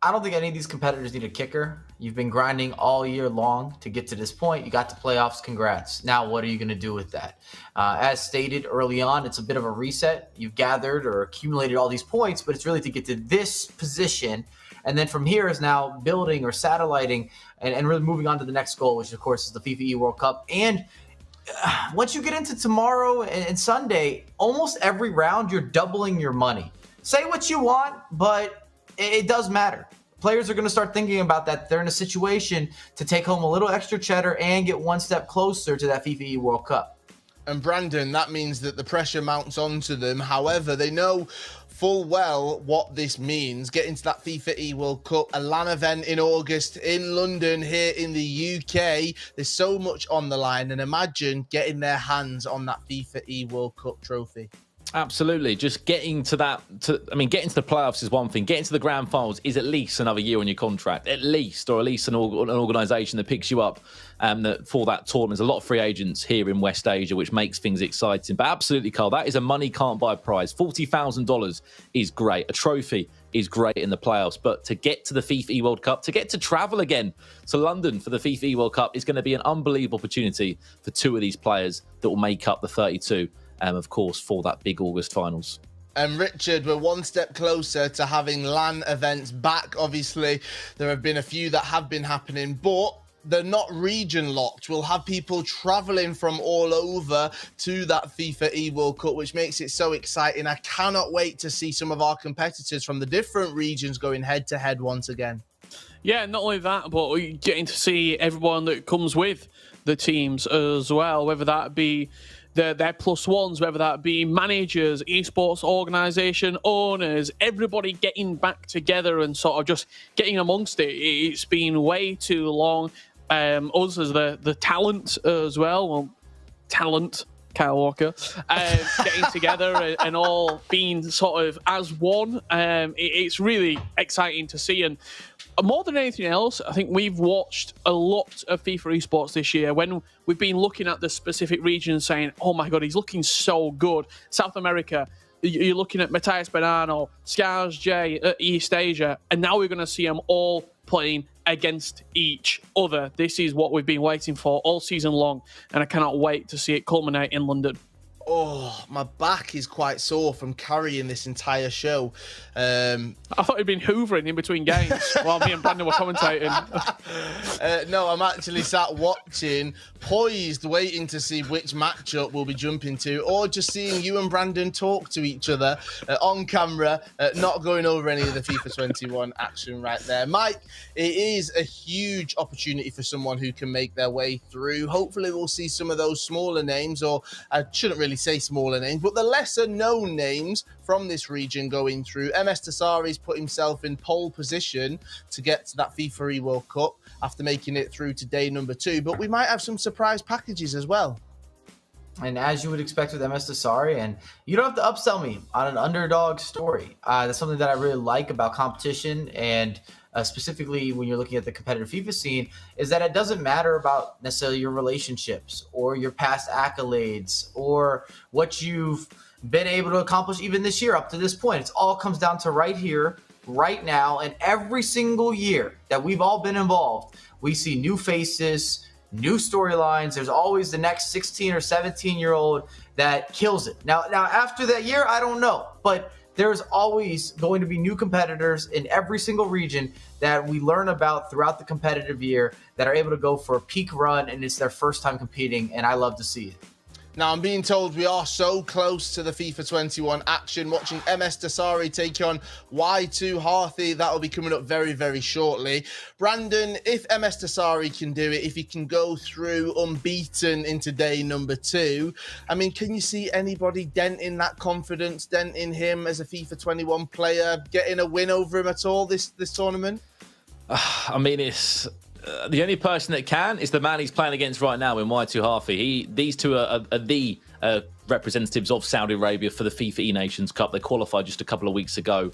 [SPEAKER 2] I don't think any of these competitors need a kicker. You've been grinding all year long to get to this point. You got to playoffs. Congrats. Now, what are you going to do with that? As stated early on, it's a bit of a reset. You've gathered or accumulated all these points, but it's really to get to this position. And then from here is now building or satelliting and really moving on to the next goal, which, of course, is the FIFAe World Cup. And once you get into tomorrow and Sunday, almost every round, you're doubling your money. Say what you want, but it does matter. Players are going to start thinking about that. They're in a situation to take home a little extra cheddar and get one step closer to that FIFAe World Cup.
[SPEAKER 1] And Brandon, that means that the pressure mounts onto them. However, they know full well what this means. Getting to that FIFAe World Cup, a LAN event in August in London here in the UK. There's so much on the line, and imagine getting their hands on that FIFAe World Cup trophy.
[SPEAKER 4] Absolutely. Just getting to that, getting to the playoffs is one thing. Getting to the grand finals is at least another year on your contract, or at least an organisation that picks you up for that tournament. There's a lot of free agents here in West Asia, which makes things exciting. But absolutely, Carl, that is a money can't buy prize. $40,000 is great. A trophy is great in the playoffs. But to get to the FIFAe World Cup, to get to travel again to London for the FIFAe World Cup is going to be an unbelievable opportunity for 2 of these players that will make up the 32. Of course, for that big August finals.
[SPEAKER 1] And Richard, we're one step closer to having LAN events back. Obviously, there have been a few that have been happening, but they're not region locked. We'll have people traveling from all over to that FIFAe World Cup, which makes it so exciting. I cannot wait to see some of our competitors from the different regions going head to head once again.
[SPEAKER 3] Yeah, not only that, but we're getting to see everyone that comes with the teams as well, whether that be their +1s, whether that be managers, esports organisation owners, everybody getting back together and sort of just getting amongst it. It's been way too long. Us as the talent as well. Well, talent Kyle Walker, getting together and all being sort of as one. It's really exciting to see. And more than anything else, I think we've watched a lot of FIFA esports this year when we've been looking at the specific regions saying, oh my God, he's looking so good. South America, you're looking at Matthias Benano, Scars J at East Asia, and now we're going to see them all playing against each other. This is what we've been waiting for all season long, and I cannot wait to see it culminate in London.
[SPEAKER 1] Oh, my back is quite sore from carrying this entire show.
[SPEAKER 3] I thought you'd been hoovering in between games while me and Brandon were commentating.
[SPEAKER 1] No, I'm actually sat watching, poised, waiting to see which matchup we'll be jumping to, or just seeing you and Brandon talk to each other on camera, not going over any of the FIFA 21 action right there. Mike, it is a huge opportunity for someone who can make their way through. Hopefully we'll see some of those smaller names, or I shouldn't really say smaller names, but the lesser known names from this region going through. Msdossary's put himself in pole position to get to that FIFAe World Cup after making it through to day number 2, but we might have some surprise packages as well.
[SPEAKER 2] And as you would expect with Msdossary, and you don't have to upsell me on an underdog story. That's something that I really like about competition, and specifically when you're looking at the competitive FIFA scene, is that it doesn't matter about necessarily your relationships or your past accolades or what you've been able to accomplish even this year up to this point. It all comes down to right here, right now, and every single year that we've all been involved, we see new faces, new storylines. There's always the next 16 or 17-year-old that kills it. Now after that year, I don't know, but there's always going to be new competitors in every single region that we learn about throughout the competitive year that are able to go for a peak run, and it's their first time competing, and I love to see it.
[SPEAKER 1] Now, I'm being told we are so close to the FIFA 21 action, watching Msdossary take on Y2 Harthy. That will be coming up very, very shortly. Brandon, if Msdossary can do it, if he can go through unbeaten into day number 2, I mean, can you see anybody denting that confidence, denting him as a FIFA 21 player, getting a win over him at all this tournament?
[SPEAKER 4] I mean, it's... the only person that can is the man he's playing against right now in Y2 Harthy. These two are the representatives of Saudi Arabia for the FIFA E-Nations Cup. They qualified just a couple of weeks ago.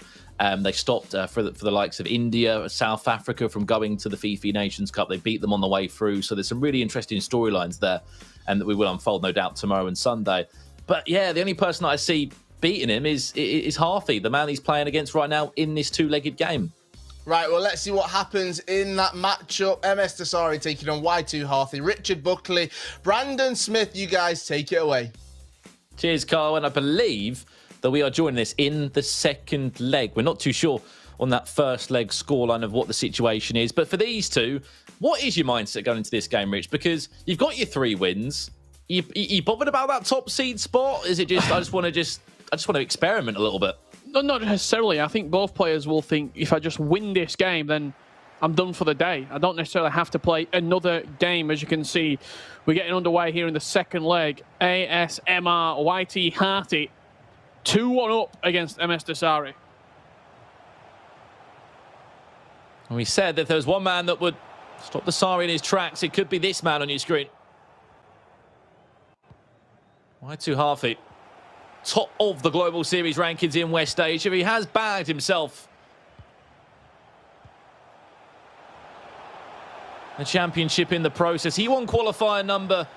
[SPEAKER 4] They stopped for the likes of India, South Africa from going to the FIFA E-Nations Cup. They beat them on the way through. So there's some really interesting storylines there, and that we will unfold no doubt tomorrow and Sunday. But yeah, the only person that I see beating him is Harthy, the man he's playing against right now in this two-legged game.
[SPEAKER 1] Right, well, let's see what happens in that matchup. Msdossary taking on Y2 Harthy. Richard Buckley, Brandon Smith, you guys take it away.
[SPEAKER 4] Cheers, Carl. And I believe that we are joining this in the second leg. We're not too sure on that first leg scoreline of what the situation is. But for these two, what is your mindset going into this game, Rich? Because you've got your 3 wins. You bothered about that top seed spot? Is it just, I just want to experiment a little bit?
[SPEAKER 3] Not necessarily. I think both players will think, if I just win this game, then I'm done for the day. I don't necessarily have to play another game. As you can see, we're getting underway here in the second leg. ASMR YT Harthy 2-1 up against Msdossary.
[SPEAKER 4] We said that if there was one man that would stop the Sari in his tracks, it could be this man on your screen. Y2 Harthy, top of the Global Series rankings in West Asia. He has bagged himself a championship in the process. He won qualifier number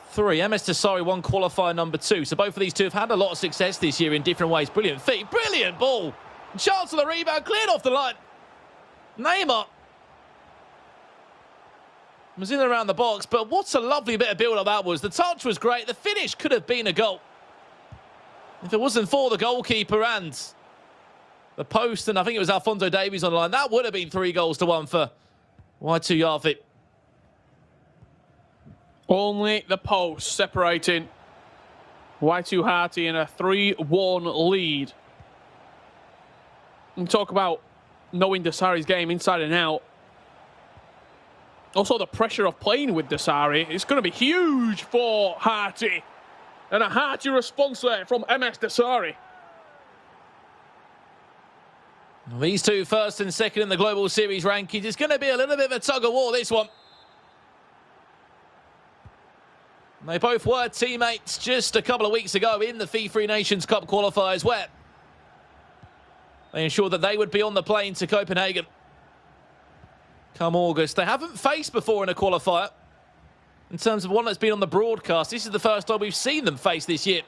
[SPEAKER 4] 3. Msdossary won qualifier number 2. So both of these two have had a lot of success this year in different ways. Brilliant feet, brilliant ball. Chance of the rebound, cleared off the line. Neymar was in and around the box, but what a lovely bit of build-up that was. The touch was great. The finish could have been a goal. If it wasn't for the goalkeeper and the post, and I think it was Alphonso Davies on the line, that would have been 3-1 for Y2 Harthy.
[SPEAKER 3] Only the post separating Y2 Harthy in a 3-1 lead. And talk about knowing Dossari's game inside and out. Also, the pressure of playing with Msdossary is going to be huge for Harthy. And a hearty response there from Msdossary.
[SPEAKER 4] These two first and second in the Global Series rankings. It's going to be a little bit of a tug-of-war, this one. They both were teammates just a couple of weeks ago in the FIFAe Nations Cup qualifiers, where they ensured that they would be on the plane to Copenhagen come August. They haven't faced before in a qualifier. In terms of one that's been on the broadcast, this is the first time we've seen them face this year.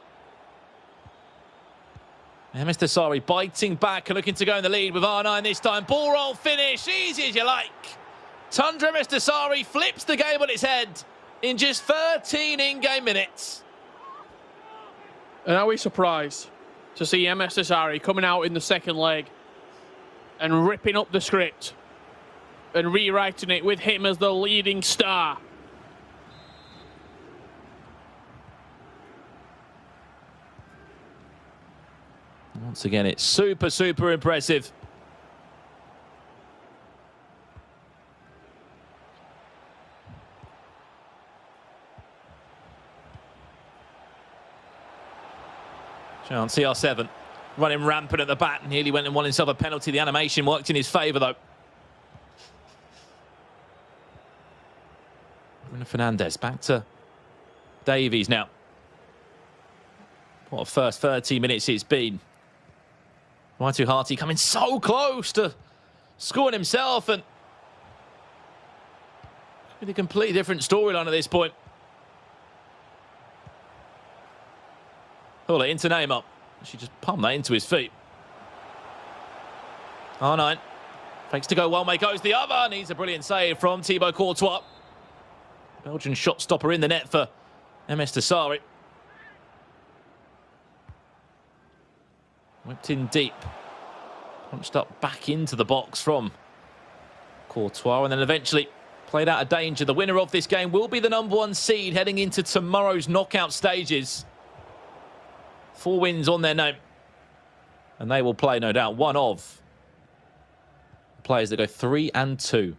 [SPEAKER 4] Msdossary biting back and looking to go in the lead with R9 this time. Ball roll finish, easy as you like. Tundra Msdossary flips the game on its head in just 13 in-game minutes.
[SPEAKER 3] And are we surprised to see Msdossary coming out in the second leg and ripping up the script and rewriting it with him as the leading star?
[SPEAKER 4] Once again, it's super, super impressive. Chance, CR7 running rampant at the bat. Nearly went and won himself a penalty. The animation worked in his favour, though. Bruno Fernandes back to Davies now. What a first 30 minutes it's been. Waitu Hati coming so close to scoring himself, and with a completely different storyline at this point. Pull it into Neymar. She just pumped that into his feet. R9 fakes to go one way, goes the other. Needs a brilliant save from Thibaut Courtois. Belgian shot stopper in the net for Msdossary. Whipped in deep. Punched up back into the box from Courtois, and then eventually played out of danger. The winner of this game will be the #1 seed heading into tomorrow's knockout stages. 4 wins on their name. And they will play, no doubt, one of the players that go 3-2.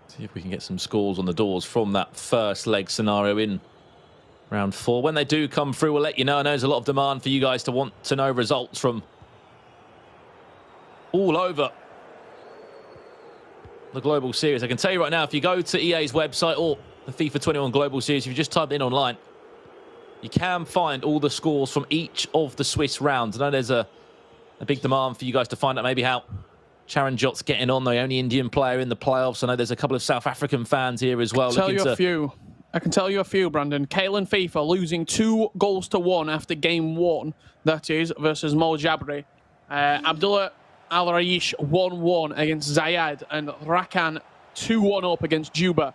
[SPEAKER 4] See if we can get some scores on the doors from that first leg scenario in round 4. When they do come through, we'll let you know. I know there's a lot of demand for you guys to want to know results from all over the Global Series. I can tell you right now, if you go to EA's website or the FIFA 21 Global Series, if you just type in online, you can find all the scores from each of the Swiss rounds. I know there's a big demand for you guys to find out maybe how Charanjot's getting on, the only Indian player in the playoffs. I know there's a couple of South African fans here as well.
[SPEAKER 3] I can tell you a few, Brandon. Kalen FIFA losing 2-1 after game 1, that is, versus Mo Jabri. Abdullah Al Raish 1-1 against Zayed, and Rakan 2-1 up against Juba.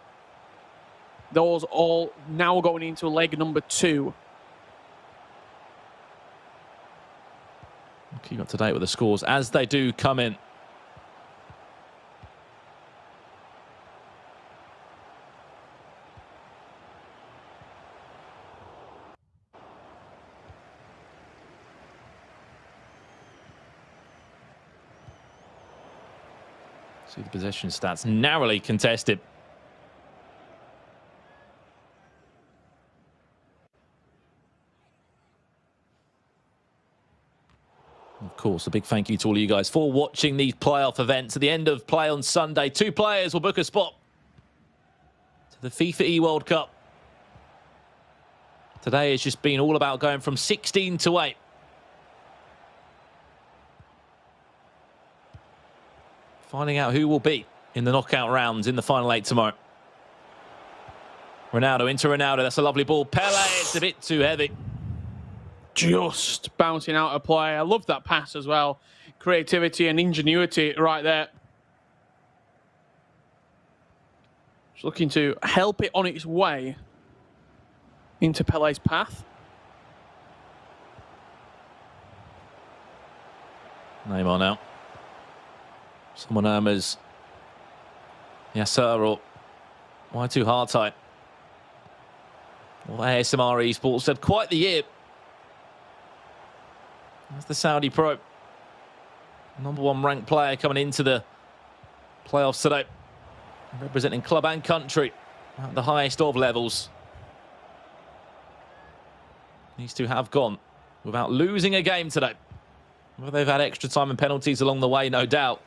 [SPEAKER 3] Those all now going into leg number 2.
[SPEAKER 4] Keep up to date with the scores as they do come in. See the possession stats narrowly contested. Of course, a big thank you to all of you guys for watching these playoff events. At the end of play on Sunday, 2 players will book a spot to the FIFAe World Cup. Today has just been all about going from 16 to 8. Finding out who will be in the knockout rounds in the final 8 tomorrow. Ronaldo into Ronaldo. That's a lovely ball. Pele, it's a bit too heavy.
[SPEAKER 3] Just bouncing out of play. I love that pass as well. Creativity and ingenuity right there. Just looking to help it on its way into Pele's path.
[SPEAKER 4] Neymar now. Someone as Yasser or Waitu Hati. Well, ASMR Esports had quite the year. That's the Saudi pro. #1 ranked player coming into the playoffs today. Representing club and country at the highest of levels. These two have gone without losing a game today. Well, they've had extra time and penalties along the way, no doubt.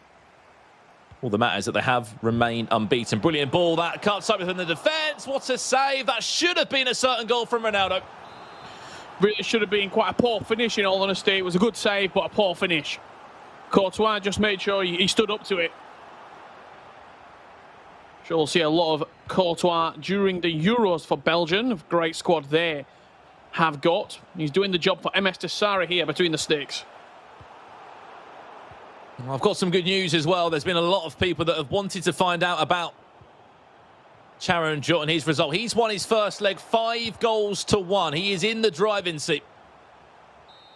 [SPEAKER 4] All that matters is that they have remained unbeaten. Brilliant ball. That cuts up within the defence. What a save. That should have been a certain goal from Ronaldo.
[SPEAKER 3] Really should have been quite a poor finish, in all honesty. It was a good save, but a poor finish. Courtois just made sure he stood up to it. Sure, we'll see a lot of Courtois during the Euros for Belgium. A great squad they have got. He's doing the job for Msdossary here between the sticks.
[SPEAKER 4] Well, I've got some good news as well. There's been a lot of people that have wanted to find out about Charon Jot and his result. He's won his first leg 5-1. He is in the driving seat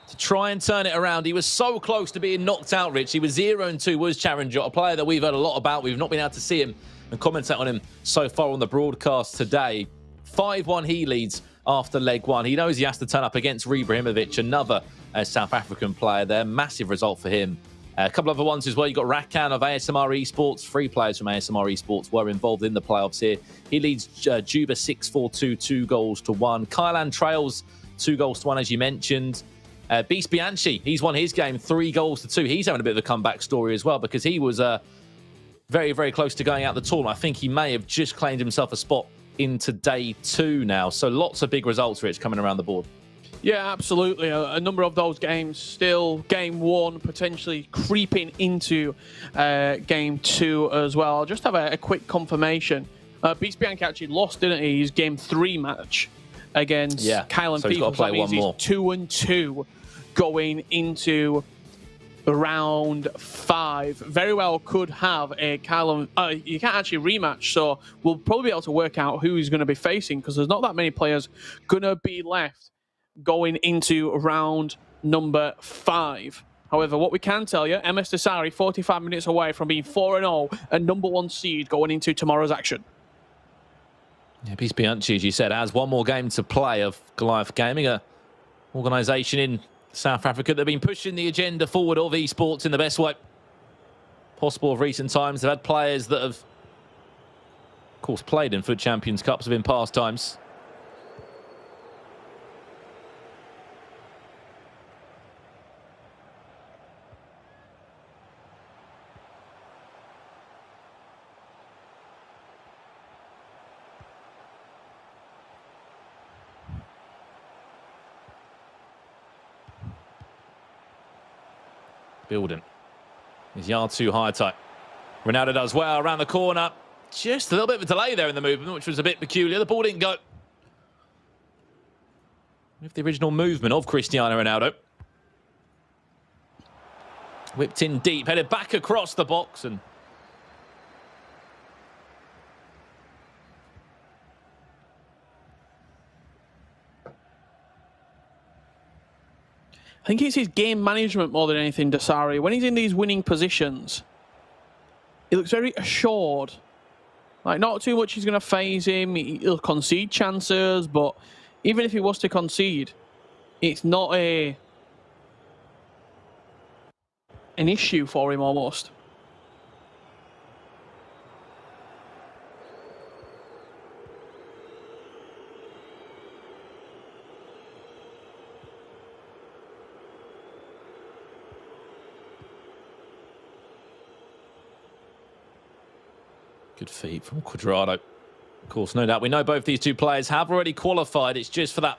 [SPEAKER 4] to try and turn it around. He was so close to being knocked out, Rich. He was 0-2, was Charon Jot, a player that we've heard a lot about. We've not been able to see him and commentate on him so far on the broadcast today. 5-1 he leads after leg 1. He knows he has to turn up against Ibrahimovic, another South African player there. Massive result for him. A couple other ones as well. You've got Rakan of ASMR Esports. 3 players from ASMR Esports were involved in the playoffs here. He leads Juba 6-4-2, 2-1. Kylan Trails, 2-1, as you mentioned. Beast Bianchi, he's won his game 3-2. He's having a bit of a comeback story as well, because he was very, very close to going out the tournament. I think he may have just claimed himself a spot into day 2 now. So lots of big results, Rich, coming around the board.
[SPEAKER 3] Yeah, absolutely. A number of those games still game 1, potentially creeping into game 2 as well. I'll just have a quick confirmation. Beast Bianchi actually lost, didn't he? His game 3 match against Kylan
[SPEAKER 4] so he's got to play one more.
[SPEAKER 3] 2-2 going into round 5. Very well could have a Kylan. You can't actually rematch, so we'll probably be able to work out who he's going to be facing, because there's not that many players going to be left going into round number 5. However, what we can tell you, Msdossary 45 minutes away from being 4-0 and number 1 seed going into tomorrow's action.
[SPEAKER 4] Yeah, Beast Bianchi, as you said, has one more game to play of Goliath Gaming, an organisation in South Africa that have been pushing the agenda forward of esports in the best way possible of recent times. They've had players that have, of course, played in FUT Champions Cups in past times. Building. His yard too high tight. Ronaldo does well around the corner. Just a little bit of a delay there in the movement, which was a bit peculiar. The ball didn't go with the original movement of Cristiano Ronaldo. Whipped in deep, headed back across the box, and
[SPEAKER 3] I think it's his game management more than anything, Dasari. When he's in these winning positions, he looks very assured. Like, not too much is going to phase him. He'll concede chances, but even if he was to concede, it's not an issue for him almost.
[SPEAKER 4] good feet from Cuadrado. Of course, no doubt. We know both these two players have already qualified. It's just for that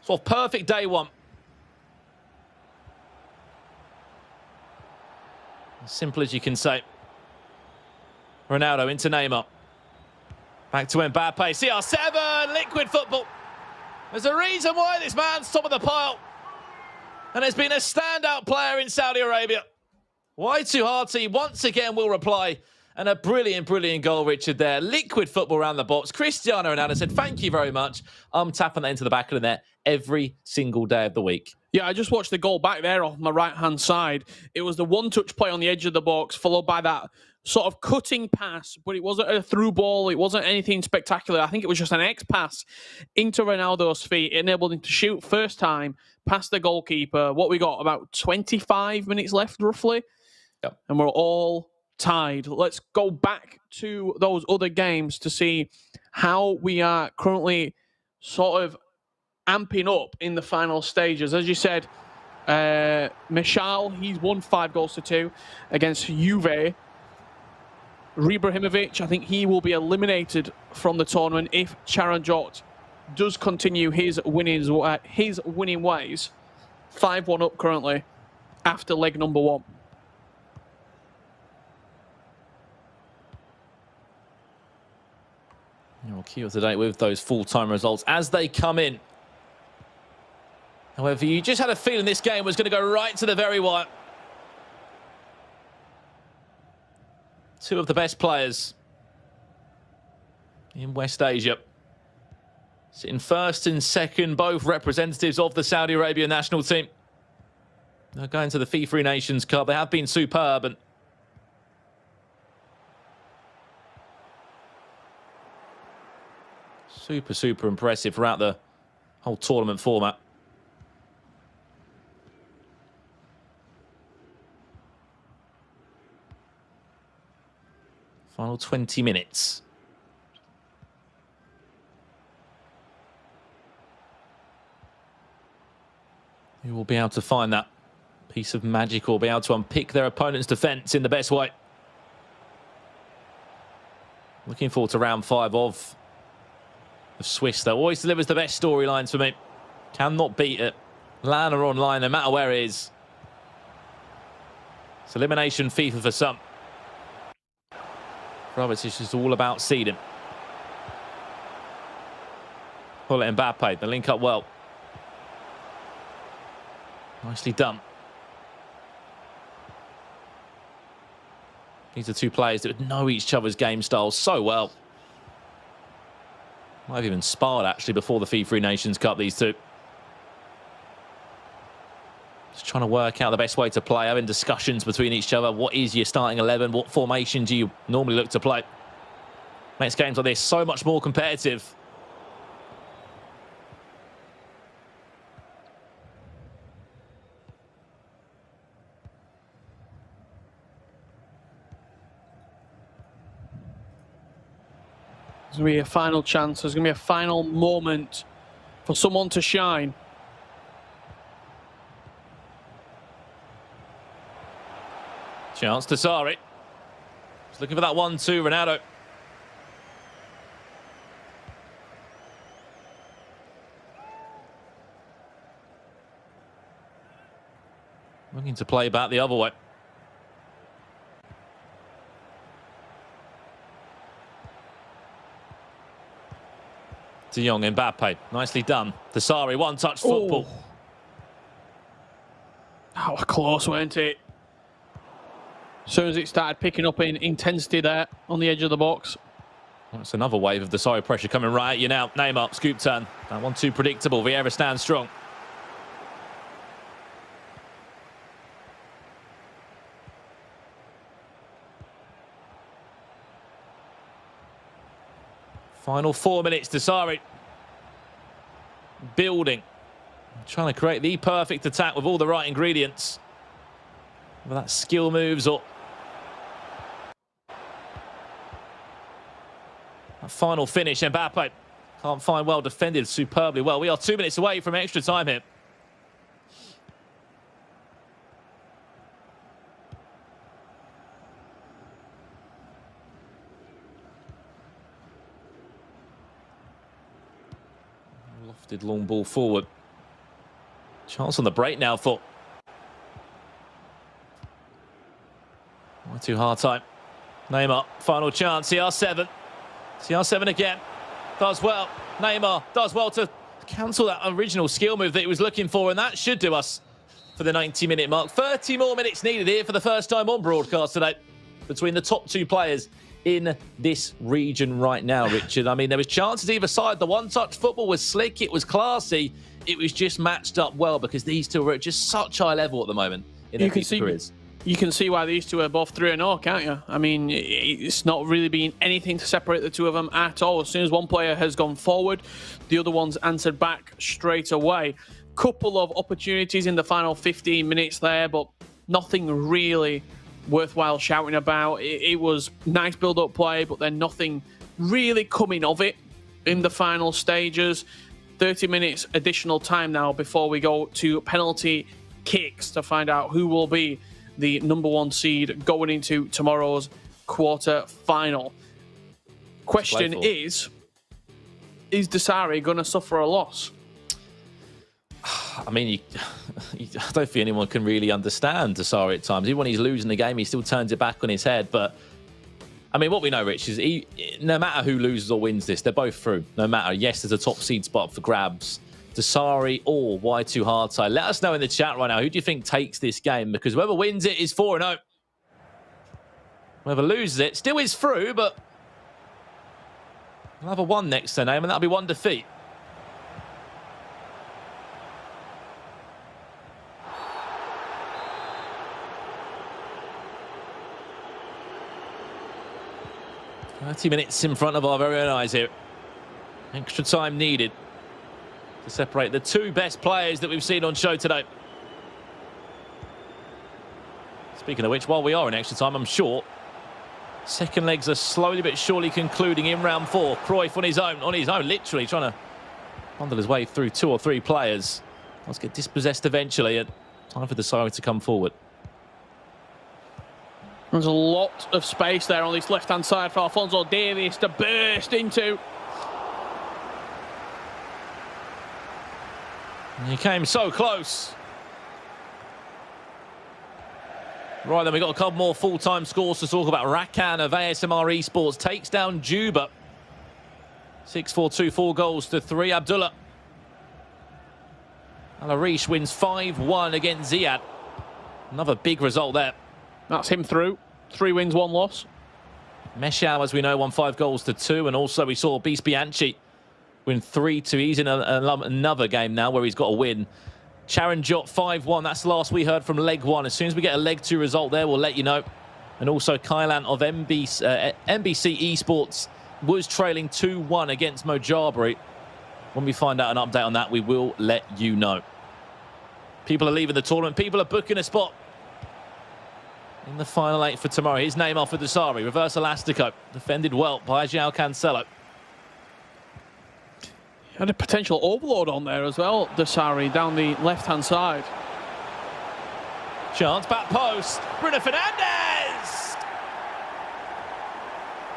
[SPEAKER 4] sort of perfect day 1. As simple as you can say. Ronaldo into Neymar. Back to Mbappe. CR7, liquid football. There's a reason why this man's top of the pile. And has been a standout player in Saudi Arabia. Y2 Harty once again will reply. And a brilliant, brilliant goal, Richard, there. Liquid football around the box. Cristiano Ronaldo said, thank you very much. I'm tapping that into the back of the net every single day of the week.
[SPEAKER 3] Yeah, I just watched the goal back there off my right-hand side. It was the one-touch play on the edge of the box, followed by that sort of cutting pass, but it wasn't a through ball. It wasn't anything spectacular. I think it was just an X pass into Ronaldo's feet. It enabled him to shoot first time past the goalkeeper. What we got, about 25 minutes left, roughly.
[SPEAKER 4] Yep.
[SPEAKER 3] And we're all tied. Let's go back to those other games to see how we are currently sort of amping up in the final stages. As you said, Mishal, he's won 5-2 against Juve. Ibrahimovic, I think he will be eliminated from the tournament if Charanjot does continue his winning ways. 5-1 up currently after leg number 1.
[SPEAKER 4] We'll keep up to date with those full-time results as they come in. However, you just had a feeling this game was going to go right to the very wire. Two of the best players in West Asia. Sitting first and second, both representatives of the Saudi Arabia national team. They're going to the FIFAe Nations Cup. They have been superb. And super impressive throughout the whole tournament format. Final 20 minutes. Who will be able to find that piece of magic or be able to unpick their opponent's defence in the best way? Looking forward to round 5 of Swiss, though. Always delivers the best storylines for me. Cannot beat it. LAN or online, no matter where it is. It's elimination FIFA for some. For others, it's just all about seeding. Pull it Mbappe. They link up well. Nicely done. These are two players that would know each other's game styles so well. Might have even sparred, actually, before the FIFAe Nations Cup, these two. Just trying to work out the best way to play, having discussions between each other. What is your starting 11? What formation do you normally look to play? Makes games like this so much more competitive.
[SPEAKER 3] There's going to be a final chance. There's going to be a final moment for someone to shine.
[SPEAKER 4] Chance to Sari. He's looking for that 1-2, Ronaldo. Looking to play back the other way. De Jong, Mbappe. Nicely done. Dasari, one-touch football.
[SPEAKER 3] Oh, close, weren't it? As soon as it started picking up in intensity there on the edge of the box.
[SPEAKER 4] That's another wave of Dasari pressure coming right at you now. Neymar, scoop turn. That one too predictable. Vieira stands strong. Final 4 minutes, Dasari. Building. Trying to create the perfect attack with all the right ingredients. Whether that's skill moves or that final finish, Mbappe can't find well, defended superbly well. We are 2 minutes away from extra time here. Lofted long ball forward. Chance on the break now for... Not too hard time. Neymar, final chance, CR7. CR7 again. Does well. Neymar does well to cancel that original skill move that he was looking for, and that should do us for the 90-minute mark. 30 more minutes needed here for the first time on broadcast today between the top two players in this region right now, Richard. I mean, there was chances either side. The one-touch football was slick. It was classy. It was just matched up well because these two are at just such high level at the moment in their careers.
[SPEAKER 3] You can see why these two are both 3-0, can't you? I mean, it's not really been anything to separate the two of them at all. As soon as one player has gone forward, the other one's answered back straight away. Couple of opportunities in the final 15 minutes there, but nothing really worthwhile shouting about. It was nice build-up play, but then nothing really coming of it in the final stages. 30 minutes additional time now before we go to penalty kicks to find out who will be the #1 seed going into tomorrow's quarter final. Question is Msdossary going to suffer a loss?
[SPEAKER 4] I mean, I don't think anyone can really understand Msdossary at times. Even when he's losing the game, he still turns it back on his head. But, I mean, what we know, Rich, is no matter who loses or wins this, they're both through. No matter. Yes, there's a top seed spot for grabs. Msdossary or Y2 Hardside. Let us know in the chat right now, who do you think takes this game? Because whoever wins it is 4-0. Whoever loses it still is through, but we'll have a 1 next to name, and that'll be 1 defeat. "30 minutes in front of our very own eyes here. Extra time needed to separate the 2 best players that we've seen on show today." Speaking of which, while we are in extra time, I'm sure second legs are slowly but surely concluding in round 4. Cruyff on his own, literally trying to bundle his way through 2 or 3 players. Let's get dispossessed eventually, and time for Msdossary to come forward.
[SPEAKER 3] There's a lot of space there on this left-hand side for Alphonso Davies to burst into.
[SPEAKER 4] He came so close. Right, then we've got a couple more full-time scores to talk about. Rakan of ASMR Esports takes down Juba. 6-4-2, 4 goals to 3. Abdullah Al-Arish wins 5-1 against Ziad. Another big result there.
[SPEAKER 3] That's him through. 3 wins, 1 loss.
[SPEAKER 4] Meshao, as we know, won 5 goals to 2. And also we saw Beast Bianchi win 3-2. He's in another game now where he's got a win. Charon Jot 5-1. That's the last we heard from leg 1. As soon as we get a leg 2 result there, we'll let you know. And also Kylan of MBC Esports was trailing 2-1 against Mojabri. When we find out an update on that, we will let you know. People are leaving the tournament. People are booking a spot in the final 8 for tomorrow. His name off for Msdossary. Reverse Elastico. Defended well by João Cancelo.
[SPEAKER 3] Had a potential overload on there as well, Msdossary, down the left-hand side.
[SPEAKER 4] Chance, back post. Bruno Fernandes!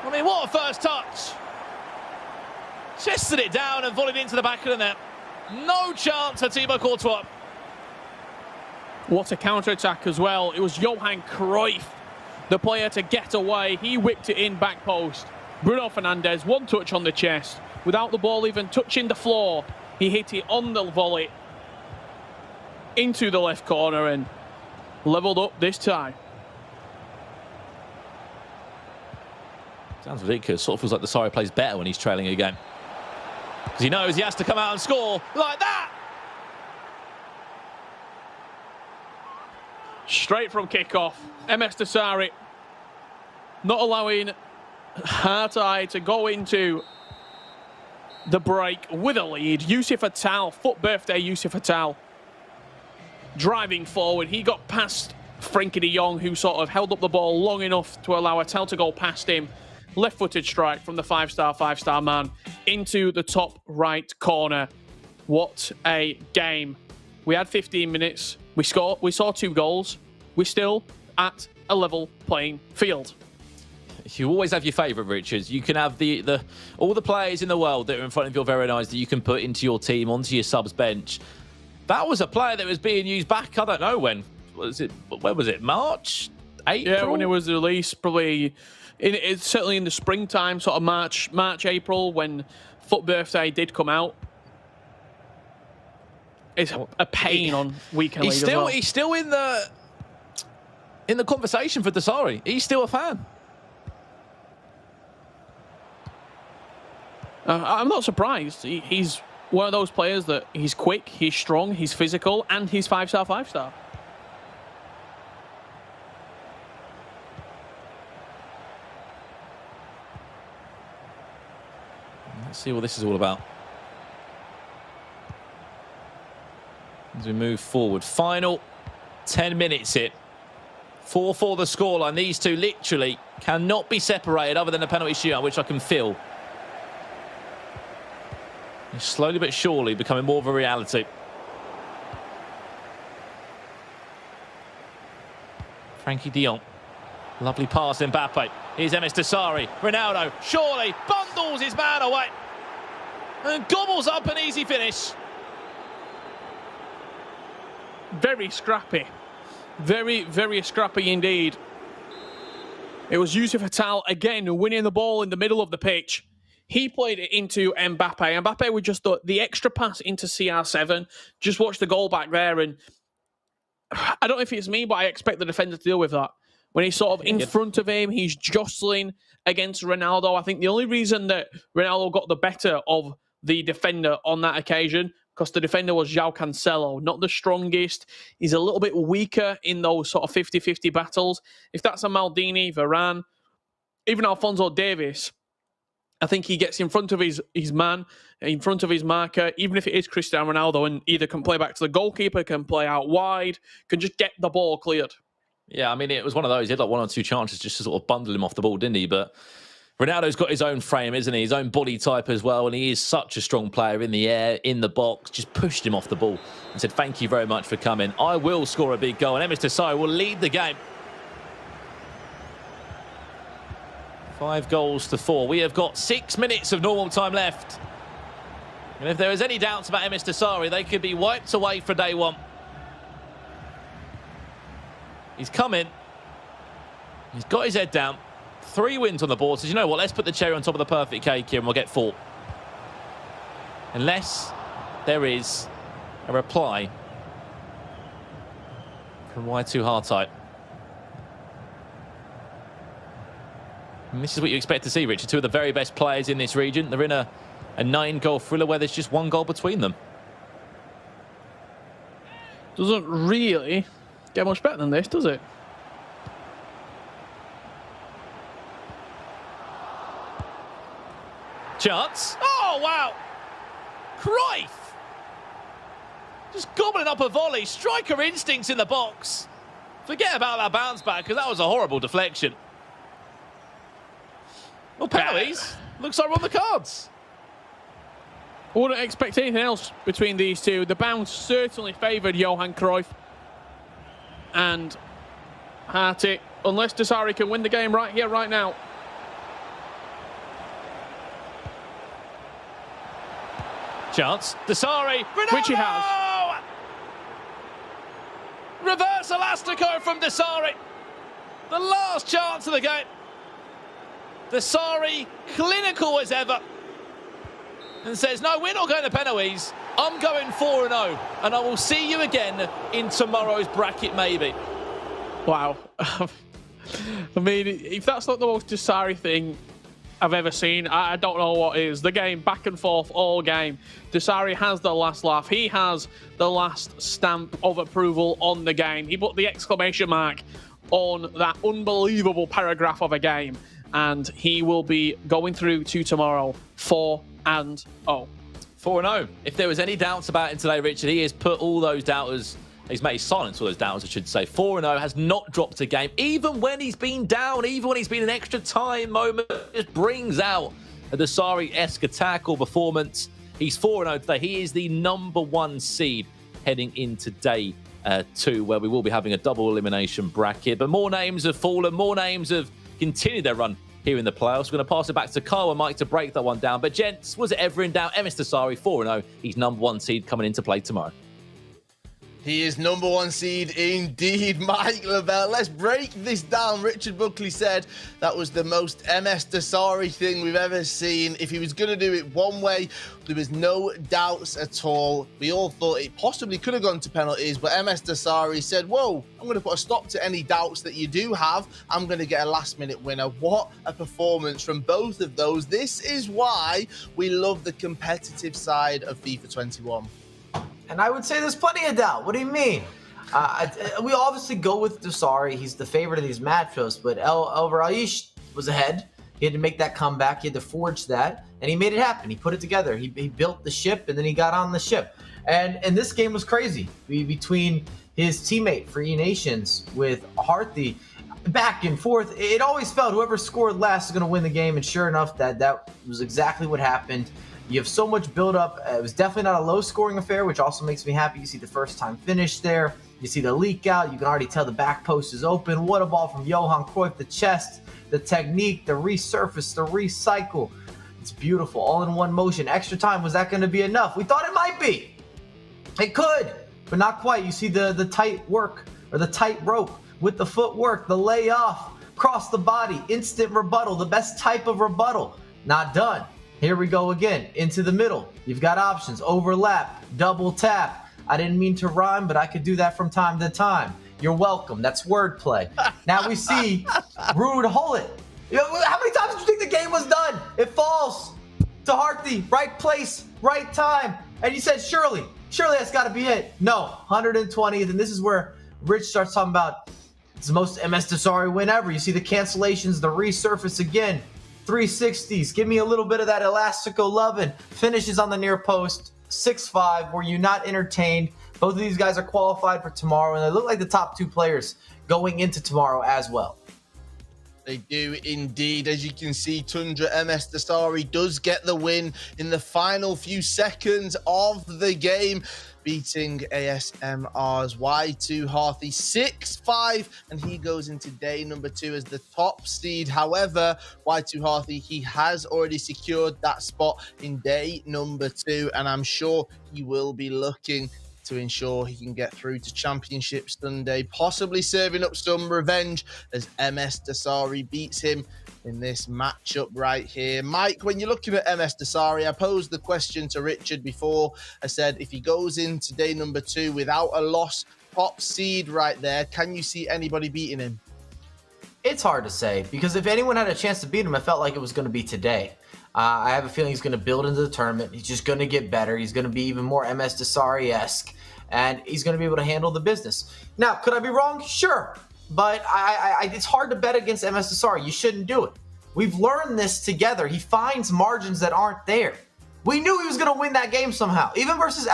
[SPEAKER 4] I mean, what a first touch. Chested it down and volleyed into the back of the net. No chance for Thibaut Courtois.
[SPEAKER 3] What a counter-attack as well. It was Johan Cruyff, the player to get away. He whipped it in back post. Bruno Fernandes, 1 touch on the chest. Without the ball even touching the floor, he hit it on the volley into the left corner and levelled up this time.
[SPEAKER 4] Sounds ridiculous. Sort of feels like Msdossary plays better when he's trailing a game. Because he knows he has to come out and score like that.
[SPEAKER 3] Straight from kickoff. Msdossary not allowing Hartai to go into the break with a lead. Yusuf Atal, foot birthday Yusuf Atal, driving forward. He got past Frenkie de Jong, who sort of held up the ball long enough to allow Atal to go past him. Left-footed strike from the five-star man into the top right corner. What a game. We had 15 minutes. We saw 2 goals. We're still at a level playing field.
[SPEAKER 4] You always have your favourite, Richard. You can have all the players in the world that are in front of your very eyes that you can put into your team, onto your subs bench. That was a player that was being used back, I don't know when. When was it? March? April?
[SPEAKER 3] Yeah, when it was released, probably it's certainly in the springtime, sort of March, April, when Foot Birthday did come out. It's a pain on weekend league as well.
[SPEAKER 4] He's still in the conversation for Msdossary. He's still a fan.
[SPEAKER 3] I'm not surprised. He's one of those players that he's quick, he's strong, he's physical, and he's 5-star.
[SPEAKER 4] Let's see what this is all about. As we move forward. Final 10 minutes here. 4-4 the scoreline. These two literally cannot be separated other than a penalty shootout, which I can feel. He's slowly but surely becoming more of a reality. Frankie de Jong. Lovely pass, Mbappe. Here's Msdossary. Ronaldo, surely, bundles his man away. And gobbles up an easy finish.
[SPEAKER 3] Very scrappy. Very, very scrappy indeed. It was Yusuf Hatal again winning the ball in the middle of the pitch. He played it into Mbappe. Mbappe with just the extra pass into CR7. Just watch the goal back there. And I don't know if it's me, but I expect the defender to deal with that. When he's sort of in front of him, he's jostling against Ronaldo. I think the only reason that Ronaldo got the better of the defender on that occasion, because the defender was João Cancelo, not the strongest. He's a little bit weaker in those sort of 50-50 battles. If that's a Maldini, Varane, even Alphonso Davies, I think he gets in front of his man, in front of his marker, even if it is Cristiano Ronaldo, and either can play back to the goalkeeper, can play out wide, can just get the ball cleared.
[SPEAKER 4] Yeah, I mean, it was one of those. He had like 1 or 2 chances just to sort of bundle him off the ball, didn't he? But Ronaldo's got his own frame, isn't he? His own body type as well. And he is such a strong player in the air, in the box. Just pushed him off the ball and said, thank you very much for coming. I will score a big goal. And Msdossary will lead the game. 5 goals to 4. We have got 6 minutes of normal time left. And if there is any doubts about Msdossary, they could be wiped away for day one. He's coming. He's got his head down. 3 wins on the board. So you know what? Let's put the cherry on top of the perfect cake here and we'll get 4. Unless there is a reply from Y2 Hardtype. And this is what you expect to see, Richard. 2 of the very best players in this region. They're in a 9-goal thriller where there's just 1 goal between them.
[SPEAKER 3] Doesn't really get much better than this, does it?
[SPEAKER 4] Chance. Oh, wow. Cruyff. Just gobbling up a volley. Striker instincts in the box. Forget about that bounce back, because that was a horrible deflection. Well, penalties. Looks like we're on the cards.
[SPEAKER 3] I wouldn't expect anything else between these two. The bounce certainly favoured Johan Cruyff. And Harty, unless Msdossary can win the game right here, right now.
[SPEAKER 4] Chance. Msdossary. Ronaldo!
[SPEAKER 3] Which he has.
[SPEAKER 4] Reverse elastico from Msdossary. The last chance of the game. Msdossary, clinical as ever. And says, no, we're not going to penalties. I'm going 4-0. And I will see you again in tomorrow's bracket, maybe.
[SPEAKER 3] Wow. I mean, if that's not the most Msdossary thing I've ever seen, I don't know what is. The game, back and forth all game. Msdossary has the last laugh. He has the last stamp of approval on the game. He put the exclamation mark on that unbelievable paragraph of a game. And he will be going through to tomorrow 4-0.
[SPEAKER 4] 4-0. If there was any doubts about him today, Richard, he has put all those doubters, he's made silence all those doubters, I should say. 4-0, has not dropped a game. Even when he's been down, even when he's been an extra time moment, just brings out a Msdossary-esque attack or performance. He's 4-0 today. He is the #1 seed heading into day 2, where we will be having a double elimination bracket. But more names have fallen, more names have continued their run here in the playoffs. We're going to pass it back to Kyle and Mike to break that one down. But gents, was it ever in doubt? Msdossary 4-0. He's #1 seed coming into play tomorrow.
[SPEAKER 13] He is #1 seed indeed, Mike Lavelle. Let's break this down. Richard Buckley said that was the most Msdossary thing we've ever seen. If he was going to do it one way, there was no doubts at all. We all thought it possibly could have gone to penalties, but Msdossary said, whoa, I'm going to put a stop to any doubts that you do have. I'm going to get a last-minute winner. What a performance from both of those. This is why we love the competitive side of FIFA 21.
[SPEAKER 2] And I would say there's plenty of doubt. What do you mean? We obviously go with Msdossary. He's the favorite of these matchups, but El Raish was ahead. He had to make that comeback. He had to forge that, and he made it happen. He put it together. He built the ship, and then he got on the ship. And this game was crazy. Between his teammate for E Nations with Harthy, back and forth. It always felt whoever scored last is going to win the game, and sure enough, that was exactly what happened. You have so much build-up. It was definitely not a low-scoring affair, which also makes me happy. You see the first-time finish there. You see the leak out. You can already tell the back post is open. What a ball from Johan Cruyff. The chest, the technique, the resurface, the recycle. It's beautiful, all in one motion. Extra time, was that going to be enough? We thought it might be. It could, but not quite. You see the tight work, or the tight rope with the footwork, the layoff, cross the body, instant rebuttal, the best type of rebuttal. Not done. Here we go again, into the middle. You've got options, overlap, double tap. I didn't mean to rhyme, but I could do that from time to time. You're welcome. That's wordplay. Now we see Ruud Hullet. How many times did you think the game was done? It falls to Harthy, right place, right time. And you said, surely that's got to be it. No, 120th. And this is where Rich starts talking about it's the most Msdossary win ever. You see the cancellations, the resurface again. 360s. Give me a little bit of that Elastico lovin'. Finishes on the near post. 6-5. Were you not entertained? Both of these guys are qualified for tomorrow, and they look like the top two players going into tomorrow as well.
[SPEAKER 1] They do indeed. As you can see, Tundra Msdossary does get the win in the final few seconds of the game, beating ASMR's Y2 Harthy 6-5, and he goes into day number 2 as the top seed. However, Y2 Harthy, he has already secured that spot in day number 2, and I'm sure he will be looking to ensure he can get through to Championship Sunday, possibly serving up some revenge as Msdossary beats him in this matchup right here. Mike, when you're looking at Msdossary, I posed the question to Richard before. I said, if he goes into day number 2 without a loss, top seed right there, can you see anybody beating him?
[SPEAKER 2] It's hard to say, because if anyone had a chance to beat him, I felt like it was going to be today. I have a feeling he's going to build into the tournament. He's just going to get better. He's going to be even more Msdossary-esque, and he's going to be able to handle the business. Now, could I be wrong? Sure. But it's hard to bet against Msdossary. You shouldn't do it. We've learned this together. He finds margins that aren't there. We knew he was going to win that game somehow, even versus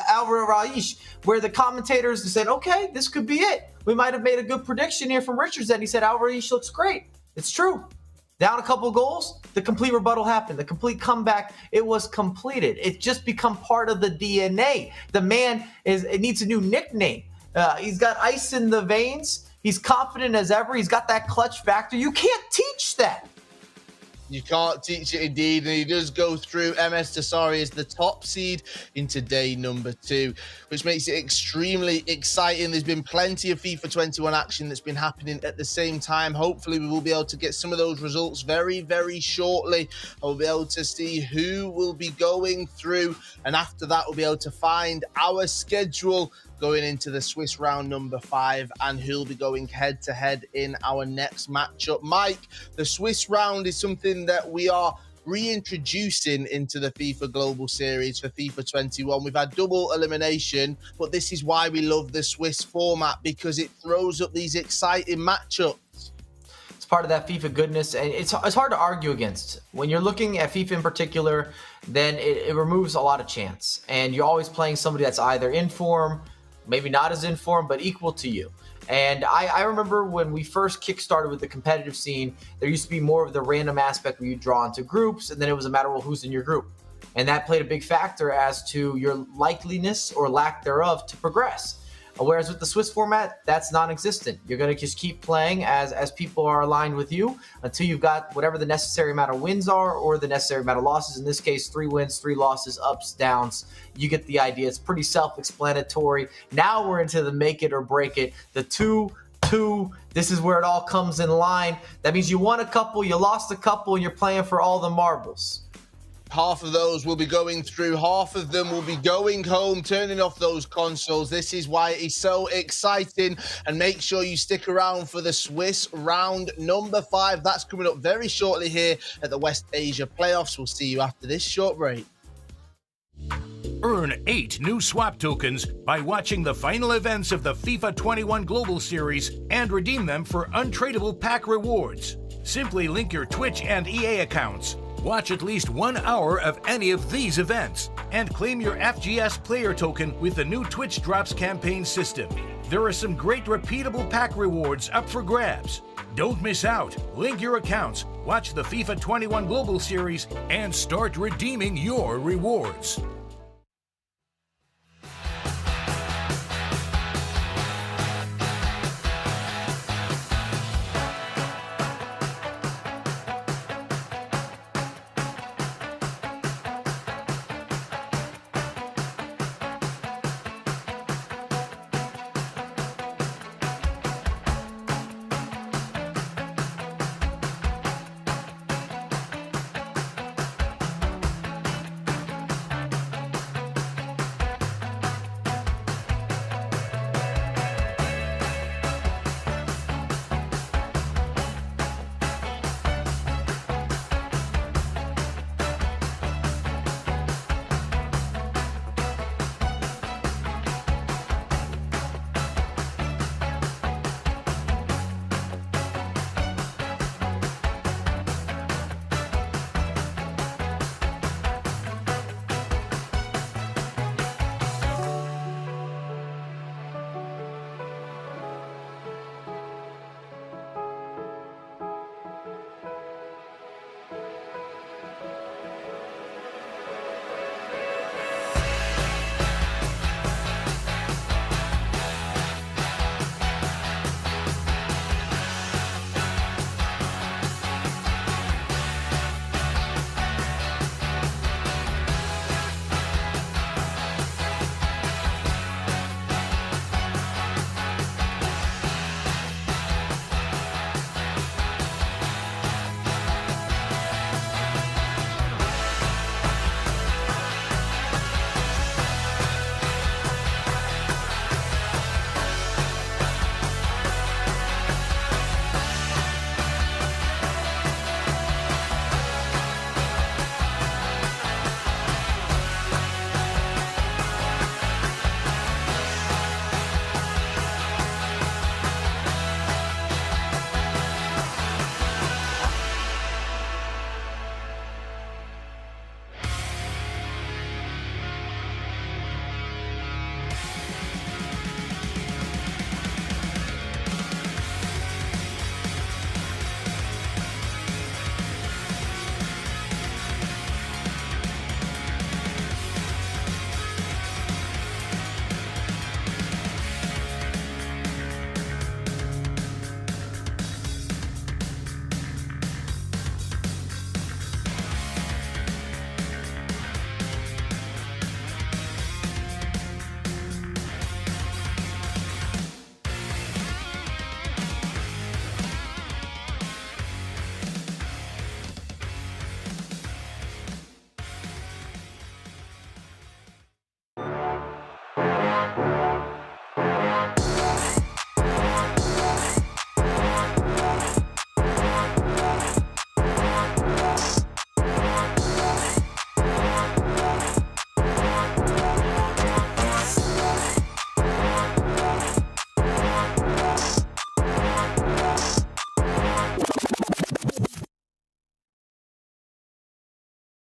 [SPEAKER 2] Alvaro Raish, where the commentators said, okay, this could be it. We might have made a good prediction here from Richards, and he said, Alvaro Raish looks great. It's true. Down a couple goals, the complete rebuttal happened. The complete comeback, it was completed. It just become part of the DNA. The man it needs a new nickname. He's got ice in the veins. He's confident as ever. He's got that clutch factor. You can't teach that.
[SPEAKER 1] You can't teach it indeed, and he does go through. Msdossary as the top seed into day number 2, which makes it extremely exciting. There's been plenty of FIFA 21 action that's been happening at the same time. Hopefully, we will be able to get some of those results very, very shortly. I'll be able to see who will be going through, and after that, we'll be able to find our schedule going into the Swiss round number 5, and who'll be going head-to-head in our next matchup. Mike, the Swiss round is something that we are reintroducing into the FIFA Global Series for FIFA 21. We've had double elimination, but this is why we love the Swiss format, because it throws up these exciting matchups.
[SPEAKER 2] It's part of that FIFA goodness, and it's hard to argue against. When you're looking at FIFA in particular, then it removes a lot of chance, and you're always playing somebody that's either in form, maybe not as in form, but equal to you. And I remember when we first kickstarted with the competitive scene, there used to be more of the random aspect where you draw into groups, and then it was a matter of who's in your group. And that played a big factor as to your likeliness or lack thereof to progress. Whereas with the Swiss format, that's non-existent. You're going to just keep playing as people are aligned with you until you've got whatever the necessary amount of wins are or the necessary amount of losses. In this case, 3 wins, 3 losses, ups, downs. You get the idea. It's pretty self-explanatory. Now we're into the make it or break it. The 2-2, this is where it all comes in line. That means you won a couple, you lost a couple, and you're playing for all the marbles.
[SPEAKER 1] Half of those will be going through, half of them will be going home, turning off those consoles. This is why it is so exciting, and make sure you stick around for the Swiss round number 5. That's coming up very shortly here at the West Asia Playoffs. We'll see you after this short break.
[SPEAKER 8] Earn 8 new swap tokens by watching the final events of the FIFA 21 Global Series and redeem them for untradeable pack rewards. Simply link your Twitch and EA accounts. Watch at least 1 hour of any of these events and claim your FGS Player Token with the new Twitch Drops campaign system. There are some great repeatable pack rewards up for grabs. Don't miss out. Link your accounts, watch the FIFA 21 Global Series, and start redeeming your rewards.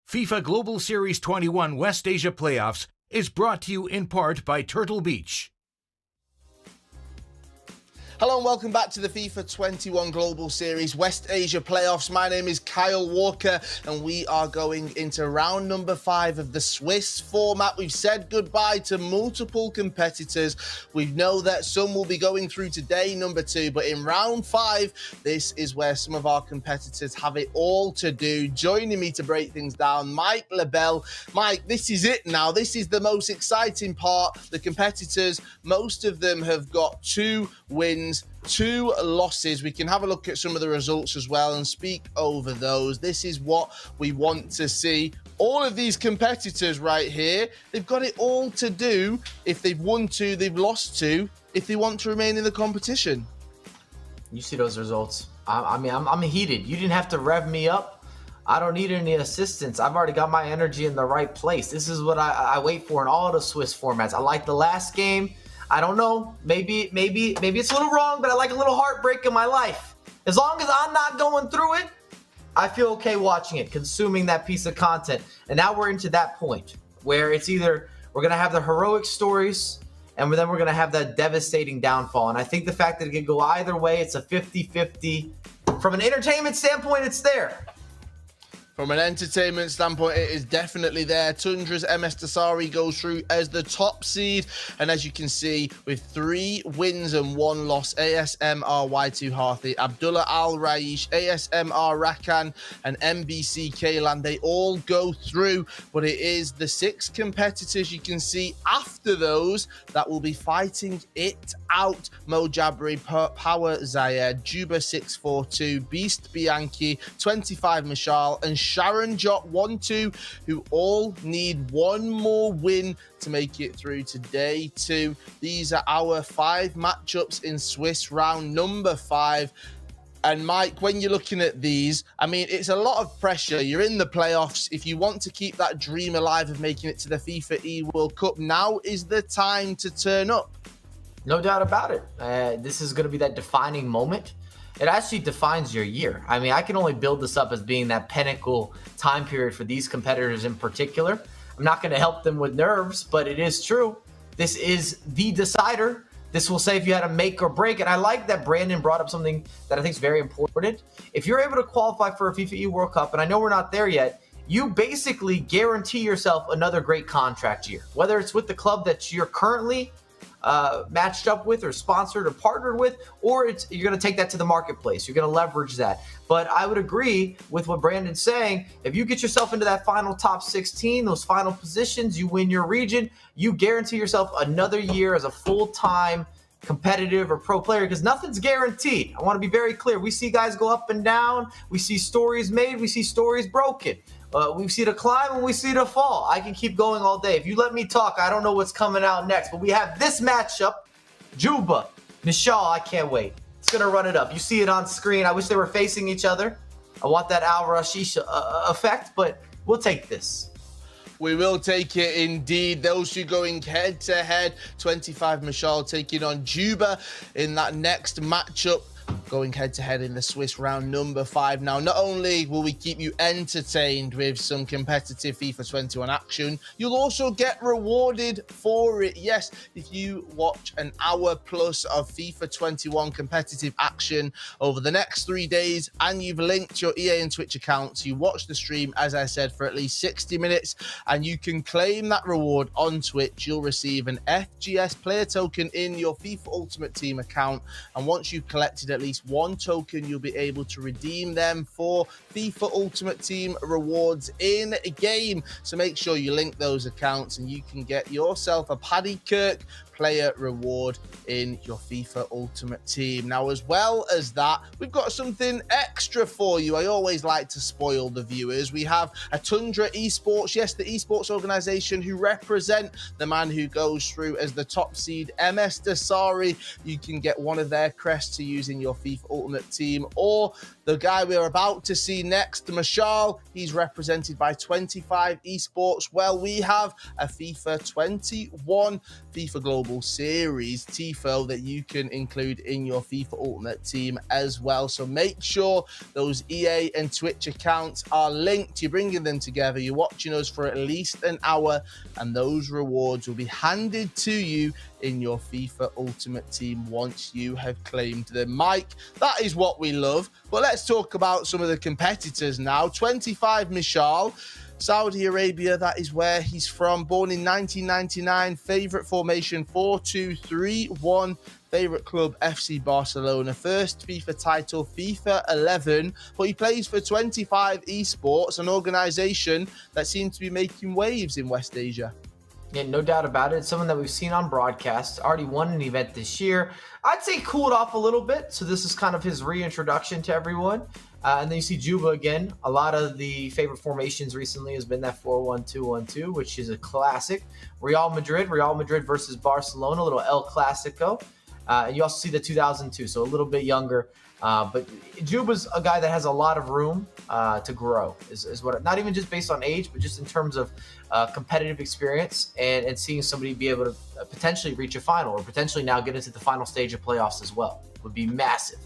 [SPEAKER 8] FIFA Global Series 21 West Asia Playoffs is brought to you in part by Turtle Beach.
[SPEAKER 1] Hello and welcome back to the FIFA 21 Global Series West Asia Playoffs. My name is Kyle Walker and we are going into round number 5 of the Swiss format. We've said goodbye to multiple competitors. We know that some will be going through today, number 2, but in round 5, this is where some of our competitors have it all to do. Joining me to break things down, Mike LaBelle. Mike, this is it now. This is the most exciting part. The competitors, most of them have got 2 wins, 2 losses. We can have a look at some of the results as well and speak over those. This is what we want to see. All of these competitors right here, they've got it all to do. If they've won 2, they've lost 2, if they want to remain in the competition.
[SPEAKER 2] You see those results. I mean, I'm heated. You didn't have to rev me up. I don't need any assistance. I've already got my energy in the right place. This is what I wait for in all the Swiss formats. I like the last game. I don't know. Maybe it's a little wrong, but I like a little heartbreak in my life. As long as I'm not going through it, I feel okay watching it, consuming that piece of content. And now we're into that point where it's either we're going to have the heroic stories and then we're going to have that devastating downfall. And I think the fact that it can go either way, it's a 50-50. From an entertainment standpoint, it's there.
[SPEAKER 1] From an entertainment standpoint, it is definitely there. Tundra's Msdossary goes through as the top seed. And as you can see, with 3 wins and 1 loss, ASMR Y2 Harthi, Abdullah Al Raish, ASMR Rakan, and MBC Kaylan, they all go through. But it is the 6 competitors you can see after those that will be fighting it out. Mo Jabri, Power Zayed, Juba 642, Beast Bianchi, 25 Mashal, and Sharon Jot 1-2, who all need 1 more win to make it through to day 2. These are our 5 matchups in Swiss round number 5. And Mike, when you're looking at these, I mean, it's a lot of pressure. You're in the playoffs. If you want to keep that dream alive of making it to the FIFAe World Cup, now is the time to turn up.
[SPEAKER 2] No doubt about it. This is going to be that defining moment. It actually defines your year. I mean, I can only build this up as being that pinnacle time period for these competitors in particular. I'm not going to help them with nerves, but it is true. This is the decider. This will say if you had a make or break. And I like that Brandon brought up something that I think is very important. If you're able to qualify for a FIFAe World Cup, and I know we're not there yet, you basically guarantee yourself another great contract year. Whether it's with the club that you're currently matched up with or sponsored or partnered with, or you're going to take that to the marketplace. You're going to leverage that. But I would agree with what Brandon's saying. If you get yourself into that final top 16, those final positions, you win your region, you guarantee yourself another year as a full-time competitive or pro player, because nothing's guaranteed. I want to be very clear. We see guys go up and down. We see stories made. We see stories broken. We see the climb and we see the fall. I can keep going all day. If you let me talk, I don't know what's coming out next. But we have this matchup. Juba, Nishal, I can't wait. It's going to run it up. You see it on screen. I wish they were facing each other. I want that Al Rashish effect, but we'll take this.
[SPEAKER 1] We will take it indeed. Those two going head-to-head. 25 Mashal taking on Juba in that next matchup, going head-to-head in the Swiss round number 5. Now, not only will we keep you entertained with some competitive FIFA 21 action, you'll also get rewarded for it. Yes, if you watch an hour plus of FIFA 21 competitive action over the next 3 days and you've linked your EA and Twitch accounts, you watch the stream, as I said, for at least 60 minutes, and you can claim that reward on Twitch. You'll receive an FGS Player Token in your FIFA Ultimate Team account, and once you've collected at least 1 token, you'll be able to redeem them for FIFA Ultimate Team rewards in a game. So make sure you link those accounts and you can get yourself a Paddy Kirk player reward in your FIFA Ultimate Team. Now, as well as that, we've got something extra for you. I always like to spoil the viewers. We have a Tundra Esports, yes, the esports organization who represent the man who goes through as the top seed, Msdossary. You can get one of their crests to use in your FIFA Ultimate Team, or the guy we're about to see next, Mashal, he's represented by 25 Esports. Well, we have a FIFA 21 FIFA Global Series TIFO that you can include in your FIFA Ultimate Team as well. So make sure those EA and Twitch accounts are linked. You're bringing them together. You're watching us for at least an hour, and those rewards will be handed to you in your FIFA Ultimate Team once you have claimed them. Mike, that is what we love. But let's talk about some of the competitors now. 25 Mishal, Saudi Arabia, that is where he's from. Born in 1999, favorite formation 4-2-3-1. Favorite club FC Barcelona. First FIFA title FIFA 11, but he plays for 25 Esports, an organization that seems to be making waves in West Asia.
[SPEAKER 2] Yeah, no doubt about it. It's someone that we've seen on broadcast. Already won an event this year. I'd say cooled off a little bit. So this is kind of his reintroduction to everyone. And then you see Juba again. A lot of the favorite formations recently has been that 4-1-2-1-2, which is a classic. Real Madrid versus Barcelona, a little El Clasico. And you also see the 2002, so a little bit younger. But Juba's a guy that has a lot of room to grow, is what, not even just based on age, but just in terms of competitive experience and seeing somebody be able to potentially reach a final or potentially now get into the final stage of playoffs as well would be massive.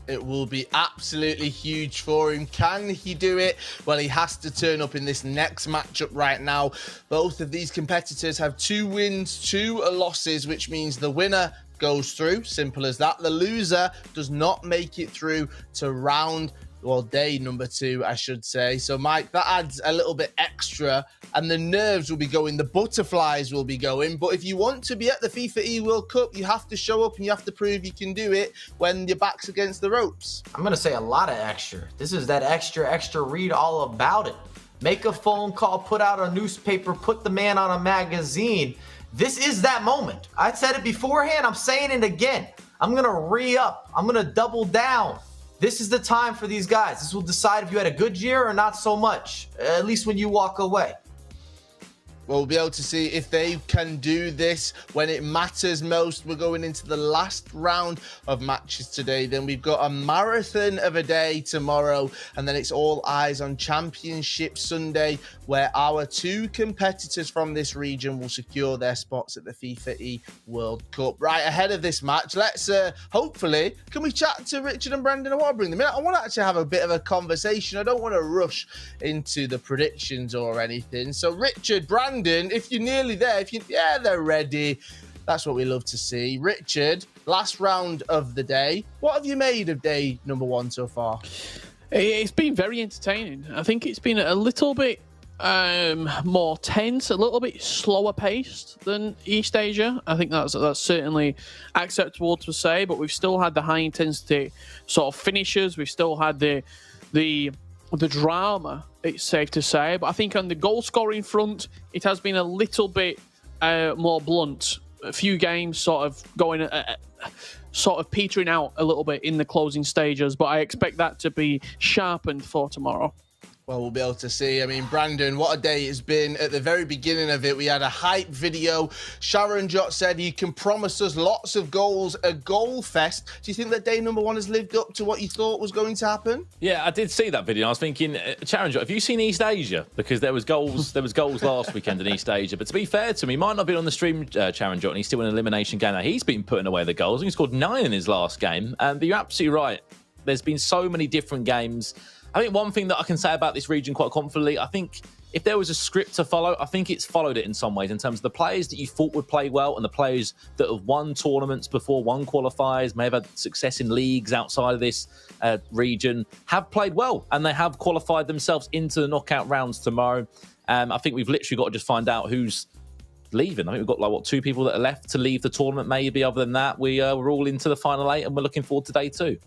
[SPEAKER 13] It will be absolutely huge for him. Can he do it? Well, he has to turn up in this next matchup right now. Both of these competitors have 2 wins, 2 losses, which means the winner goes through. Simple as that. The loser does not make it through to day number 2, I should say. So, Mike, that adds a little bit extra, and the nerves will be going, the butterflies will be going. But if you want to be at the FIFAe World Cup, you have to show up and you have to prove you can do it when your back's against the ropes.
[SPEAKER 2] I'm going to say a lot of extra. This is that extra, read all about it. Make a phone call, put out a newspaper, put the man on a magazine. This is that moment. I said it beforehand. I'm saying it again. I'm going to re-up. I'm going to double down. This is the time for these guys. This will decide if you had a good year or not so much, at least when you walk away.
[SPEAKER 13] We'll be able to see if they can do this when it matters most. We're going into the last round of matches today. Then we've got a marathon of a day tomorrow. And then it's all eyes on Championship Sunday, where our 2 competitors from this region will secure their spots at the FIFAe World Cup. Right, ahead of this match, let's hopefully, can we chat to Richard and Brandon? I want to bring them in. I want to actually have a bit of a conversation. I don't want to rush into the predictions or anything. So Richard, Brandon, if you're nearly there, they're ready. That's what we love to see. Richard, last round of the day. What have you made of day number 1 so far?
[SPEAKER 3] It's been very entertaining. I think it's been a little bit more tense, a little bit slower paced than East Asia. I think that's certainly acceptable to say, but we've still had the high intensity sort of finishes. We've still had the drama, it's safe to say. But I think on the goal scoring front, it has been a little bit more blunt. A few games sort of going, sort of petering out a little bit in the closing stages. But I expect that to be sharpened for tomorrow.
[SPEAKER 13] Well, we'll be able to see. I mean, Brandon, what a day it's been. At the very beginning of it, we had a hype video. Sharon Jot said he can promise us lots of goals, a goal fest. Do you think that day number 1 has lived up to what you thought was going to happen?
[SPEAKER 4] Yeah, I did see that video. I was thinking, Sharon Jot, have you seen East Asia? Because there was goals last weekend in East Asia. But to be fair to him, he might not have been on the stream, Sharon Jot, and he's still in an elimination game. Now, he's been putting away the goals. He scored 9 in his last game. But you're absolutely right. There's been so many different games. I think one thing that I can say about this region quite confidently, I think if there was a script to follow, I think it's followed it in some ways in terms of the players that you thought would play well and the players that have won tournaments before, won qualifiers, may have had success in leagues outside of this region, have played well and they have qualified themselves into the knockout rounds tomorrow. I think we've literally got to just find out who's leaving. I think we've got 2 people that are left to leave the tournament maybe. Other than that, we're all into the final 8 and we're looking forward to day 2.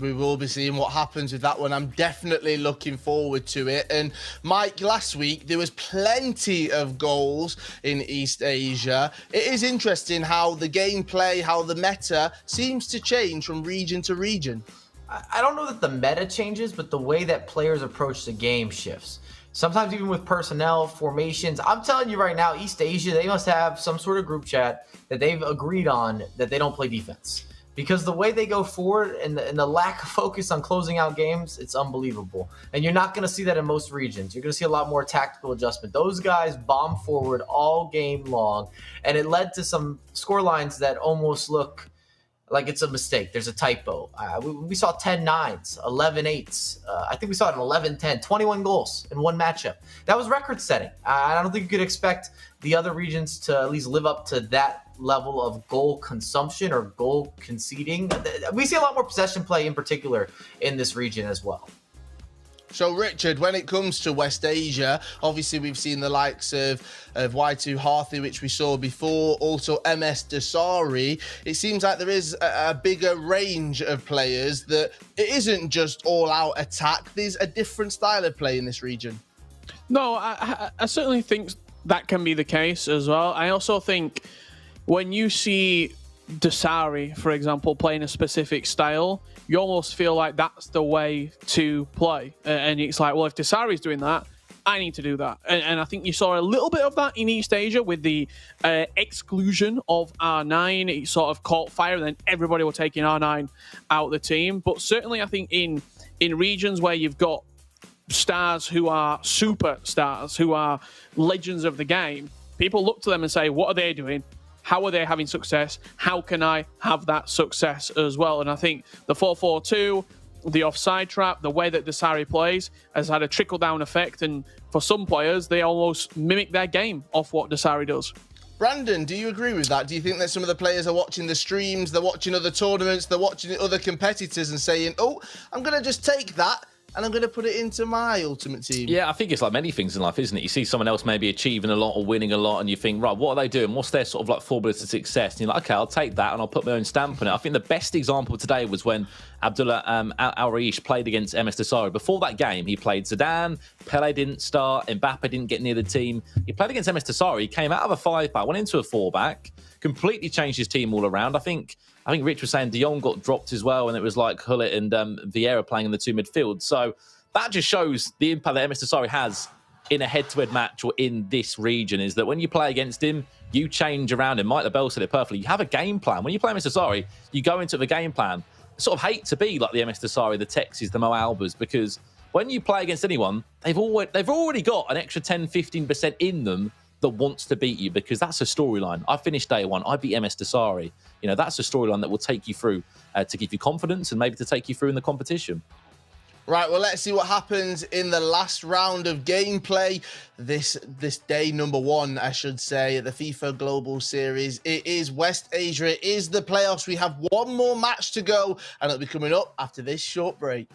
[SPEAKER 13] We will be seeing what happens with that one. I'm definitely looking forward to it. And Mike, last week, there was plenty of goals in East Asia. It is interesting how the gameplay, how the meta seems to change from region to region.
[SPEAKER 2] I don't know that the meta changes, but the way that players approach the game shifts. Sometimes even with personnel, formations. I'm telling you right now, East Asia, they must have some sort of group chat that they've agreed on that they don't play defense. Because the way they go forward and the lack of focus on closing out games, it's unbelievable. And you're not going to see that in most regions. You're going to see a lot more tactical adjustment. Those guys bomb forward all game long, and it led to some score lines that almost look like it's a mistake. There's a typo. We saw 10-9s, 11-8s. I think we saw it in 11-10, 21 goals in one matchup. That was record-setting. I don't think you could expect the other regions to at least live up to that level of goal consumption or goal conceding. We see a lot more possession play in particular in this region as well.
[SPEAKER 13] So, Richard, when it comes to West Asia, obviously we've seen the likes of Y2 Harthi, which we saw before, also Msdossary. It seems like there is a bigger range of players, that it isn't just all-out attack. There's a different style of play in this region.
[SPEAKER 3] No, I certainly think that can be the case as well. I also think when you see Msdossary, for example, playing a specific style, you almost feel like that's the way to play. And it's like, well, if Msdossary's doing that, I need to do that. And I think you saw a little bit of that in East Asia with the exclusion of R9. It sort of caught fire, and then everybody were taking R9 out of the team. But certainly I think in regions where you've got stars who are superstars, who are legends of the game, people look to them and say, what are they doing? how are they having success? How can I have that success as well? And I think the 4-4-2, the offside trap, the way that Msdossary plays has had a trickle-down effect. And for some players, they almost mimic their game off what Msdossary does.
[SPEAKER 13] Brandon, do you agree with that? Do you think that some of the players are watching the streams, they're watching other tournaments, they're watching other competitors and saying, oh, I'm going to just take that and I'm going to put it into my ultimate team?
[SPEAKER 4] Yeah, I think it's like many things in life, isn't it? You see someone else maybe achieving a lot or winning a lot, and you think, right, what are they doing? What's their sort of like formula to success? And you're like, okay, I'll take that and I'll put my own stamp on it. I think the best example today was when Abdullah Al-Raish played against Msdossary. Before that game, he played Zidane, Pele didn't start, Mbappe didn't get near the team. He played against Msdossary, he came out of a 5-back, went into a 4-back, completely changed his team all around. I think Rich was saying De Jong got dropped as well, and it was like Hullet and Vieira playing in the 2 midfield. So that just shows the impact that Msdossary has in a head-to-head match or in this region, is that when you play against him, you change around him. Mike LaBelle said it perfectly. You have a game plan. When you play Msdossary, you go into the game plan. I sort of hate to be like the Msdossary, the Texas, the Mo Albers, because when you play against anyone, they've already got an extra 10-15% in them that wants to beat you, because that's a storyline. I finished day one, I beat Msdossary. You know, that's a storyline that will take you through to give you confidence and maybe to take you through in the competition.
[SPEAKER 13] Right, well, let's see what happens in the last round of gameplay. This day number 1, I should say, the FIFA Global Series. It is West Asia. It is the playoffs. We have one more match to go, and it'll be coming up after this short break.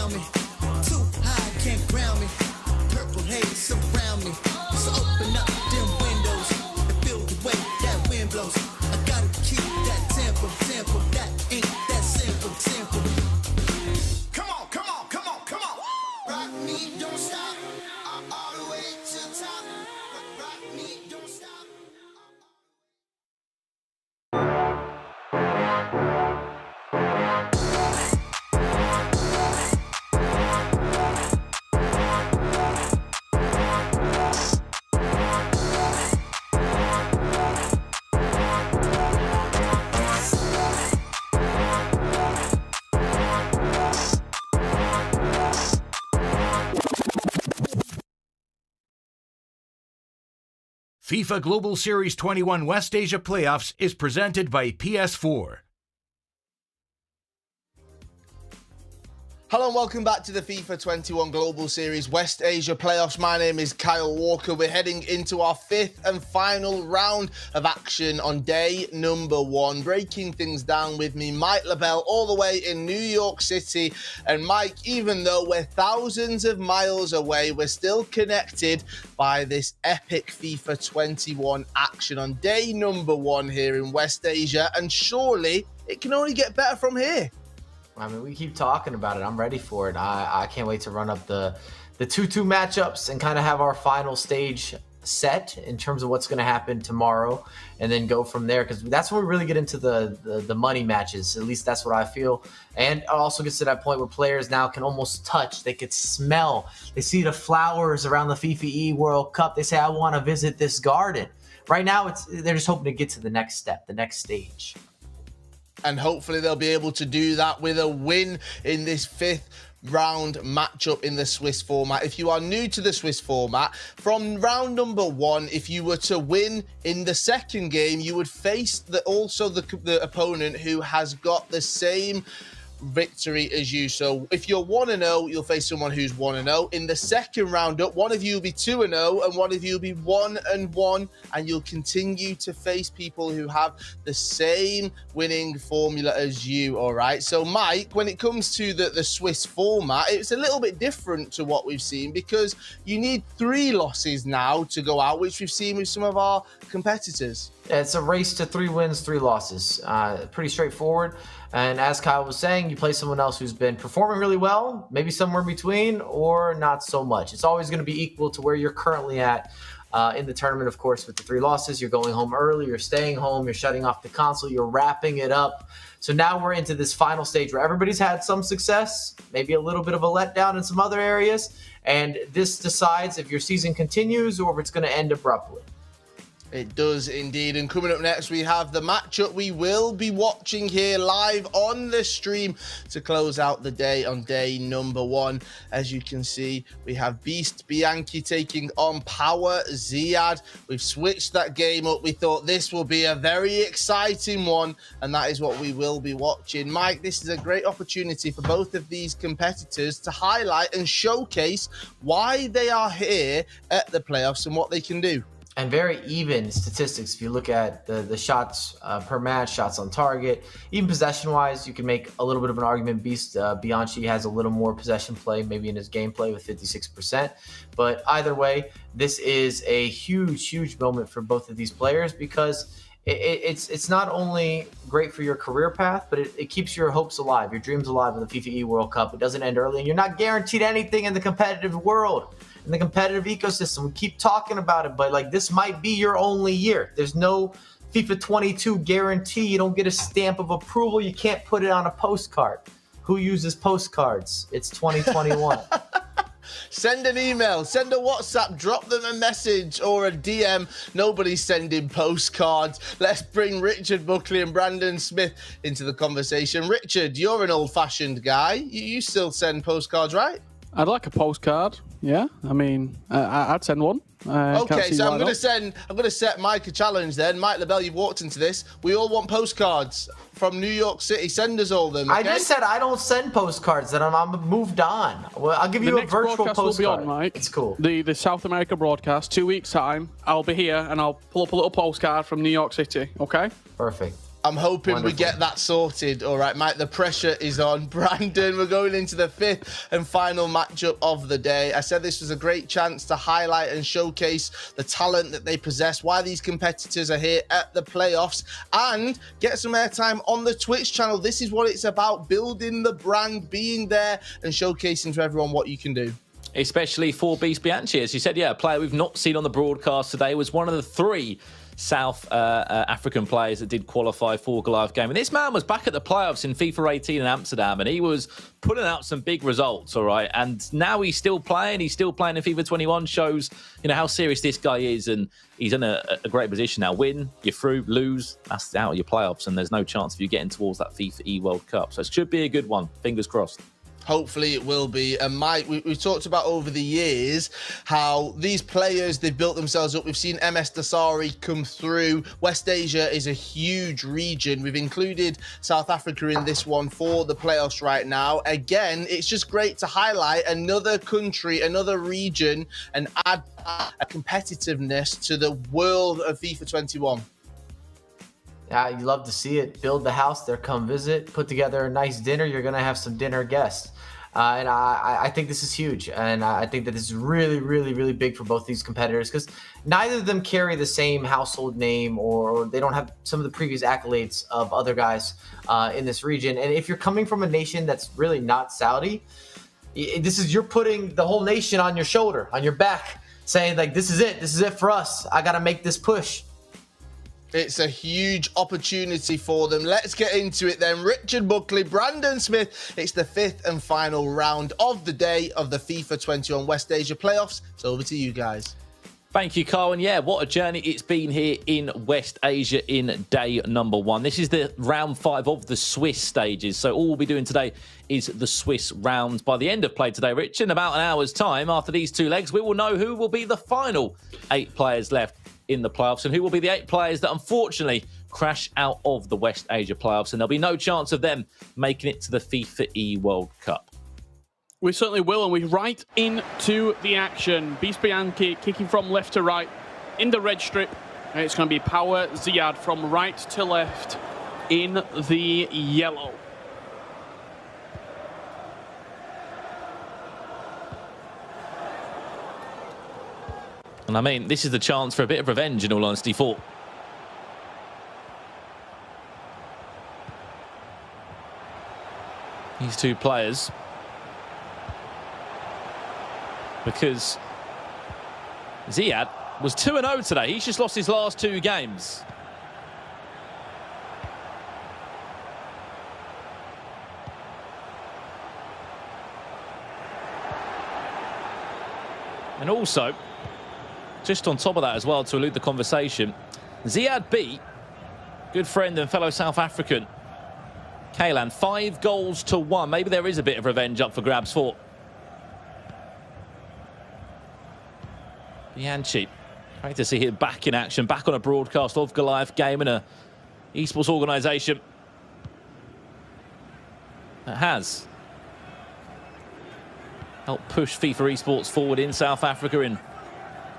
[SPEAKER 7] surround me. Too high, can't ground me. Purple haze surround me. So open up them windows and feel the way that wind blows. I gotta keep that tempo. That ain't that simple. Come on. Rock me, don't stop. All the way to the top. Rock me, don't stop.
[SPEAKER 8] FIFA Global Series 21 West Asia Playoffs is presented by PS4.
[SPEAKER 1] Hello and welcome back to the FIFA 21 Global Series West Asia Playoffs. My name is Kyle Walker. We're heading into our fifth and final round of action on day number 1. Breaking things down with me, Mike LaBelle, all the way in New York City. And Mike, even though we're thousands of miles away, we're still connected by this epic FIFA 21 action on day number 1 here in West Asia. And surely it can only get better from here.
[SPEAKER 2] I mean, we keep talking about it. I'm ready for it. I can't wait to run up the 2-2 matchups and kind of have our final stage set in terms of what's going to happen tomorrow, and then go from there, because that's when we really get into the money matches. At least that's what I feel. And it also gets to that point where players now can almost touch. They could smell. They see the flowers around the FIFAe World Cup. They say, I want to visit this garden. Right now, they're just hoping to get to the next step, the next stage.
[SPEAKER 1] And hopefully they'll be able to do that with a win in this fifth round matchup in the Swiss format. If you are new to the Swiss format, from round number 1, if you were to win in the second game, you would face the opponent who has got the same victory as you. So if you're 1-0, you'll face someone who's 1-0. In the second round up, one of you will be 2-0 and one of you will be 1-1, and you'll continue to face people who have the same winning formula as you. All right, so Mike, when it comes to the Swiss format, it's a little bit different to what we've seen, because you need 3 losses now to go out, which we've seen with some of our competitors.
[SPEAKER 2] Yeah, it's a race to 3 wins, 3 losses. Pretty straightforward. And as Kyle was saying, you play someone else who's been performing really well, maybe somewhere in between, or not so much. It's always going to be equal to where you're currently at in the tournament. Of course, with the 3 losses, you're going home early, you're staying home, you're shutting off the console, you're wrapping it up. So now we're into this final stage where everybody's had some success, maybe a little bit of a letdown in some other areas, and this decides if your season continues or if it's going to end abruptly.
[SPEAKER 1] It does indeed. And coming up next, we have the matchup we will be watching here live on the stream to close out the day on day number 1. As you can see, we have Beast Bianchi taking on Power Ziad. We've switched that game up. We thought this will be a very exciting one, and that is what we will be watching. Mike, this is a great opportunity for both of these competitors to highlight and showcase why they are here at the playoffs and what they can do.
[SPEAKER 2] And very even statistics. If you look at the shots per match, shots on target, even possession-wise, you can make a little bit of an argument. Beast Bianchi has a little more possession play, maybe in his gameplay with 56%. But either way, this is a huge, huge moment for both of these players, because it's not only great for your career path, but it keeps your hopes alive, your dreams alive in the FIFAe World Cup. It doesn't end early, and you're not guaranteed anything in the competitive world. In the competitive ecosystem, we keep talking about it, but like, this might be your only year. There's no FIFA 22 guarantee. You don't get a stamp of approval. You can't put it on a postcard. Who uses postcards? It's 2021.
[SPEAKER 1] Send an email, send a WhatsApp, drop them a message or a DM. Nobody's sending postcards. Let's bring Richard Buckley and Brandon Smith into the conversation. Richard, you're an old-fashioned guy. You still send postcards, right?
[SPEAKER 3] I'd like a postcard. Yeah, I mean, I'd send one.
[SPEAKER 1] Okay, so I'm going to set Mike a challenge then. Mike LaBelle, you've walked into this. We all want postcards from New York City. Send us all them. Okay?
[SPEAKER 2] I just said I don't send postcards, and I'm moved on. Well, I'll give you a virtual postcard.
[SPEAKER 3] Will be on, Mike.
[SPEAKER 2] It's cool.
[SPEAKER 3] The South America broadcast, 2 weeks time. I'll be here, and I'll pull up a little postcard from New York City. Okay.
[SPEAKER 2] Perfect.
[SPEAKER 1] I'm hoping
[SPEAKER 2] Wonderful.
[SPEAKER 1] we get that sorted. All right, Mike, the pressure is on. Brandon, we're going into the 5th and final matchup of the day. I said this was a great chance to highlight and showcase the talent that they possess, why these competitors are here at the playoffs, and get some airtime on the Twitch channel. This is what it's about, building the brand, being there and showcasing to everyone what you can do. Especially for Beast Bianchi. As you said, yeah, a player we've not seen on the broadcast today, was one of the 3 South African players that did qualify for Goliath Game. And this man was back at the playoffs in FIFA 18 in Amsterdam, and he was putting out some big results, all right? And now he's still playing. He's still playing in FIFA 21, shows, you know, how serious this guy is, and he's in a great position now. Win, you're through. Lose, that's out of your playoffs, and there's no chance of you getting towards that FIFAe World Cup. So it should be a good one. Fingers crossed. Hopefully it will be. And Mike, we've talked about over the years how these players, they've built themselves up. We've seen Msdossary come through. West Asia is a huge region. We've included South Africa in this one for the playoffs right now. Again, it's just great to highlight another country, another region, and add a competitiveness to the world of FIFA 21.
[SPEAKER 2] Yeah, you love to see it. Build the house there, come visit, put together a nice dinner. You're going to have some dinner guests. And I think this is huge. And I think that this is really, really, really big for both these competitors, because neither of them carry the same household name, or they don't have some of the previous accolades of other guys in this region. And if you're coming from a nation that's really not Saudi, you're putting the whole nation on your shoulder, on your back, saying like, this is it for us. I got to make this push. It's a huge opportunity for them. Let's get into it then. Richard Buckley, Brandon Smith. It's the 5th and final round of the day of the FIFA 21 West Asia playoffs. So over to you guys. Thank you, Carl. And yeah, what a journey it's been here in West Asia in day number 1. This is the round 5 of the Swiss stages. So all we'll be doing today is the Swiss round. By the end of play today, Rich, in about an hour's time, after these 2 legs, we will know who will be the final 8 players left in the playoffs, and who will be the 8 players that unfortunately crash out of the West Asia playoffs, and there'll be no chance of them making it to the FIFAe World Cup. We certainly will, and we're right into the action. Beast Bianchi kicking from left to right in the red strip. And it's going to be Power Ziad from right to left in the yellow. And I mean, this is the chance for a bit of revenge, in all honesty, for these 2 players. Because Ziad was 2-0 today. He's just lost his last 2 games. And also, just on top of that as well, to elude the conversation, Ziad beat good friend and fellow South African Kaylan 5-1. Maybe there is a bit of revenge up for grabs for Bianchi. Great to see him back in action, back on a broadcast of Goliath Game in a esports organisation that has helped push FIFA esports forward in South Africa in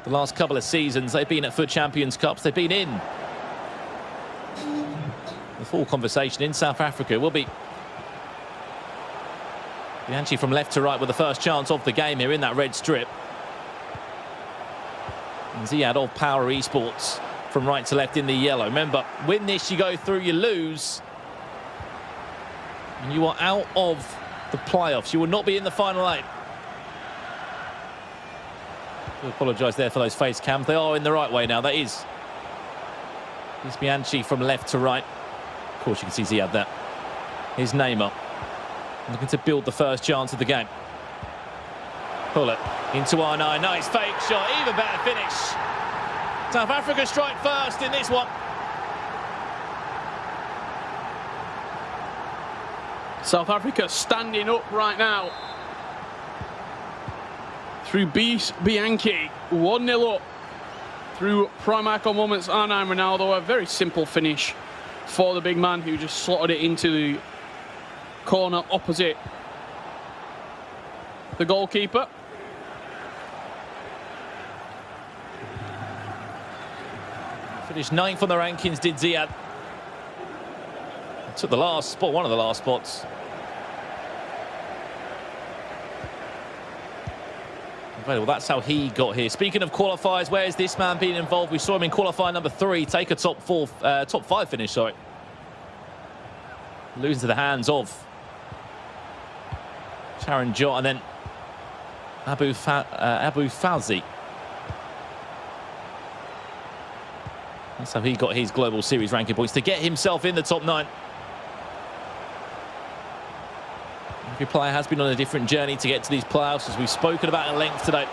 [SPEAKER 2] the last couple of seasons. They've been at FUT Champions Cups. They've been in the full conversation in South Africa. Will be Bianchi from left to right with the first chance of the game here in that red strip. And Ziad of Power Esports from right to left in the yellow. Remember, win this, you go through, you lose, and you are out of the playoffs. You will not be in the final 8. I apologise there for those face cams. They are in the right way now. That is Bianchi from left to right. Of course, you can see Ziad there. Here's Neymar, looking to build the first chance of the game. Pull it into R9. Nice fake shot. Even better finish. South Africa strike first in this one. South Africa standing up right now. Through Beast Bianchi, 1-0 up. Through prime icon moments, R9 Ronaldo. A very simple finish for the big man, who just slotted it into the corner opposite the goalkeeper. Finished 9th on the rankings, did Ziad.
[SPEAKER 4] Took the last spot, one of the last spots. Well, that's how he got here. Speaking of qualifiers, where is this man being involved? We saw him in qualifier number 3 take a top 5 finish, sorry. Losing to the hands of Sharon Jot and then Abu Fawzi. That's how he got his Global Series ranking points to get himself in the top 9. Every player has been on a different journey to get to these playoffs, as we've spoken about at length today.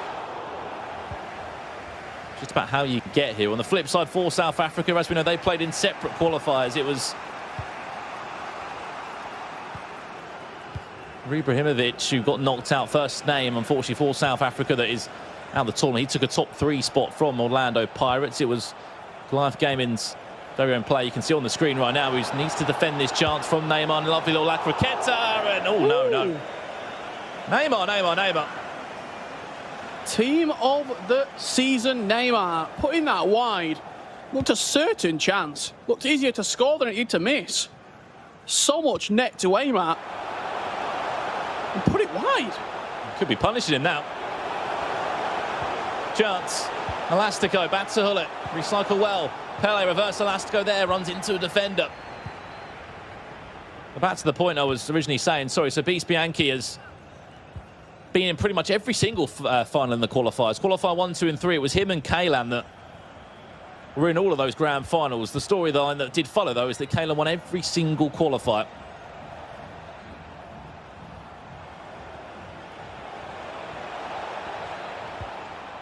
[SPEAKER 4] Just about how you get here. On the flip side, for South Africa, as we know, they played in separate qualifiers. It was Ibrahimovic who got knocked out first name, unfortunately, for South Africa, that is out of the tournament. He took a top 3 spot from Orlando Pirates. It was Goliath Gaming's very own player. You can see on the screen right now who needs to defend this chance from Neymar. Lovely little Lacroqueta, and oh, no. Neymar.
[SPEAKER 3] Team of the season, Neymar. Putting that wide looked a certain chance. Looked easier to score than it did to miss. So much net to aim at. And put it wide.
[SPEAKER 4] Could be punishing him now. Chance. Elastico, back to Hullet. Recycle well. Pele, reverse Elastico there, runs into a defender. But back to the point I was originally saying, sorry, so Beast Bianchi has been in pretty much every single final in the qualifiers. Qualifier 1, 2 and 3, it was him and Kaylan that were in all of those grand finals. The storyline that did follow, though, is that Kaylan won every single qualifier.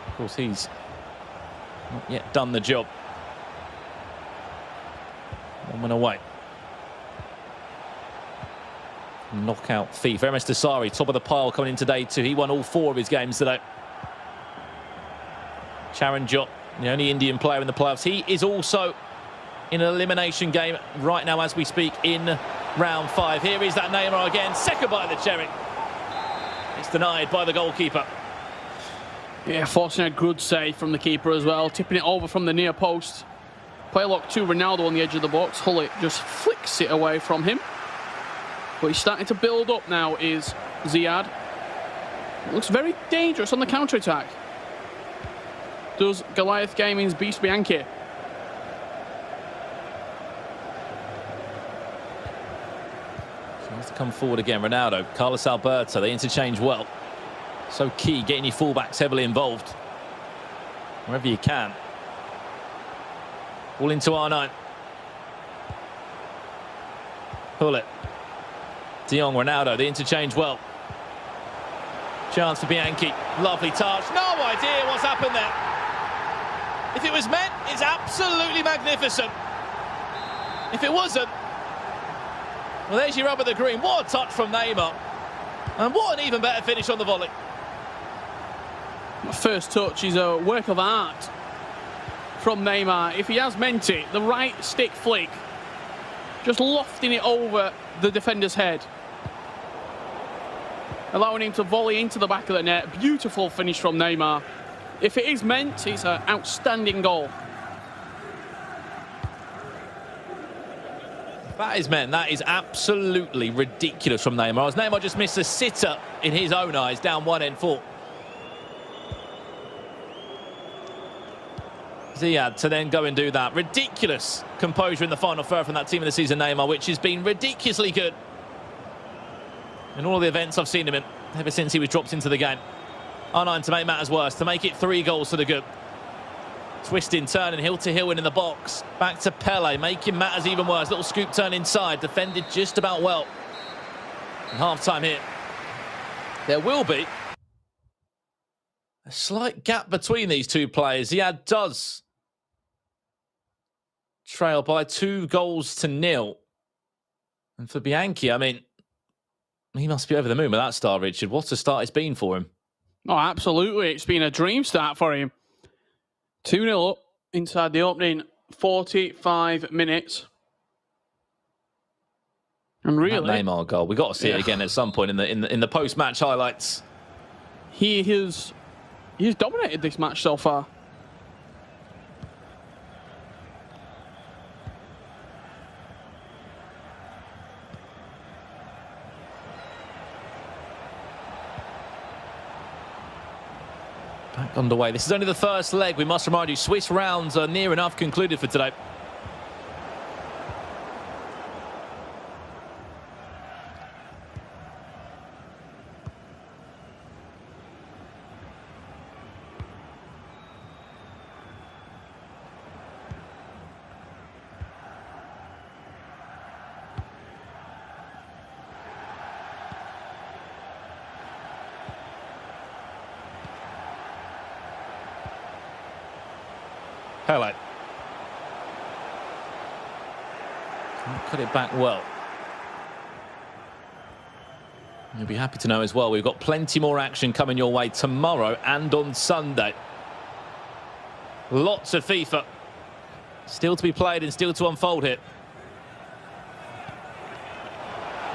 [SPEAKER 4] Of course, he's not yet done the job. 1 win away. Knockout FIFA. Msdossary, top of the pile coming in today too. He won all 4 of his games today. Charan Jot, the only Indian player in the playoffs. He is also in an elimination game right now as we speak in round 5. Here is that Neymar again. Second by the cherry. It's denied by the goalkeeper.
[SPEAKER 3] Yeah, forcing a good save from the keeper as well. Tipping it over from the near post. Play lock to Ronaldo on the edge of the box. Hullet just flicks it away from him. But he's starting to build up now, is Ziad. Looks very dangerous on the counter-attack. Does Goliath Gaming's Beast Bianchi.
[SPEAKER 4] Tries to come forward again. Ronaldo, Carlos Alberto, they interchange well. So key, getting your fullbacks heavily involved. Wherever you can. All into R9. Hullet. De Jong, Ronaldo, they interchange well. Chance for Bianchi. Lovely touch. No idea what's happened there. If it was meant, it's absolutely magnificent. If it wasn't, well, there's your rub of the green. What a touch from Neymar. And what an even better finish on the volley.
[SPEAKER 3] First touch is a work of art from Neymar. If he has meant it, the right stick flick, just lofting it over the defender's head, allowing him to volley into the back of the net. Beautiful finish from Neymar. If it is meant, it's an outstanding goal.
[SPEAKER 4] That is meant. That is absolutely ridiculous from Neymar. As Neymar just missed a sitter in his own eyes, down 1-4. Ziad to then go and do that. Ridiculous composure in the final third from that team of the season, Neymar, which has been ridiculously good in all the events I've seen him in ever since he was dropped into the game. R9 to make matters worse, to make it 3 goals to the good. Twisting, turning, heel to heel in the box. Back to Pele, making matters even worse. Little scoop turn inside, defended just about well. In half-time here, there will be a slight gap between these two players. Ziad does trail by 2-0. And for Bianchi, I mean, he must be over the moon with that start, Richard. What a start it's been for him.
[SPEAKER 3] Oh, absolutely. It's been a dream start for him. 2-0 up inside the opening 45 minutes. And really,
[SPEAKER 4] that Neymar goal, we got to see it again at some point in the post-match highlights.
[SPEAKER 3] He's dominated this match so far.
[SPEAKER 4] Back underway. This is only the first leg. We must remind you, Swiss rounds are near enough concluded for today. Hello. Can't cut it back well. You'll be happy to know as well, we've got plenty more action coming your way tomorrow and on Sunday. Lots of FIFA still to be played and still to unfold here.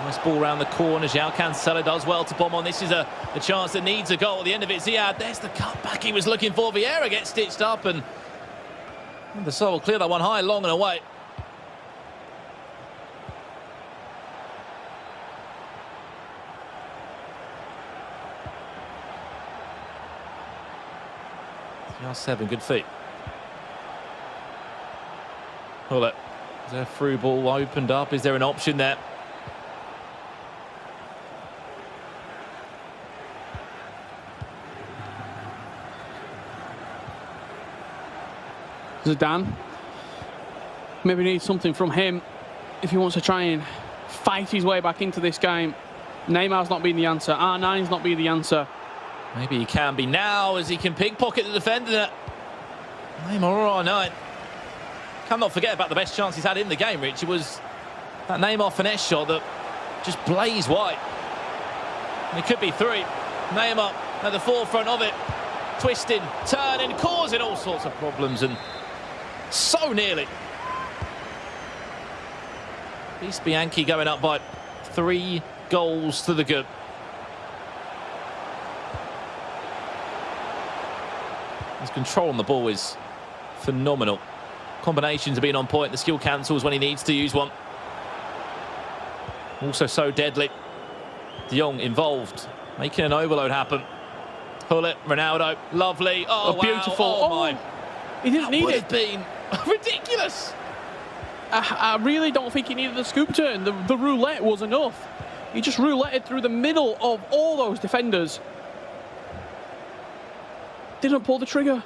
[SPEAKER 4] Nice ball around the corner. João Cancelo does well to bomb on. This is a chance that needs a goal at the end of it. Ziad, there's the cutback he was looking for. Vieira gets stitched up and the Sol will clear that one high, long and away. CR7, good feet. Hold it. Is there a through ball opened up? Is there an option there?
[SPEAKER 3] Zidane maybe needs something from him if he wants to try and fight his way back into this game. Neymar's not been the answer. R9's not been the answer.
[SPEAKER 4] Maybe he can be now as he can pickpocket the defender. Neymar or R9. Cannot forget about the best chance he's had in the game, Rich. It was that Neymar finesse shot that just blazed wide. And it could be three. Neymar at the forefront of it. Twisting, turning, causing all sorts of problems and so nearly. East Bianchi going up by 3 goals to the good. His control on the ball is phenomenal. Combinations have been on point. The skill cancels when he needs to use one. Also so deadly. De Jong involved, making an overload happen. Pull it, Ronaldo, lovely. Oh, wow.
[SPEAKER 3] Beautiful.
[SPEAKER 4] Oh, my.
[SPEAKER 3] He didn't need it.
[SPEAKER 4] Would have been ridiculous.
[SPEAKER 3] I really don't think he needed the scoop turn. The roulette was enough. He just rouletted through the middle of all those defenders. Didn't pull the trigger.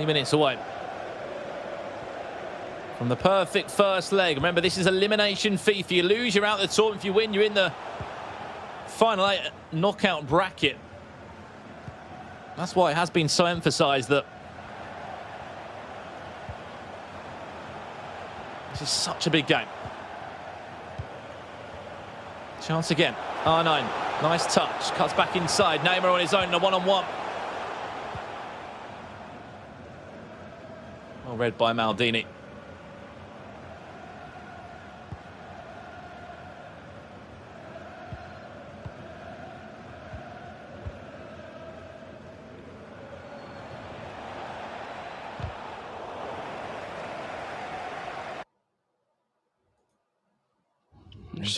[SPEAKER 4] Minutes away from the perfect first leg. Remember, this is elimination fee. If you lose, you're out of the tournament. If you win, you're in the final 8 knockout bracket. That's why it has been so emphasised that this is such a big game. Chance again. R9, nice touch, cuts back inside. Neymar on his own in a one-on-one. Well read by Maldini.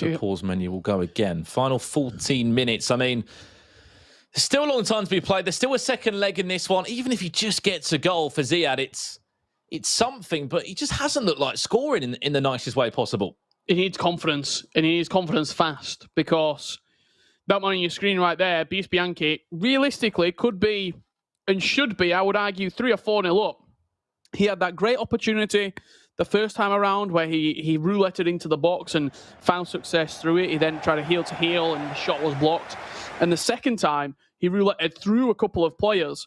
[SPEAKER 4] The pause menu will go again. Final 14 minutes. I mean, there's still a long time to be played. There's still a second leg in this one. Even if he just gets a goal for Ziad, it's something, but he just hasn't looked like scoring in the nicest way possible.
[SPEAKER 3] He needs confidence, and he needs confidence fast, because that one on your screen right there, Beast Bianchi, realistically could be and should be, I would argue, 3 or 4-0 up. He had that great opportunity the first time around where he rouletted into the box and found success through it. He then tried to heel to heel and the shot was blocked. And the second time, he rouletted through a couple of players.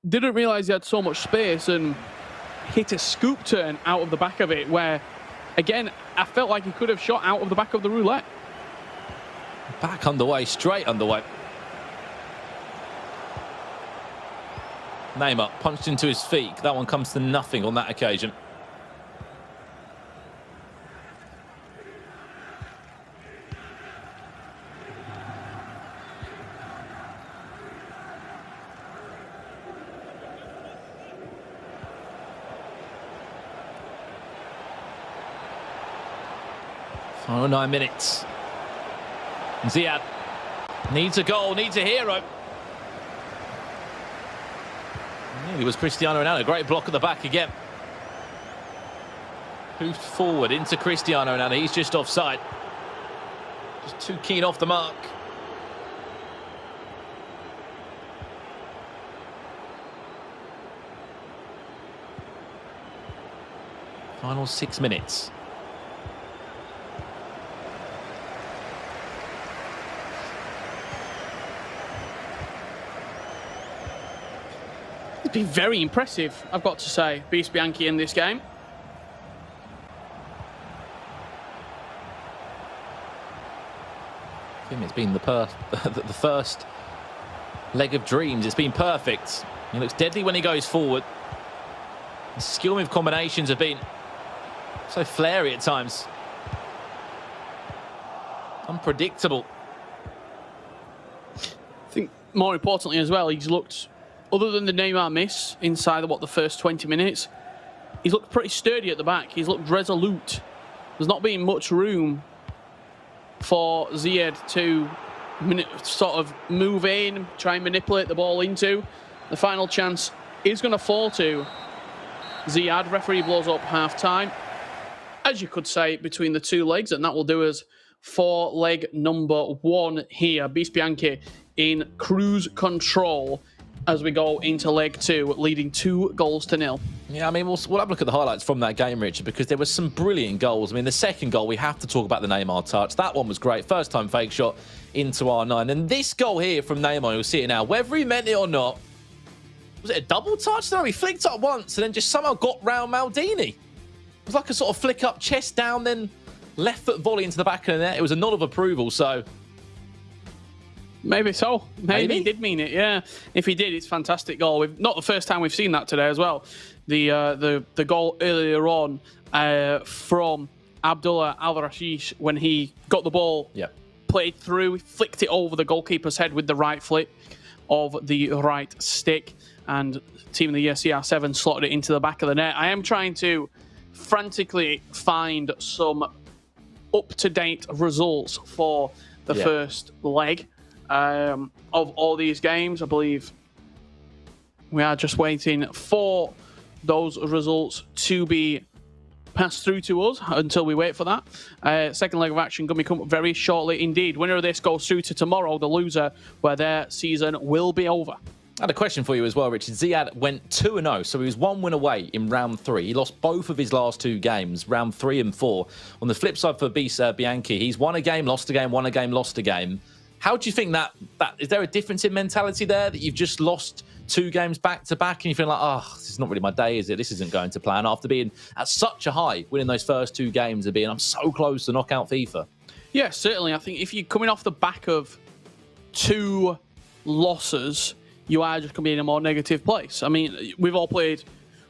[SPEAKER 3] Didn't realise he had so much space and hit a scoop turn out of the back of it where, again, I felt like he could have shot out of the back of the roulette.
[SPEAKER 4] Back underway, straight underway. Neymar punched into his feet. That one comes to nothing on that occasion. Final 9 minutes. Ziad needs a goal, needs a hero. It was Cristiano Ronaldo. Great block at the back again. Hoofed forward into Cristiano Ronaldo. He's just offside. Just too keen off the mark. Final 6 minutes.
[SPEAKER 3] It's been very impressive, I've got to say, Beast Bianchi in this game.
[SPEAKER 4] I think it's been the first leg of dreams. It's been perfect. He looks deadly when he goes forward. His skill move combinations have been so flary at times. Unpredictable.
[SPEAKER 3] I think more importantly as well, he's looked, other than the Neymar miss inside of the first 20 minutes, he's looked pretty sturdy at the back. He's looked resolute. There's not been much room for Ziad to sort of move in, try and manipulate the ball into. The final chance is going to fall to Ziad. Referee blows up half-time, as you could say, between the two legs, and that will do us for leg number 1 here. Beast Bianchi in cruise control as we go into leg 2, leading 2-0.
[SPEAKER 4] Yeah, I mean, we'll have a look at the highlights from that game, Richard, because there were some brilliant goals. I mean, the second goal, we have to talk about the Neymar touch. That one was great. First time fake shot into R9. And this goal here from Neymar, you'll see it now, whether he meant it or not, was it a double touch? No, he flicked up once and then just somehow got round Maldini. It was like a sort of flick up, chest down, then left foot volley into the back of the net. It was a nod of approval, so...
[SPEAKER 3] Maybe so. Maybe he did mean it, yeah. If he did, it's a fantastic goal. Not the first time we've seen that today as well. The goal earlier on from Abdullah Al-Rashish when he got the ball, played through, flicked it over the goalkeeper's head with the right flick of the right stick, and Team of the Year CR7 slotted it into the back of the net. I am trying to frantically find some up-to-date results for the first leg of all these games. I believe we are just waiting for those results to be passed through to us until we wait for that. Second leg of action going to come very shortly indeed. Winner of this goes through to tomorrow, the loser, where their season will be over.
[SPEAKER 4] I had a question for you as well, Richard. Ziad went 2-0, so he was 1 win away in round 3. He lost both of his last 2 games, round 3 and 4. On the flip side for Bianchi, he's won a game, lost a game, won a game, lost a game. How do you think that is there a difference in mentality there, that you've just lost 2 games back to back and you feel like, oh, this is not really my day, is it? This isn't going to plan, after being at such a high, winning those first 2 games and being, I'm so close to knock out FIFA.
[SPEAKER 3] Yeah, certainly. I think if you're coming off the back of 2 losses, you are just going to be in a more negative place. I mean, we've all played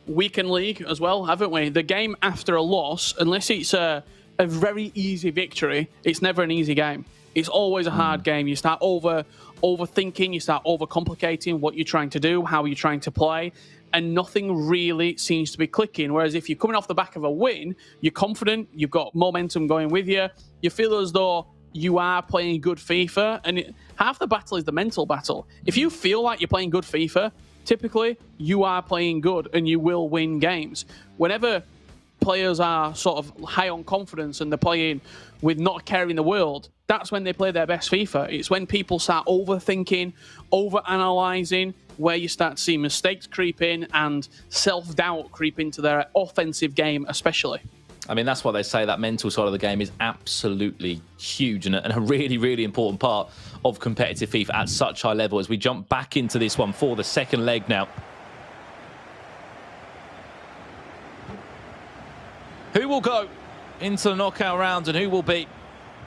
[SPEAKER 3] weekend league as well, haven't we? The game after a loss, unless it's a very easy victory, it's never an easy game. It's always a hard game. You start overthinking, you start overcomplicating what you're trying to do, how you're trying to play, and nothing really seems to be clicking. Whereas if you're coming off the back of a win, you're confident, you've got momentum going with you, you feel as though you are playing good FIFA, and half the battle is the mental battle. If you feel like you're playing good FIFA, typically you are playing good and you will win games. Whenever players are sort of high on confidence and they're playing with not a care in the world, that's when they play their best FIFA. It's when people start overthinking, overanalyzing, where you start to see mistakes creep in and self-doubt creep into their offensive game especially.
[SPEAKER 4] I mean, that's why they say that mental side of the game is absolutely huge and a really, really important part of competitive FIFA at such high level. As we jump back into this one for the second leg now. Who will go into the knockout rounds and who will be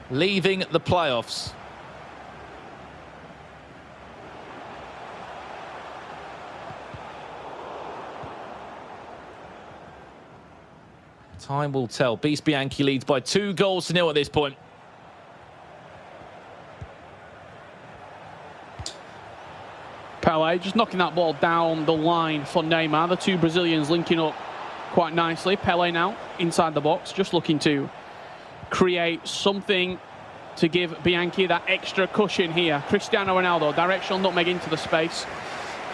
[SPEAKER 4] leaving the playoffs? Time will tell. Beast Bianchi leads by 2-0 at this point.
[SPEAKER 3] Pele just knocking that ball down the line for Neymar. The 2 Brazilians linking up quite nicely. Pele now inside the box, just looking to create something to give Bianchi that extra cushion here. Cristiano Ronaldo, directional nutmeg into the space.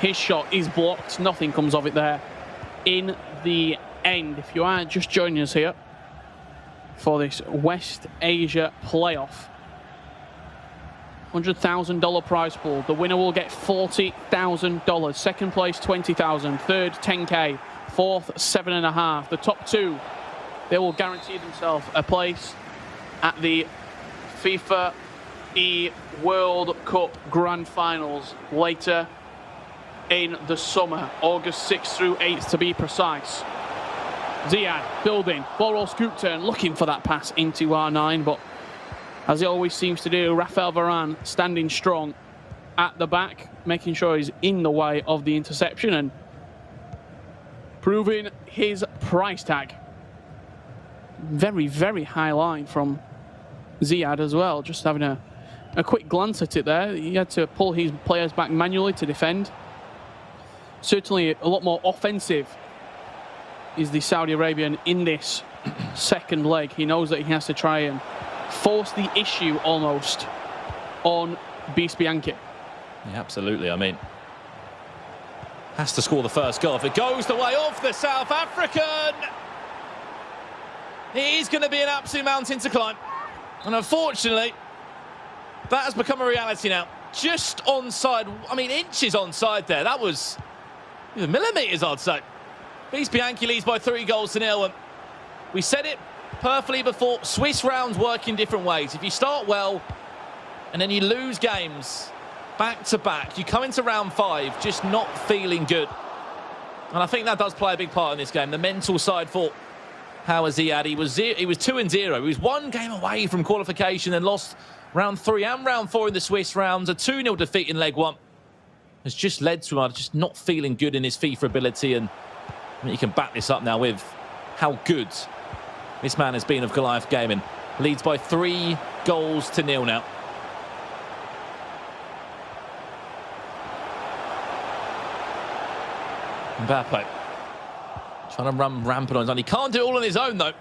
[SPEAKER 3] His shot is blocked. Nothing comes of it there. In the end, if you are just joining us here for this West Asia playoff, $100,000 prize pool. The winner will get $40,000. Second place, $20,000. Third, $10K. Fourth, $7.5. The top two, they will guarantee themselves a place at the FIFAe World Cup Grand Finals later in the summer, August 6th through 8th to be precise. Ziad building, ball roll scoop turn, looking for that pass into R9, but as he always seems to do, Rafael Varane standing strong at the back, making sure he's in the way of the interception and proving his price tag. Very, very high line from Ziad as well. Just having a quick glance at it there. He had to pull his players back manually to defend. Certainly a lot more offensive is the Saudi Arabian in this second leg. He knows that he has to try and force the issue almost on Beast Bianchi.
[SPEAKER 4] Yeah, absolutely. I mean, has to score the first goal. If it goes the way of the South African, it is going to be an absolute mountain to climb. And unfortunately, that has become a reality now. Just onside, I mean, inches onside there. That was millimetres, I'd say. Beast Bianchi leads by 3-0. And we said it perfectly before. Swiss rounds work in different ways. If you start well and then you lose games back to back, you come into round 5 just not feeling good. And I think that does play a big part in this game. The mental side for Howard Ziad. He was 2-0. He was 1 game away from qualification and lost round 3 and round 4 in the Swiss rounds. A 2-0 defeat in leg 1 has just led to him just not feeling good in his FIFA ability. And I mean, you can back this up now with how good this man has been of Goliath Gaming. Leads by 3-0 now. Mbappe trying to run rampant on his own. He can't do it all on his own, though.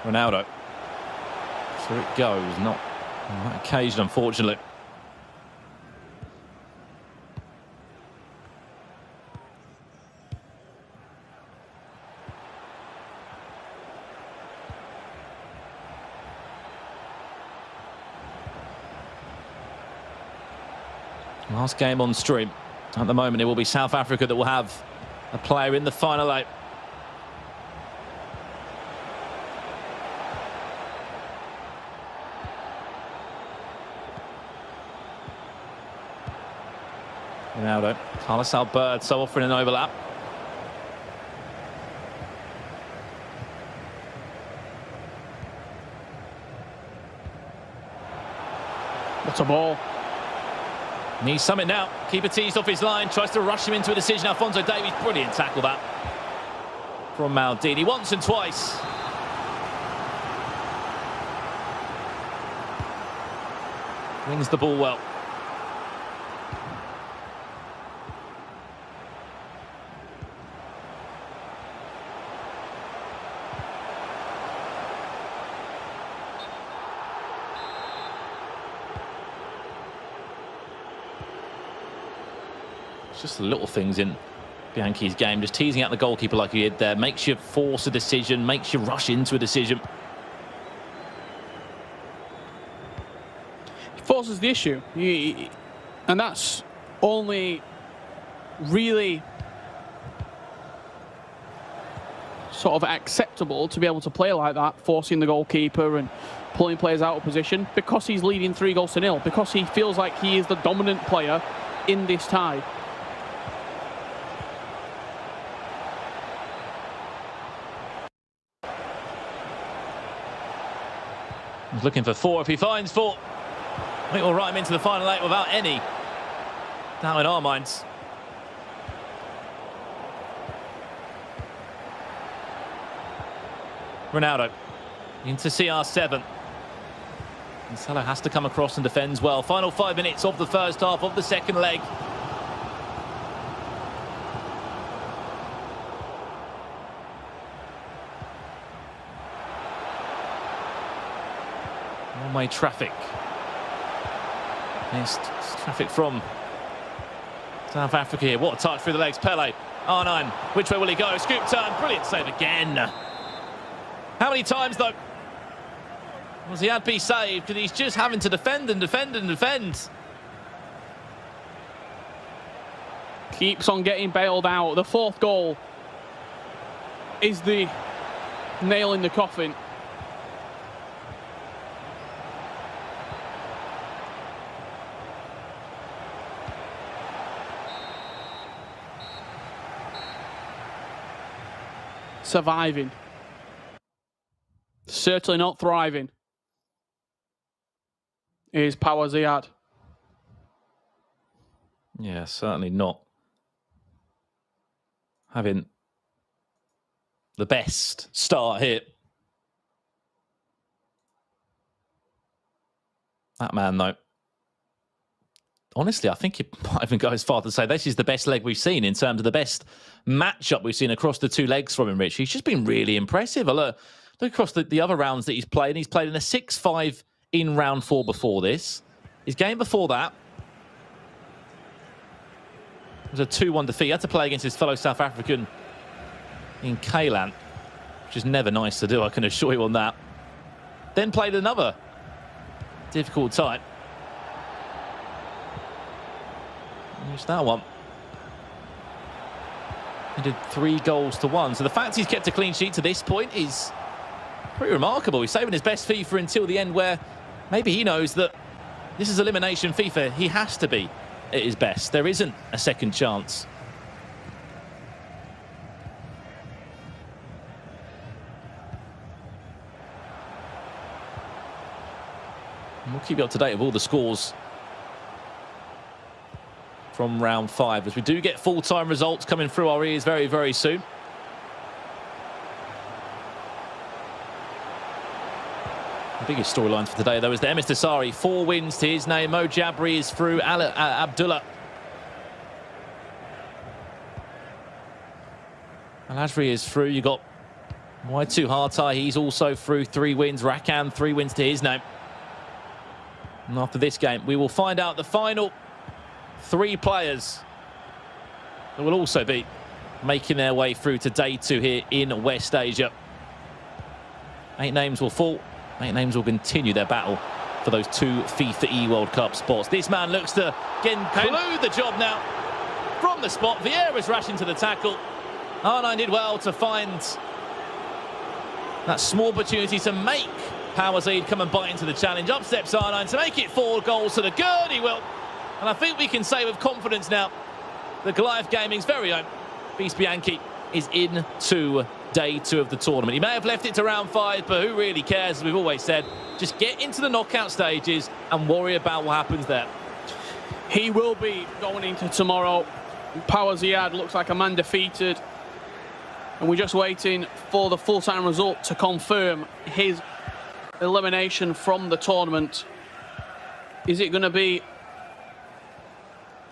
[SPEAKER 4] Ronaldo. So it goes. Not on that occasion, unfortunately. Last game on stream. At the moment, it will be South Africa that will have a player in the final 8. Ronaldo, Carlos Alberto offering an overlap.
[SPEAKER 3] What a ball.
[SPEAKER 4] Needs something now. Keeper teased off his line, tries to rush him into a decision. Alphonso Davies, brilliant tackle that from Maldini. Once and twice. Wins the ball well. Just the little things in Bianchi's game, just teasing out the goalkeeper like he did there, makes you force a decision, makes you rush into a decision.
[SPEAKER 3] He forces the issue, and that's only really sort of acceptable to be able to play like that, forcing the goalkeeper and pulling players out of position, because he's leading 3-0, because he feels like he is the dominant player in this tie.
[SPEAKER 4] He's looking for 4. If he finds 4, I think we'll write him into the final 8 without any doubt in our minds. Ronaldo. into CR7. And Salah has to come across and defends well. Final 5 minutes of the first half of the second leg. One-way traffic. Missed traffic from South Africa here. What a touch through the legs. Pele. R9. Which way will he go? Scoop turn. Brilliant save again. How many times, though, was he had to be saved? Because he's just having to defend and defend and defend.
[SPEAKER 3] Keeps on getting bailed out. The fourth goal is the nail in the coffin. Surviving. Certainly not thriving. Is Power Ziad.
[SPEAKER 4] Yeah, certainly not having the best start here. That man, though. Honestly, I think it might even go as far to say this is the best leg we've seen in terms of the best matchup we've seen across the two legs from him, Rich. He's just been really impressive. Look across the other rounds that he's played. He's played in a 6-5 in round 4 before this. His game before that was a 2-1 defeat. He had to play against his fellow South African in Kaylan, which is never nice to do, I can assure you on that. Then played another difficult time. Just that one. He did 3 goals to 1. So the fact he's kept a clean sheet to this point is pretty remarkable. He's saving his best FIFA until the end, where maybe he knows that this is elimination FIFA. He has to be at his best. There isn't a second chance. And we'll keep you up to date with all the scores from round 5, as we do get full-time results coming through our ears very, very soon. The biggest storylines for today, though, is the Msdossary. 4 wins to his name. Mo Jabri is through. Abdullah Al-Ajri is through. You got Y2 Hartai. He's also through. 3 wins. Rakan, 3 wins to his name. And after this game, we will find out the final 3 players that will also be making their way through to day 2 here in West Asia. 8 names will fall. 8 names will continue their battle for those 2 FIFAe World Cup spots. This man looks to conclude the job now from the spot. Vieira's rushing to the tackle. R9 did well to find that small opportunity to make Power Zaid come and bite into the challenge. Up steps R9 to make it 4 goals to the good. He will. And I think we can say with confidence now that Goliath Gaming's very own Beast Bianchi is into day 2 of the tournament. He may have left it to round 5, but who really cares, as we've always said. Just get into the knockout stages and worry about what happens there.
[SPEAKER 3] He will be going into tomorrow. Power Ziad looks like a man defeated. And we're just waiting for the full-time result to confirm his elimination from the tournament. Is it going to be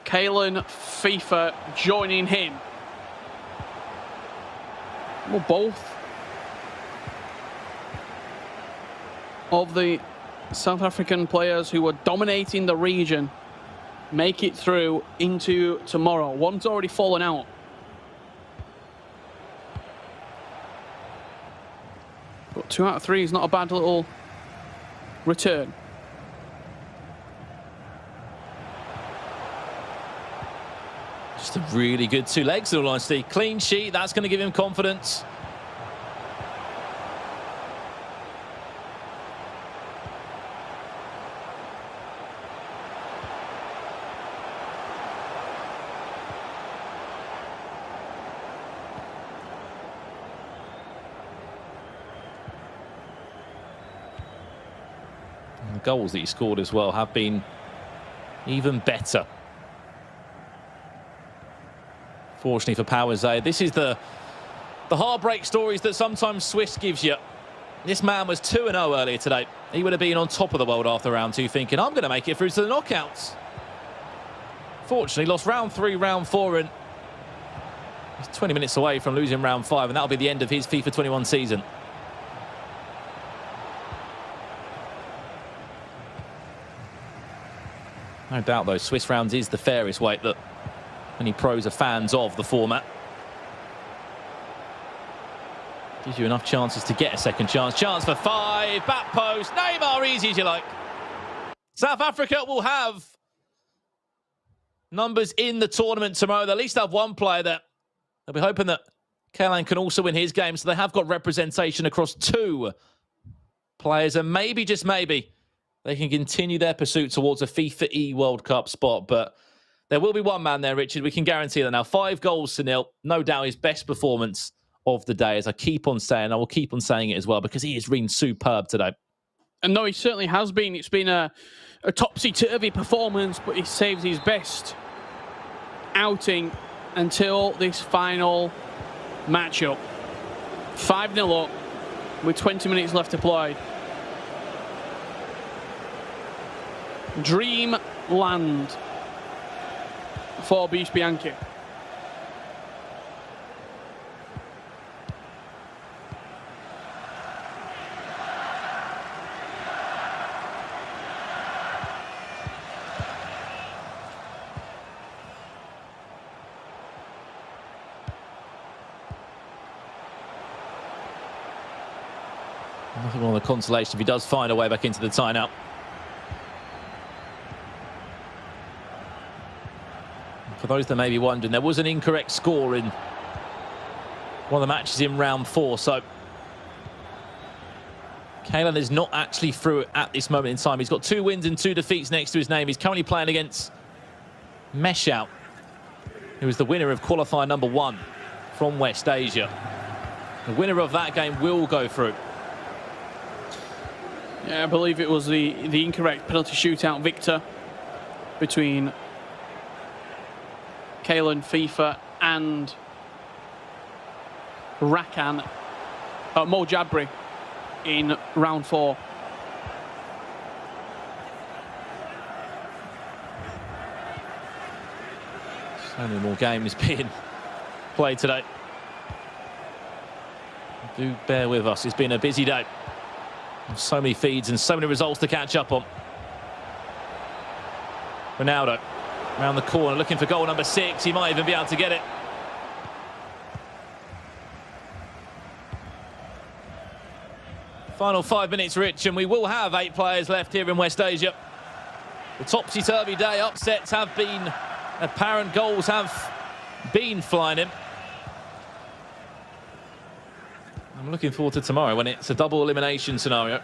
[SPEAKER 3] Kaylan FIFA joining him? Well, both of the South African players who were dominating the region make it through into tomorrow. One's already fallen out. But 2 out of 3 is not a bad little return.
[SPEAKER 4] Just a really good 2 legs, in all honesty. Clean sheet, that's going to give him confidence. And the goals that he scored as well have been even better. Fortunately for Power Zaid, this is the heartbreak stories that sometimes Swiss gives you. This man was 2-0 earlier today. He would have been on top of the world after round 2, thinking, I'm going to make it through to the knockouts. Fortunately, lost round 3, round 4, and he's 20 minutes away from losing round 5, and that'll be the end of his FIFA 21 season. No doubt, though, Swiss rounds is the fairest way that many pros are fans of the format. Gives you enough chances to get a second chance. Chance for 5, back post, Neymar, easy as you like. South Africa will have numbers in the tournament tomorrow. They'll at least have one player that they'll be hoping that Kaelan can also win his game. So they have got representation across 2 players. And maybe, just maybe, they can continue their pursuit towards a FIFAe World Cup spot. But there will be one man there, Richard. We can guarantee that now. 5 goals to 0. No doubt his best performance of the day, as I keep on saying. I will keep on saying it as well, because he has been superb today.
[SPEAKER 3] And no, he certainly has been. It's been a topsy-turvy performance, but he saves his best outing until this final matchup. 5-0 up with 20 minutes left to play. Dreamland for Beast Bianchi.
[SPEAKER 4] Nothing wrong with the consolation if he does find a way back into the tie-out. For those that may be wondering, there was an incorrect score in one of the matches in round 4, so Kaelan is not actually through at this moment in time. He's got 2 wins and 2 defeats next to his name. He's currently playing against Meshout, who is the winner of qualifier number 1 from West Asia. The winner of that game will go through.
[SPEAKER 3] Yeah, I believe it was the incorrect penalty shootout victor between Kaelan, FIFA, and Rakan, Mo Jabri in round 4.
[SPEAKER 4] So many more games being played today. Do bear with us. It's been a busy day. So many feeds and so many results to catch up on. Ronaldo around the corner looking for goal number 6. He might even be able to get it. Final 5 minutes, Rich, and we will have 8 players left here in West Asia. The topsy-turvy day, upsets have been apparent, goals have been flying in. I'm looking forward to tomorrow when it's a double elimination scenario.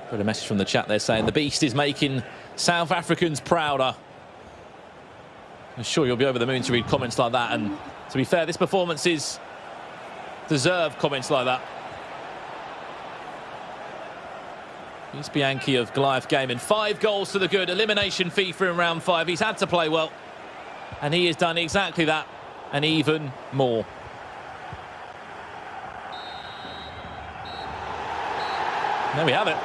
[SPEAKER 4] Got a message from the chat there saying the Beast is making South Africans prouder. I'm sure you'll be over the moon to read comments like that, and to be fair, this performance is deserved comments like that. Beast Bianchi of Goliath Gaming, 5 goals to the good, elimination FIFA in round 5. He's had to play well, and he has done exactly that and even more. There we have it.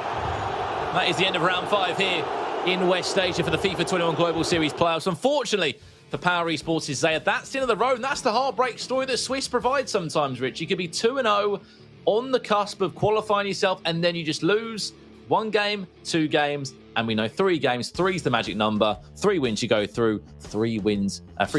[SPEAKER 4] That is the end of round 5 here in West Asia for the FIFA 21 Global Series playoffs. Unfortunately for Power Esports is Zayed, that's the end of the road, and that's the heartbreak story that Swiss provides sometimes, Rich. You could be 2-0 on the cusp of qualifying yourself, and then you just lose 1 game, 2 games, and we know 3 games. 3 is the magic number. 3 wins, you go through. 3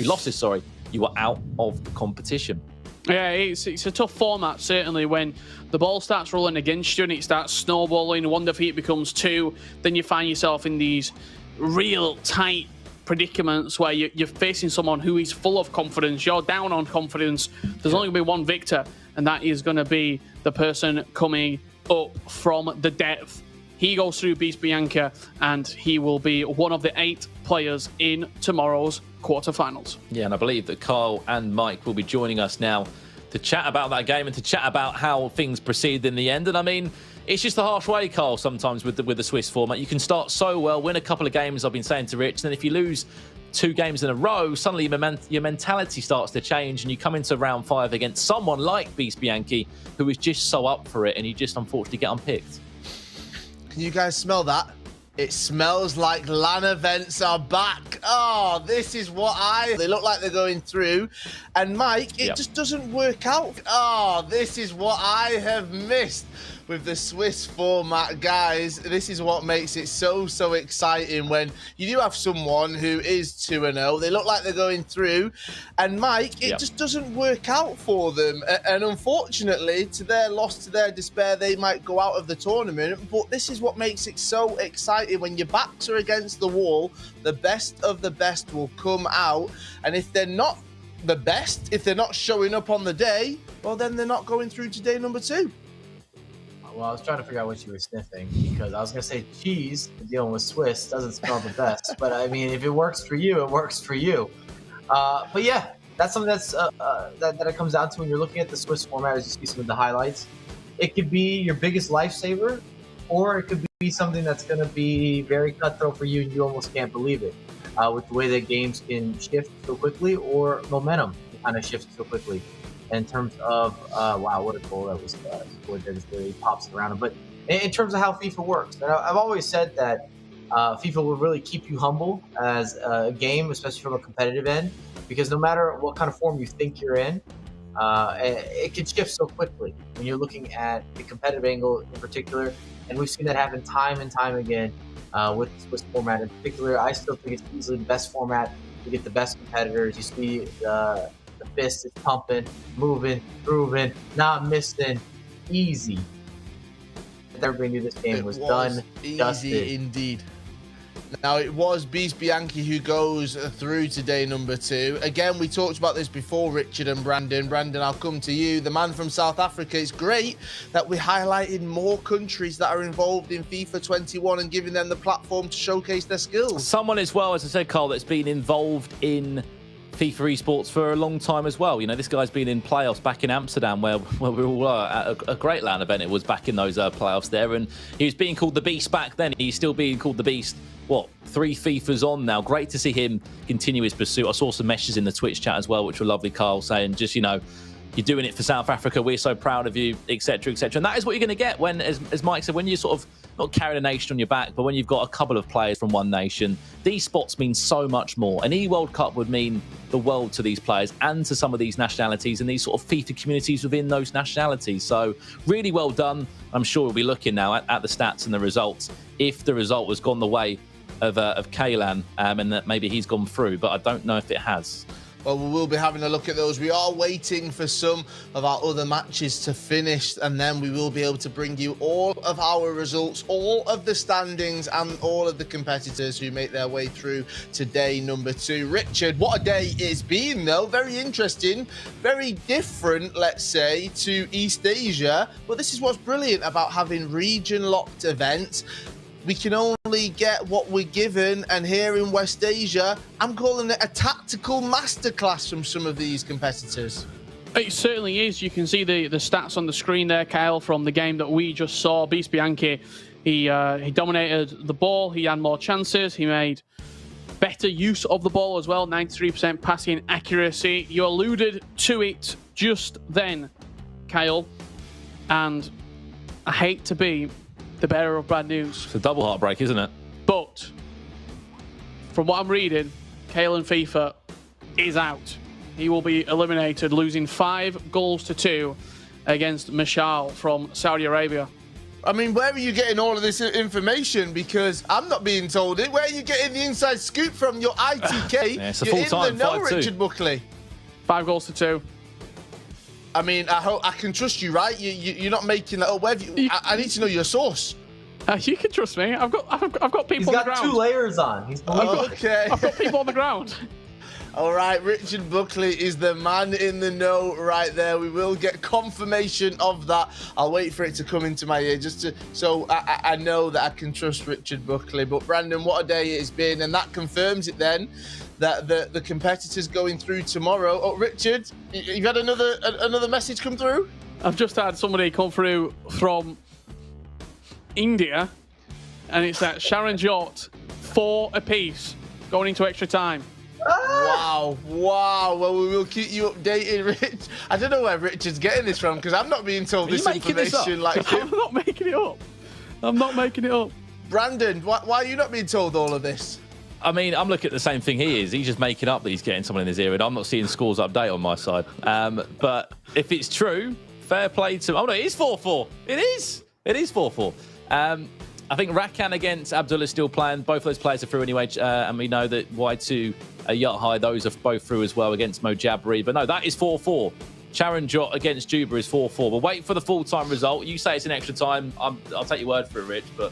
[SPEAKER 4] losses, sorry, you are out of the competition.
[SPEAKER 3] Yeah, it's a tough format, certainly, when the ball starts rolling against you and it starts snowballing. 1 defeat becomes 2. Then you find yourself in these real tight predicaments where you're facing someone who is full of confidence. You're down on confidence. There's only going to be 1 victor, and that is going to be the person coming up from the depth. He goes through Beast Bianchi, and he will be one of the 8 players in tomorrow's quarterfinals.
[SPEAKER 4] Yeah, and I believe that Kyle and Mike will be joining us now to chat about that game and to chat about how things proceed in the end. And I mean, it's just the harsh way, Kyle, sometimes with the Swiss format. You can start so well, win a couple of games, I've been saying to Rich, then if you lose 2 games in a row, suddenly your mentality starts to change and you come into round 5 against someone like Beast Bianchi, who is just so up for it, and you just unfortunately get unpicked.
[SPEAKER 1] Can you guys smell that? It smells like LAN events are back. Oh, this is what they look like they're going through. And Mike, it just doesn't work out. Oh, this is what I have missed with the Swiss format, guys. This is what makes it so exciting when you do have someone who is 2-0. They look like they're going through. And Mike, it just doesn't work out for them. And unfortunately, to their loss, to their despair, they might go out of the tournament. But this is what makes it so exciting. When your backs are against the wall, the best of the best will come out. And if they're not the best, if they're not showing up on the day, well, then they're not going through to day number 2.
[SPEAKER 2] Well, I was trying to figure out what you were sniffing, because I was going to say cheese, dealing with Swiss, doesn't smell the best. But I mean, if it works for you, it works for you. But yeah, that's something that's that it comes down to when you're looking at the Swiss format, as you see some of the highlights. It could be your biggest lifesaver, or it could be something that's going to be very cutthroat for you and you almost can't believe it, with the way that games can shift so quickly, or momentum kind of shifts so quickly. In terms of, wow, what a goal that was scored there, just really pops around. But in terms of how FIFA works, and I've always said that FIFA will really keep you humble as a game, especially from a competitive end, because no matter what kind of form you think you're in, it can shift so quickly when you're looking at the competitive angle in particular. And we've seen that happen time and time again with the Swiss format in particular. I still think it's easily the best format to get the best competitors. You see the fist is pumping, moving, grooving, not missing, easy. Everybody knew this game was done,
[SPEAKER 1] easy
[SPEAKER 2] dusted.
[SPEAKER 1] Indeed. Now, it was Beast Bianchi who goes through to day number 2. Again, we talked about this before, Richard and Brandon. Brandon, I'll come to you. The man from South Africa. It's great that we're highlighting more countries that are involved in FIFA 21 and giving them the platform to showcase their skills.
[SPEAKER 4] Someone as well, as I said, Carl, that's been involved in FIFA esports for a long time as well. You know, this guy's been in playoffs back in Amsterdam, where we all were at a great LAN event. It was back in those playoffs there, and he was being called the Beast back then. He's still being called the Beast. What, 3 FIFAs on now? Great to see him continue his pursuit. I saw some messages in the Twitch chat as well, which were lovely, Carl, saying just, you know, you're doing it for South Africa. We're so proud of you, etc., etc. And that is what you're going to get when, as Mike said, when you sort of not carrying a nation on your back, but when you've got a couple of players from one nation, these spots mean so much more. An E-World Cup would mean the world to these players and to some of these nationalities and these sort of FIFA communities within those nationalities. So really well done. I'm sure we'll be looking now at the stats and the results. If the result has gone the way of Kaylan, and that maybe he's gone through, but I don't know if it has.
[SPEAKER 1] Well, we will be having a look at those. We are waiting for some of our other matches to finish, and then we will be able to bring you all of our results, all of the standings, and all of the competitors who make their way through to day number 2. Richard, what a day it's been, though. Very interesting, very different, let's say, to East Asia. But this is what's brilliant about having region-locked events. We can only get what we're given, and here in West Asia, I'm calling it a tactical masterclass from some of these competitors.
[SPEAKER 3] It certainly is. You can see the stats on the screen there, Kyle, from the game that we just saw. Beast Bianchi, he dominated the ball. He had more chances. He made better use of the ball as well, 93% passing accuracy. You alluded to it just then, Kyle, and I hate to be the bearer of bad news.
[SPEAKER 4] It's a double heartbreak, isn't it?
[SPEAKER 3] But from what I'm reading, Kaylan FIFA is out. He will be eliminated, losing 5-2 against Mashal from Saudi Arabia.
[SPEAKER 1] I mean, where are you getting all of this information? Because I'm not being told it. Where are you getting the inside scoop from? Your ITK.
[SPEAKER 4] Yeah, it's a
[SPEAKER 1] You're
[SPEAKER 4] full-time
[SPEAKER 1] in the know,
[SPEAKER 4] 5-2.
[SPEAKER 1] Richard Buckley.
[SPEAKER 3] 5-2.
[SPEAKER 1] I mean, I hope I can trust you, right? You're not making that up. I need to know your source.
[SPEAKER 3] You can trust me. I've got people on the ground.
[SPEAKER 2] He's got 2 layers on.
[SPEAKER 1] Okay.
[SPEAKER 3] I've got people on the ground.
[SPEAKER 1] All right, Richard Buckley is the man in the know right there. We will get confirmation of that. I'll wait for it to come into my ear so I know that I can trust Richard Buckley. But Brandon, what a day it's been, and that confirms it then that the competitors going through tomorrow. Oh, Richard, you've had another message come through?
[SPEAKER 3] I've just had somebody come through from India, and it's that Sharon Jot 4 apiece going into extra time.
[SPEAKER 13] Wow. Well, we will keep you updated, Rich. I don't know where Richard's getting this from because I'm not being told this information like him.
[SPEAKER 3] I'm not making it up. I'm not making it up.
[SPEAKER 13] Brandon, why are you not being told all of this?
[SPEAKER 4] I mean, I'm looking at the same thing he is. He's just making up that he's getting someone in his ear, and I'm not seeing scores update on my side. But if it's true, fair play to... Oh, no, it is 4-4. It is 4-4. I think Rakan against Abdullah is still playing. Both of those players are through anyway, and we know that Y2, Yacht High, those are both through as well against Msdossary. But no, that is 4-4. Charanjot against Juba is 4-4. But wait for the full-time result. You say it's an extra time. I'll take your word for it, Rich, but...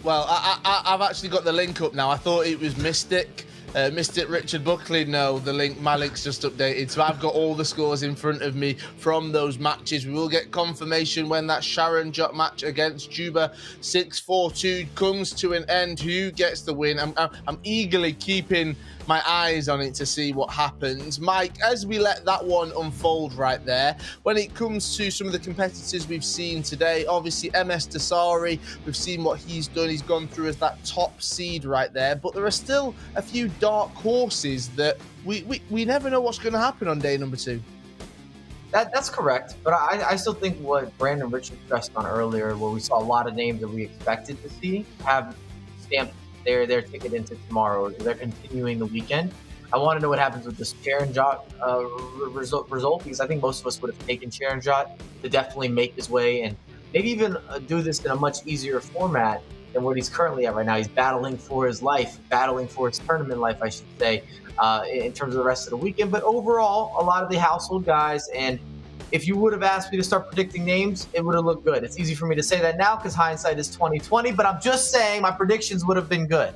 [SPEAKER 13] Well, I've actually got the link up now. I thought it was Mystic. Mystic Richard Buckley, no, my link's just updated. So I've got all the scores in front of me from those matches. We will get confirmation when that Charanjot match against Juba 6-4-2 comes to an end. Who gets the win? I'm eagerly keeping my eyes on it to see what happens. Mike, as we let that one unfold right there, when it comes to some of the competitors we've seen today, obviously Msdossary, we've seen what he's done. He's gone through as that top seed right there, but there are still a few dark horses that we never know what's going to happen on day number 2.
[SPEAKER 2] That's correct, but I still think what Brandon Richard stressed on earlier, where we saw a lot of names that we expected to see have stamped their ticket into tomorrow. They're continuing the weekend. I want to know what happens with this Charanjot result, because I think most of us would have taken Charanjot to definitely make his way and maybe even do this in a much easier format than what he's currently at right now. He's battling for his life, battling for his tournament life, I should say, in terms of the rest of the weekend. But overall, a lot of the household guys, and if you would have asked me to start predicting names, it would have looked good. It's easy for me to say that now because hindsight is 20/20, but I'm just saying my predictions would have been good.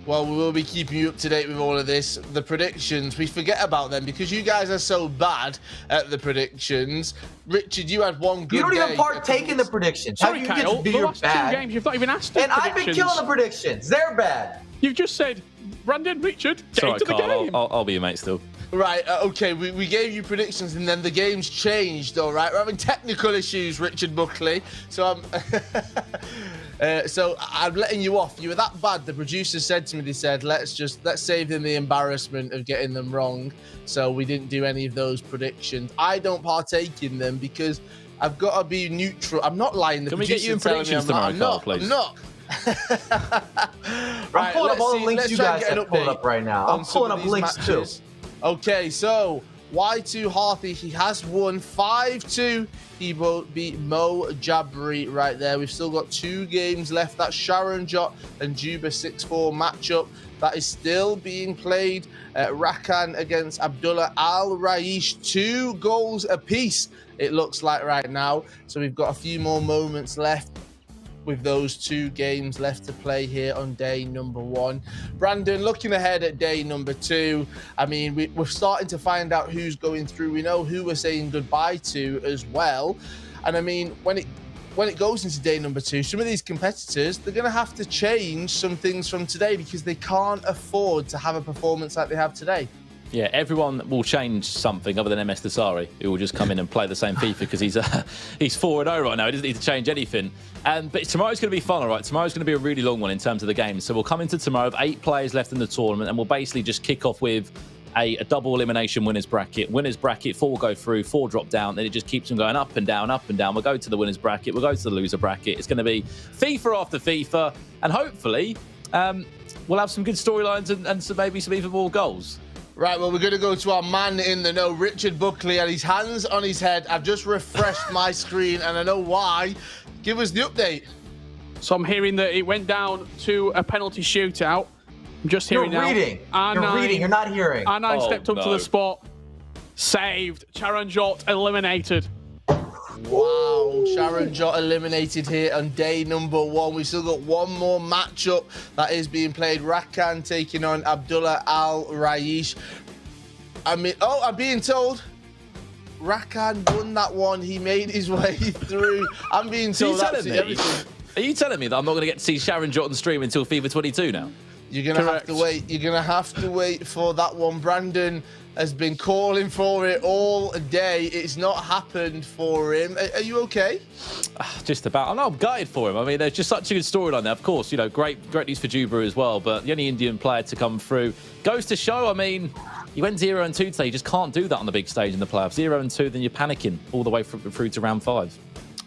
[SPEAKER 13] Well, we will be keeping you up to date with all of this. The predictions, we forget about them because you guys are so bad at the predictions. Richard, you had one good
[SPEAKER 2] You don't
[SPEAKER 13] day.
[SPEAKER 2] even partake in the predictions.
[SPEAKER 3] Sorry,
[SPEAKER 2] How do you
[SPEAKER 3] Kyle,
[SPEAKER 2] get to be
[SPEAKER 3] the
[SPEAKER 2] your
[SPEAKER 3] last
[SPEAKER 2] bad?
[SPEAKER 3] 2 games, you've not even asked
[SPEAKER 2] And
[SPEAKER 3] predictions.
[SPEAKER 2] I've been killing the predictions. They're bad.
[SPEAKER 3] You've just said, Brandon, Richard, get
[SPEAKER 4] Sorry,
[SPEAKER 3] into the
[SPEAKER 4] Carl,
[SPEAKER 3] game.
[SPEAKER 4] I'll be your mate still.
[SPEAKER 13] Right, okay, we gave you predictions and then the game's changed, all right? We're having technical issues, Richard Buckley. So I'm letting you off. You were that bad. The producers said to me, they said, let's save them the embarrassment of getting them wrong. So we didn't do any of those predictions. I don't partake in them because I've got to be neutral. I'm not lying.
[SPEAKER 4] Can we get you in predictions tomorrow, Carl, please?
[SPEAKER 13] I'm not.
[SPEAKER 2] I'm pulling up all the links you guys have pulled up right now. I'm pulling up links too.
[SPEAKER 13] Okay, so Y2 Harthy, he has won 5-2. He beat Msdossary right there. We've still got 2 games left. That Charanjot and Juba 6-4 matchup that is still being played. Rakan against Abdullah Al Raish, 2 goals apiece, it looks like right now. So we've got a few more moments left with those 2 games left to play here on day number 1. Brandon, looking ahead at day number 2, I mean, we're starting to find out who's going through. We know who we're saying goodbye to as well. And I mean, when it goes into day number 2, some of these competitors, they're going to have to change some things from today because they can't afford to have a performance like they have today.
[SPEAKER 4] Yeah, everyone will change something other than Msdossary, who will just come in and play the same FIFA because he's 4-0 right now. He doesn't need to change anything. But tomorrow's going to be fun, all right? Tomorrow's going to be a really long one in terms of the games. So we'll come into tomorrow with 8 players left in the tournament, and we'll basically just kick off with a double elimination winners bracket. Winners bracket, 4 will go through, 4 drop down, then it just keeps them going up and down, up and down. We'll go to the winners bracket, we'll go to the loser bracket. It's going to be FIFA after FIFA, and hopefully we'll have some good storylines and maybe some even more goals.
[SPEAKER 13] Right, well, we're going to go to our man in the know, Richard Buckley, and his hands on his head. I've just refreshed my screen, and I know why. Give us the update.
[SPEAKER 3] So I'm hearing that it went down to a penalty shootout. I'm just hearing now.
[SPEAKER 2] You're reading, you're not hearing.
[SPEAKER 3] R9 stepped up to the spot. Saved. Charanjot eliminated.
[SPEAKER 13] Wow, Charanjot eliminated here on day number 1. We've still got one more matchup that is being played. Rakan taking on Abdullah Al Raish. I mean, I'm being told Rakan won that one. He made his way through. I'm being told absolutely everything.
[SPEAKER 4] Are you telling me that I'm not going to get to see Charanjot on the stream until FIFA 22 now?
[SPEAKER 13] You're going to have to wait. You're going to have to wait for that one. Brandon, has been calling for it all day. It's not happened for him. Are you okay?
[SPEAKER 4] Just about. I'm gutted for him. I mean, there's just such a good storyline there. Of course, you know, great news for Juba as well, but the only Indian player to come through goes to show, I mean, you went 0-2 today. You just can't do that on the big stage in the playoffs. 0-2, then you're panicking all the way through to round 5.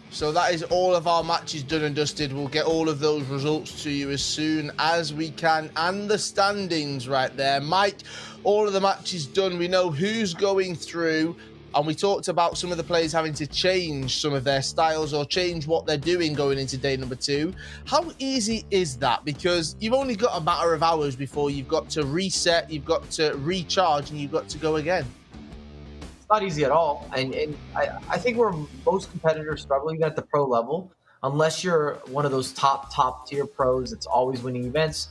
[SPEAKER 13] So that is all of our matches done and dusted. We'll get all of those results to you as soon as we can. And the standings right there. Mike, all of the matches done. We know who's going through. And we talked about some of the players having to change some of their styles or change what they're doing going into day number 2. How easy is that? Because you've only got a matter of hours before you've got to reset, you've got to recharge, and you've got to go again.
[SPEAKER 2] It's not easy at all. And I think where most competitors struggle, even at the pro level, unless you're one of those top tier pros that's always winning events,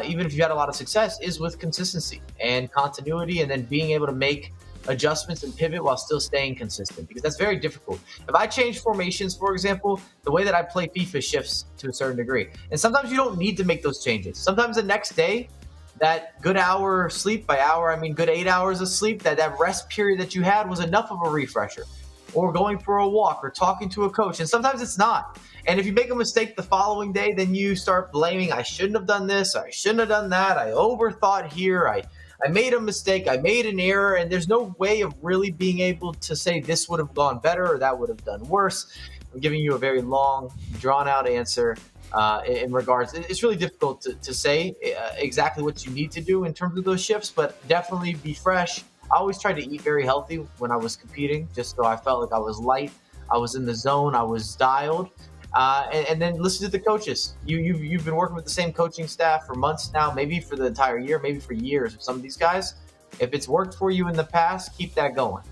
[SPEAKER 2] even if you've had a lot of success, is with consistency and continuity, and then being able to make adjustments and pivot while still staying consistent, because that's very difficult. If I change formations, for example, the way that I play FIFA shifts to a certain degree. And sometimes you don't need to make those changes. Sometimes the next day, that good hour of sleep, by hour, I mean good 8 hours of sleep, that rest period that you had was enough of a refresher, or going for a walk or talking to a coach. And sometimes it's not. And if you make a mistake the following day, then you start blaming, I shouldn't have done this, I shouldn't have done that, I overthought here, I made a mistake, I made an error, and there's no way of really being able to say this would have gone better or that would have done worse. I'm giving you a very long, drawn-out answer in regards. It's really difficult to say exactly what you need to do in terms of those shifts, but definitely be fresh. I always tried to eat very healthy when I was competing, just so I felt like I was light, I was in the zone, I was dialed. And then listen to the coaches. You've been working with the same coaching staff for months now, maybe for the entire year, maybe for years with some of these guys. If it's worked for you in the past, keep that going.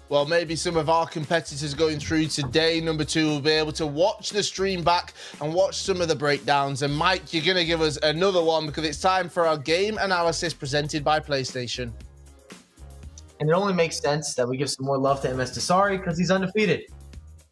[SPEAKER 13] Well, maybe some of our competitors going through today, number 2, will be able to watch the stream back and watch some of the breakdowns. And Mike, you're going to give us another one because it's time for our game analysis presented by PlayStation.
[SPEAKER 2] And it only makes sense that we give some more love to Msdossary because he's undefeated.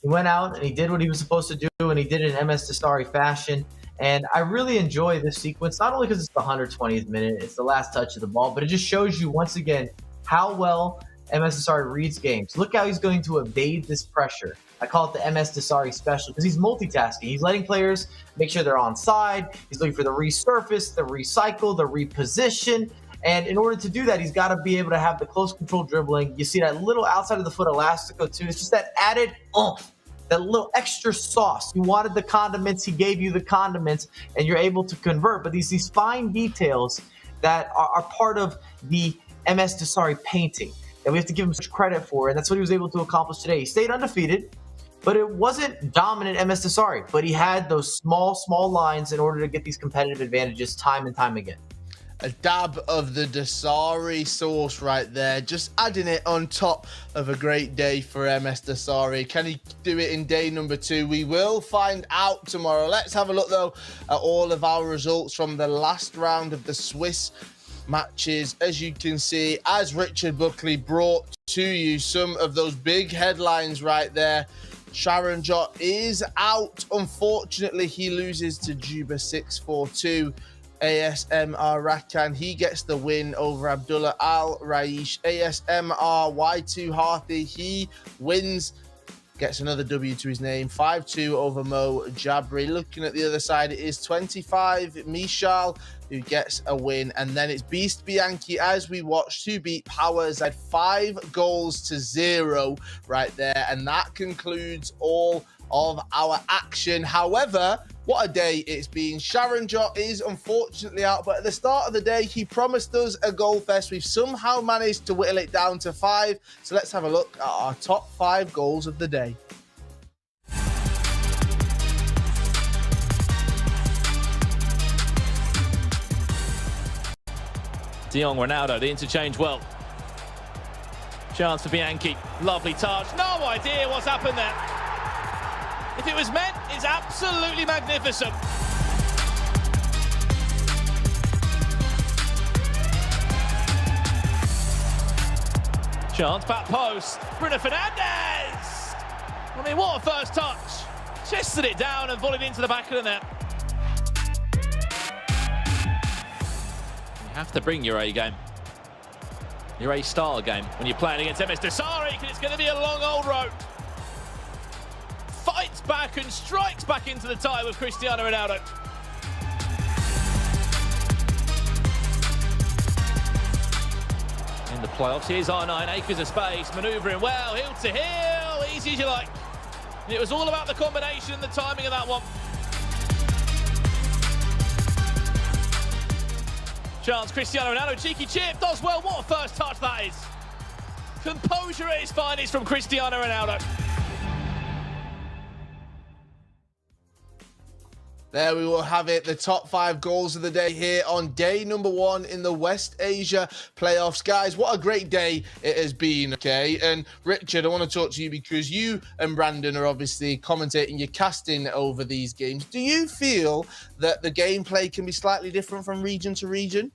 [SPEAKER 2] He went out and he did what he was supposed to do, and he did it in Msdossary fashion. And I really enjoy this sequence, not only because it's the 120th minute, it's the last touch of the ball, but it just shows you once again how well Msdossary reads games. Look how he's going to evade this pressure. I call it the Msdossary special because he's multitasking. He's letting players make sure they're on side. He's looking for the resurface, the recycle, the reposition. And in order to do that, he's got to be able to have the close control dribbling. You see that little outside of the foot elastico too. It's just that added oomph, that little extra sauce. You wanted the condiments, he gave you the condiments, and you're able to convert. But these fine details that are part of the Msdossary painting that we have to give him such credit for, and that's what he was able to accomplish today. He stayed undefeated, but it wasn't dominant Msdossary. But he had those small lines in order to get these competitive advantages time and time again.
[SPEAKER 13] A dab of the Dossary sauce right there, just adding it on top of a great day for Msdossary. Can he do it in day number 2? We will find out tomorrow. Let's have a look though at all of our results from the last round of the Swiss matches. As you can see, as Richard Buckley brought to you some of those big headlines right there, Sharon Jot is out. Unfortunately, he loses to Juba 6-4-2. ASMR Rakan, he gets the win over Abdullah Al Raish. ASMR Y2 Harthi, he wins, gets another W to his name, 5-2 over Mo Jabri. Looking at the other side, it is 25 Michal who gets a win, and then it's Beast Bianchi, as we watched, who beat Powers at 5-0 right there, and that concludes all of our action. However, what a day it's been. Sharon Jot is unfortunately out, but at the start of the day, he promised us a goal fest. We've somehow managed to whittle it down to 5. So let's have a look at our top 5 goals of the day.
[SPEAKER 4] De Jong, Ronaldo, the interchange well. Chance for Bianchi. Lovely touch. No idea what's happened there. If it was meant, it's absolutely magnificent. Chance, back post. Bruno Fernandes! I mean, what a first touch. Chested it down and volleyed into the back of the net. You have to bring your A game. You're a star game when you're playing against Msdossary, because it's going to be a long old road. Fights back and strikes back into the tie with Cristiano Ronaldo. In the playoffs, here's R9, acres of space, manoeuvring well, heel to heel, easy as you like. It was all about the combination and the timing of that one. Chance, Cristiano Ronaldo, cheeky chip, does well. What a first touch that is. Composure at its finest from Cristiano Ronaldo.
[SPEAKER 1] There we will have it, the top 5 goals of the day here on day number 1 in the West Asia playoffs. Guys, what a great day it has been, okay? And Richard, I want to talk to you because you and Brandon are obviously commentating, you're casting over these games. Do you feel that the gameplay can be slightly different from region to region?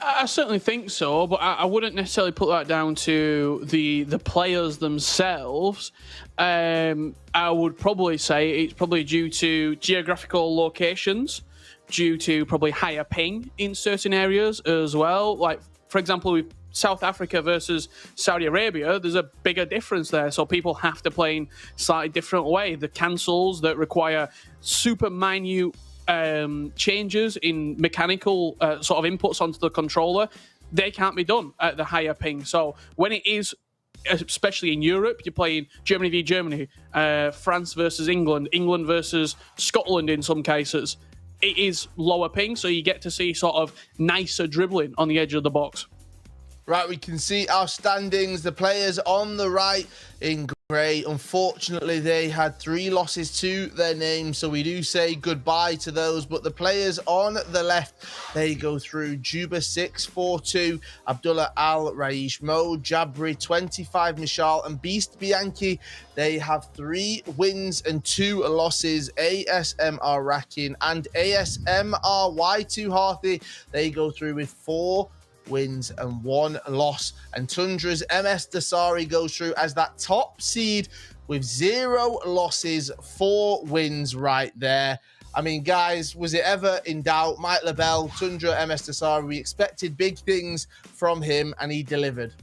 [SPEAKER 3] I certainly think so, but I wouldn't necessarily put that down to the players themselves. I would probably say it's probably due to geographical locations, due to probably higher ping in certain areas as well. Like, for example, with South Africa versus Saudi Arabia, there's a bigger difference there. So people have to play in slightly different way. The cancels that require super minute changes in mechanical sort of inputs onto the controller, they can't be done at the higher ping. So when it is, especially in Europe, you're playing Germany v Germany, France versus England, England versus Scotland in some cases, it is lower ping, so you get to see sort of nicer dribbling on the edge of the box.
[SPEAKER 1] Right, we can see our standings. The players on the right in grey, unfortunately, they had 3 losses to their name, so we do say goodbye to those. But the players on the left, they go through Juba 642, Abdullah Al Raish, Mo Jabri 25, Mishal and Beast Bianchi. They have 3 wins and 2 losses. ASMR Rakin and ASMR Y2 Harthy, they go through with 4 wins and 1 loss, and Tundra's Msdossary goes through as that top seed with 0 losses, 4 wins right there. I mean, guys, was it ever in doubt? Mike LaBelle, Tundra Msdossary, we expected big things from him and he delivered.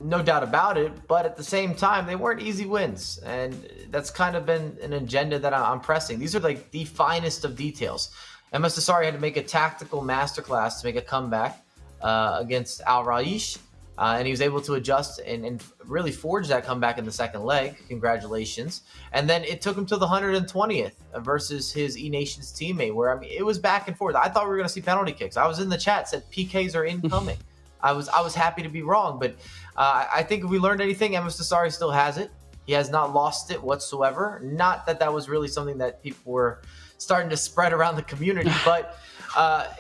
[SPEAKER 2] No doubt about it, but at the same time, they weren't easy wins, and that's kind of been an agenda that I'm pressing. These are like the finest of details. Msdossary had to make a tactical masterclass to make a comeback against Al Raish, and he was able to adjust and really forge that comeback in the second leg. Congratulations. And then it took him to the 120th versus his E-Nations teammate, where, I mean, it was back and forth. I thought we were going to see penalty kicks. I was in the chat, said PKs are incoming. I was happy to be wrong, but I think if we learned anything, Msdossary still has it. He has not lost it whatsoever. Not that that was really something that people were starting to spread around the community, but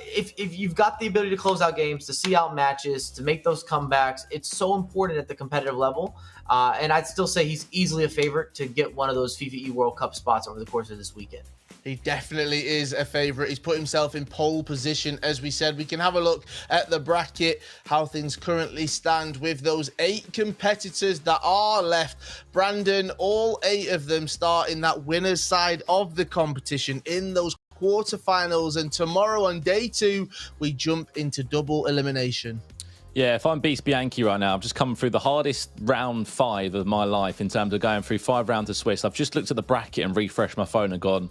[SPEAKER 2] if you've got the ability to close out games, to see out matches, to make those comebacks, it's so important at the competitive level. And I'd still say he's easily a favorite to get one of those FIFAe World Cup spots over the course of this weekend.
[SPEAKER 1] He definitely is a favourite. He's put himself in pole position, as we said. We can have a look at the bracket, how things currently stand with those 8 competitors that are left. Brandon, all 8 of them start in that winner's side of the competition in those quarterfinals, and tomorrow on day 2 we jump into double elimination.
[SPEAKER 4] Yeah, if I'm Beast Bianchi right now, I'm just coming through the hardest round 5 of my life in terms of going through 5 rounds of Swiss. I've just looked at the bracket and refreshed my phone and gone,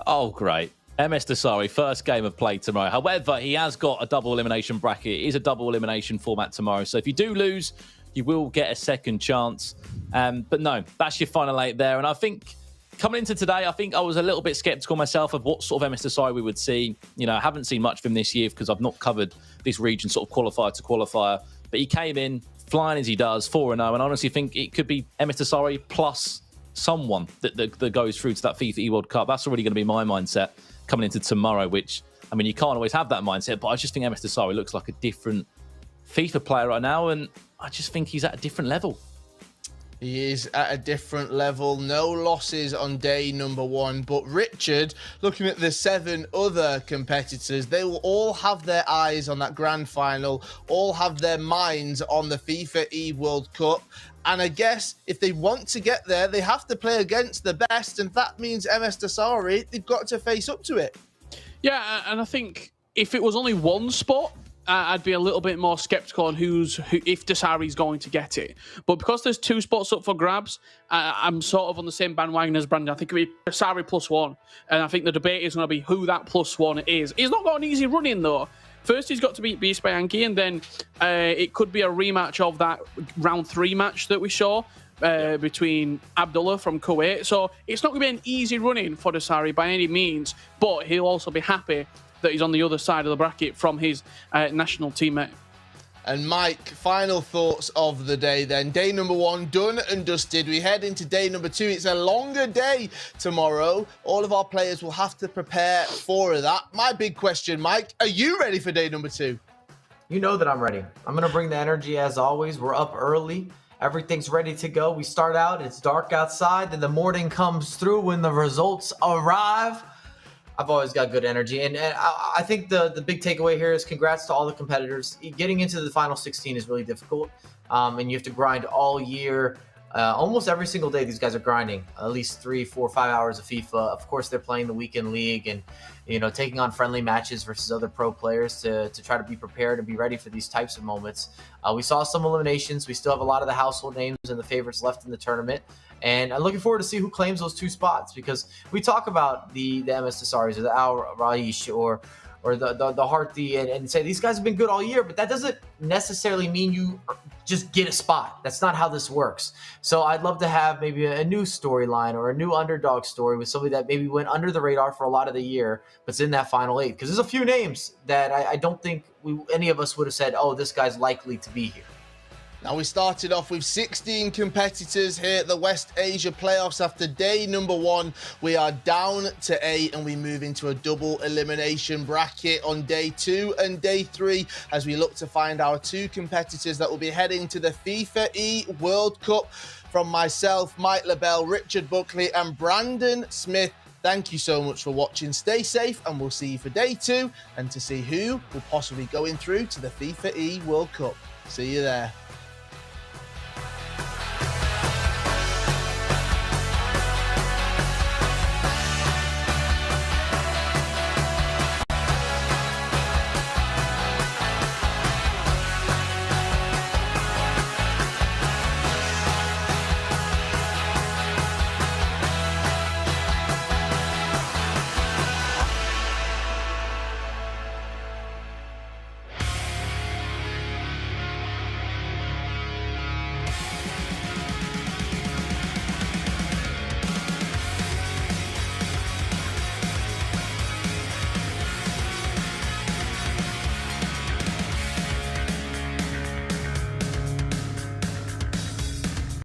[SPEAKER 4] oh great, Msdossary, first game of play tomorrow. However, he has got a double elimination bracket. It is a double elimination format tomorrow, so if you do lose, you will get a second chance. But no, that's your final 8 there. And I think coming into today, I think I was a little bit skeptical myself of what sort of Msdossary we would see. You know, I haven't seen much of him this year because I've not covered this region sort of qualifier to qualifier. But he came in flying as he does, 4-0, and I honestly think it could be Msdossary plus someone that goes through to that FIFAe World Cup. That's already going to be my mindset coming into tomorrow, which, I mean, you can't always have that mindset, but I just think Msdossary looks like a different FIFA player right now, and I just think he's at a different level.
[SPEAKER 1] He is at a different level. No losses on day number 1. But Richard, looking at the 7 other competitors, they will all have their eyes on that grand final, all have their minds on the FIFAe World Cup. And I guess if they want to get there, they have to play against the best. And that means Msdossary, they've got to face up to it.
[SPEAKER 3] Yeah, and I think if it was only one spot, I'd be a little bit more skeptical on if Msdossary's going to get it. But because there's 2 spots up for grabs, I'm sort of on the same bandwagon as Brandon. I think it'll be Msdossary +1. And I think the debate is going to be who that +1 is. He's not got an easy run in, though. First, he's got to beat Beast Yankee, and then it could be a rematch of that round 3 match that we saw between Abdullah from Kuwait. So it's not going to be an easy run-in for Msdossary by any means, but he'll also be happy that he's on the other side of the bracket from his national teammate.
[SPEAKER 13] And Mike, final thoughts of the day then. Day number 1 done and dusted. We head into day number 2. It's a longer day tomorrow. All of our players will have to prepare for that. My big question, Mike, are you ready for day number 2?
[SPEAKER 2] You know that I'm ready. I'm going to bring the energy as always. We're up early. Everything's ready to go. We start out, it's dark outside, then the morning comes through when the results arrive. I've always got good energy. And I think the big takeaway here is congrats to all the competitors. Getting into the final 16 is really difficult. And you have to grind all year. Almost every single day, these guys are grinding at least 3, 4, 5 hours of FIFA. Of course, they're playing the weekend league and, taking on friendly matches versus other pro players to try to be prepared and be ready for these types of moments. We saw some eliminations. We still have a lot of the household names and the favorites left in the tournament. And I'm looking forward to see who claims those 2 spots, because we talk about the Msdossaries or the Al Raish or the Harthi and say these guys have been good all year, but that doesn't necessarily mean you just get a spot. That's not how this works. So I'd love to have maybe a new storyline or a new underdog story with somebody that maybe went under the radar for a lot of the year, but's in that final 8. Because there's a few names that I don't think any of us would have said, oh, this guy's likely to be here.
[SPEAKER 13] Now, we started off with 16 competitors here at the West Asia playoffs. After day number 1, we are down to 8 and we move into a double elimination bracket on day 2 and day 3 as we look to find our 2 competitors that will be heading to the FIFAe World Cup. From myself, Mike LaBelle, Richard Buckley and Brandon Smith, thank you so much for watching. Stay safe and we'll see you for day 2 and to see who will possibly going through to the FIFAe World Cup. See you there.